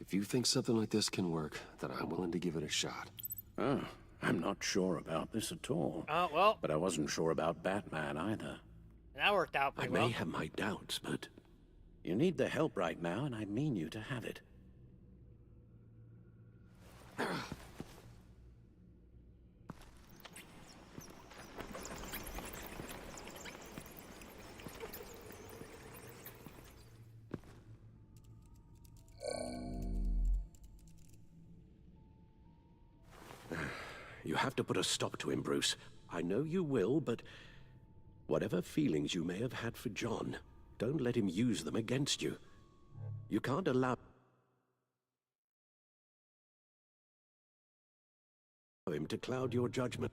If you think something like this can work, then I'm willing to give it a shot. Oh, I'm not sure about this at all. Oh, well. But I wasn't sure about Batman either. That worked out pretty well. I may have my doubts, but you need the help right now, and I mean you to have it. You have to put a stop to him, Bruce. I know you will, but whatever feelings you may have had for John, don't let him use them against you. You can't allow him to cloud your judgment.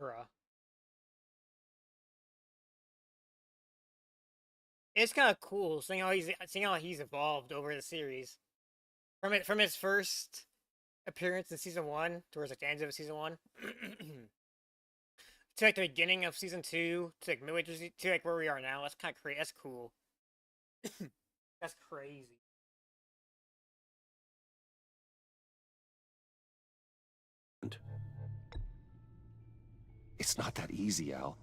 Bruh. It's kind of cool seeing how he's evolved over the series. From his first appearance in season 1 towards like the end of season 1 to like the beginning of season 2 to like midway to like where we are now. That's kind of crazy. That's cool. That's crazy. It's not that easy, Al.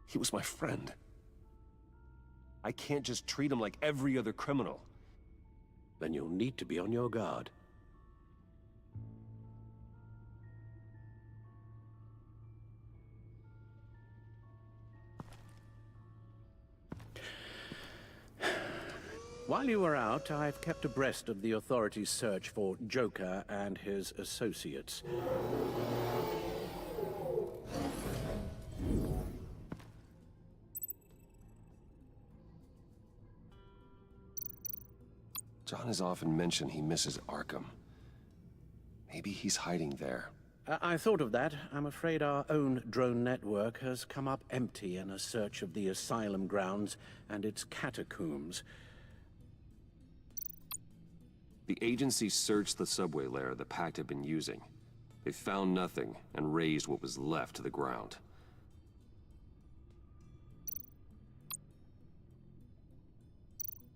He was my friend. I can't just treat him like every other criminal. Then you'll need to be on your guard. While you were out, I've kept abreast of the authorities' search for Joker and his associates. John has often mentioned he misses Arkham. Maybe he's hiding there. I thought of that. I'm afraid our own drone network has come up empty in a search of the asylum grounds and its catacombs. The agency searched the subway lair the Pact had been using. They found nothing and razed what was left to the ground.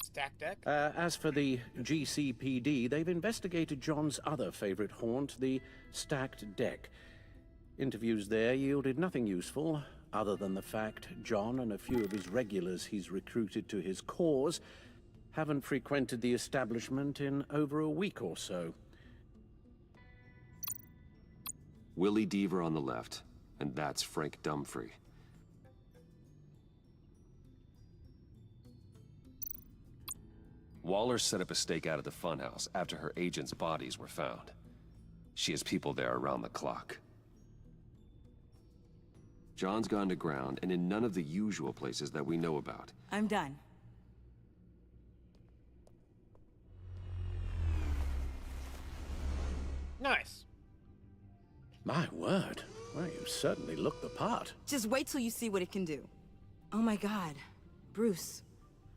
Stack deck? As for the GCPD, they've investigated John's other favorite haunt, the stacked deck. Interviews there yielded nothing useful, other than the fact John and a few of his regulars he's recruited to his cause haven't frequented the establishment in over a week or so. Willie Deaver on the left, and that's Frank Dumfrey. Waller set up a stakeout at the funhouse after her agents' bodies were found. She has people there around the clock. John's gone to ground and in none of the usual places that we know about. I'm done. Nice. My word. Well, you certainly look the part. Just wait till you see what it can do. Oh my god. Bruce,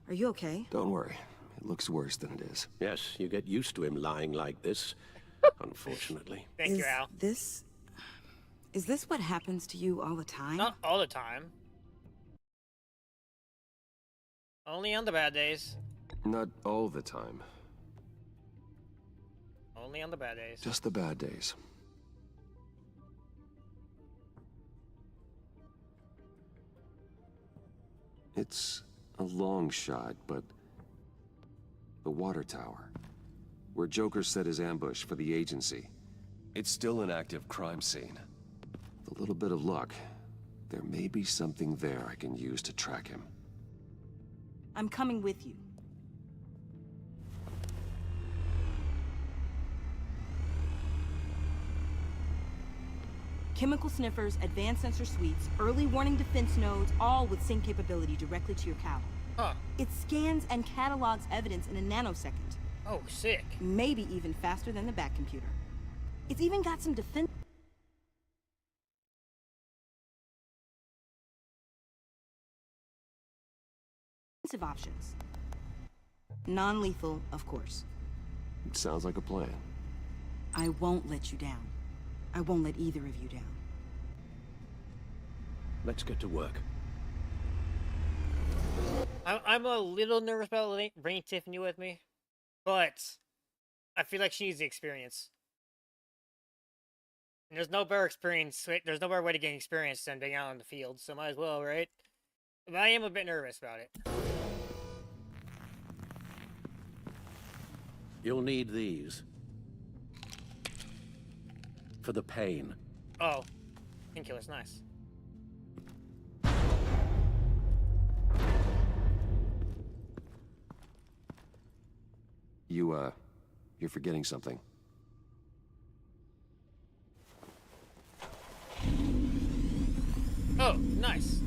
are you okay? Don't worry. It looks worse than it is. Yes, you get used to him lying like this, unfortunately. Thank you, Al. Is this what happens to you all the time? Not all the time. Only on the bad days. Not all the time. Only on the bad days. Just the bad days. It's a long shot, but the water tower, where Joker set his ambush for the agency, it's still an active crime scene. With a little bit of luck, there may be something there I can use to track him. I'm coming with you. Chemical sniffers, advanced sensor suites, early warning defense nodes, all with sync capability directly to your cowl. Huh. It scans and catalogs evidence in a nanosecond. Oh, sick. Maybe even faster than the Bat computer. It's even got some defensive options. Non-lethal, of course. It sounds like a plan. I won't let you down. I won't let either of you down. Let's get to work. I'm a little nervous about bringing Tiffany with me, but I feel like she needs the experience. And there's no better experience. There's no better way to gain experience than being out on the field, so might as well, right? But I am a bit nervous about it. You'll need these. For the pain. Oh, painkiller's nice. You're forgetting something. Oh, nice.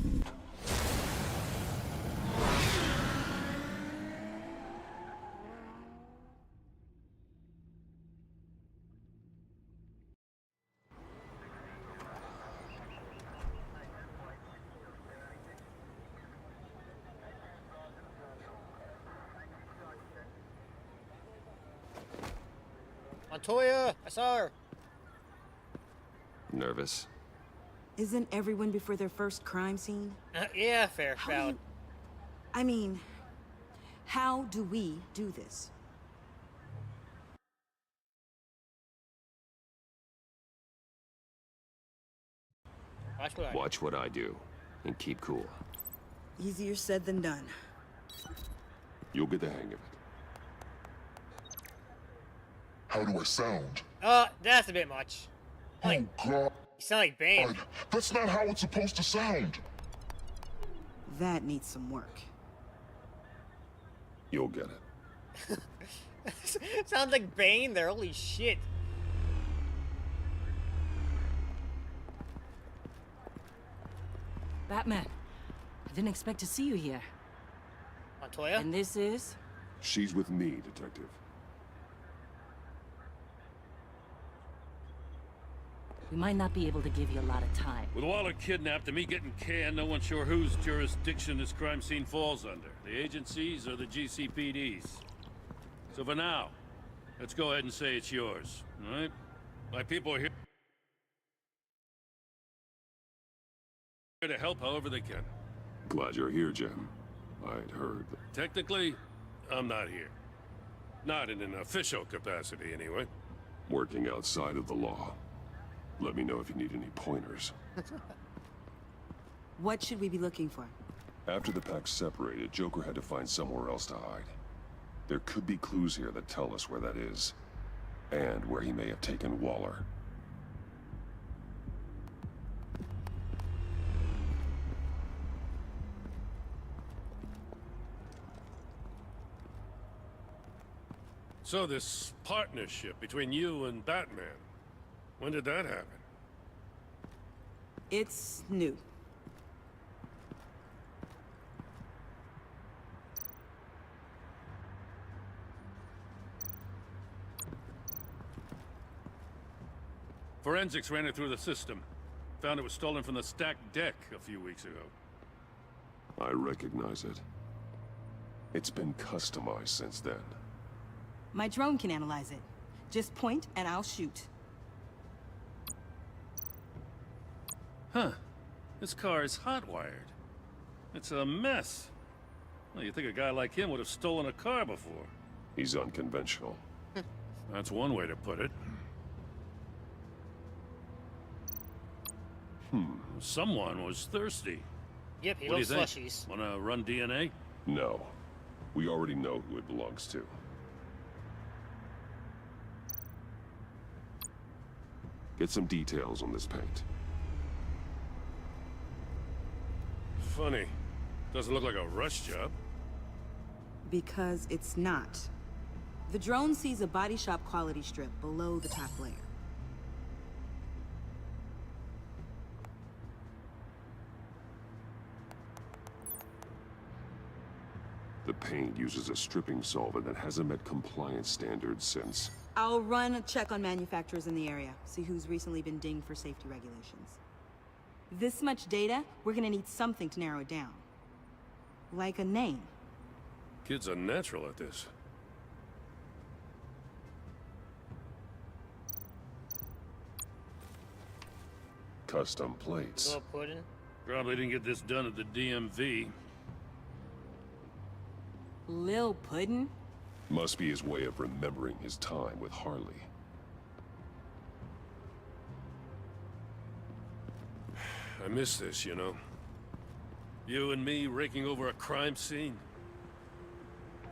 Montoya, I saw her. Nervous? Isn't everyone before their first crime scene? Yeah, fair. Valid. I mean, how do we do this? Watch what I do, and keep cool. Easier said than done. You'll get the hang of it. How do I sound? That's a bit much. Oh, God. You sound like Bane. That's not how it's supposed to sound. That needs some work. You'll get it. Sounds like Bane there, holy shit. Batman, I didn't expect to see you here. Montoya? And this is? She's with me, Detective. We might not be able to give you a lot of time. With Waller kidnapped and me getting canned, no one's sure whose jurisdiction this crime scene falls under. The agencies or the GCPD's. So for now, let's go ahead and say it's yours, all right? My people are here to help however they can. Glad you're here, Jim. I'd heard. Technically, I'm not here. Not in an official capacity, anyway. Working outside of the law. Let me know if you need any pointers. What should we be looking for? After the pack separated, Joker had to find somewhere else to hide. There could be clues here that tell us where that is. And where he may have taken Waller. So this partnership between you and Batman, when did that happen? It's new. Forensics ran it through the system. Found it was stolen from the stacked deck a few weeks ago. I recognize it. It's been customized since then. My drone can analyze it. Just point and I'll shoot. Huh. This car is hot-wired. It's a mess. Well, you'd think a guy like him would have stolen a car before. He's unconventional. That's one way to put it. Someone was thirsty. Yep, he What do you loves think? slushies. Wanna run DNA? No. We already know who it belongs to. Get some details on this paint. Funny. Doesn't look like a rush job. Because it's not. The drone sees a body shop quality strip below the top layer. The paint uses a stripping solvent that hasn't met compliance standards since... I'll run a check on manufacturers in the area, see who's recently been dinged for safety regulations. This much data, we're gonna need something to narrow it down. Like a name. Kid's a natural at this. Custom plates. Little pudding. Probably didn't get this done at the DMV. Lil Puddin'? Must be his way of remembering his time with Harley. I miss this, you know. You and me raking over a crime scene.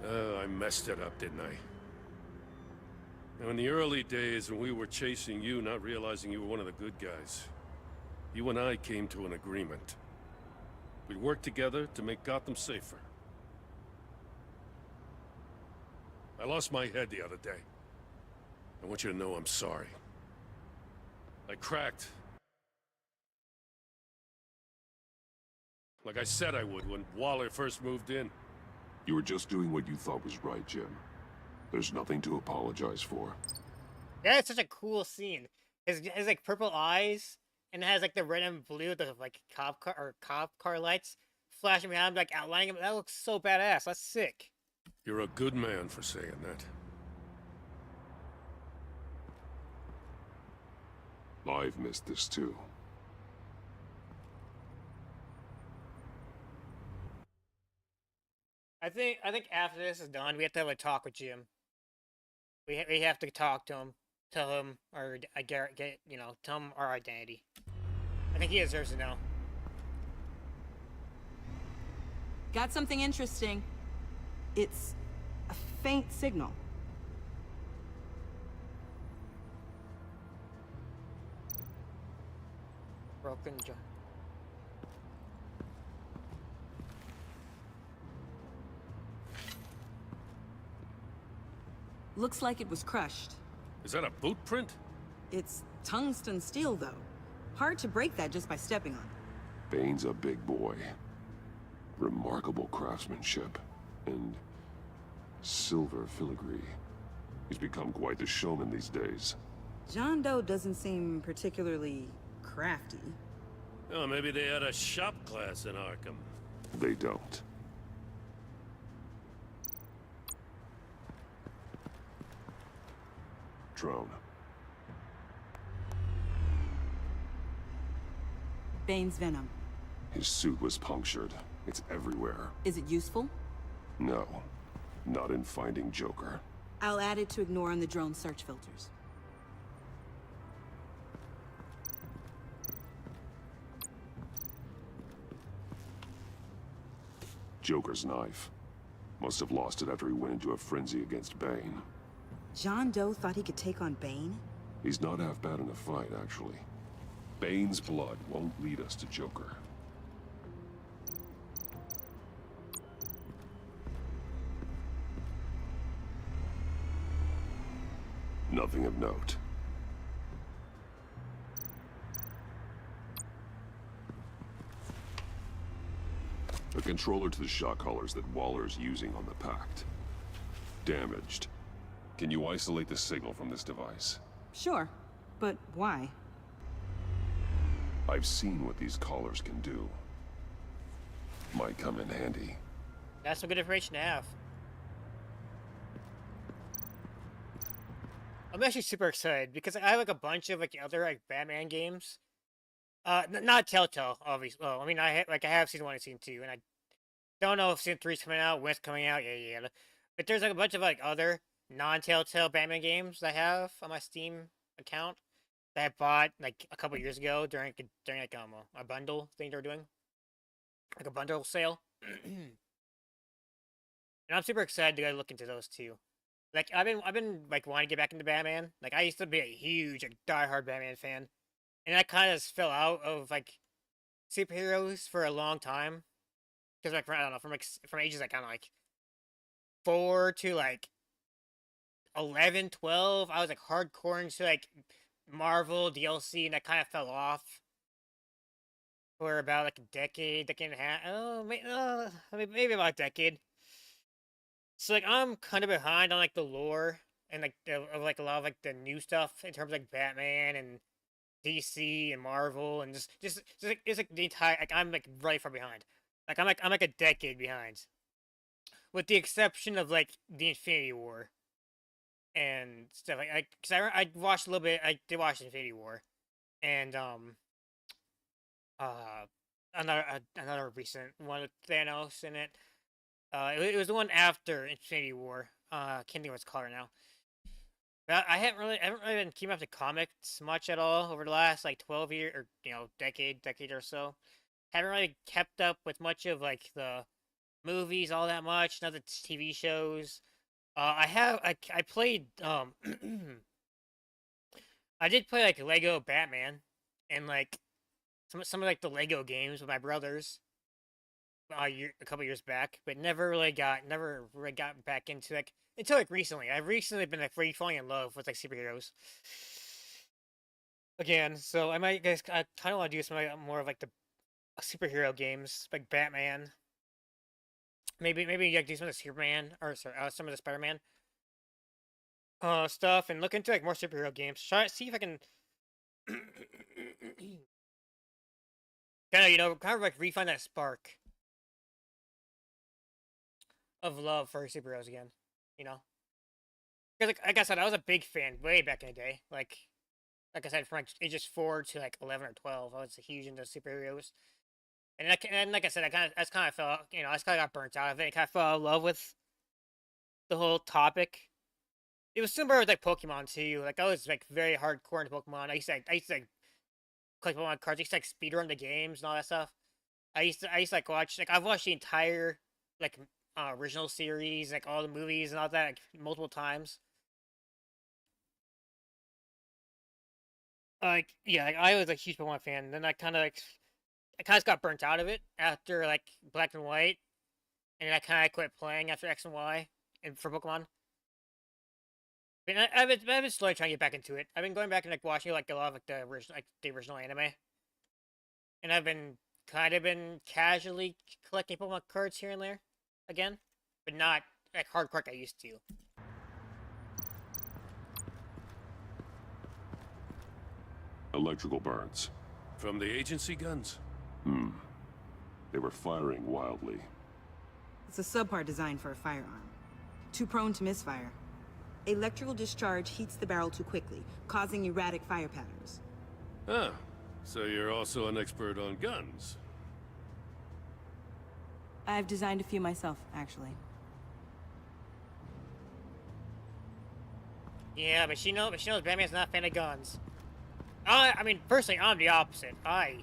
Oh, I messed it up, didn't I? Now, in the early days when we were chasing you, not realizing you were one of the good guys, you and I came to an agreement. We'd work together to make Gotham safer. I lost my head the other day. I want you to know I'm sorry. I cracked. Like I said I would when Waller first moved in. You were just doing what you thought was right, Jim. There's nothing to apologize for. Yeah, it's such a cool scene. It has like purple eyes, and it has like the red and blue, the like cop car lights flashing behind him, like outlining him. That looks so badass. That's sick. You're a good man for saying that. I've missed this too. I think after this is done, we have to have a talk with Jim. We have to talk to him, tell him our tell him our identity. I think he deserves to know. Got something interesting. It's a faint signal. Broken jaw. Looks like it was crushed. Is that a boot print? It's tungsten steel, though. Hard to break that just by stepping on it. Bane's a big boy. Remarkable craftsmanship. And silver filigree. He's become quite the showman these days. John Doe doesn't seem particularly crafty. Oh, maybe they had a shop class in Arkham. They don't. Drone. Bane's venom. His suit was punctured. It's everywhere. Is it useful? No. Not in finding Joker. I'll add it to ignore on the drone search filters. Joker's knife. Must have lost it after he went into a frenzy against Bane. John Doe thought he could take on Bane? He's not half bad in a fight, actually. Bane's blood won't lead us to Joker. Nothing of note. A controller to the shock collars that Waller's using on the Pact. Damaged. Can you isolate the signal from this device? Sure, but why? I've seen what these collars can do. Might come in handy. That's some good information to have. I'm actually super excited because I have like a bunch of like other like Batman games. Not TellTale, obviously. Well, I mean, I have season 1 and season 2, and I don't know if season 3 is coming out, when it's coming out. Yeah. But there's like a bunch of like other non-TellTale Batman games I have on my Steam account that I bought like a couple years ago during like a bundle thing they're doing, like a bundle sale. And I'm super excited to go look into those too. Like I've been like wanting to get back into Batman. Like I used to be a huge like diehard Batman fan, and I kind of fell out of like superheroes for a long time because like I don't know, from ages like kind of like 4 to like 11, 12, I was like hardcore into like Marvel DLC, and I kind of fell off for about like a decade and a half. Maybe about a decade. So like I'm kind of behind on like the lore and like of like a lot of like the new stuff in terms of like Batman and DC and Marvel, and just like, it's like the entire like I'm like really far behind. Like I'm like a decade behind, with the exception of like the Infinity War and stuff. Like because I watched a little bit. I did watch Infinity War, and another recent one with Thanos in it. It was the one after Infinity War. Can't think of what it's called right now. But I haven't really been keeping up to comics much at all over the last like 12 years or decade or so. Haven't really kept up with much of like the movies all that much, not the TV shows. I played I did play like Lego Batman and like some of like the Lego games with my brothers a couple years back, but never really got back into like until like recently. I've recently been like really falling in love with like superheroes again. So I kind of want to do some like, more of like the superhero games like Batman. Maybe like do some of the Superman or sorry, some of the Spider-Man stuff, and look into like more superhero games. Try see if I can kind of like refine that spark of love for superheroes again, because like I said, I was a big fan way back in the day. Like I said, from like ages 4 to like 11 or 12, I was huge into superheroes. And like I said, I kind of fell, I just kind of got burnt out of it. I kind of fell in love with the whole topic. It was similar with like Pokemon too. Like I was like very hardcore into Pokemon. I used to like collect Pokemon cards. I used to like speedrun the games and all that stuff. I used to like watch like I've watched the entire like original series, like all the movies and all that, like multiple times. Like yeah, like, I was a huge Pokemon fan. And then I kind of got burnt out of it after like Black and White, and I kind of quit playing after X and Y and for Pokemon. But I've been slowly trying to get back into it. I've been going back and like watching like a lot of like the original anime, and I've been casually collecting Pokemon cards here and there again, but not like hardcore like I used to. Electrical burns. From the agency guns? They were firing wildly. It's a subpart designed for a firearm. Too prone to misfire. Electrical discharge heats the barrel too quickly, causing erratic fire patterns. Ah, so you're also an expert on guns. I've designed a few myself, actually. Yeah, but she knows Batman's not a fan of guns. I mean, personally, I'm the opposite. I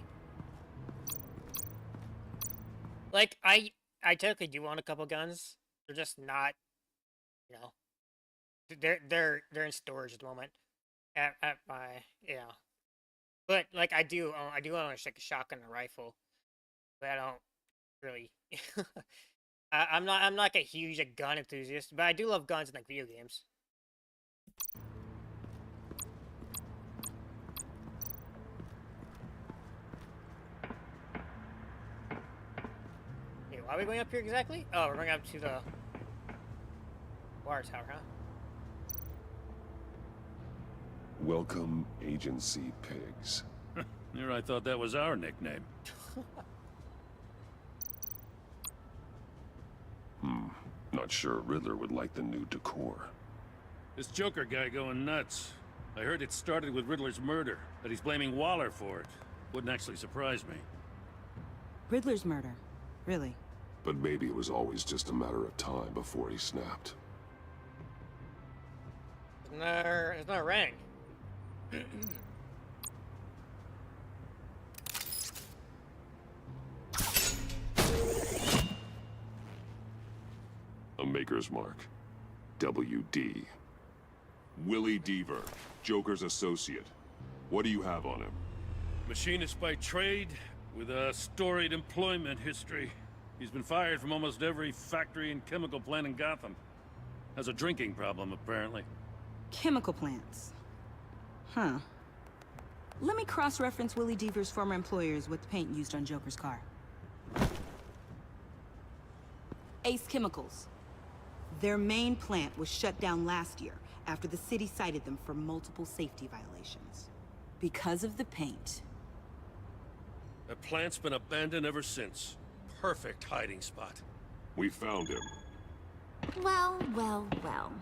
technically do own a couple guns. They're just not, they're in storage at the moment at my But like I do own like a shotgun and a rifle, but I don't really. I'm not like a huge like, gun enthusiast, but I do love guns in like video games. are we going up here exactly? Oh, we're going up to the water tower, huh? Welcome, agency pigs. Here I thought that was our nickname. Not sure Riddler would like the new decor. This Joker guy going nuts. I heard it started with Riddler's murder, that he's blaming Waller for it. Wouldn't actually surprise me. Riddler's murder? Really? But maybe it was always just a matter of time before he snapped. It's not rank. A Maker's Mark. WD. Willie Deaver, Joker's associate. What do you have on him? Machinist by trade, with a storied employment history. He's been fired from almost every factory and chemical plant in Gotham. Has a drinking problem, apparently. Chemical plants. Huh. Let me cross-reference Willie Deaver's former employers with the paint used on Joker's car. Ace Chemicals. Their main plant was shut down last year after the city cited them for multiple safety violations. Because of the paint. The plant's been abandoned ever since. Perfect hiding spot. We found him. Well, well, well.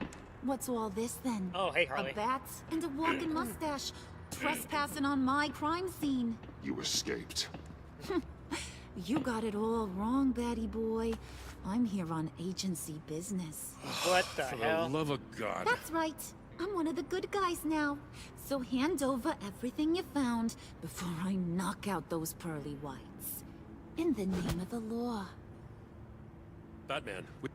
What's all this then? Oh, hey, Harley. A bat and a walking mustache. Trespassing on my crime scene. You escaped. You got it all wrong, Batty boy. I'm here on agency business. What the hell? For the love of God. That's right. I'm one of the good guys now. So hand over everything you found before I knock out those pearly whites. In the name of the law. Batman, we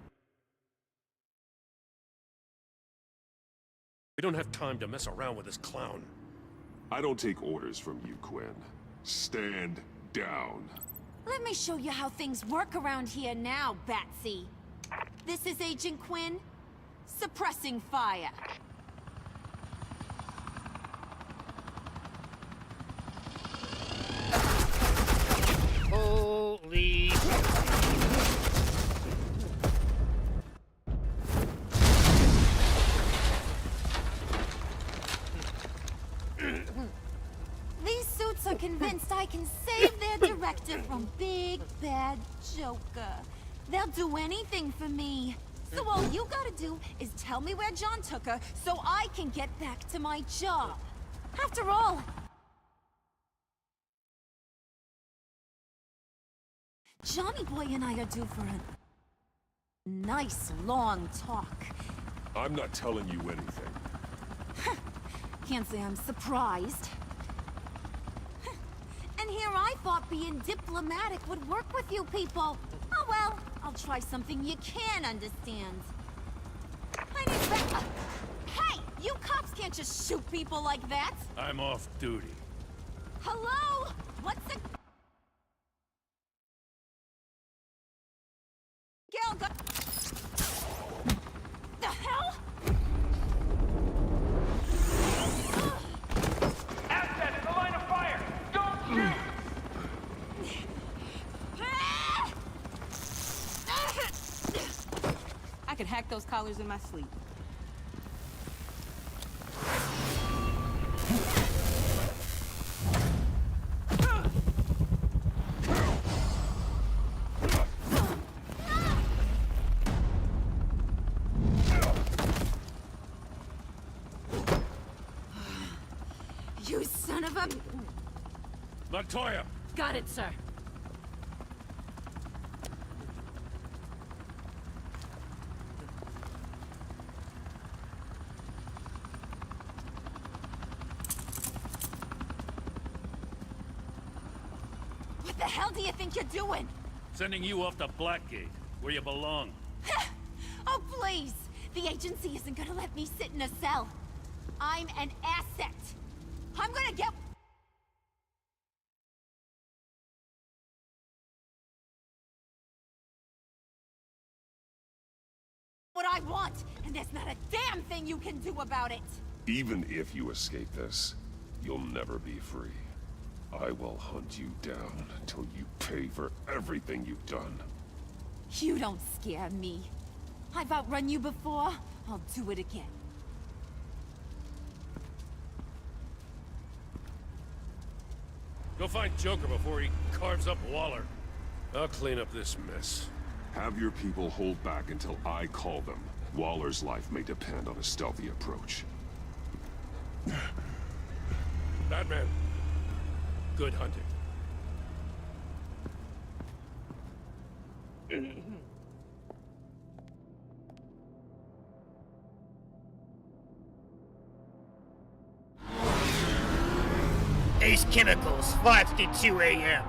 don't have time to mess around with this clown. I don't take orders from you, Quinn. Stand down. Let me show you how things work around here now, Batsy. This is Agent Quinn. Suppressing fire. Holy... These suits are convinced I can save their director from Big Bad Joker. They'll do anything for me. So all you gotta do is tell me where John took her so I can get back to my job. After all, Johnny Boy and I are due for a nice long talk. I'm not telling you anything. Can't say I'm surprised. And here I thought being diplomatic would work with you people. Oh well, I'll try something you can understand. I need back. Hey, you cops can't just shoot people like that. I'm off duty. Hello? What's the... Gail got... The hell? Asset in the line of fire! Don't shoot! I could hack those collars in my sleep. You son of a... Montoya! Got it, sir. What the hell do you think you're doing? Sending you off to Blackgate, where you belong. Oh, please! The agency isn't gonna let me sit in a cell. I'm an asset. I'm gonna get... what I want, and there's not a damn thing you can do about it. Even if you escape this, you'll never be free. I will hunt you down until you pay for everything you've done. You don't scare me. I've outrun you before. I'll do it again. Go find Joker before he carves up Waller. I'll clean up this mess. Have your people hold back until I call them. Waller's life may depend on a stealthy approach. Batman, good hunting. Ace Chemicals, 5:52 a.m.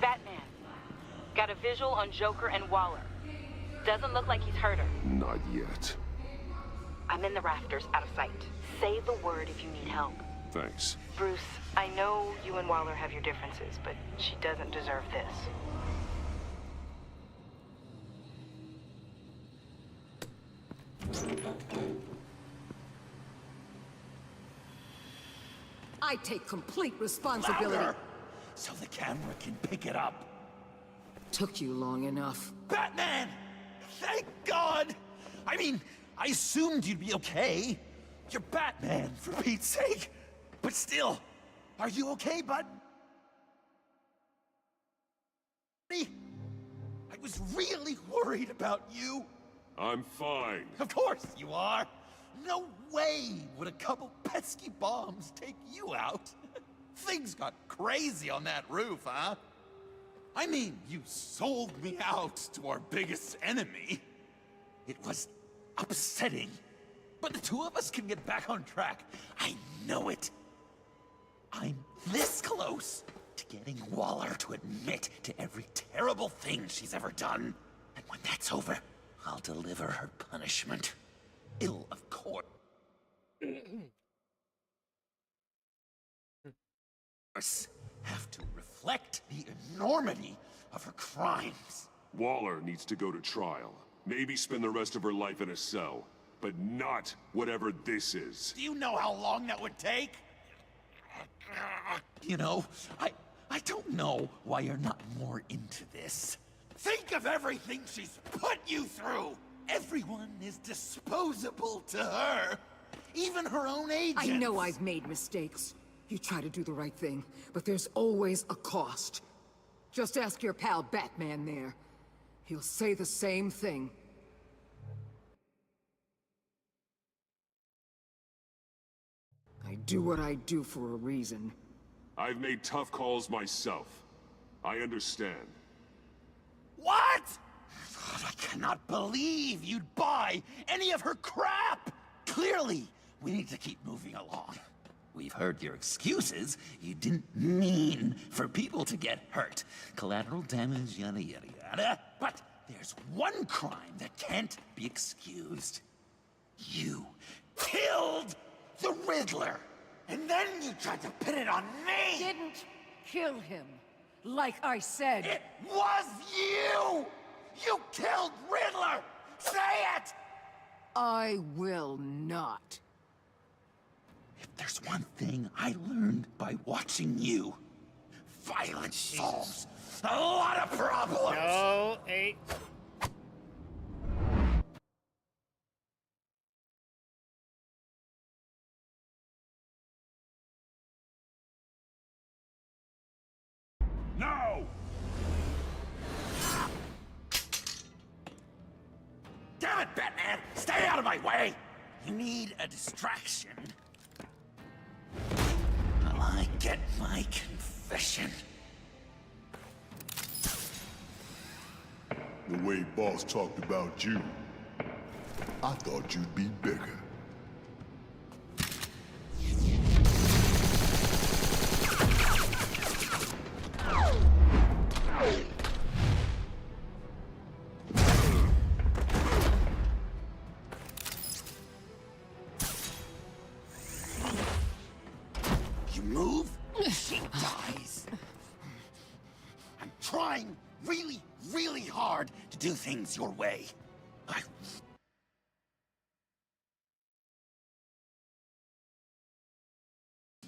Batman, got a visual on Joker and Waller. Doesn't look like he's hurt her. Not yet. I'm in the rafters, out of sight. Say the word if you need help. Thanks. Bruce, I know you and Waller have your differences, but she doesn't deserve this. I take complete responsibility. Louder, so the camera can pick it up. Took you long enough. Batman! Thank God! I mean, I assumed you'd be okay. You're Batman, for Pete's sake. But still, are you okay, bud? I was really worried about you. I'm fine. Of course you are. No way would a couple pesky bombs take you out. Things got crazy on that roof, huh? I mean, you sold me out to our biggest enemy. It was upsetting. But the two of us can get back on track. I know it. I'm this close to getting Waller to admit to every terrible thing she's ever done. And when that's over, I'll deliver her punishment. It'll, of course, have to reflect the enormity of her crimes. Waller needs to go to trial. Maybe spend the rest of her life in a cell. But not whatever this is. Do you know how long that would take? You know, I don't know why you're not more into this. Think of everything she's put you through! Everyone is disposable to her. Even her own agents. I know I've made mistakes. You try to do the right thing, but there's always a cost. Just ask your pal Batman there. He'll say the same thing. I do what I do for a reason. I've made tough calls myself. I understand. What? God, I cannot believe you'd buy any of her crap! Clearly, we need to keep moving along. We've heard your excuses. You didn't mean for people to get hurt. Collateral damage, yada yada yada. But there's one crime that can't be excused. You killed the Riddler! And then you tried to pin it on me! Didn't kill him. Like I said. It was you! You killed Riddler! Say it! I will not. If there's one thing I learned by watching you, violence solves a lot of problems! No, hey. No! Damn it, Batman! Stay out of my way! You need a distraction. expression. The way Boss talked about you, I thought you'd be bigger. You move, she dies. I'm trying really, really hard to do things your way. I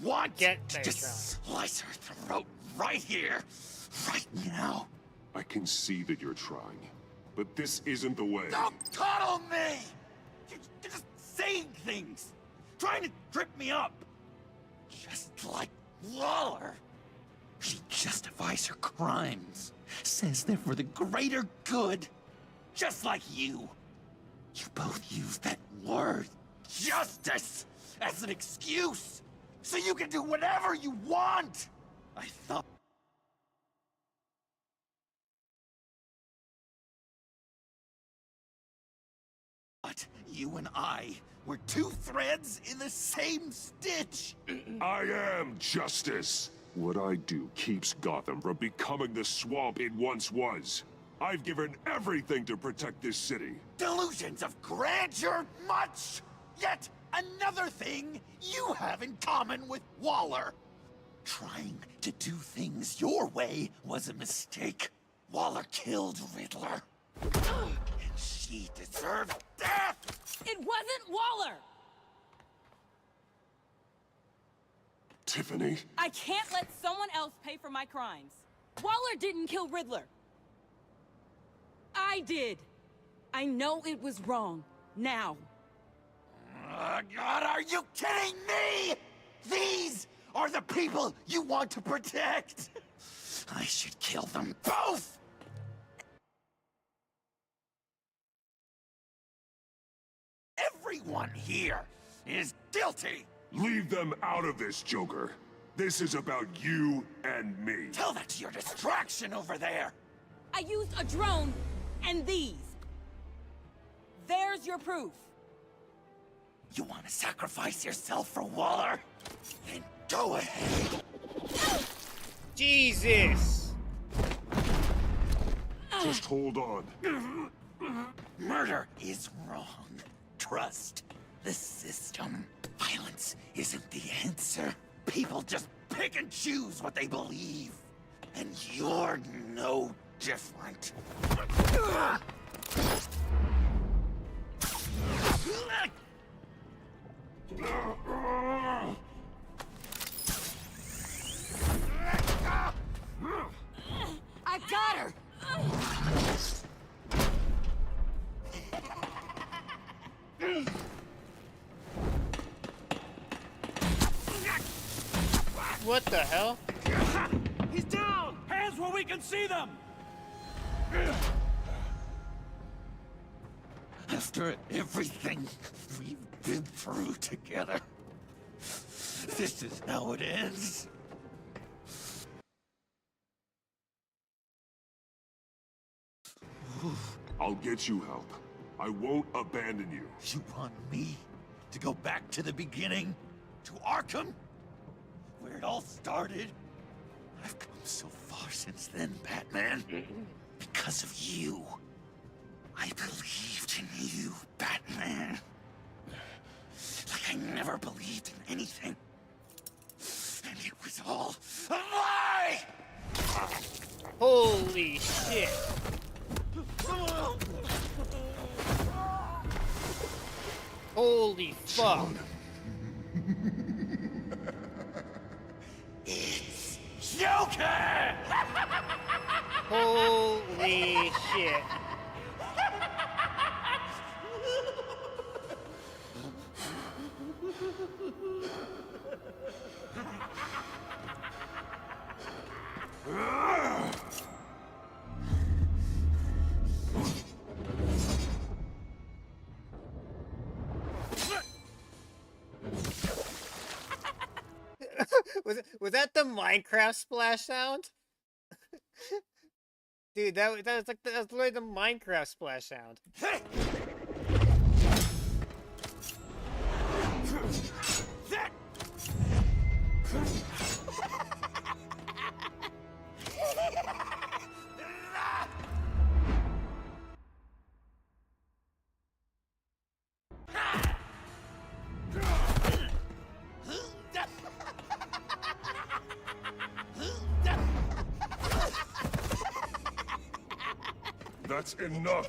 want to just slice her throat right here, right now. I can see that you're trying, but this isn't the way. Don't coddle me! You're just saying things, trying to trip me up. Just like Waller. She justifies her crimes, says they're for the greater good, just like you. You both use that word, justice, as an excuse, so you can do whatever you want. I thought... But you and I were two threads in the same stitch. I am justice. What I do keeps Gotham from becoming the swamp it once was. I've given everything to protect this city. Delusions of grandeur much? Yet another thing you have in common with Waller. Trying to do things your way was a mistake. Waller killed Riddler. And she deserved death! It wasn't Waller! Tiffany? I can't let someone else pay for my crimes. Waller didn't kill Riddler. I did. I know it was wrong. Now. God, are you kidding me? These are the people you want to protect. I should kill them both. Everyone here is guilty. Leave them out of this, Joker. This is about you and me. Tell that to your distraction over there. I used a drone and these. There's your proof. You want to sacrifice yourself for Waller? Then go ahead. Jesus! Just hold on. Murder is wrong. Trust the system. Violence isn't the answer. People just pick and choose what they believe. And you're no different. I got her! What the hell? He's down! Hands where we can see them! After everything we've been through together, this is how it ends. I'll get you help. I won't abandon you. You want me to go back to the beginning? To Arkham? Where it all started? I've come so far since then, Batman. Because of you. I believed in you, Batman. Like I never believed in anything. And it was all a lie! Holy shit! Holy fuck! It's Joker! Holy shit! Was that the Minecraft splash sound? Dude, that was like that was literally the Minecraft splash sound. That's enough!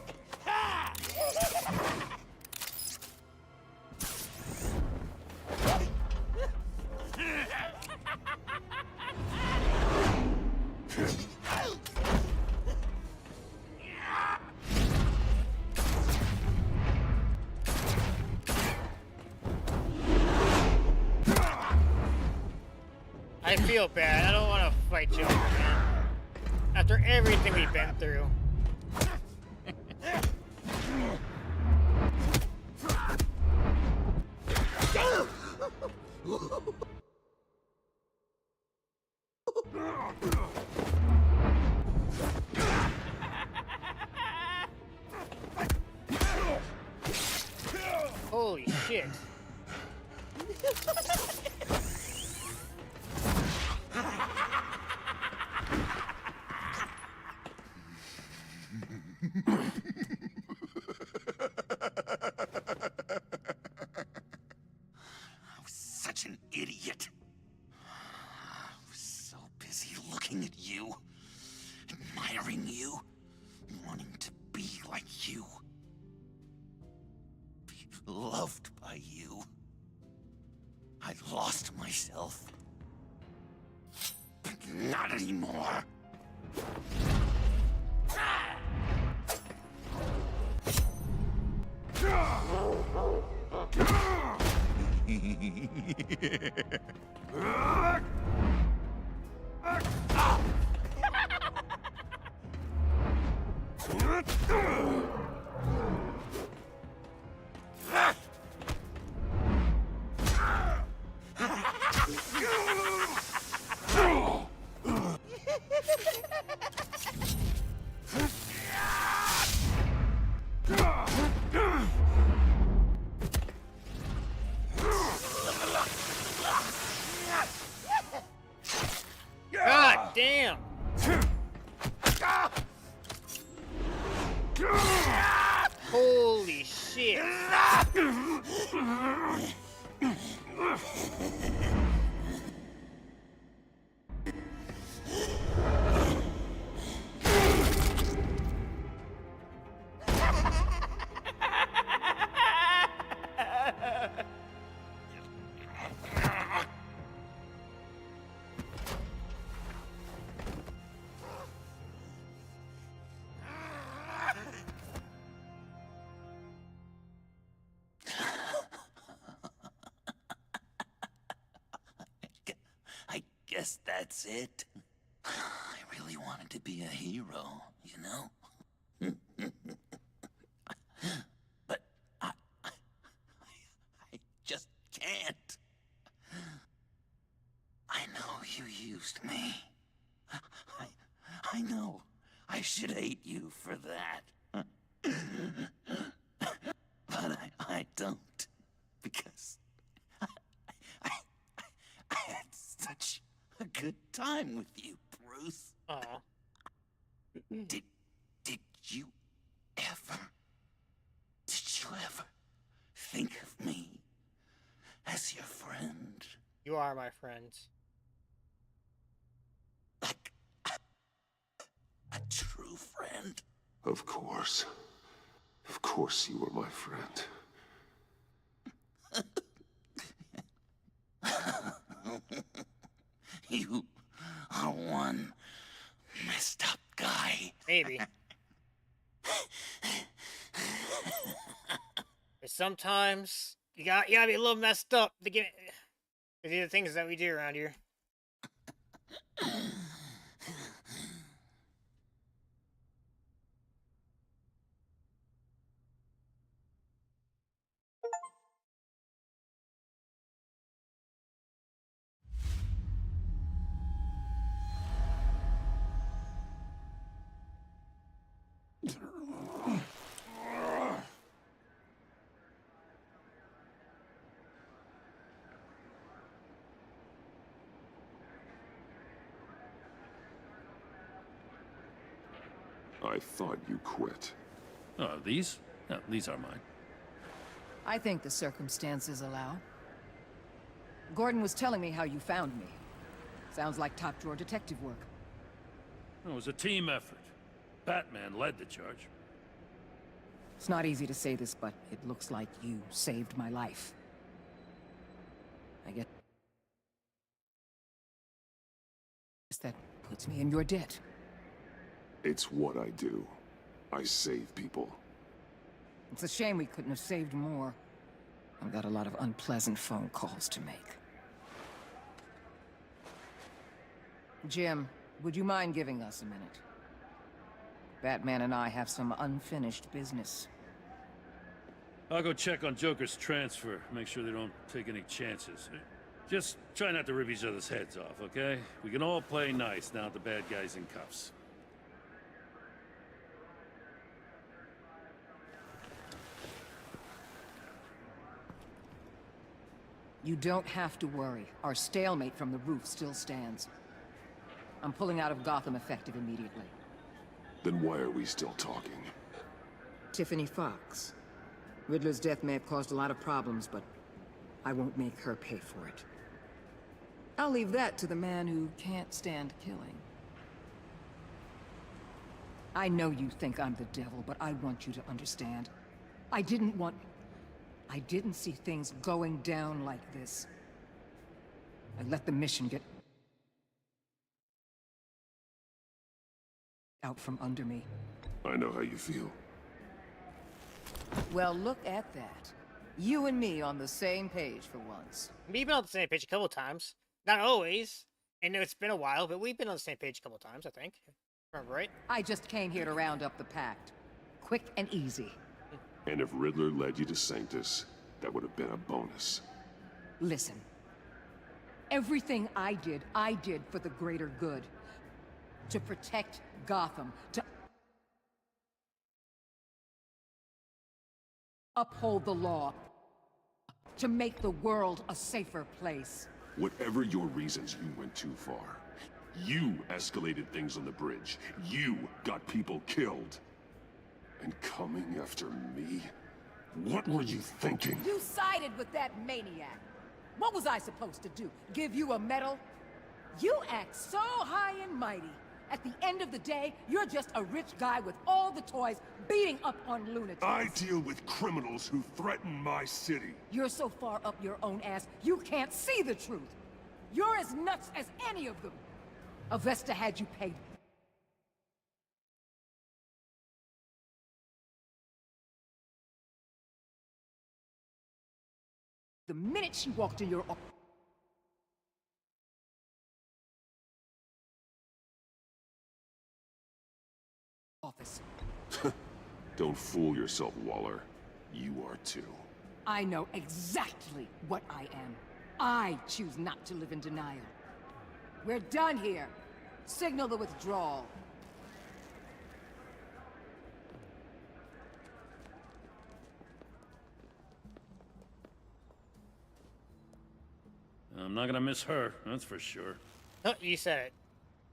I feel bad. I don't want to fight Joker, man. After everything we've been through. Holy shit. I was such an idiot. I was so busy looking at you, admiring you, wanting to be like you. Be loved by you. I lost myself. But not anymore. God damn! Holy shit! I guess that's it. I really wanted to be a hero, you know? But I just can't. I know you used me. I know I should hate you for that. But I don't. Because I had such a good time with you, Bruce. Aw. Did you ever think of me as your friend? You are my friend. Like a true friend? Of course. Of course you were my friend. You are one messed up guy. Maybe. But sometimes you gotta be a little messed up to get to do the things that we do around here. I thought you quit. Oh, these? No, these are mine. I think the circumstances allow. Gordon was telling me how you found me. Sounds like top-drawer detective work. It was a team effort. Batman led the charge. It's not easy to say this, but it looks like you saved my life. I guess that puts me in your debt. It's what I do. I save people. It's a shame we couldn't have saved more. I've got a lot of unpleasant phone calls to make. Jim, would you mind giving us a minute? Batman and I have some unfinished business. I'll go check on Joker's transfer, make sure they don't take any chances. Just try not to rip each other's heads off, okay? We can all play nice now that the bad guy's in cuffs. You don't have to worry. Our stalemate from the roof still stands. I'm pulling out of Gotham effective immediately. Then why are we still talking? Tiffany Fox. Riddler's death may have caused a lot of problems, but I won't make her pay for it. I'll leave that to the man who can't stand killing. I know you think I'm the devil, but I want you to understand. I didn't see things going down like this. I let the mission get out from under me. I know how you feel. Well, look at that. You and me on the same page for once. We've been on the same page a couple times. Not always. I know it's been a while, but we've been on the same page a couple times, I think. Remember, right? I just came here to round up the pact. Quick and easy. And if Riddler led you to Sanctus, that would have been a bonus. Listen. Everything I did for the greater good. To protect Gotham, to uphold the law, to make the world a safer place. Whatever your reasons, you went too far. You escalated things on the bridge. You got people killed. And coming after me? What were you thinking? You sided with that maniac. What was I supposed to do? Give you a medal? You act so high and mighty. At the end of the day, you're just a rich guy with all the toys beating up on lunatics. I deal with criminals who threaten my city. You're so far up your own ass, you can't see the truth. You're as nuts as any of them. Avesta had you paid. The minute she walked in your office. Don't fool yourself, Waller. You are too. I know exactly what I am. I choose not to live in denial. We're done here. Signal the withdrawal. I'm not gonna miss her, that's for sure. Oh, you said it.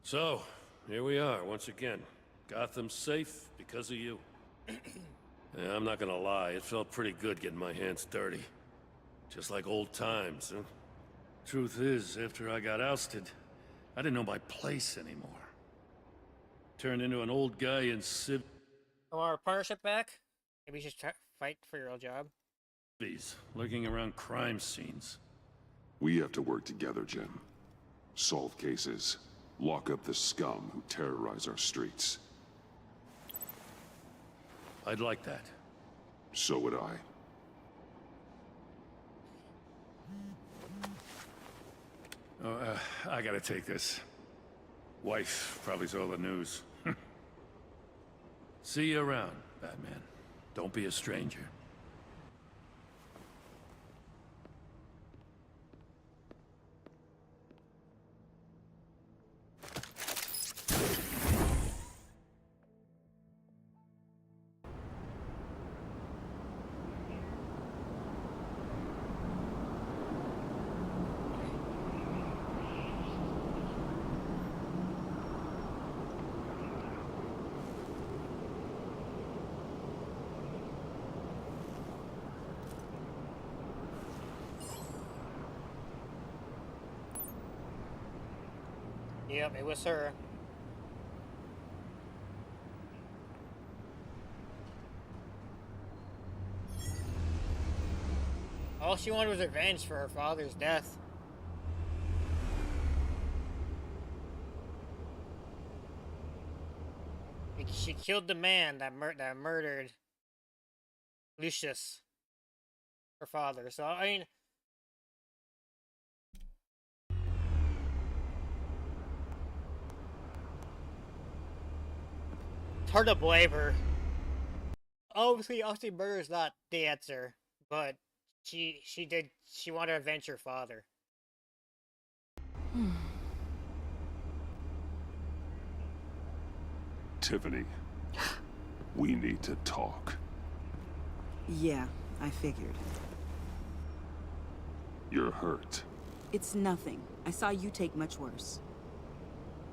So, here we are, once again. Gotham's safe because of you. Yeah, I'm not gonna lie, it felt pretty good getting my hands dirty. Just like old times, huh? Truth is, after I got ousted, I didn't know my place anymore. Turned into an old guy in civ... Our partnership back? Maybe you should fight for your old job? Lurking around crime scenes. We have to work together, Jim. Solve cases. Lock up the scum who terrorize our streets. I'd like that. So would I. Oh, I gotta take this. Wife probably saw the news. See you around, Batman. Don't be a stranger. Yep, it was her. All she wanted was revenge for her father's death. She killed the man that murdered Lucius, her father. So, I mean... it's hard to blame her. Obviously murder is not the answer, but she wanted to avenge her father. Tiffany, we need to talk. Yeah, I figured. You're hurt. It's nothing. I saw you take much worse.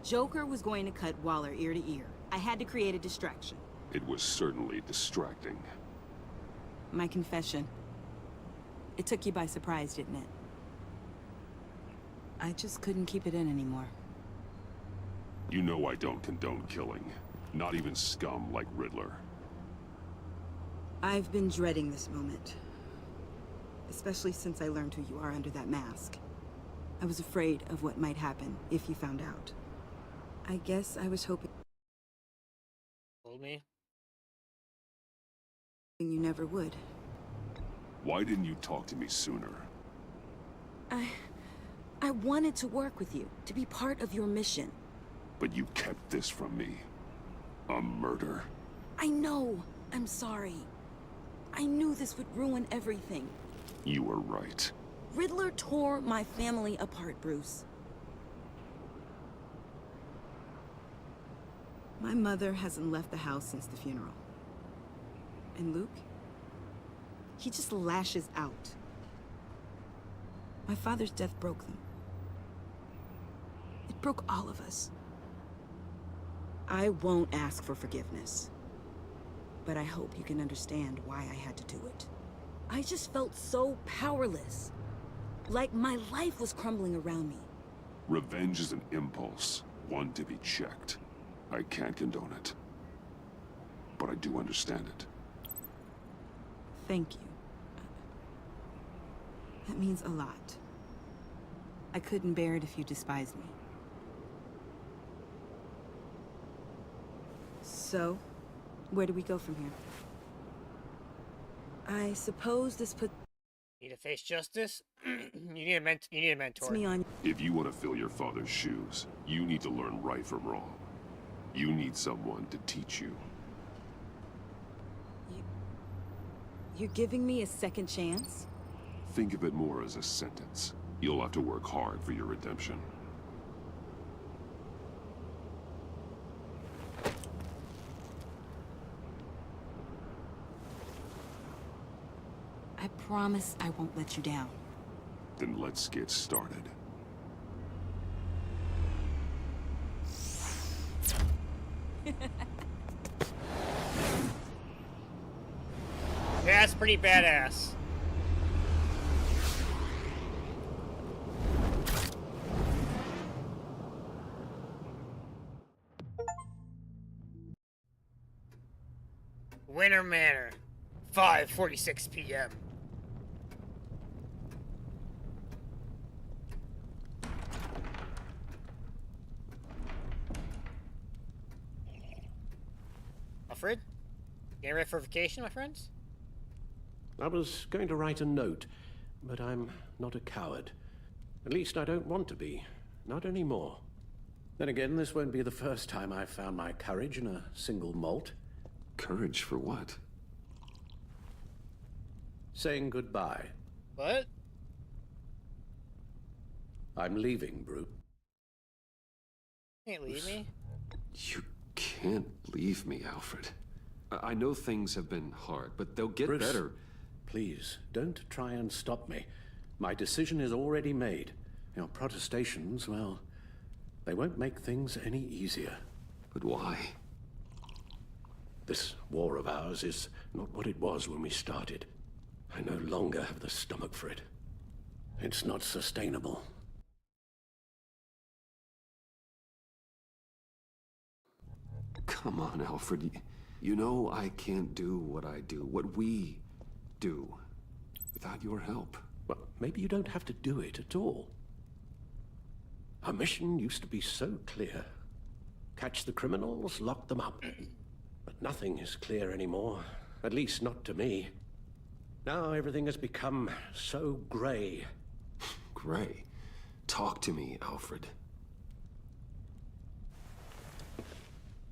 Joker was going to cut Waller ear to ear. I had to create a distraction. It was certainly distracting. My confession. It took you by surprise, didn't it? I just couldn't keep it in anymore. You know I don't condone killing. Not even scum like Riddler. I've been dreading this moment. Especially since I learned who you are under that mask. I was afraid of what might happen if you found out. I guess I was hoping... Told me? You never would. Why didn't you talk to me sooner? I wanted to work with you, to be part of your mission. But you kept this from me. A murder. I know. I'm sorry. I knew this would ruin everything. You were right. Riddler tore my family apart, Bruce. My mother hasn't left the house since the funeral. And Luke? He just lashes out. My father's death broke them. It broke all of us. I won't ask for forgiveness. But I hope you can understand why I had to do it. I just felt so powerless. Like my life was crumbling around me. Revenge is an impulse, one to be checked. I can't condone it. But I do understand it. Thank you. That means a lot. I couldn't bear it if you despised me. So, where do we go from here? I suppose this put... Need to face justice? You need a mentor. It's me on... If you want to fill your father's shoes, you need to learn right from wrong. You need someone to teach you. You're giving me a second chance? Think of it more as a sentence. You'll have to work hard for your redemption. I promise I won't let you down. Then let's get started. That's pretty badass. Winter Manor, 5:46 p.m. Alfred? Getting ready for vacation, my friends? I was going to write a note, but I'm not a coward. At least I don't want to be. Not anymore. Then again, this won't be the first time I've found my courage in a single malt. Courage for what? Saying goodbye. What? I'm leaving, Brute. Can't leave me. You can't leave me, Alfred. I know things have been hard, but they'll get Bruce, better. Please, don't try and stop me. My decision is already made. Your protestations, well, they won't make things any easier. But why? This war of ours is not what it was when we started. I no longer have the stomach for it. It's not sustainable. Come on, Alfred. You know I can't do what I do, what we do, without your help. Well, maybe you don't have to do it at all. Our mission used to be so clear. Catch the criminals, lock them up. But nothing is clear anymore, at least not to me. Now everything has become so gray. Gray? Talk to me, Alfred.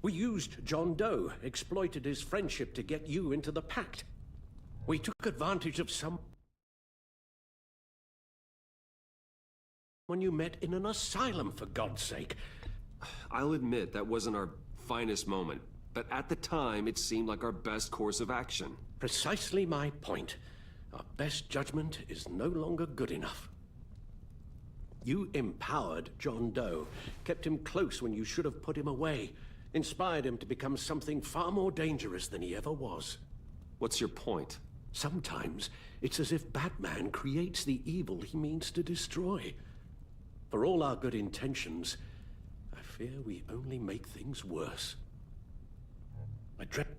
We used John Doe, exploited his friendship to get you into the pact. We took advantage of someone you met in an asylum, for God's sake. I'll admit that wasn't our finest moment, but at the time it seemed like our best course of action. Precisely my point. Our best judgment is no longer good enough. You empowered John Doe, kept him close when you should have put him away, inspired him to become something far more dangerous than he ever was. What's your point? Sometimes it's as if Batman creates the evil he means to destroy. For all our good intentions, I fear we only make things worse. I dreadful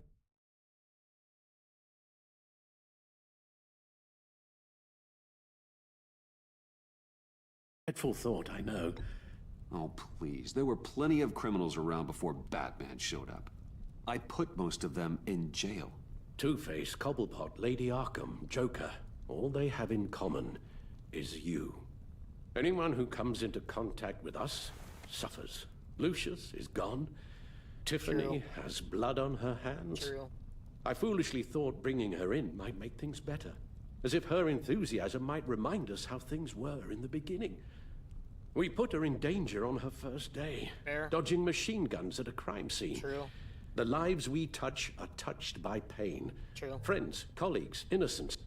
thought, I know. Oh, please. There were plenty of criminals around before Batman showed up. I put most of them in jail. Two-Face, Cobblepot, Lady Arkham, Joker, all they have in common is you. Anyone who comes into contact with us suffers. Lucius is gone. Tiffany has blood on her hands. I foolishly thought bringing her in might make things better, as if her enthusiasm might remind us how things were in the beginning. We put her in danger on her first day, dodging machine guns at a crime scene. The lives we touch are touched by pain. Friends, colleagues, innocents.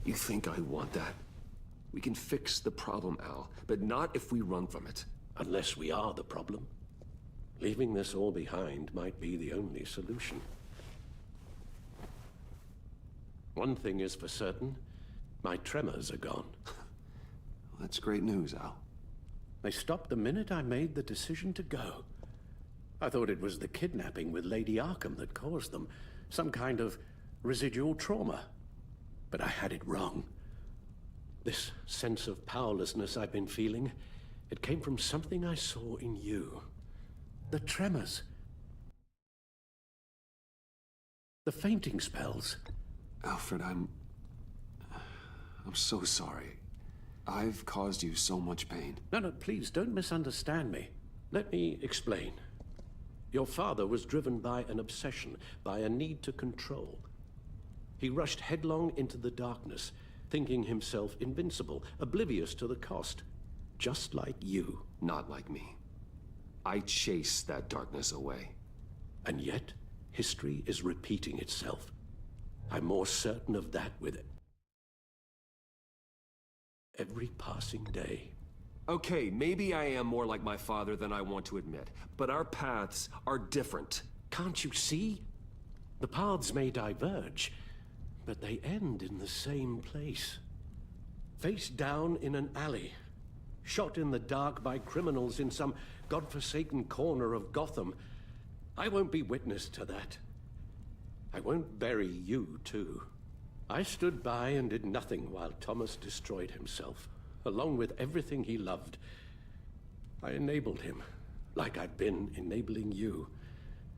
You think I want that? We can fix the problem, Al, but not if we run from it. Unless we are the problem. Leaving this all behind might be the only solution. One thing is for certain, my tremors are gone. That's great news, Al. They stopped the minute I made the decision to go. I thought it was the kidnapping with Lady Arkham that caused them, some kind of residual trauma. But I had it wrong. This sense of powerlessness I've been feeling, it came from something I saw in you. The tremors. The fainting spells. Alfred, I'm so sorry. I've caused you so much pain. No, please, don't misunderstand me. Let me explain. Your father was driven by an obsession, by a need to control. He rushed headlong into the darkness, thinking himself invincible, oblivious to the cost. Just like you. Not like me. I chased that darkness away. And yet, history is repeating itself. I'm more certain of that with it. Every passing day. Okay, maybe I am more like my father than I want to admit, but our paths are different. Can't you see? The paths may diverge, but they end in the same place. Face down in an alley, shot in the dark by criminals in some godforsaken corner of Gotham. I won't be witness to that. I won't bury you, too. I stood by and did nothing while Thomas destroyed himself, along with everything he loved. I enabled him, like I've been enabling you.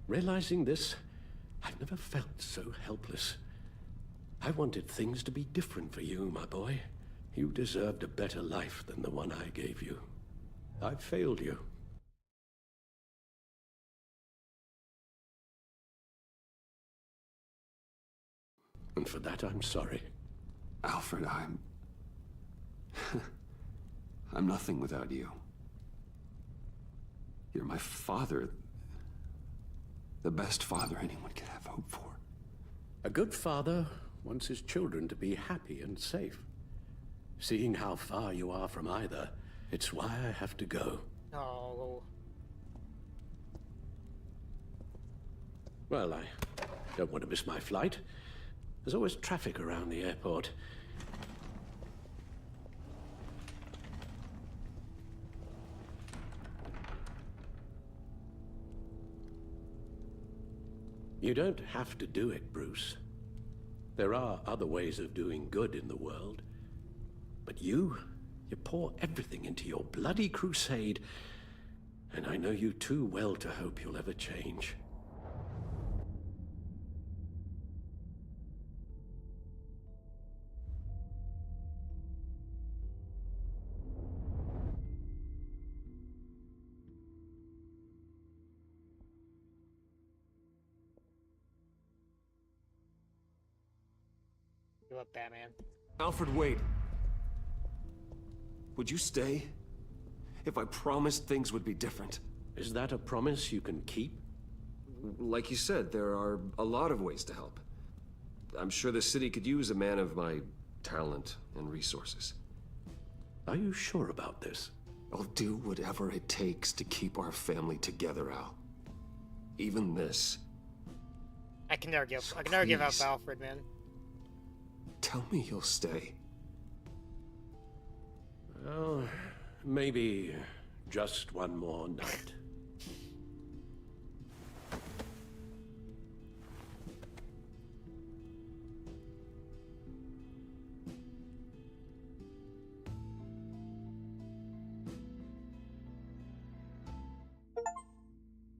Realizing this, I've never felt so helpless. I wanted things to be different for you, my boy. You deserved a better life than the one I gave you. I failed you. And for that, I'm sorry. Alfred, I'm nothing without you. You're my father. The best father anyone could have hope for. A good father wants his children to be happy and safe. Seeing how far you are from either, it's why I have to go. Oh. Well, I don't want to miss my flight. There's always traffic around the airport. You don't have to do it, Bruce. There are other ways of doing good in the world. But you pour everything into your bloody crusade, and I know you too well to hope you'll ever change. Give up, Batman. Alfred, wait. Would you stay? If I promised things would be different. Is that a promise you can keep? Like you said, there are a lot of ways to help. I'm sure the city could use a man of my talent and resources. Are you sure about this? I'll do whatever it takes to keep our family together, Al. Even this. I can never give up Alfred, man. Tell me you'll stay. Well, maybe just one more night.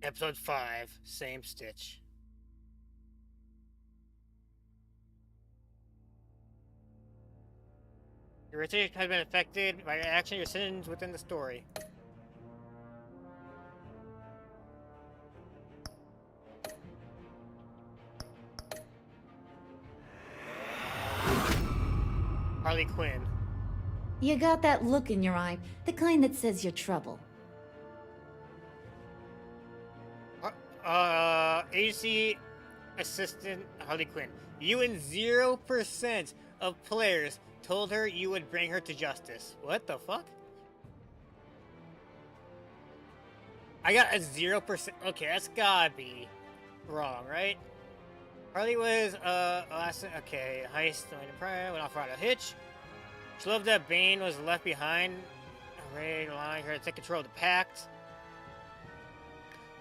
Episode 5, same stitch. Your reputation has been affected by your action, your sins within the story. Harley Quinn. You got that look in your eye, the kind that says you're trouble. Agency Assistant Harley Quinn. You and 0% of players told her you would bring her to justice. What the fuck? I got a 0%. Okay, that's gotta be wrong, right? Harley was, okay, heist, went off without a hitch. She loved that Bane was left behind, allowing her to take control of the Pact.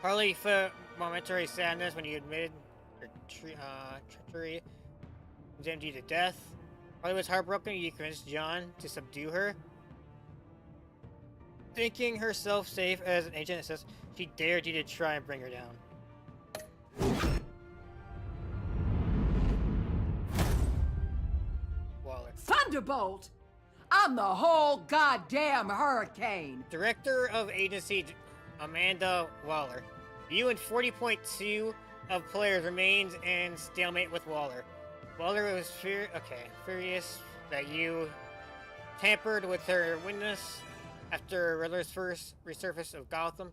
Harley felt momentary sadness when you admitted her treachery, condemned you to death. Harley was heartbroken you convinced John to subdue her. Thinking herself safe as an agent assist, she dared you to try and bring her down. Waller. Thunderbolt! I'm the whole goddamn hurricane! Director of Agency Amanda Waller. You and 40.2 of players remains in stalemate with Waller. Waller was furious that you tampered with her witness after Riddler's first resurface of Gotham.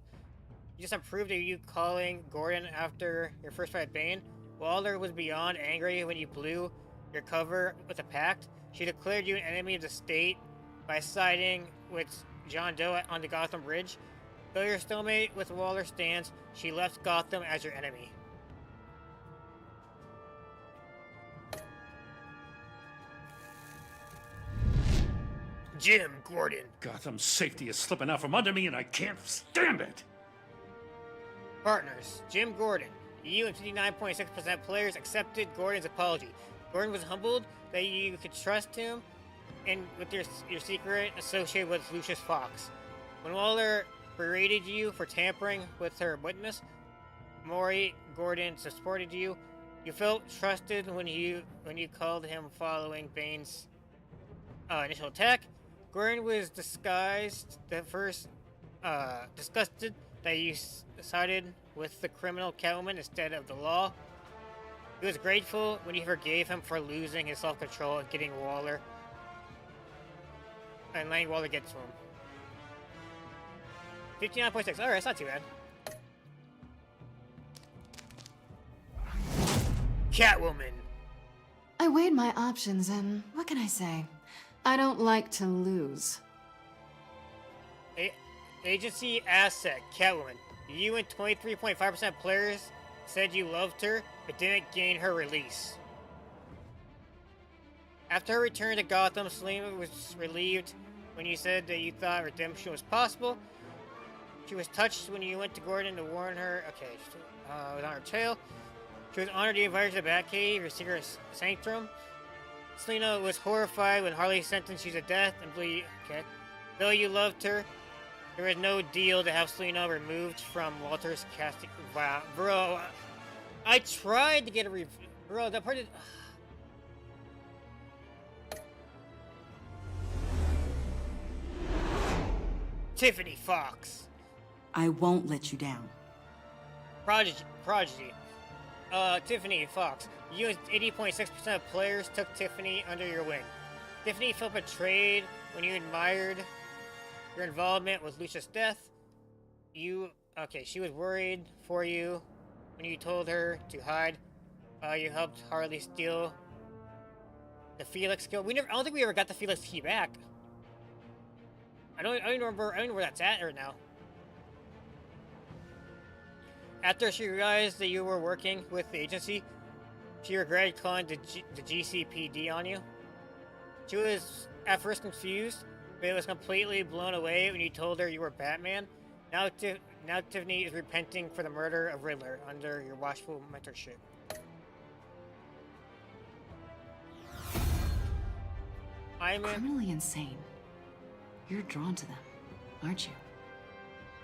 You just approved of you calling Gordon after your first fight at Bane. Waller was beyond angry when you blew your cover with the Pact. She declared you an enemy of the state by siding with John Doe on the Gotham Bridge. Though your stalemate with Waller stands, she left Gotham as your enemy. Jim Gordon. Gotham's safety is slipping out from under me and I can't stand it! Partners, Jim Gordon. You and 59.6% players accepted Gordon's apology. Gordon was humbled that you could trust him and with your secret associated with Lucius Fox. When Waller berated you for tampering with her witness, Maury Gordon supported you. You felt trusted when you called him following Bane's initial attack. Gordon was disgusted that you sided with the criminal Catwoman instead of the law. He was grateful when you forgave him for losing his self-control and getting Waller and letting Waller get to him. 59.6. Alright, it's not too bad. Catwoman. I weighed my options and what can I say? I don't like to lose. Agency Asset, Catwoman. You and 23.5% players said you loved her, but didn't gain her release. After her return to Gotham, Selina was relieved when you said that you thought redemption was possible. She was touched when you went to Gordon to warn her. Okay, was on her tail. She was honored to be invited to the Batcave, your secret sanctum. Selena was horrified when Harley sentenced you to death and though you loved her, there was no deal to have Selena removed from Walter's casting. Wow, bro, I tried to get a review. Bro, that part is... Tiffany Fox. I won't let you down. Prodigy. Tiffany Fox. You and 80.6% of players took Tiffany under your wing. Tiffany felt betrayed when you admired your involvement with Lucia's death. She was worried for you when you told her to hide. You helped Harley steal the Felix skill. I don't think we ever got the Felix key back. I don't remember. I don't know where that's at right now. After she realized that you were working with the agency, she regretted calling the GCPD on you. She was at first confused, but was completely blown away when you told her you were Batman. Now Tiffany is repenting for the murder of Riddler under your watchful mentorship. Criminally insane. You're drawn to them, aren't you?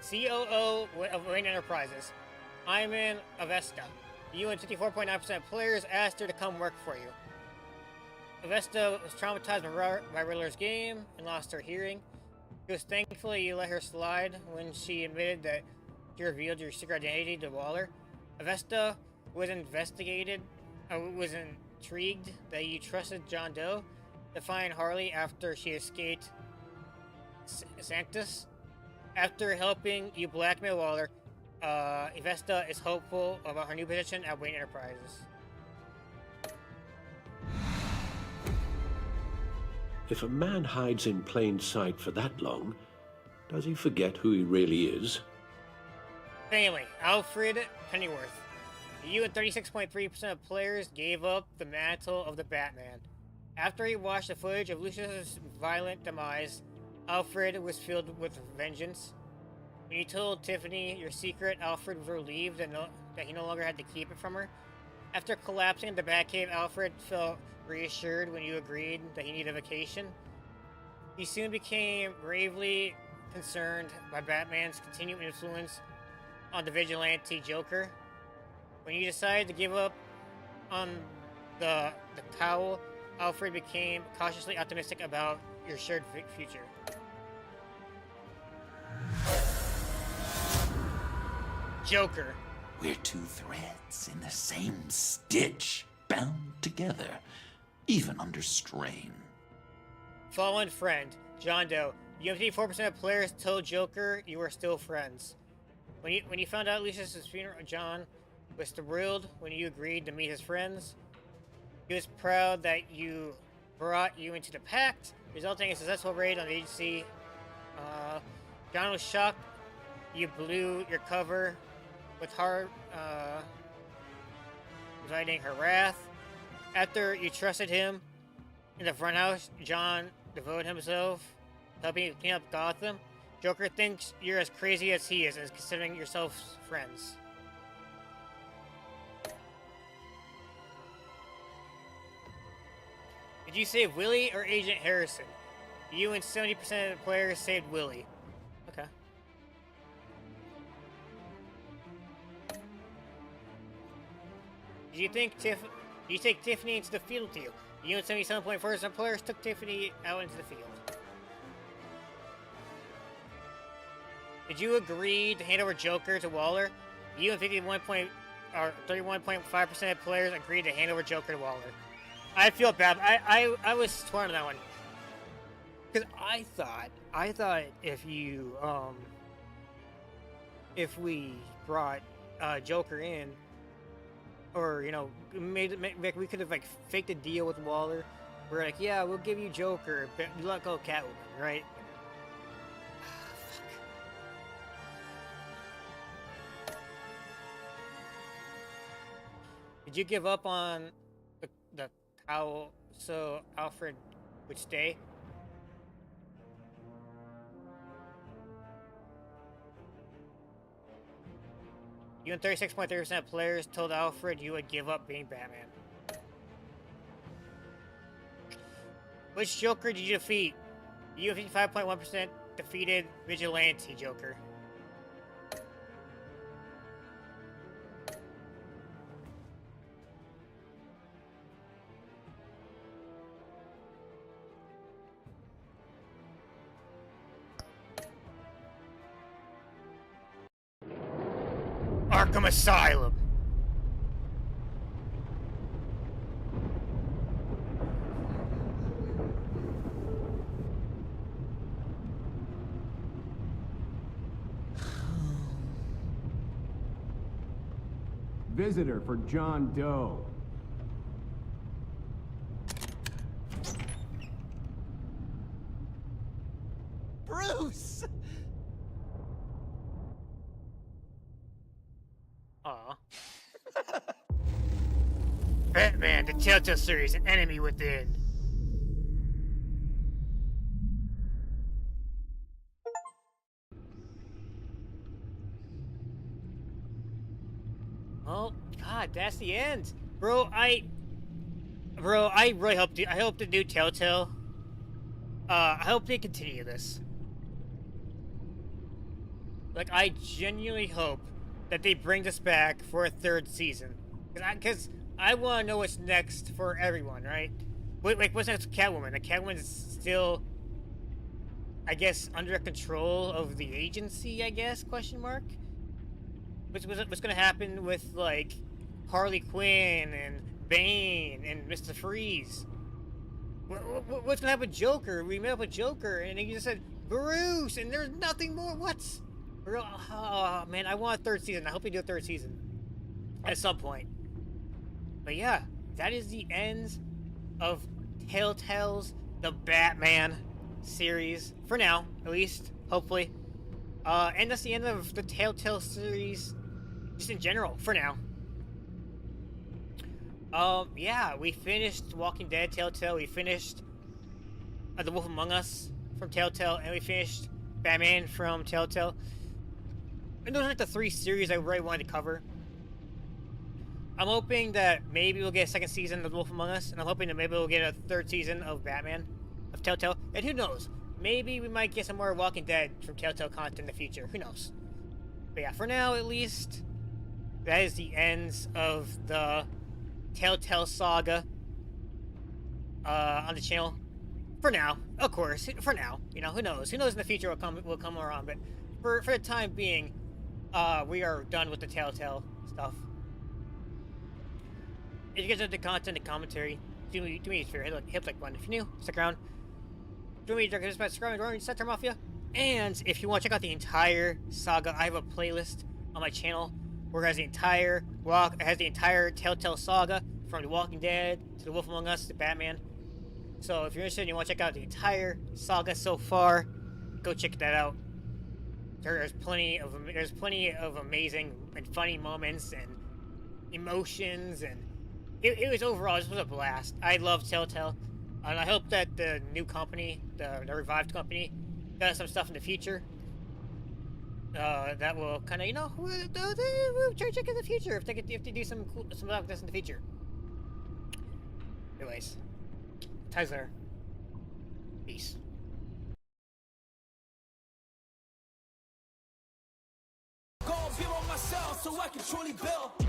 COO of Wayne Enterprises. I'm in Avesta. You and 54.9% of players asked her to come work for you. Avesta was traumatized by Riddler's game and lost her hearing. It was thankfully you let her slide when she admitted that she revealed your secret identity to Waller. Avesta was was intrigued that you trusted John Doe to find Harley after she escaped Sanctus. After helping you blackmail Waller, Avesta is hopeful about her new position at Wayne Enterprises. If a man hides in plain sight for that long, does he forget who he really is? Family, Alfred Pennyworth. You and 36.3% of players gave up the mantle of the Batman. After he watched the footage of Lucius' violent demise, Alfred was filled with vengeance. When you told Tiffany your secret, Alfred was relieved that he no longer had to keep it from her. After collapsing in the Batcave, Alfred felt reassured when you agreed that he needed a vacation. He soon became gravely concerned by Batman's continued influence on the vigilante Joker. When you decided to give up on the cowl, Alfred became cautiously optimistic about your shared future. Joker. We're two threads in the same stitch, bound together, even under strain. Fallen friend, John Doe. You have 84% of players told Joker you were still friends. When you found out Lucius' funeral, John was thrilled when you agreed to meet his friends. He was proud that you brought you into the pact, resulting in a successful raid on the agency. John was shocked you blew your cover with her, inviting her wrath. After you trusted him in the front house, John devoted himself to helping you clean up Gotham. Joker thinks you're as crazy as he is and is considering yourselves friends. Did you save Willie or Agent Harrison? You and 70% of the players saved Willie. Okay. Did you take Tiffany into the field with you? You and 77.4% of players took Tiffany out into the field. Did you agree to hand over Joker to Waller? You and 31.5% of players agreed to hand over Joker to Waller. I feel bad. I was torn on that one. Because I thought if we brought Joker in, or we could have like faked a deal with Waller. We're like, yeah, we'll give you Joker, but we let go Catwoman, right? Did you give up on the cowl so Alfred would stay? You and 36.3% of players told Alfred you would give up being Batman. Which Joker did you defeat? You 55.1% defeated Vigilante Joker. Arkham Asylum. Visitor for John Doe. Bruce! Aw. Batman, the TellTale series, an enemy within. Oh God, that's the end, bro. I really hope I hope the new TellTale. I hope they continue this. Like, I genuinely hope that they bring this back for a third season, because I want to know what's next for everyone, right? Wait, what's next with Catwoman? The Catwoman is still, I guess, under control of the agency, I guess, question mark? What's gonna happen with, like, Harley Quinn and Bane and Mr. Freeze? What's gonna happen with Joker? We met up with Joker and then you just said, Bruce, and there's nothing more. What? Oh, man, I want a third season. I hope they do a third season at some point. But yeah, that is the end of TellTale's The Batman series. For now, at least, hopefully. And that's the end of the TellTale series, just in general, for now. Yeah, we finished Walking Dead TellTale, we finished The Wolf Among Us from TellTale, and we finished Batman from TellTale. And those are like the three series I really wanted to cover. I'm hoping that maybe we'll get a second season of The Wolf Among Us, and I'm hoping that maybe we'll get a third season of Batman, of TellTale. And who knows? Maybe we might get some more Walking Dead from TellTale content in the future. Who knows? But yeah, for now, at least, that is the ends of the TellTale saga on the channel. For now, of course. For now, you know, who knows? Who knows in the future will come around? But for the time being, we are done with the TellTale stuff. If you guys like the content and commentary, do me a favor, hit like button. If you're new, stick around. Do me a favor, subscribe to Satire Mafia. And if you want to check out the entire saga, I have a playlist on my channel where it has the entire TellTale saga, from The Walking Dead to The Wolf Among Us to Batman. So if you're interested and you want to check out the entire saga so far, go check that out. There's plenty of amazing and funny moments and emotions, and it was overall, this was a blast. I love TellTale, and I hope that the new company, the revived company, does some stuff in the future. That will kind of, you know, we'll try to check in the future if they do some cool stuff like this in the future. Anyways, ties there. Peace. Go build on myself so I can truly build.